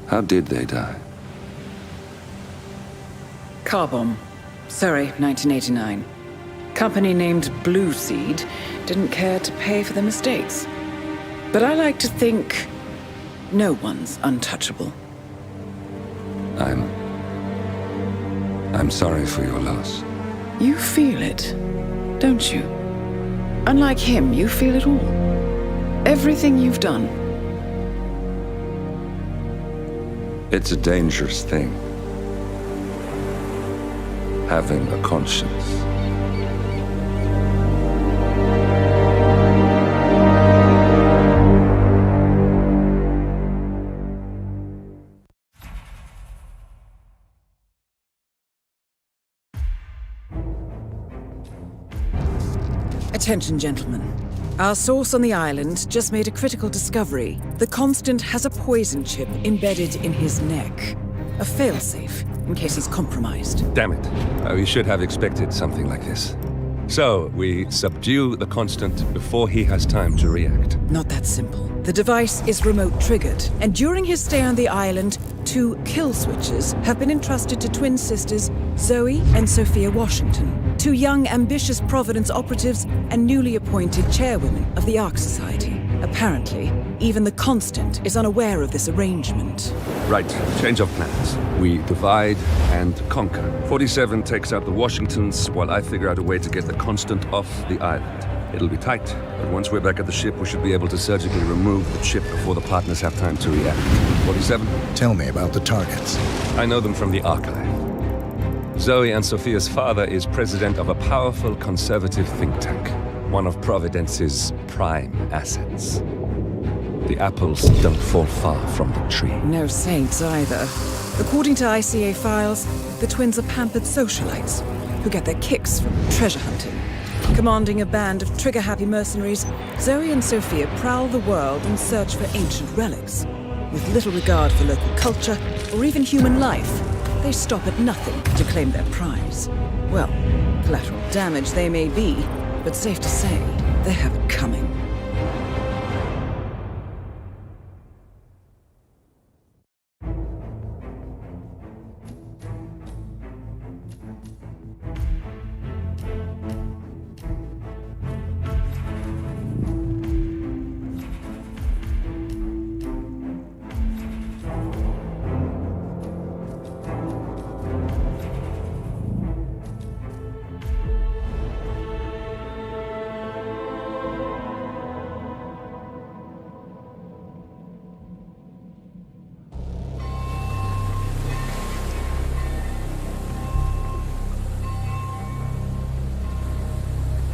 How did they die? Car bomb. Surrey, 1989. Company named Blue Seed didn't care to pay for the mistakes. But I like to think no one's untouchable. I'm sorry for your loss. You feel it, don't you? Unlike him, you feel it all. Everything you've done. It's a dangerous thing. Having a conscience. Attention, gentlemen. Our source on the island just made a critical discovery. The Constant has a poison chip embedded in his neck. A failsafe, in case he's compromised. Damn it. We should have expected something like this. So, we subdue the Constant before he has time to react. Not that simple. The device is remote triggered, and during his stay on the island, 2 kill switches have been entrusted to twin sisters Zoe and Sophia Washington, 2 young, ambitious Providence operatives and newly appointed chairwomen of the Ark Society. Apparently, even the Constant is unaware of this arrangement. Right, change of plans. We divide and conquer. 47 takes out the Washingtons while I figure out a way to get the Constant off the island. It'll be tight, but once we're back at the ship, we should be able to surgically remove the chip before the partners have time to react. 47? Tell me about the targets. I know them from the archive. Zoe and Sophia's father is president of a powerful conservative think tank, one of Providence's prime assets. The apples don't fall far from the tree. No saints either. According to ICA files, the twins are pampered socialites who get their kicks from treasure hunting. Commanding a band of trigger-happy mercenaries, Zoe and Sophia prowl the world in search for ancient relics. With little regard for local culture or even human life, they stop at nothing to claim their prize. Well, collateral damage they may be, but safe to say, they have it coming.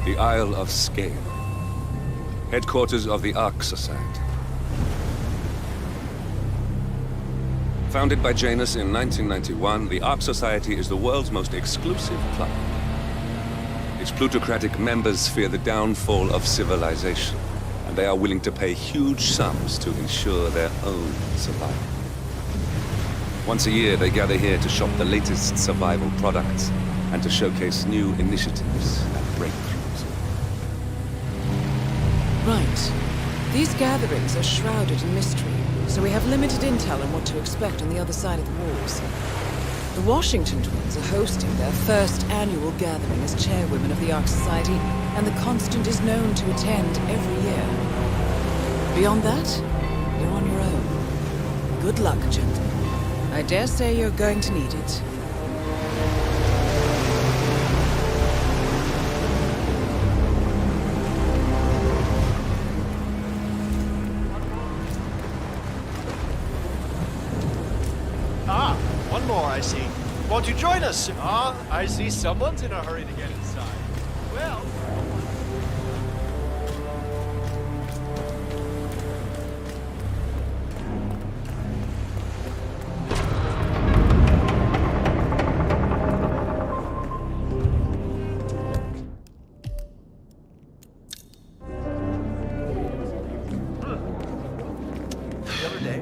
The Isle of Scale, headquarters of the Ark Society. Founded by Janus in 1991, the Ark Society is the world's most exclusive club. Its plutocratic members fear the downfall of civilization, and they are willing to pay huge sums to ensure their own survival. Once a year, they gather here to shop the latest survival products and to showcase new initiatives and breakthroughs. Right. These gatherings are shrouded in mystery, so we have limited intel on what to expect on the other side of the walls. The Washington twins are hosting their first annual gathering as chairwomen of the Ark Society, and the Constant is known to attend every year. Beyond that, you're on your own. Good luck, gentlemen. I dare say you're going to need it. One more, I see. Won't you join us? I see someone's in a hurry to get inside. Well... The other day,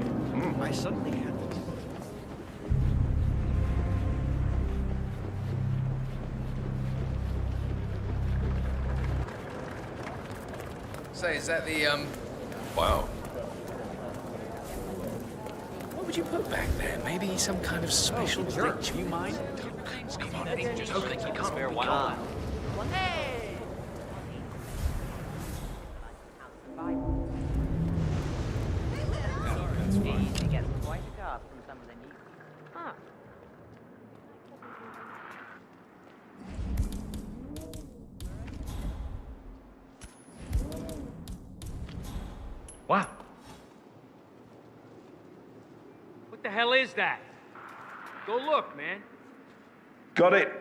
I suddenly had this. Say, is that the, Wow. What would you put back there? Maybe some kind of special ritual? you mind? Come on, Just hope they can spare one eye. Hey! He gets quite a job from some of the new... Huh. Wow. What the hell is that? Go look, man. Got it.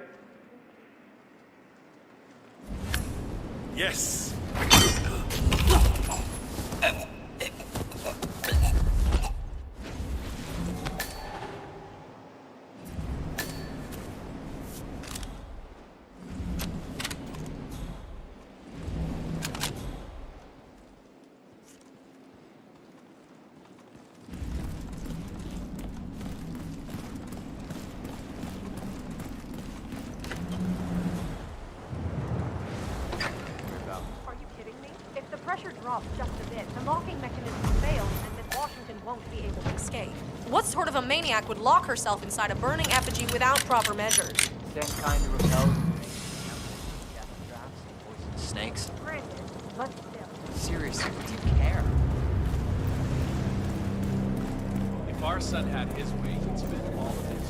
Yes. off just a bit. The locking mechanism failed, and Miss Washington won't be able to escape. What sort of a maniac would lock herself inside a burning effigy without proper measures? Then kind of repels snakes. Granted, but still. Seriously, do you care? If our son had his way, he'd spend all of his.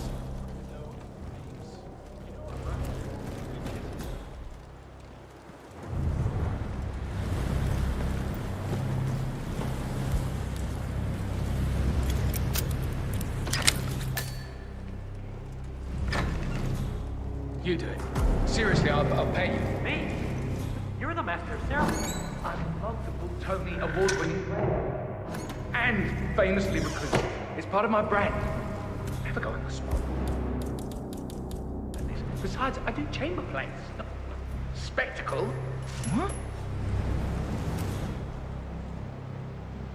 You do it. Seriously, I'll pay you. Me? You're the master of ceremonies. I'm a multiple Tony award-winning player. And famously recruited. It's part of my brand. Never go in the swamp. And this, besides, I do chamber plays. Not spectacle. What?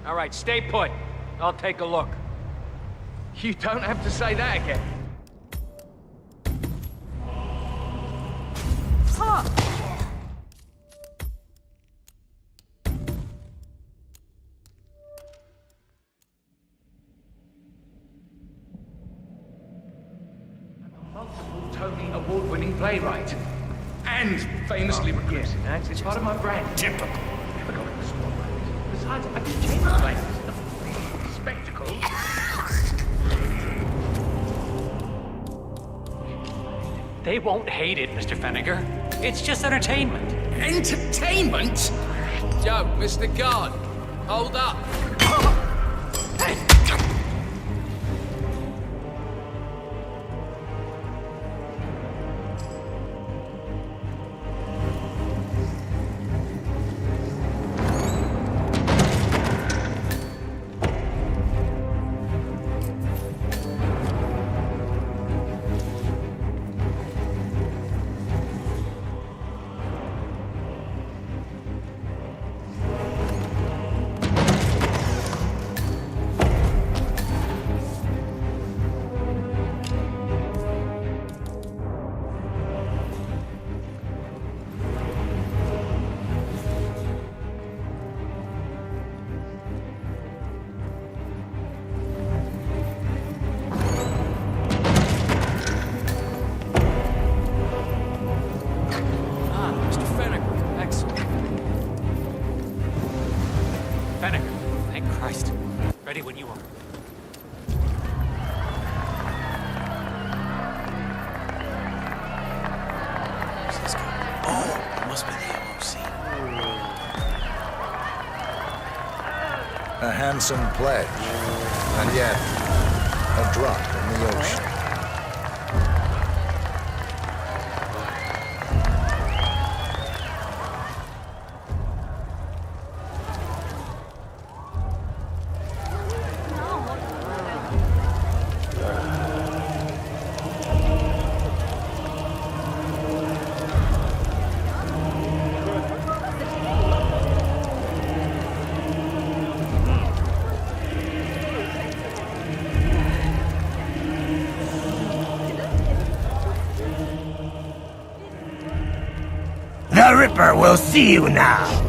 All right, stay put. I'll take a look. You don't have to say that again. Multiple Tony award-winning playwright. And famously recruited. It's part of my brand. Typical. Never go in the swamp. Besides, I do chamber plays. Not spectacle. They won't hate it, Mr. Fenniger. It's just entertainment. Entertainment? Joe, Mr. Guard, hold up. Ready when you are. Where's this guy? Oh, it must be the MOC. A handsome pledge, and yet a drop in the ocean. The Ripper will see you now!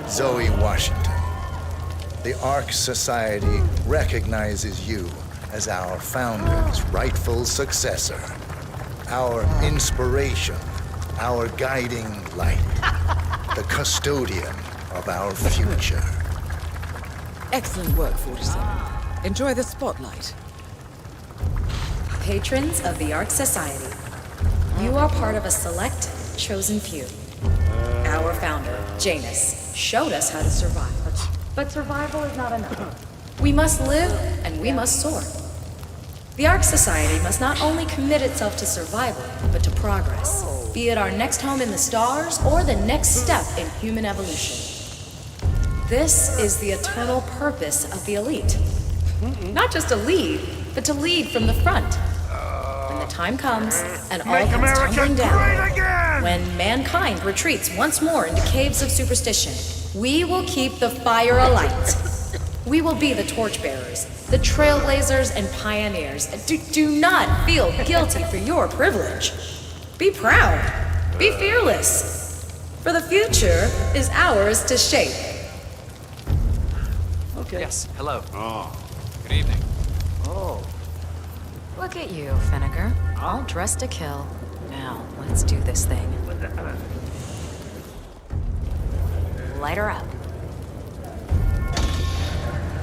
Zoe Washington. The Ark Society recognizes you as our founder's rightful successor, our inspiration, our guiding light, the custodian of our future. Excellent work, 47. Enjoy the spotlight. Patrons of the Ark Society, you are part of a select, chosen few. Our founder, Janus, showed us how to survive. But survival is not enough. We must live and we must soar. The Ark Society must not only commit itself to survival, but to progress. Be it our next home in the stars, or the next step in human evolution. This is the eternal purpose of the elite. Not just to lead, but to lead from the front. When the time comes, and all comes tumbling down, when mankind retreats once more into caves of superstition, we will keep the fire alight. We will be the torchbearers, the trailblazers and pioneers. Do not feel guilty for your privilege. Be proud. Be fearless. For the future is ours to shape. Okay. Yes, hello. Oh. Good evening. Oh. Look at you, Finnegar. All dressed to kill. Now, let's do this thing. Light her up.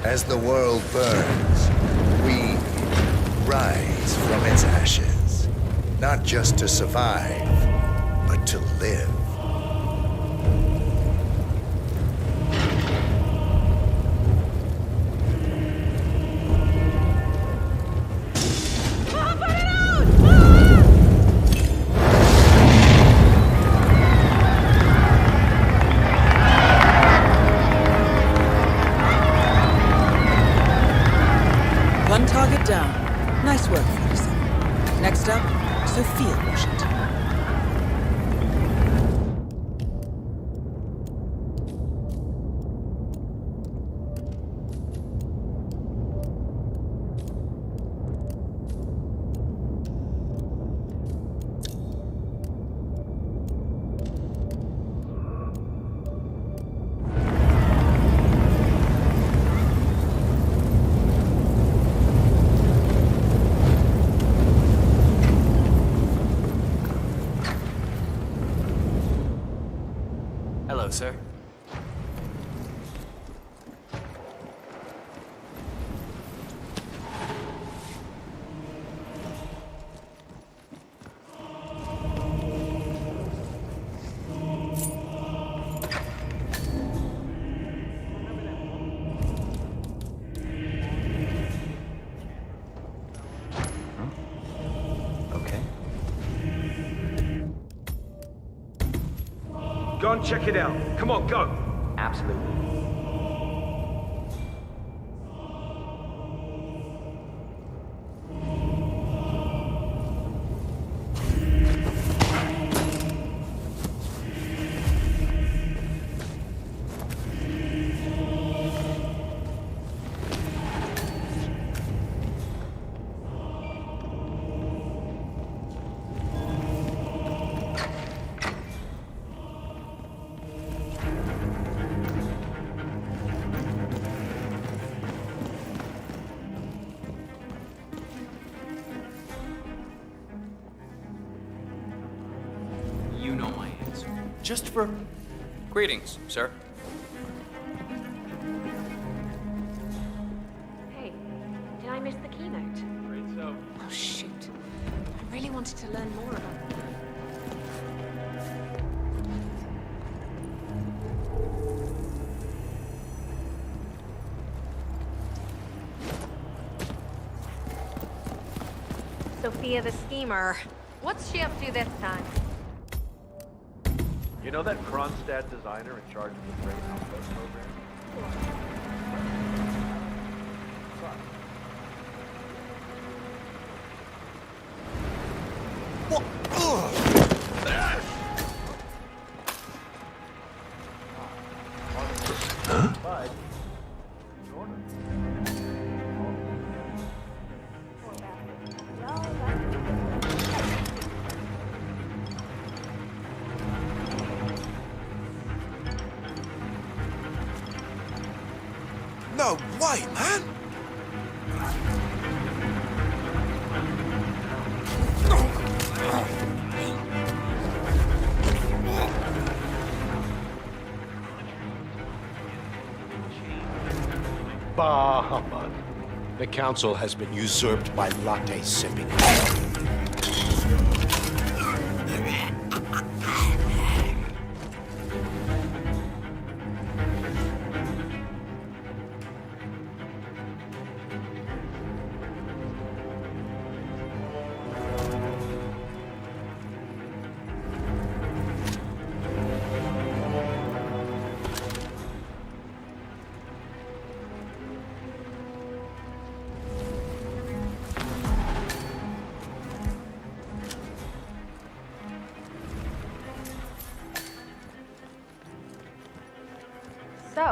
As the world burns, we rise from its ashes. Not just to survive, but to live. One target down. Nice work, 47. Next up, Sophia Washington. Hello, sir. Go and check it out. Come on, go. Absolutely. You know my answer. Just for... Greetings, sir. Hey, did I miss the keynote? Great so. Oh, shoot. I really wanted to learn more about it. Sophia the schemer. What's she up to this time? You know that Kronstadt designer in charge of the Brain Output program? But, in order. No way, man! Bah humbug. The council has been usurped by latte-sipping.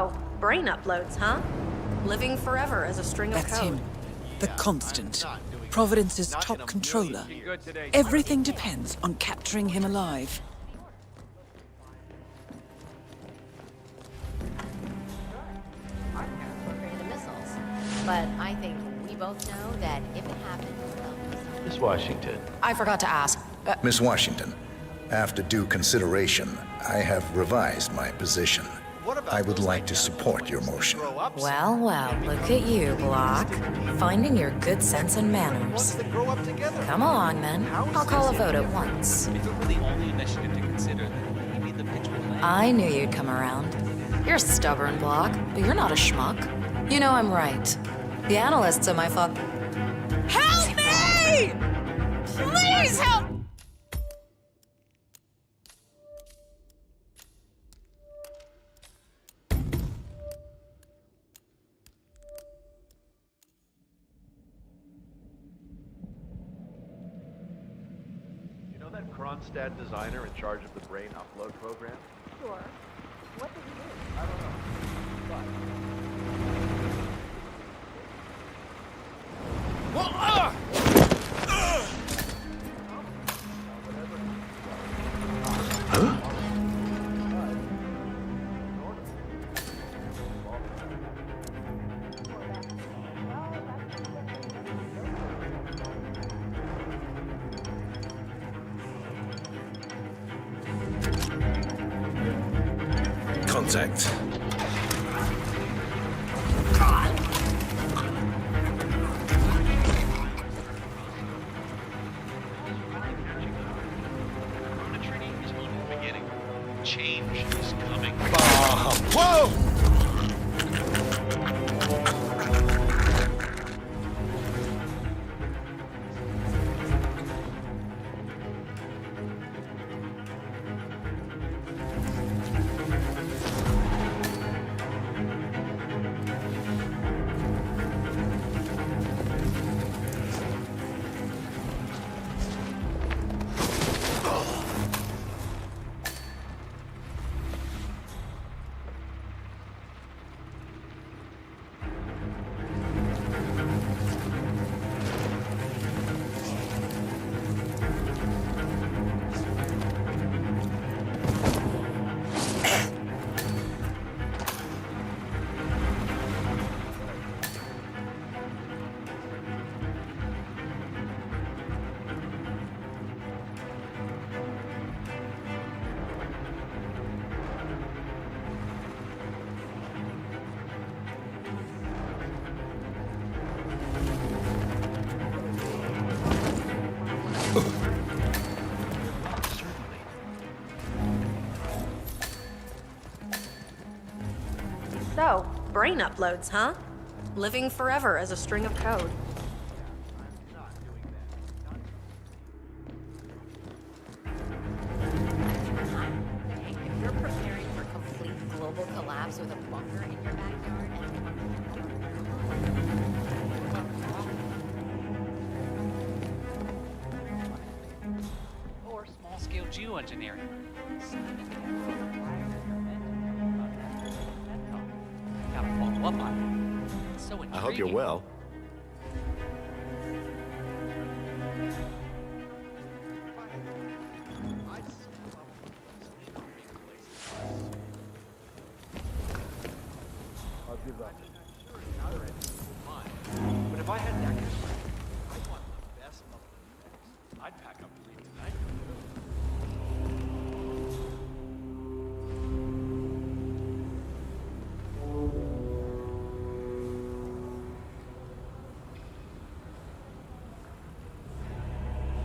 So, brain uploads, huh? Living forever as a string of That's code. him. The Constant. Providence's top controller. Everything depends on capturing him alive. The missiles. But I think we both know that if it happens, Miss Washington. I forgot to ask. Miss Washington, after due consideration, I have revised my position. I would like to support your motion. Well, well, look at you, Block. Finding your good sense and manners. Come along, then. I'll call a vote at once. If it were the only initiative to consider, then maybe the pitch would land. I knew you'd come around. You're stubborn, Block, but you're not a schmuck. You know I'm right. The analysts are my fault. Help me! Please help! You know that Kronstadt designer in charge of the brain upload program? Sure. What did he do? I don't know. Contact. Change is coming. Whoa! So, brain uploads, huh? Living forever as a string of code. if you're preparing for complete global collapse with a bunker in your backyard Or small-scale geoengineering. Gotta follow up on it. It's so intriguing. I hope you're well. I'll give up. But if I had that, I'd want the best of the best. I'd pack up and leave tonight.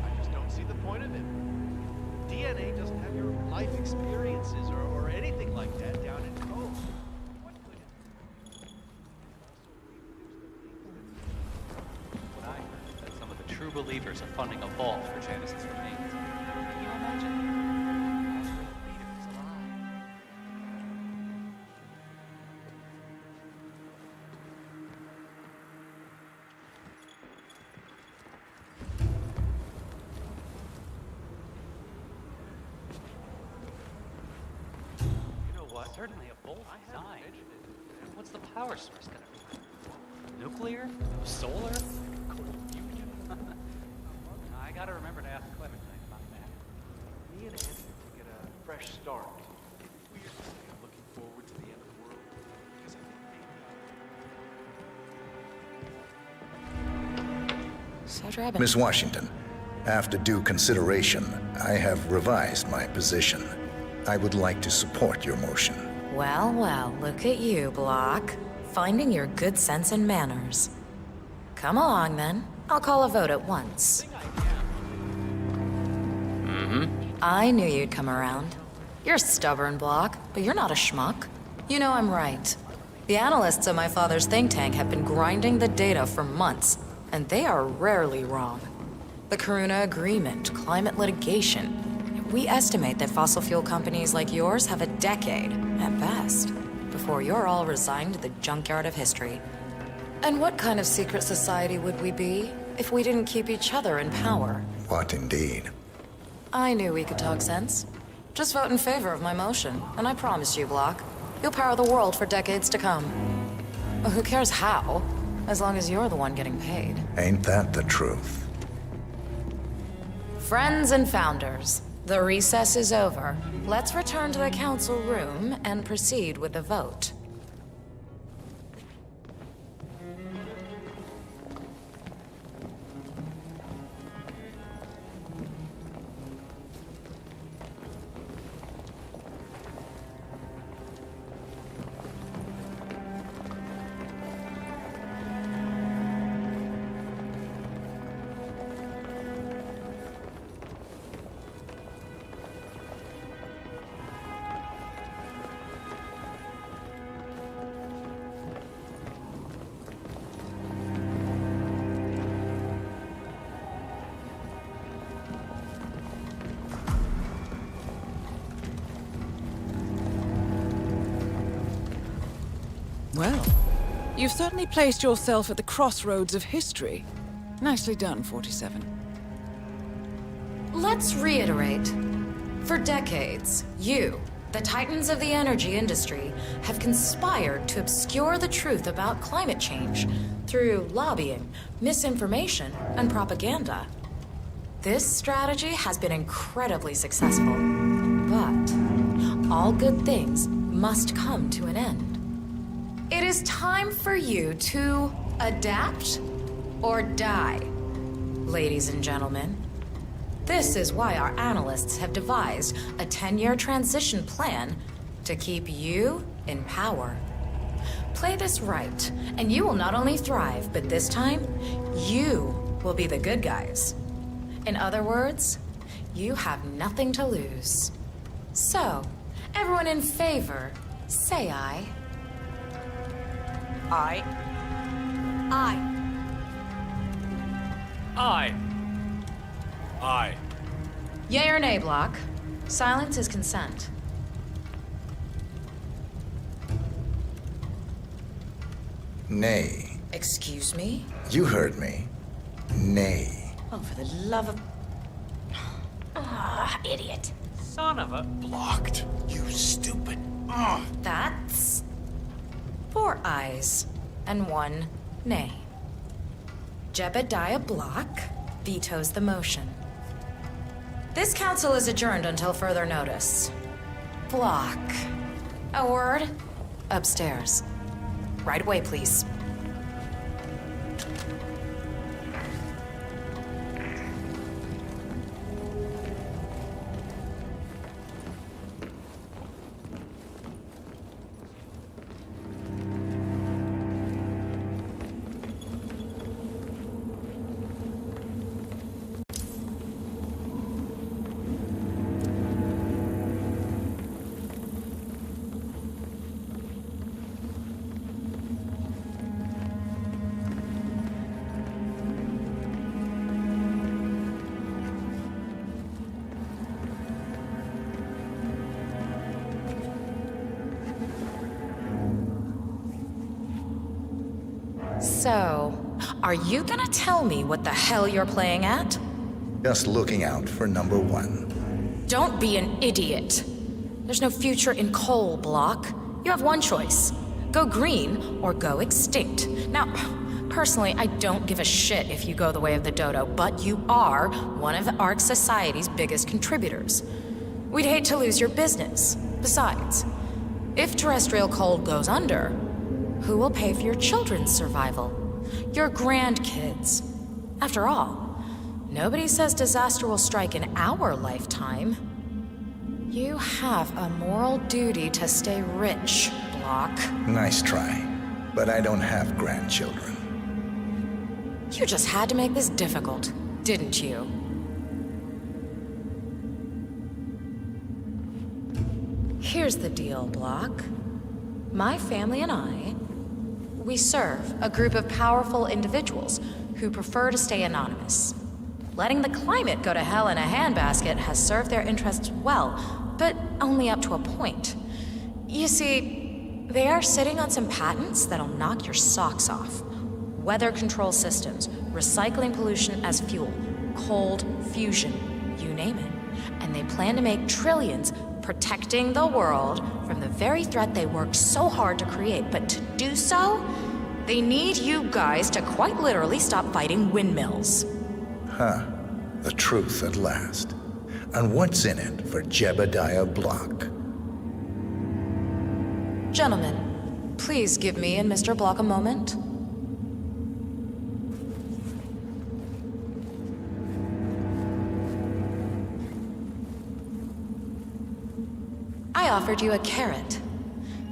I just don't see the point of it. DNA doesn't have your life experiences or anything like that down in code. What good is it? What I heard is that some of the true believers are funding a vault for Janice's remains. Can you imagine? Leaders alive. You know what? Certainly a bold design. power source gonna be? Nuclear? Solar? Cold fusion? I gotta remember to ask Clementine about that. Me and Anthony will get a fresh start. Weird. I'm looking forward to the end of the world. Because I think maybe Miss Washington, after due consideration, I have revised my position. I would like to support your motion. Well, well, look at you, Block. Finding your good sense and manners. Come along, then. I'll call a vote at once. I knew you'd come around. You're stubborn, Block, but you're not a schmuck. You know I'm right. The analysts at my father's think tank have been grinding the data for months, and they are rarely wrong. The Karuna Agreement, climate litigation. We estimate that fossil fuel companies like yours have a decade, at best, before you're all resigned to the junkyard of history. And what kind of secret society would we be if we didn't keep each other in power? What indeed? I knew we could talk sense. Just vote in favor of my motion, and I promise you, Block, you'll power the world for decades to come. Well, who cares how, as long as you're the one getting paid. Ain't that the truth? Friends and founders, the recess is over. Let's return to the council room and proceed with the vote. Well, you've certainly placed yourself at the crossroads of history. Nicely done, 47. Let's reiterate. For decades, you, the titans of the energy industry, have conspired to obscure the truth about climate change through lobbying, misinformation, and propaganda. This strategy has been incredibly successful, but all good things must come to an end. It is time for you to adapt or die, ladies and gentlemen. This is why our analysts have devised a 10-year transition plan to keep you in power. Play this right, and you will not only thrive, but this time, you will be the good guys. In other words, you have nothing to lose. So, everyone in favor, say aye. Aye. Aye. Aye. Aye. Yay or nay, Block? Silence is consent. Nay. Excuse me? You heard me. Nay. Oh, for the love of... Ah, idiot. Son of a... Blocked. You stupid. That's... 4 ayes and 1 nay. Jebediah Block vetoes the motion. This council is adjourned until further notice. Block. A word? Upstairs. Right away, please. So, are you gonna tell me what the hell you're playing at? Just looking out for number 1. Don't be an idiot. There's no future in coal, Block. You have one choice. Go green or go extinct. Now, personally, I don't give a shit if you go the way of the dodo, but you are one of the Ark Society's biggest contributors. We'd hate to lose your business. Besides, if terrestrial cold goes under, who will pay for your children's survival? Your grandkids. After all, nobody says disaster will strike in our lifetime. You have a moral duty to stay rich, Block. Nice try, but I don't have grandchildren. You just had to make this difficult, didn't you? Here's the deal, Block. My family and I, we serve a group of powerful individuals who prefer to stay anonymous. Letting the climate go to hell in a handbasket has served their interests well, but only up to a point. You see, they are sitting on some patents that'll knock your socks off. Weather control systems, recycling pollution as fuel, cold fusion, you name it. And they plan to make trillions protecting the world from the very threat they worked so hard to create. But to do so, they need you guys to quite literally stop fighting windmills. Huh. The truth at last. And what's in it for Jebediah Block? Gentlemen, please give me and Mr. Block a moment. I offered you a carrot.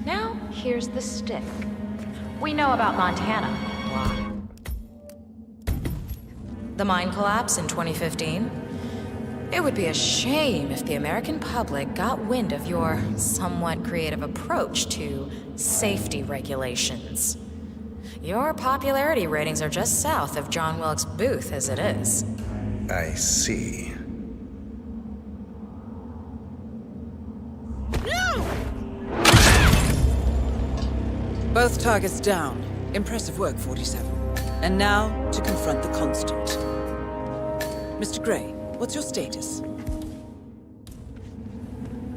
Now, here's the stick. We know about Montana, Block. The mine collapse in 2015? It would be a shame if the American public got wind of your somewhat creative approach to safety regulations. Your popularity ratings are just south of John Wilkes Booth as it is. I see. Both targets down. Impressive work, 47. And now, to confront the Constant. Mr. Gray, what's your status?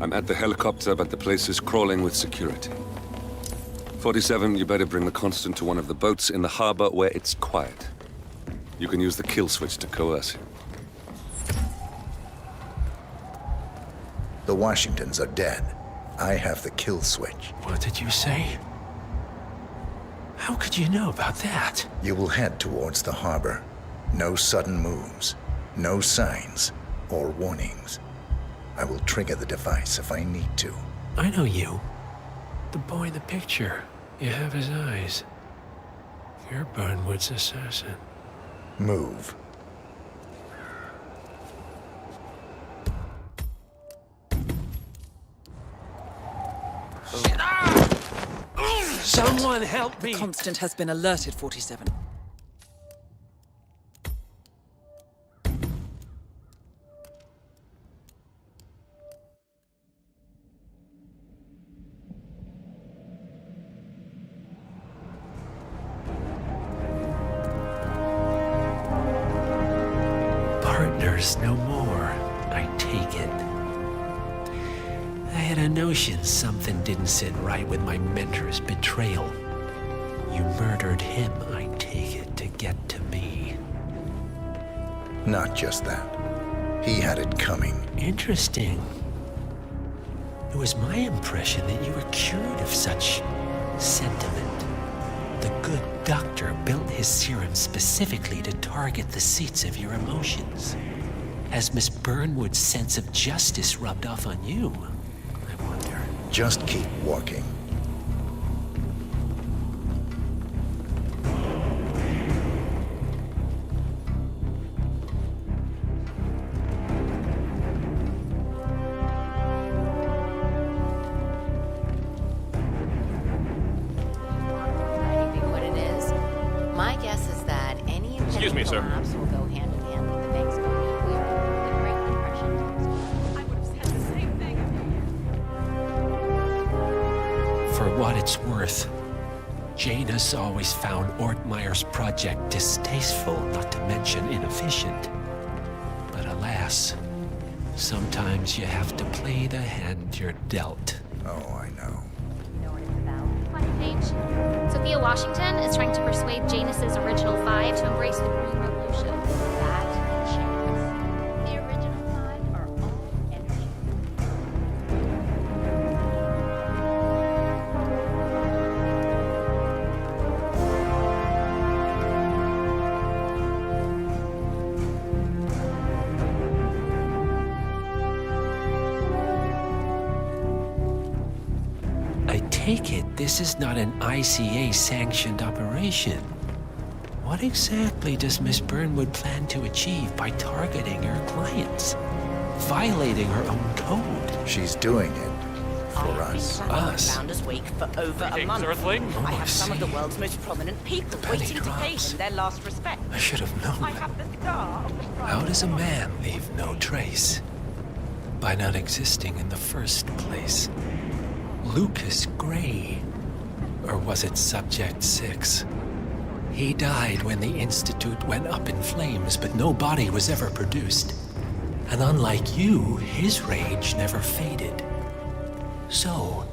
I'm at the helicopter, but the place is crawling with security. 47, you better bring the Constant to one of the boats in the harbor where it's quiet. You can use the kill switch to coerce him. The Washingtons are dead. I have the kill switch. What did you say? How could you know about that? You will head towards the harbor. No sudden moves, no signs or warnings. I will trigger the device if I need to. I know you. The boy in the picture. You have his eyes. You're Burnwood's assassin. Move. Someone help me! The Constant has been alerted, 47. Partners no more, I take it. I had a notion something didn't sit right with my mentor's betrayal. You murdered him, I take it, to get to me. Not just that. He had it coming. Interesting. It was my impression that you were cured of such sentiment. The good doctor built his serum specifically to target the seats of your emotions. Has Miss Burnwood's sense of justice rubbed off on you? I wonder. Just keep walking. What it is. My guess is that any Excuse me, sir. collapse will go hand in hand with the bank's going clear. The Great Depression. I would have said the same thing. For what it's worth, Janus always found Ortmeyer's project distasteful, not to mention inefficient. But alas, sometimes you have to play the hand you're dealt. Oh, I know. You know what it's about. Funny name stage. Sophia Washington is trying to persuade Janus's original five to embrace the Green Revolution. That chance. The original five are all energy. I take it this is not an ICA-sanctioned operation. What exactly does Miss Burnwood plan to achieve by targeting her clients? Violating her own code? She's doing it for us. Us? Founders Week for over a month. Earthling? I have I some of the see. world's most prominent people waiting to pay them their last respect. I should have known. I have the scar of the How does a man leave no trace? By not existing in the first place. Lucas Gray. Or was it Subject 6? He died when the Institute went up in flames, but no body was ever produced. And unlike you, his rage never faded. So,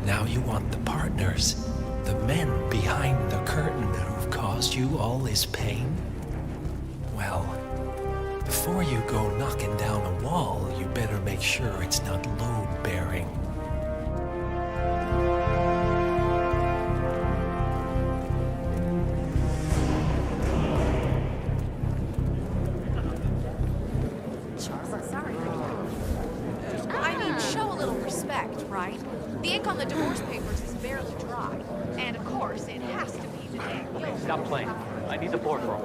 now you want the partners, the men behind the curtain who've caused you all this pain? Well, before you go knocking down a wall, you better make sure it's not load-bearing. I mean, show a little respect, right? The ink on the divorce papers is barely dry. And of course, it has to be the day. Stop playing. I need the boardroom.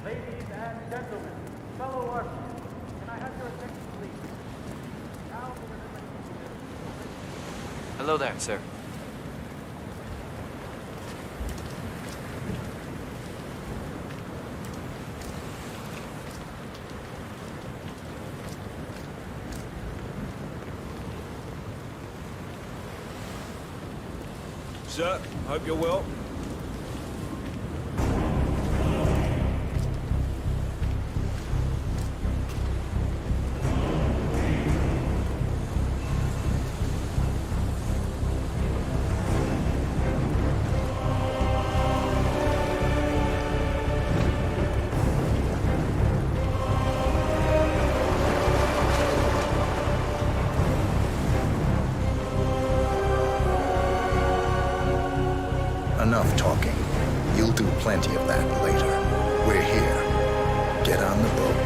Ladies and gentlemen, fellow arsonists, can I have your attention, please? Now for the Hello there, sir. Sir, hope you're well. Enough talking. You'll do plenty of that later. We're here. Get on the boat.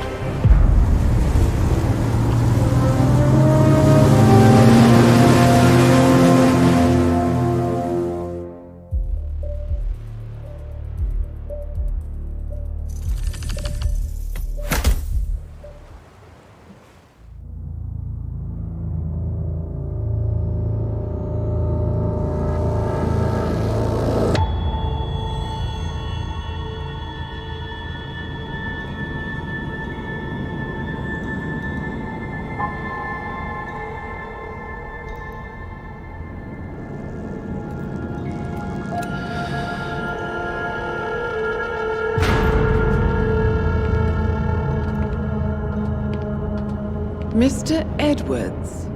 Mr. Edwards,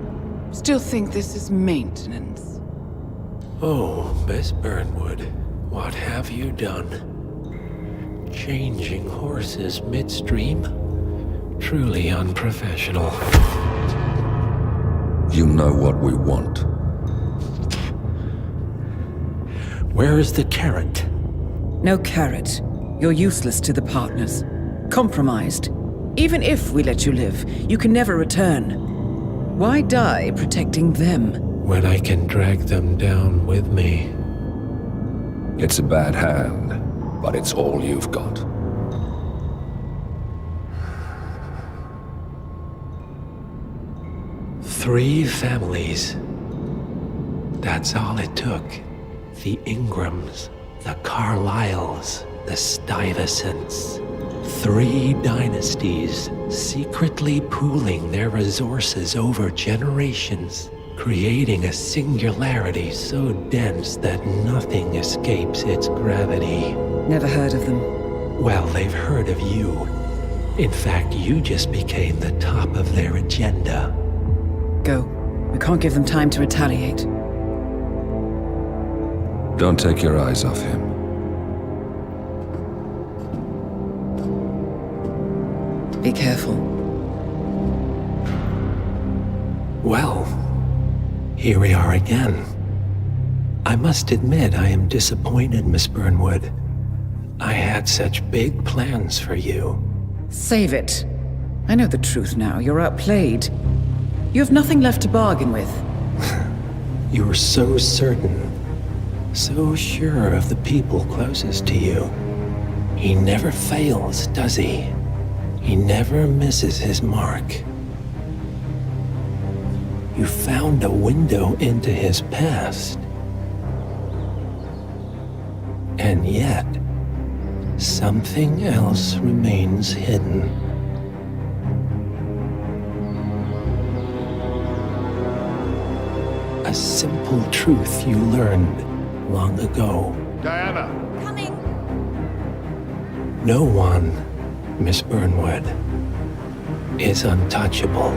still think this is maintenance? Oh, Miss Burnwood, what have you done? Changing horses midstream? Truly unprofessional. You know what we want. Where is the carrot? No carrot. You're useless to the partners. Compromised. Even if we let you live, you can never return. Why die protecting them? When I can drag them down with me. It's a bad hand, but it's all you've got. Three families. That's all it took. The Ingrams, the Carlyles, the Stuyvesants. 3 dynasties, secretly pooling their resources over generations, creating a singularity so dense that nothing escapes its gravity. Never heard of them. Well, they've heard of you. In fact, you just became the top of their agenda. Go. We can't give them time to retaliate. Don't take your eyes off him. Be careful. Well, here we are again. I must admit I am disappointed, Miss Burnwood. I had such big plans for you. Save it. I know the truth now. You're outplayed. You have nothing left to bargain with. You were so certain, so sure of the people closest to you. He never fails, does he? He never misses his mark. You found a window into his past. And yet, something else remains hidden. A simple truth you learned long ago. Diana! Coming. No one, Miss Burnwood, is untouchable.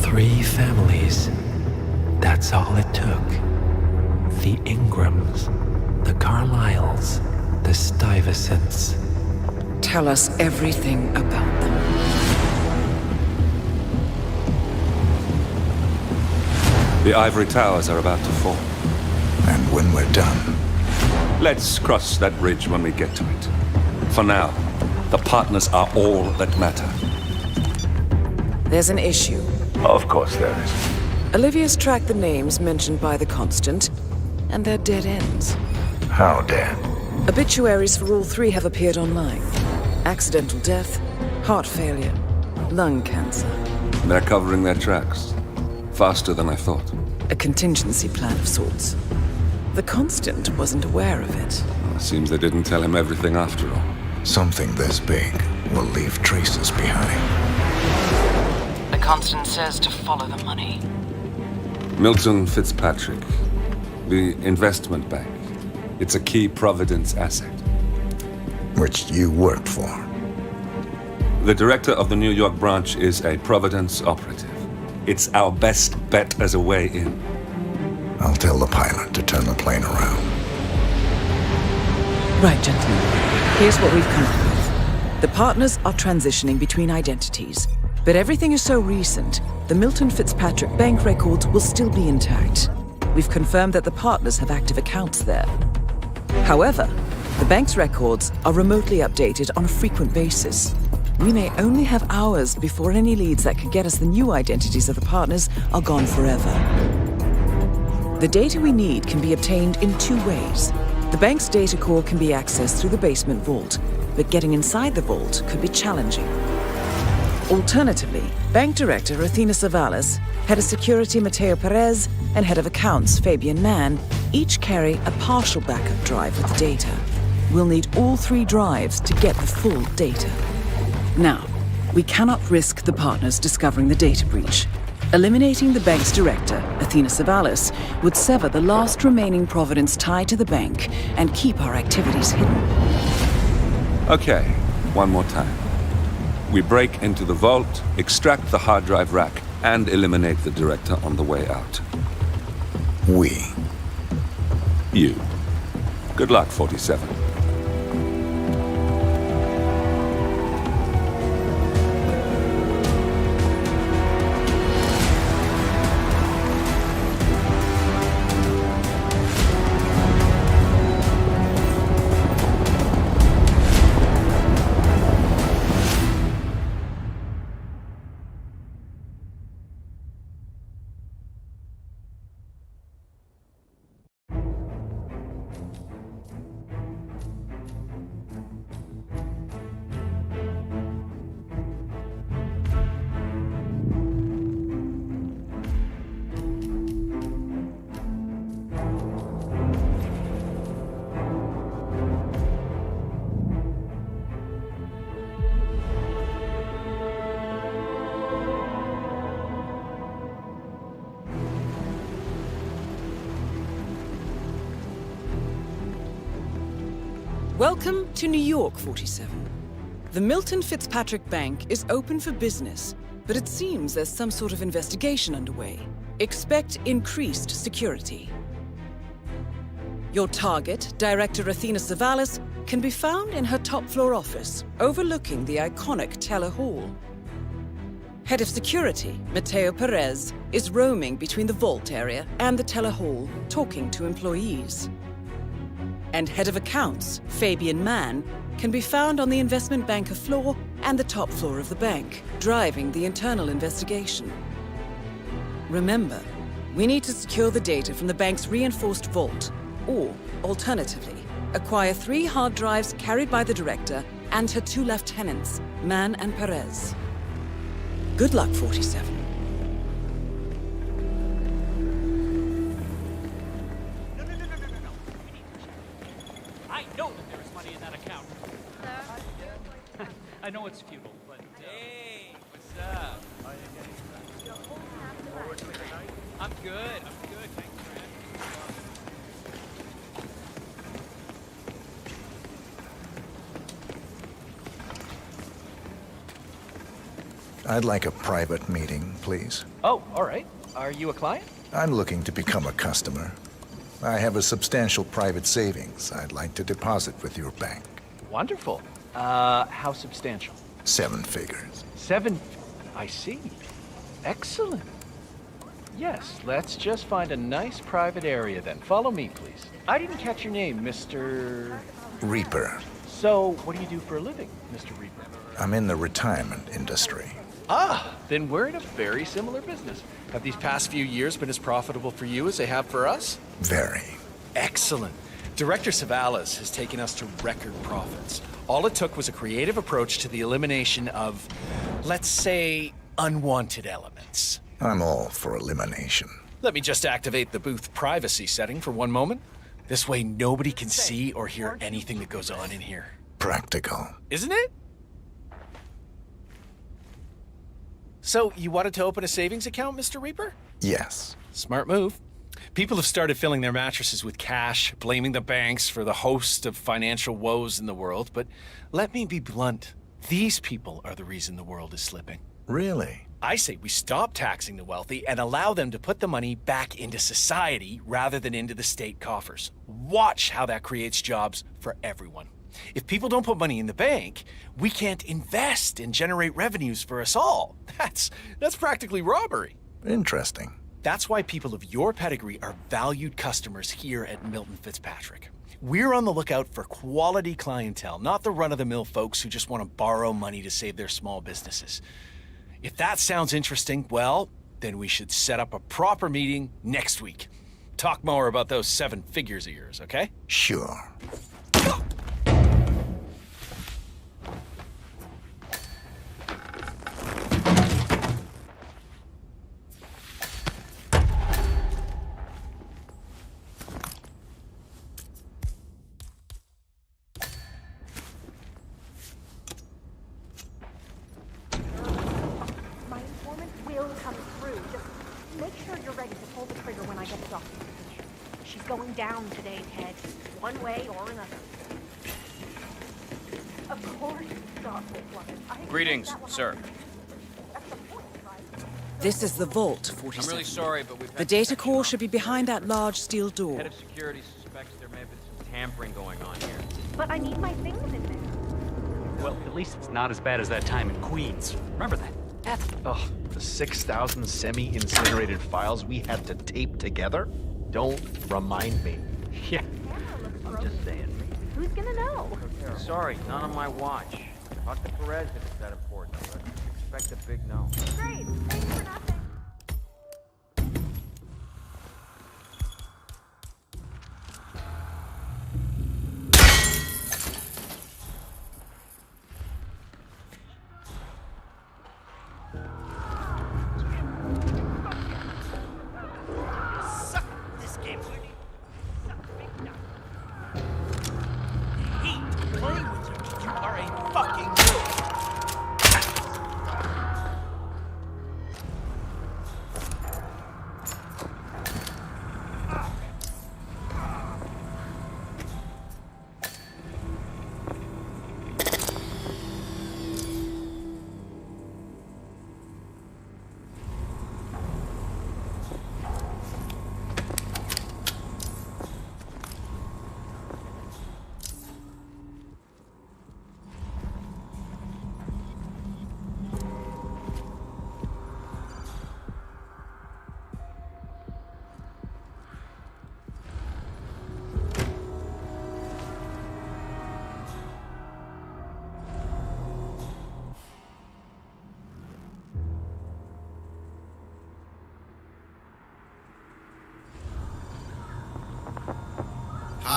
Three families. That's all it took. The Ingrams, the Carlyles, the Stuyvesants. Tell us everything about them. The ivory towers are about to fall. And when we're done, Let's cross that bridge when we get to it. For now, the partners are all that matter. There's an issue. Of course there is. Olivia's tracked the names mentioned by the Constant, and they're dead ends. how dead? Obituaries for all three have appeared online. Accidental death, heart failure, lung cancer. They're covering their tracks. Faster than I thought. A contingency plan of sorts. The Constant wasn't aware of it. Seems they didn't tell him everything after all. Something this big will leave traces behind. The Constant says to follow the money. Milton Fitzpatrick. The investment bank. It's a key Providence asset. Which you worked for. The director of the New York branch is a Providence operative. It's our best bet as a way in. I'll tell the pilot to turn the plane around. Right, gentlemen. Here's what we've come up with. The partners are transitioning between identities. But everything is so recent, the Milton Fitzpatrick bank records will still be intact. We've confirmed that the partners have active accounts there. However, the bank's records are remotely updated on a frequent basis. We may only have hours before any leads that could get us the new identities of the partners are gone forever. The data we need can be obtained in two ways. The bank's data core can be accessed through the basement vault, but getting inside the vault could be challenging. Alternatively, Bank Director Athena Savalas, Head of Security Mateo Perez, and Head of Accounts Fabian Mann each carry a partial backup drive with the data. We'll need all three drives to get the full data. Now, we cannot risk the partners discovering the data breach. Eliminating the bank's director, Athena Savalas, would sever the last remaining Providence tie to the bank and keep our activities hidden. Okay, one more time. We break into the vault, extract the hard drive rack, and eliminate the director on the way out. We. You. Good luck, 47. Welcome to New York, 47. The Milton Fitzpatrick Bank is open for business, but it seems there's some sort of investigation underway. Expect increased security. Your target, Director Athena Savalas, can be found in her top-floor office, overlooking the iconic Teller Hall. Head of Security, Mateo Perez, is roaming between the vault area and the Teller Hall, talking to employees. And Head of Accounts, Fabian Mann, can be found on the investment banker floor and the top floor of the bank, driving the internal investigation. Remember, we need to secure the data from the bank's reinforced vault, or, alternatively, acquire 3 hard drives carried by the director and her 2 lieutenants, Mann and Perez. Good luck, 47. I know that there is money in that account. I know it's futile, but... Hey, what's up? I'm good, thanks for I'd like a private meeting, please. Oh, all right. Are you a client? I'm looking to become a customer. I have a substantial private savings I'd like to deposit with your bank. Wonderful. How substantial? 7 figures. 7... I see. Excellent. Yes, let's just find a nice private area then. Follow me, please. I didn't catch your name, Mr... Reaper. So, what do you do for a living, Mr. Reaper? I'm in the retirement industry. Ah, then we're in a very similar business. Have these past few years been as profitable for you as they have for us? Very. Excellent. Director Savalas has taken us to record profits. All it took was a creative approach to the elimination of, let's say, unwanted elements. I'm all for elimination. Let me just activate the booth privacy setting for one moment. This way nobody can see or hear anything that goes on in here. Practical. Isn't it? So, you wanted to open a savings account, Mr. Reaper? Yes. Smart move. People have started filling their mattresses with cash, blaming the banks for the host of financial woes in the world, but let me be blunt. These people are the reason the world is slipping. Really? I say we stop taxing the wealthy and allow them to put the money back into society rather than into the state coffers. Watch how that creates jobs for everyone. If people don't put money in the bank, we can't invest and generate revenues for us all. That's practically robbery. Interesting. That's why people of your pedigree are valued customers here at Milton Fitzpatrick. We're on the lookout for quality clientele, not the run-of-the-mill folks who just want to borrow money to save their small businesses. If that sounds interesting, well, then we should set up a proper meeting next week. Talk more about those 7 figures of yours, okay? Sure. Down today, Ted. One way or another. Of course, Greetings, sir. This is the vault, 47. I'm really sorry, but we've had The data core should be behind that large steel door. Head of security suspects there may have been some tampering going on here. But I need my things in there. Well, at least it's not as bad as that time in Queens. Remember that? Oh, the 6,000 semi-incinerated files we had to tape together? Don't remind me. Yeah. I'm just saying. Who's gonna know? Sorry, not on my watch. Talk to Perez if it's that important, but expect a big no. Great. Thanks for nothing.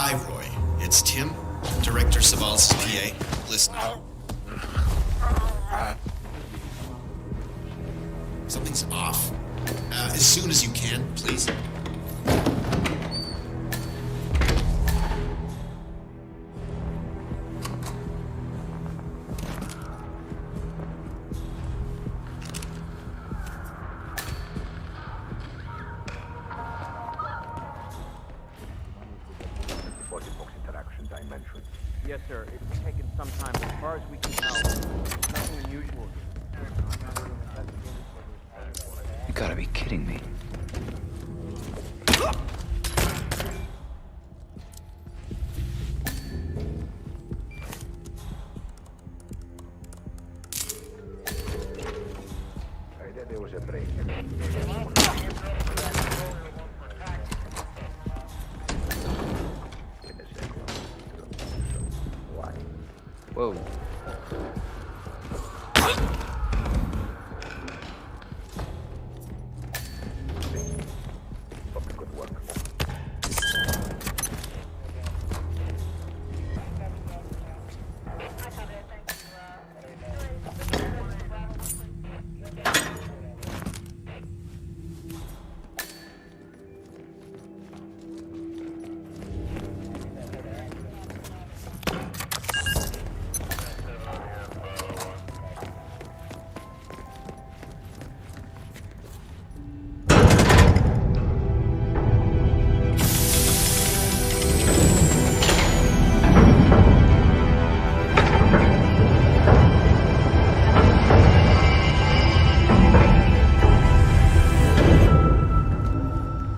Hi, Roy. It's Tim, Director Savalas' PA. Listen. Something's off. As soon as you can, please. Yes, sir. It's taken some time. As far as we can tell, nothing unusual. You gotta be kidding me. Whoa.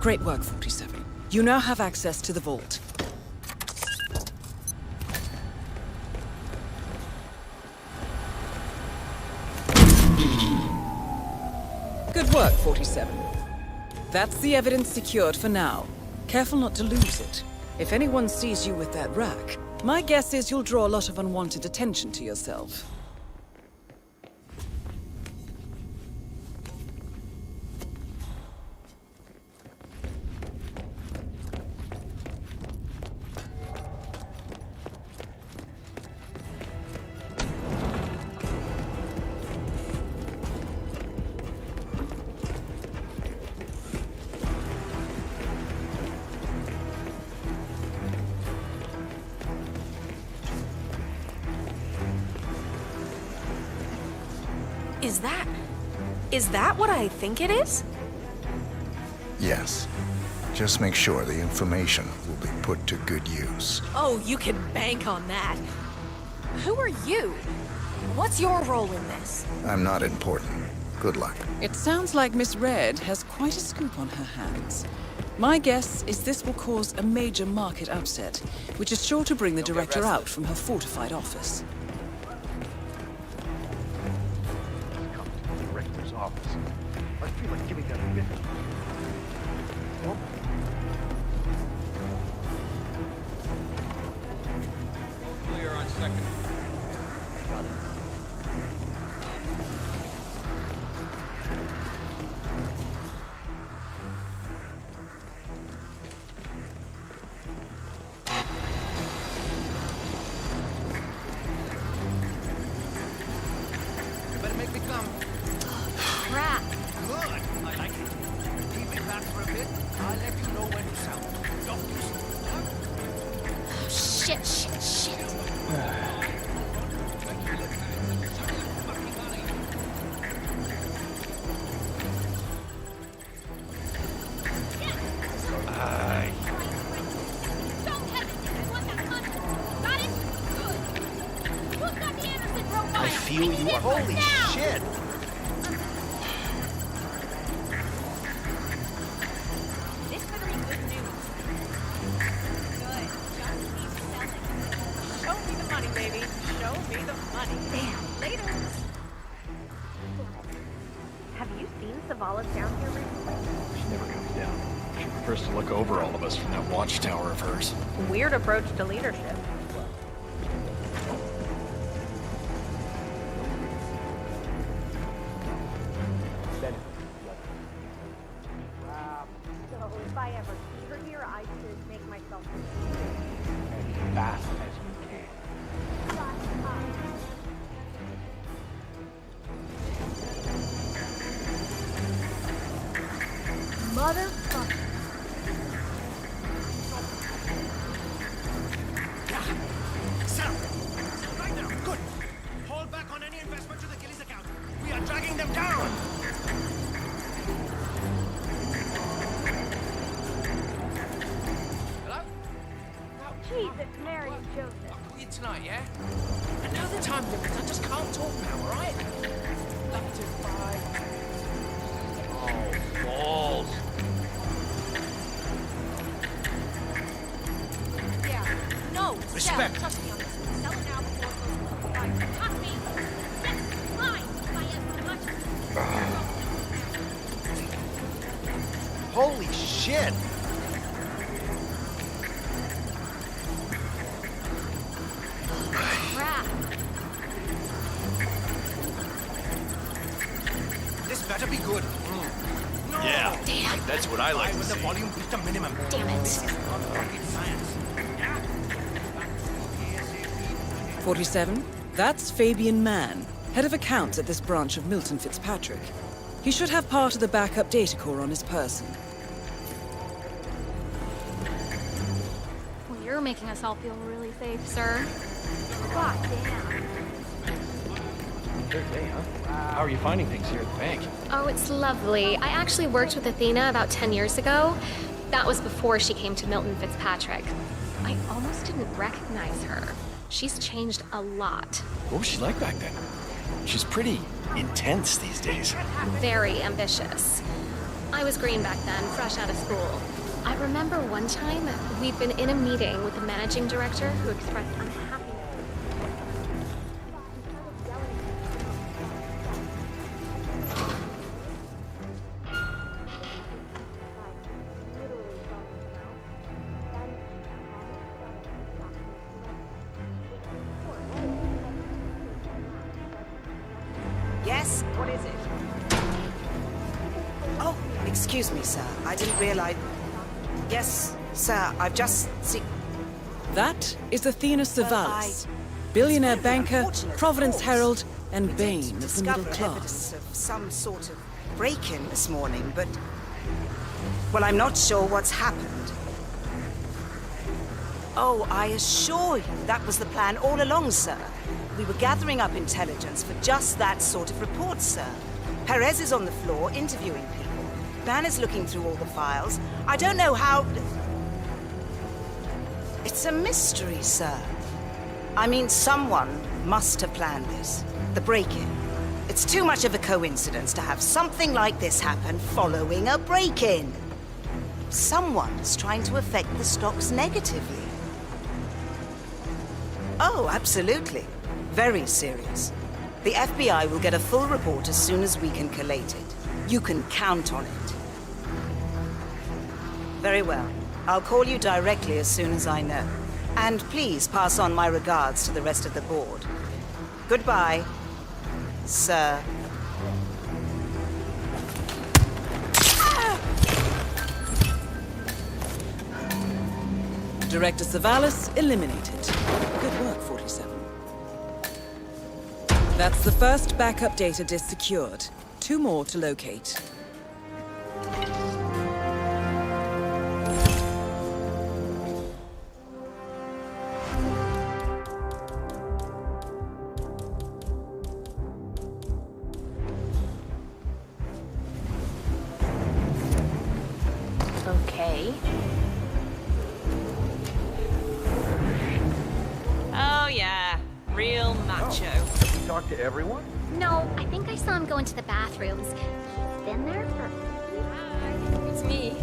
Great work, 47. You now have access to the vault. Good work, 47. That's the evidence secured for now. Careful not to lose it. If anyone sees you with that rack, my guess is you'll draw a lot of unwanted attention to yourself. Is that what I think it is? Yes. Just make sure the information will be put to good use. Oh, you can bank on that. Who are you? What's your role in this? I'm not important. Good luck. It sounds like Miss Red has quite a scoop on her hands. My guess is this will cause a major market upset, which is sure to bring the director out from her fortified office. Office. I feel like giving that a bit. Well, clear on second. You better make me come. Crap. Good. I like it. Keep it back for a bit. I'll let you know when to sound. Don't Shit, shit, shit. I feel you. Holy shit! This better be good news. Good. Just keep selling. Show me the money, baby. Show me the money. Damn. Later. Have you seen Savalas down here recently? She never comes down. She prefers to look over all of us from that watchtower of hers. Weird approach to leadership. So if I ever see her here, I should make myself. fast as you can. Motherfucker. Sarah! Right now, good. Hold back on any investment to the Gillies account. We are dragging them down! Hello? Jesus, Mary and Joseph. I'll call you tonight, yeah? And now the time difference, I just can't talk now, alright? Love you too, bye. Oh, balls. Yeah. No, Respect. Sell. Trust me on this one. Sell it now before it goes wrong. Right. Trust me. Yes, fine. Buy as much as Holy shit! crap. This better be good. No. Yeah. Damn. That's what I like to With the see. volume reached a minimum. Damn it. This is not rocket science. 47. That's Fabian Mann, head of accounts at this branch of Milton Fitzpatrick. He should have part of the backup data core on his person. Well, you're making us all feel really safe, sir. God damn. Good day, huh? How are you finding things here at the bank? Oh, it's lovely. I actually worked with Athena about 10 years ago. That was before she came to Milton Fitzpatrick. I almost didn't recognize her. She's changed a lot. What was she like back then? She's pretty intense these days. Very ambitious. I was green back then, fresh out of school. I remember one time we'd been in a meeting with the managing director who expressed unhappiness. Yes? What is it? Oh, excuse me, sir. I didn't realize... Yes, sir, I've just seen... That is Athena Savalas, I- billionaire It's very banker, unfortunate, of Providence course. Herald, and We bane did of the discover middle evidence class. of some sort of break-in this morning, but... Well, I'm not sure what's happened. Oh, I assure you, that was the plan all along, sir. We were gathering up intelligence for just that sort of report, sir. Perez is on the floor interviewing people. Ban is looking through all the files. I don't know how... It's a mystery, sir. I mean, someone must have planned this. The break-in. It's too much of a coincidence to have something like this happen following a break-in. Someone's trying to affect the stocks negatively. Oh, absolutely. Very serious. The FBI will get a full report as soon as we can collate it. You can count on it. Very well. I'll call you directly as soon as I know. And please pass on my regards to the rest of the board. Goodbye, sir. Director Savalas eliminated. Good work, 47. That's the first backup data disk secured. 2 more to locate. Okay. Oh, yeah. Real macho. Have you talked to everyone? No, I think I saw him go into the bathrooms. He's been there for... Hi, it's me.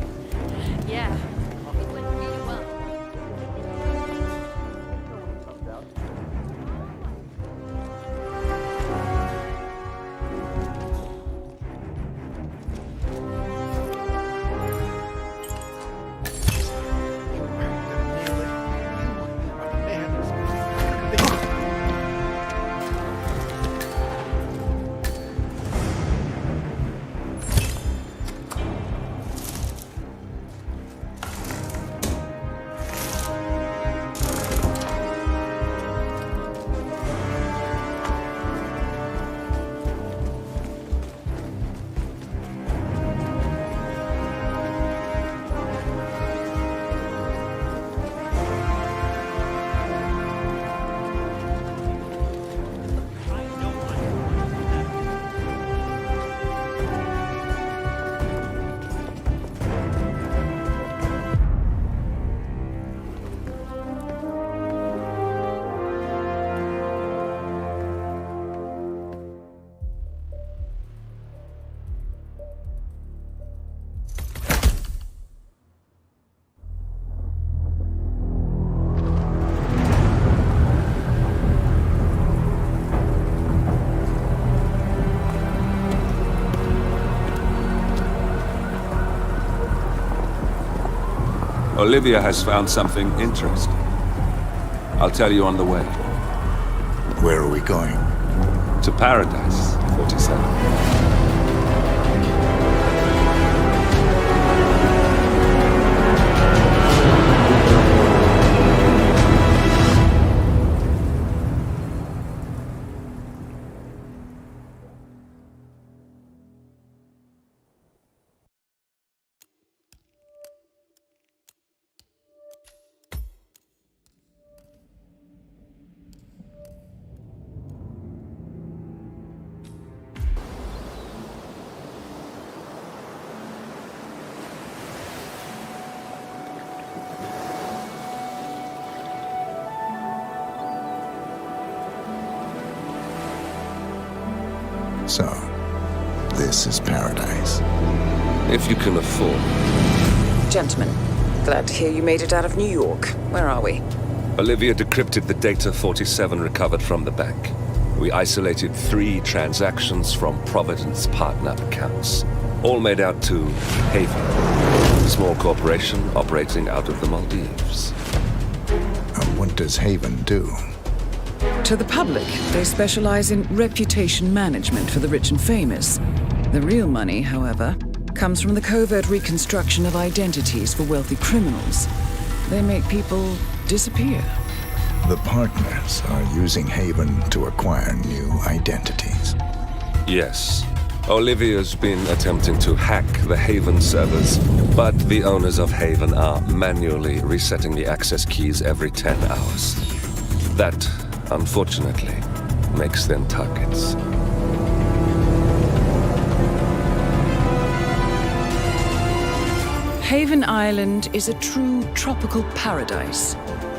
Yeah. It went really well. Olivia has found something interesting. I'll tell you on the way. Where are we going? To Paradise, 47. So, this is paradise. If you can afford. Gentlemen, glad to hear you made it out of New York. Where are we? Olivia decrypted the data 47 recovered from the bank. We isolated 3 transactions from Providence partner accounts, all made out to Haven, a small corporation operating out of the Maldives. And what does Haven do? To the public, they specialize in reputation management for the rich and famous. The real money, however, comes from the covert reconstruction of identities for wealthy criminals. They make people disappear. The partners are using Haven to acquire new identities. Yes. Olivia's been attempting to hack the Haven servers, but the owners of Haven are manually resetting the access keys every 10 hours. That, unfortunately, makes them targets. Haven Island is a true tropical paradise.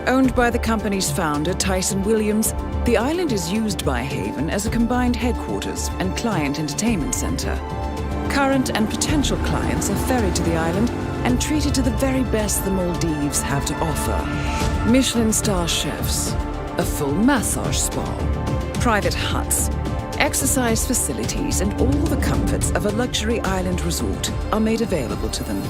Owned by the company's founder, Tyson Williams, the island is used by Haven as a combined headquarters and client entertainment center. Current and potential clients are ferried to the island and treated to the very best the Maldives have to offer. Michelin star chefs, a full massage spa, private huts, exercise facilities, and all the comforts of a luxury island resort are made available to them.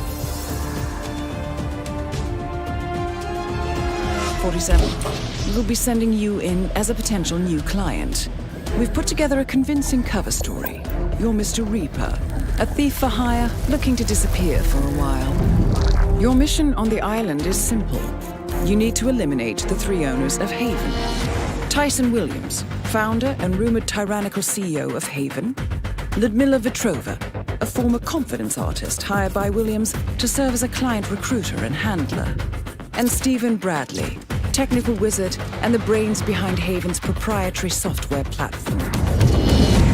47. We'll be sending you in as a potential new client. We've put together a convincing cover story. You're Mr. Reaper, a thief for hire looking to disappear for a while. Your mission on the island is simple. You need to eliminate the 3 owners of Haven. Tyson Williams, founder and rumored tyrannical CEO of Haven. Ludmila Vetrova, a former confidence artist hired by Williams to serve as a client recruiter and handler. And Stephen Bradley, technical wizard and the brains behind Haven's proprietary software platform.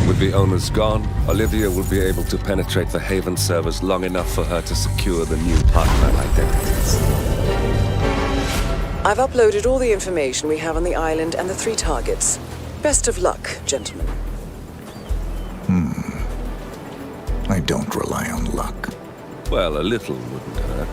With the owners gone, Olivia will be able to penetrate the Haven servers long enough for her to secure the new partner identities. I've uploaded all the information we have on the island and the 3 targets. Best of luck, gentlemen. I don't rely on luck. Well, a little wouldn't hurt.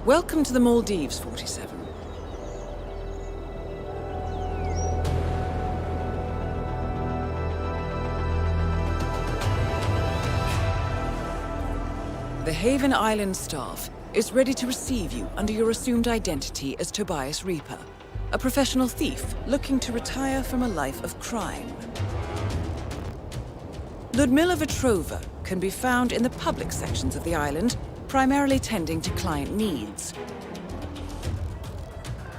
Welcome to the Maldives, 47. The Haven Island staff is ready to receive you under your assumed identity as Tobias Reaper, a professional thief looking to retire from a life of crime. Ludmila Vetrova can be found in the public sections of the island, primarily tending to client needs.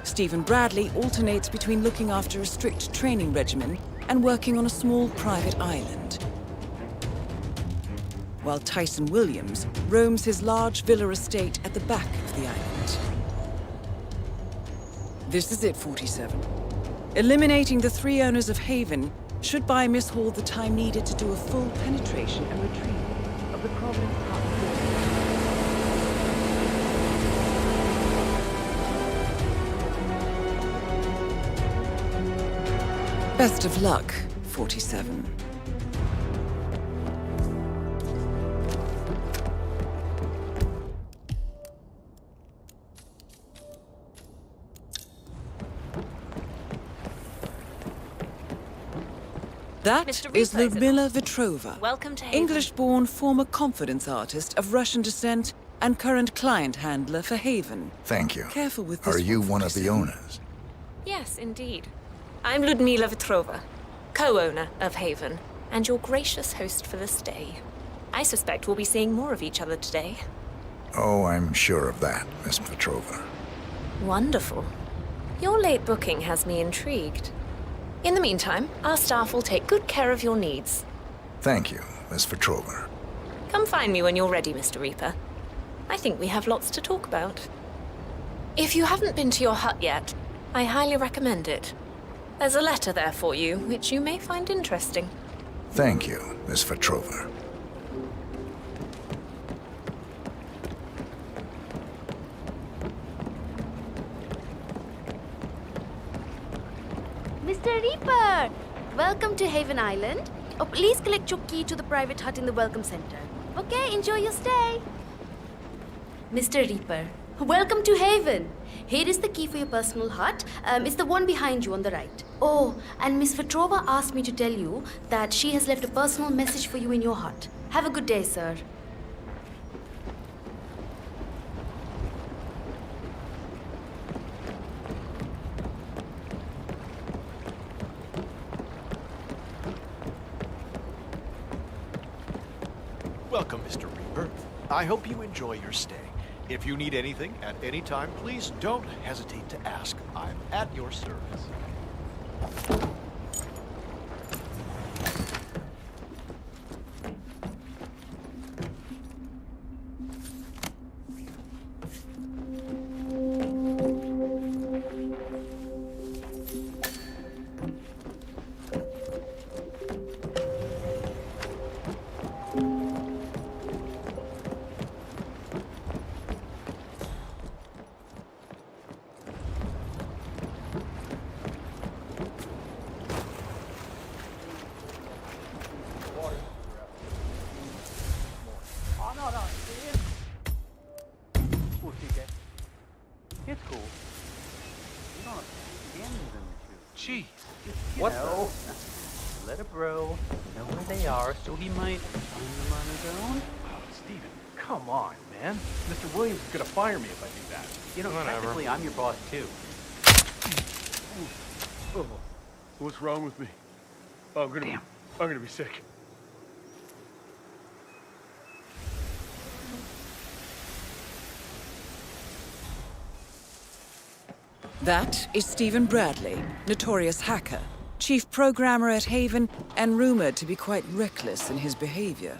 Stephen Bradley alternates between looking after a strict training regimen and working on a small private island, while Tyson Williams roams his large villa estate at the back of the island. This is it, 47. Eliminating the 3 owners of Haven should buy Miss Hall the time needed to do a full penetration and retrieval of the Providence top floor. Best of luck, 47. That is Ludmila Vetrova, Welcome to Haven. English-born former confidence artist of Russian descent and current client handler for Haven. Thank you. Careful with this. Are you one of the owners? Yes, indeed. I'm Ludmila Vetrova, co-owner of Haven, and your gracious host for this day. I suspect we'll be seeing more of each other today. Oh, I'm sure of that, Miss Petrova. Wonderful. Your late booking has me intrigued. In the meantime, our staff will take good care of your needs. Thank you, Miss Petrova. Come find me when you're ready, Mr. Reaper. I think we have lots to talk about. If you haven't been to your hut yet, I highly recommend it. There's a letter there for you, which you may find interesting. Thank you, Miss Petrova. Mr. Reaper! Welcome to Haven Island. Oh, please collect your key to the private hut in the Welcome Center. Okay, enjoy your stay. Mr. Reaper, welcome to Haven. Here is the key for your personal hut. It's the one behind you on the right. Oh, and Miss Vetrova asked me to tell you that she has left a personal message for you in your hut. Have a good day, sir. Welcome, Mr. Reaper. I hope you enjoy your stay. If you need anything at any time, please don't hesitate to ask. I'm at your service. It's cool. You don't have to end them two. Jeez. What? Let it bro know where they are, so he might find them on his own. Oh, Steven, come on, man. Mr. Williams is gonna fire me if I do that. You know, Whatever. technically, I'm your boss too. Oh, what's wrong with me? Oh, I'm gonna be sick. That is Stephen Bradley, notorious hacker, chief programmer at Haven, and rumored to be quite reckless in his behavior.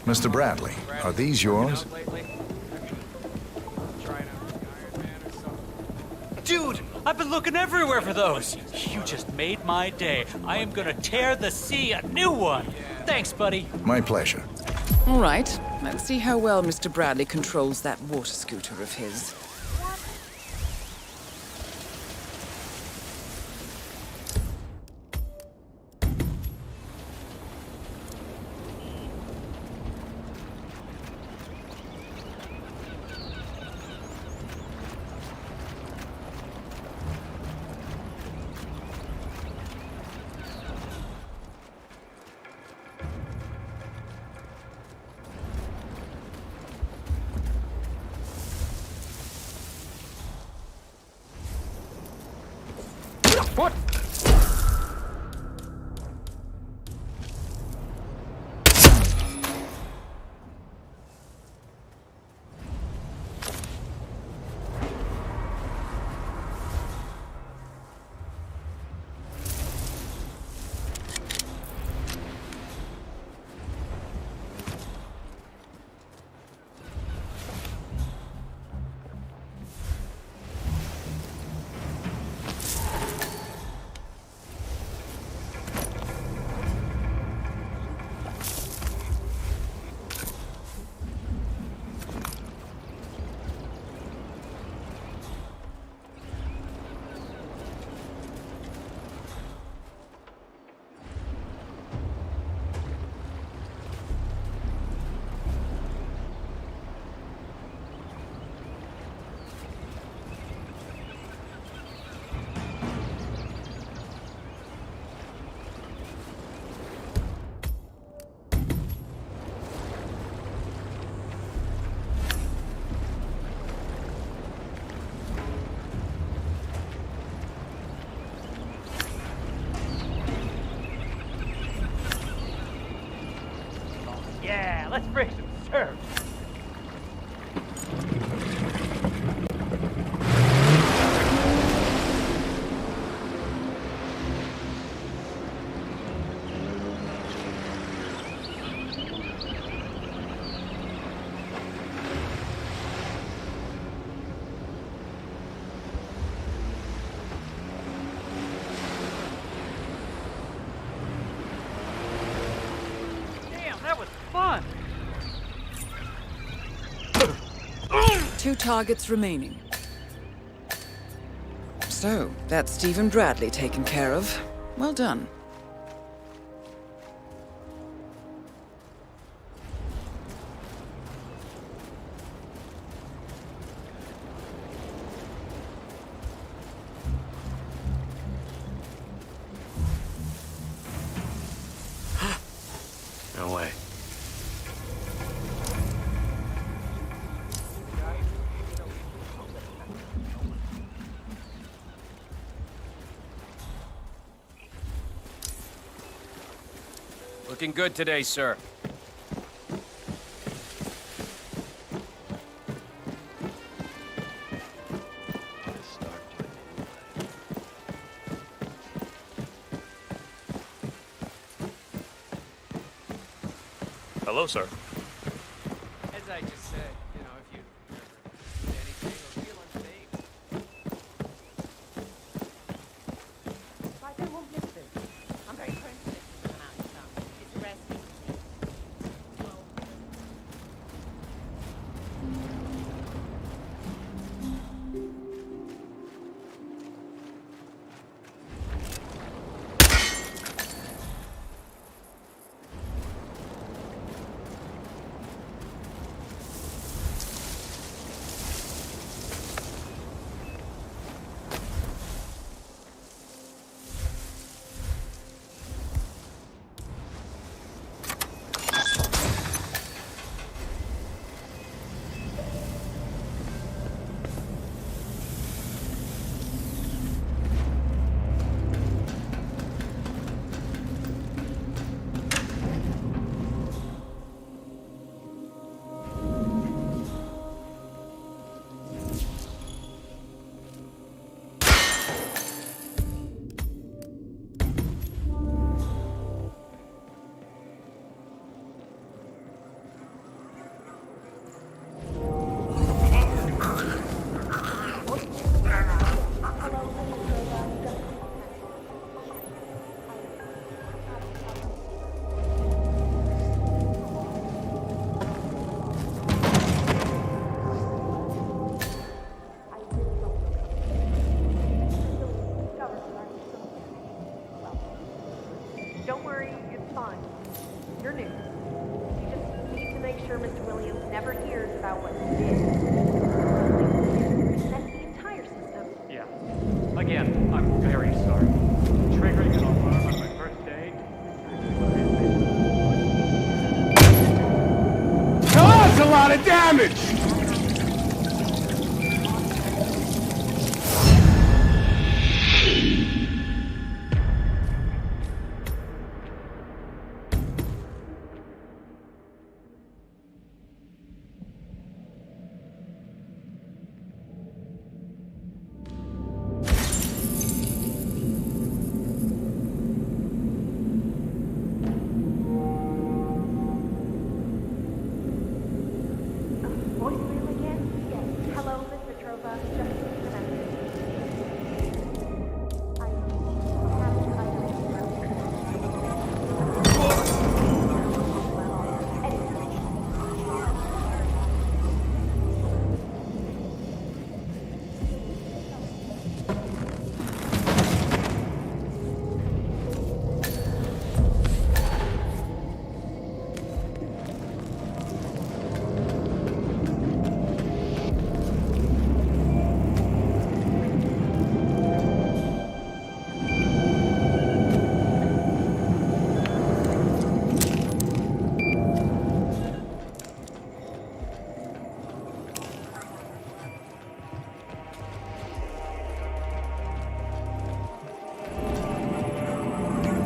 Mr. Bradley, are these yours? Dude, I've been looking everywhere for those. You just made my day. I am gonna tear the sea a new one. Thanks, buddy. My pleasure. All right, let's see how well Mr. Bradley controls that water scooter of his. What? Yeah, let's break some surf. Damn, that was fun. 2 targets remaining. So, that's Stephen Bradley taken care of. Well done. No way. Looking good today, sir. Hello, sir. As I just said, you know, if you ever anything or feel unsafe. I'm very sensitive to the amount of stuff. It's resting.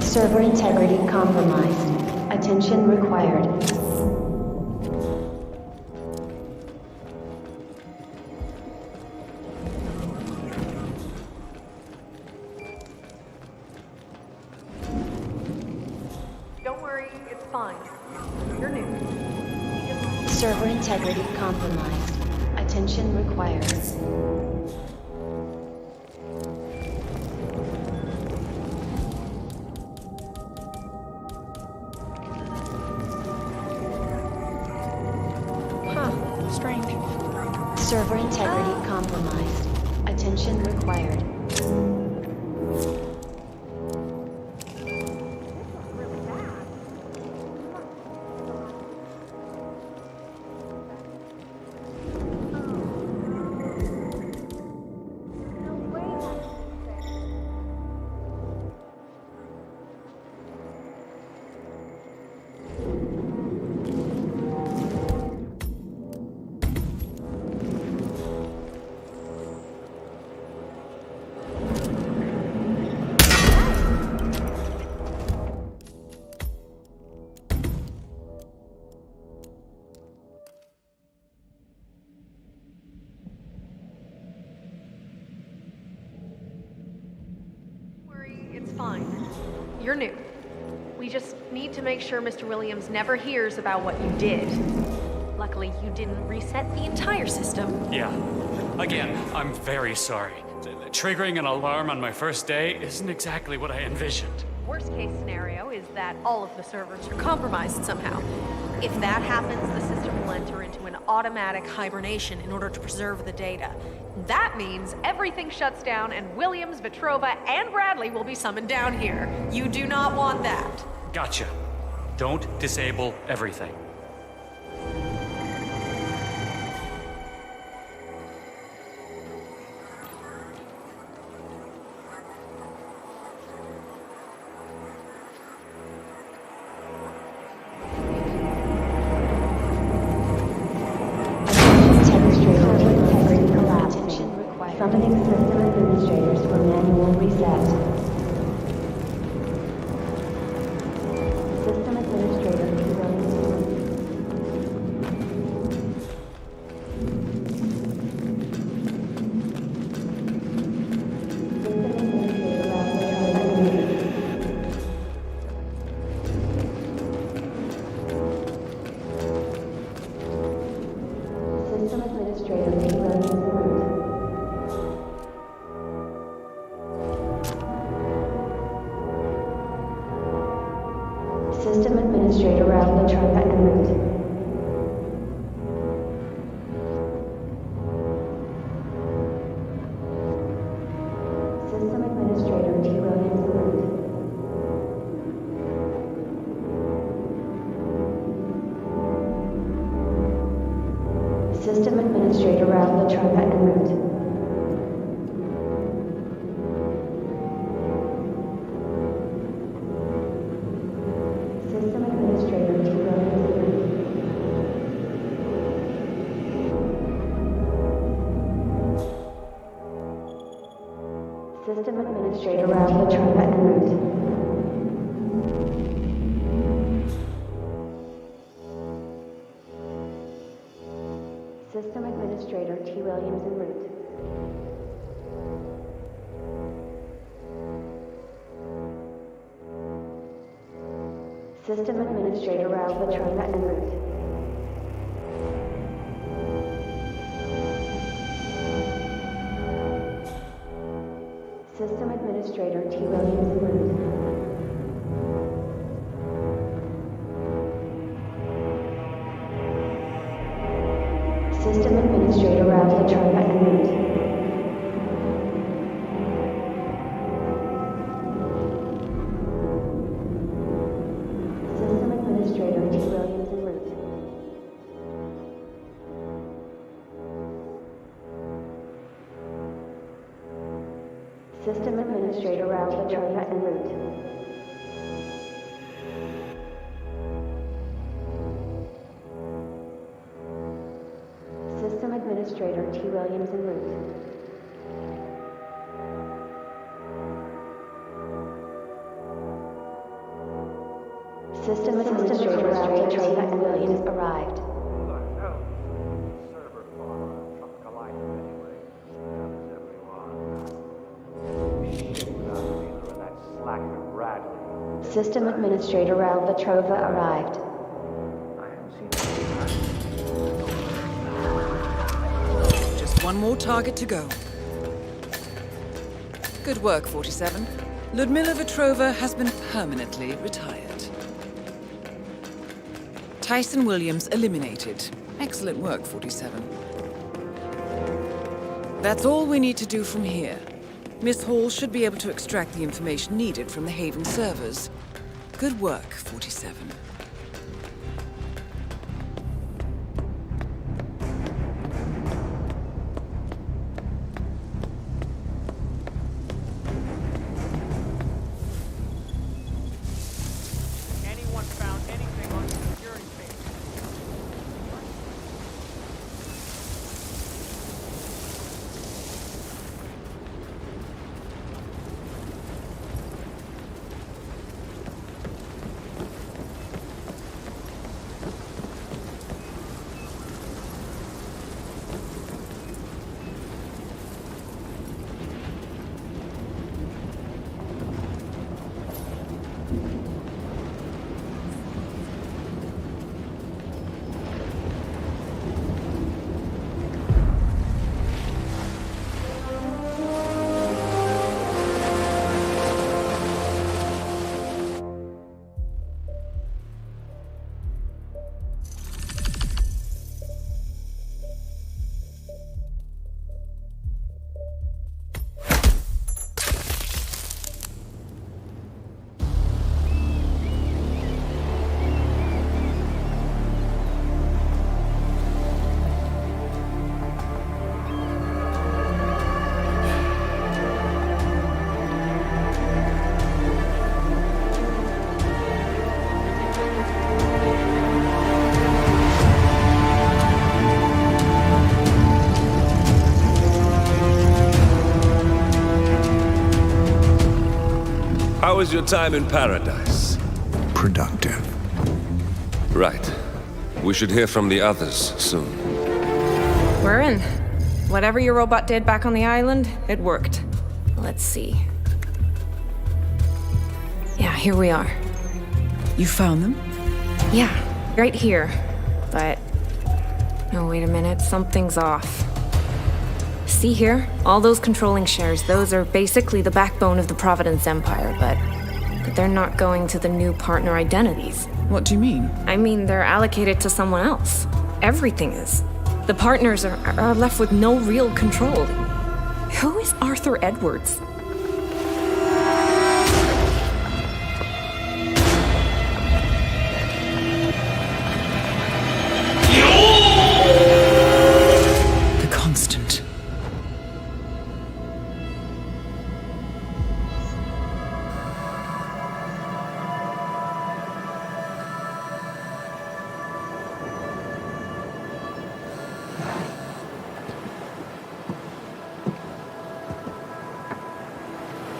Server integrity compromised. Attention required. Don't worry, it's fine. You're new. Server integrity compromised. Attention required. Strange. Server integrity compromised. Attention required. It's fine. You're new. We just need to make sure Mr. Williams never hears about what you did. Luckily, you didn't reset the entire system. Yeah. Again, I'm very sorry. Triggering an alarm on my first day isn't exactly what I envisioned. Worst case scenario is that all of the servers are compromised somehow. If that happens, the system will enter into an automatic hibernation in order to preserve the data. That means everything shuts down and Williams, Vetrova, and Bradley will be summoned down here. You do not want that. Gotcha. Don't disable everything. Summoning system administrators for manual reset. System administrator System administrator System administrator Ralph Latrobe en route. System administrator T. Williams en route. System administrator Ralph Latrobe en route. System administrator T. Williams en route. System administrator Ralph Latrobe en route. System administrator T. Williams en route. System administrator Ralph Latrobe en route. System administrator T. Williams en route. System administrator Ralph Latrobe en route. System administrator T. Williams en route. System administrator Ralph Latrobe en route. System administrator T. Williams en route. System Administrator Alfred and Williams arrived. System Administrator Ralph Petrova arrived. Just one more target to go. Good work, 47. Ludmila Petrova has been permanently retired. Tyson Williams eliminated. Excellent work, 47. That's all we need to do from here. Miss Hall should be able to extract the information needed from the Haven servers. Good work, 47. Anyone found anything on the security page? How was your time in paradise? Productive. Right. We should hear from the others soon. We're in. Whatever your robot did back on the island, it worked. Let's see. Yeah, here we are. You found them? Yeah, right here. But... no, wait a minute. Something's off. See here? All those controlling shares, those are basically the backbone of the Providence Empire, but they're not going to the new partner identities. What do you mean? I mean, they're allocated to someone else. Everything is. The partners are left with no real control. Who is Arthur Edwards? The Constant.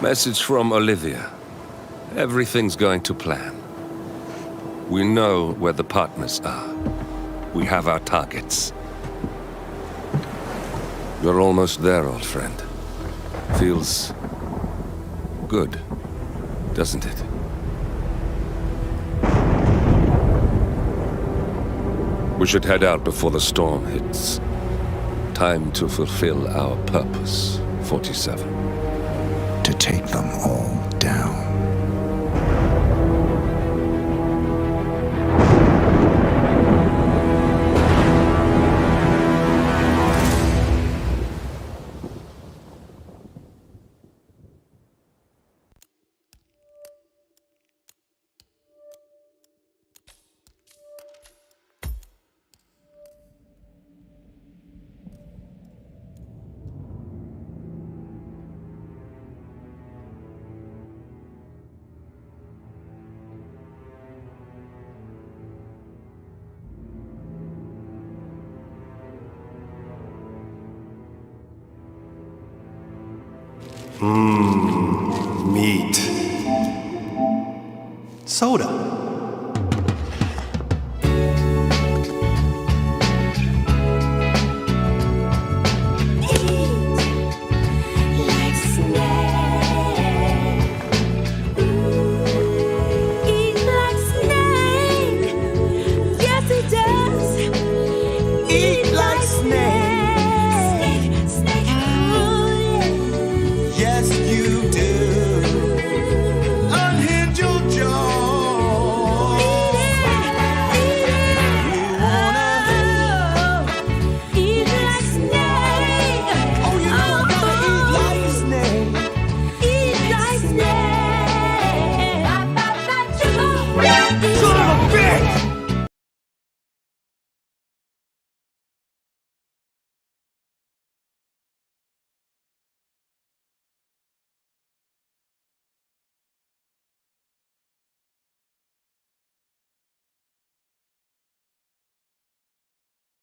Message from Olivia. Everything's going to plan. We know where the partners are. We have our targets. You're almost there, old friend. Feels good, doesn't it? We should head out before the storm hits. Time to fulfill our purpose, 47. To take them all down. Meat. Soda.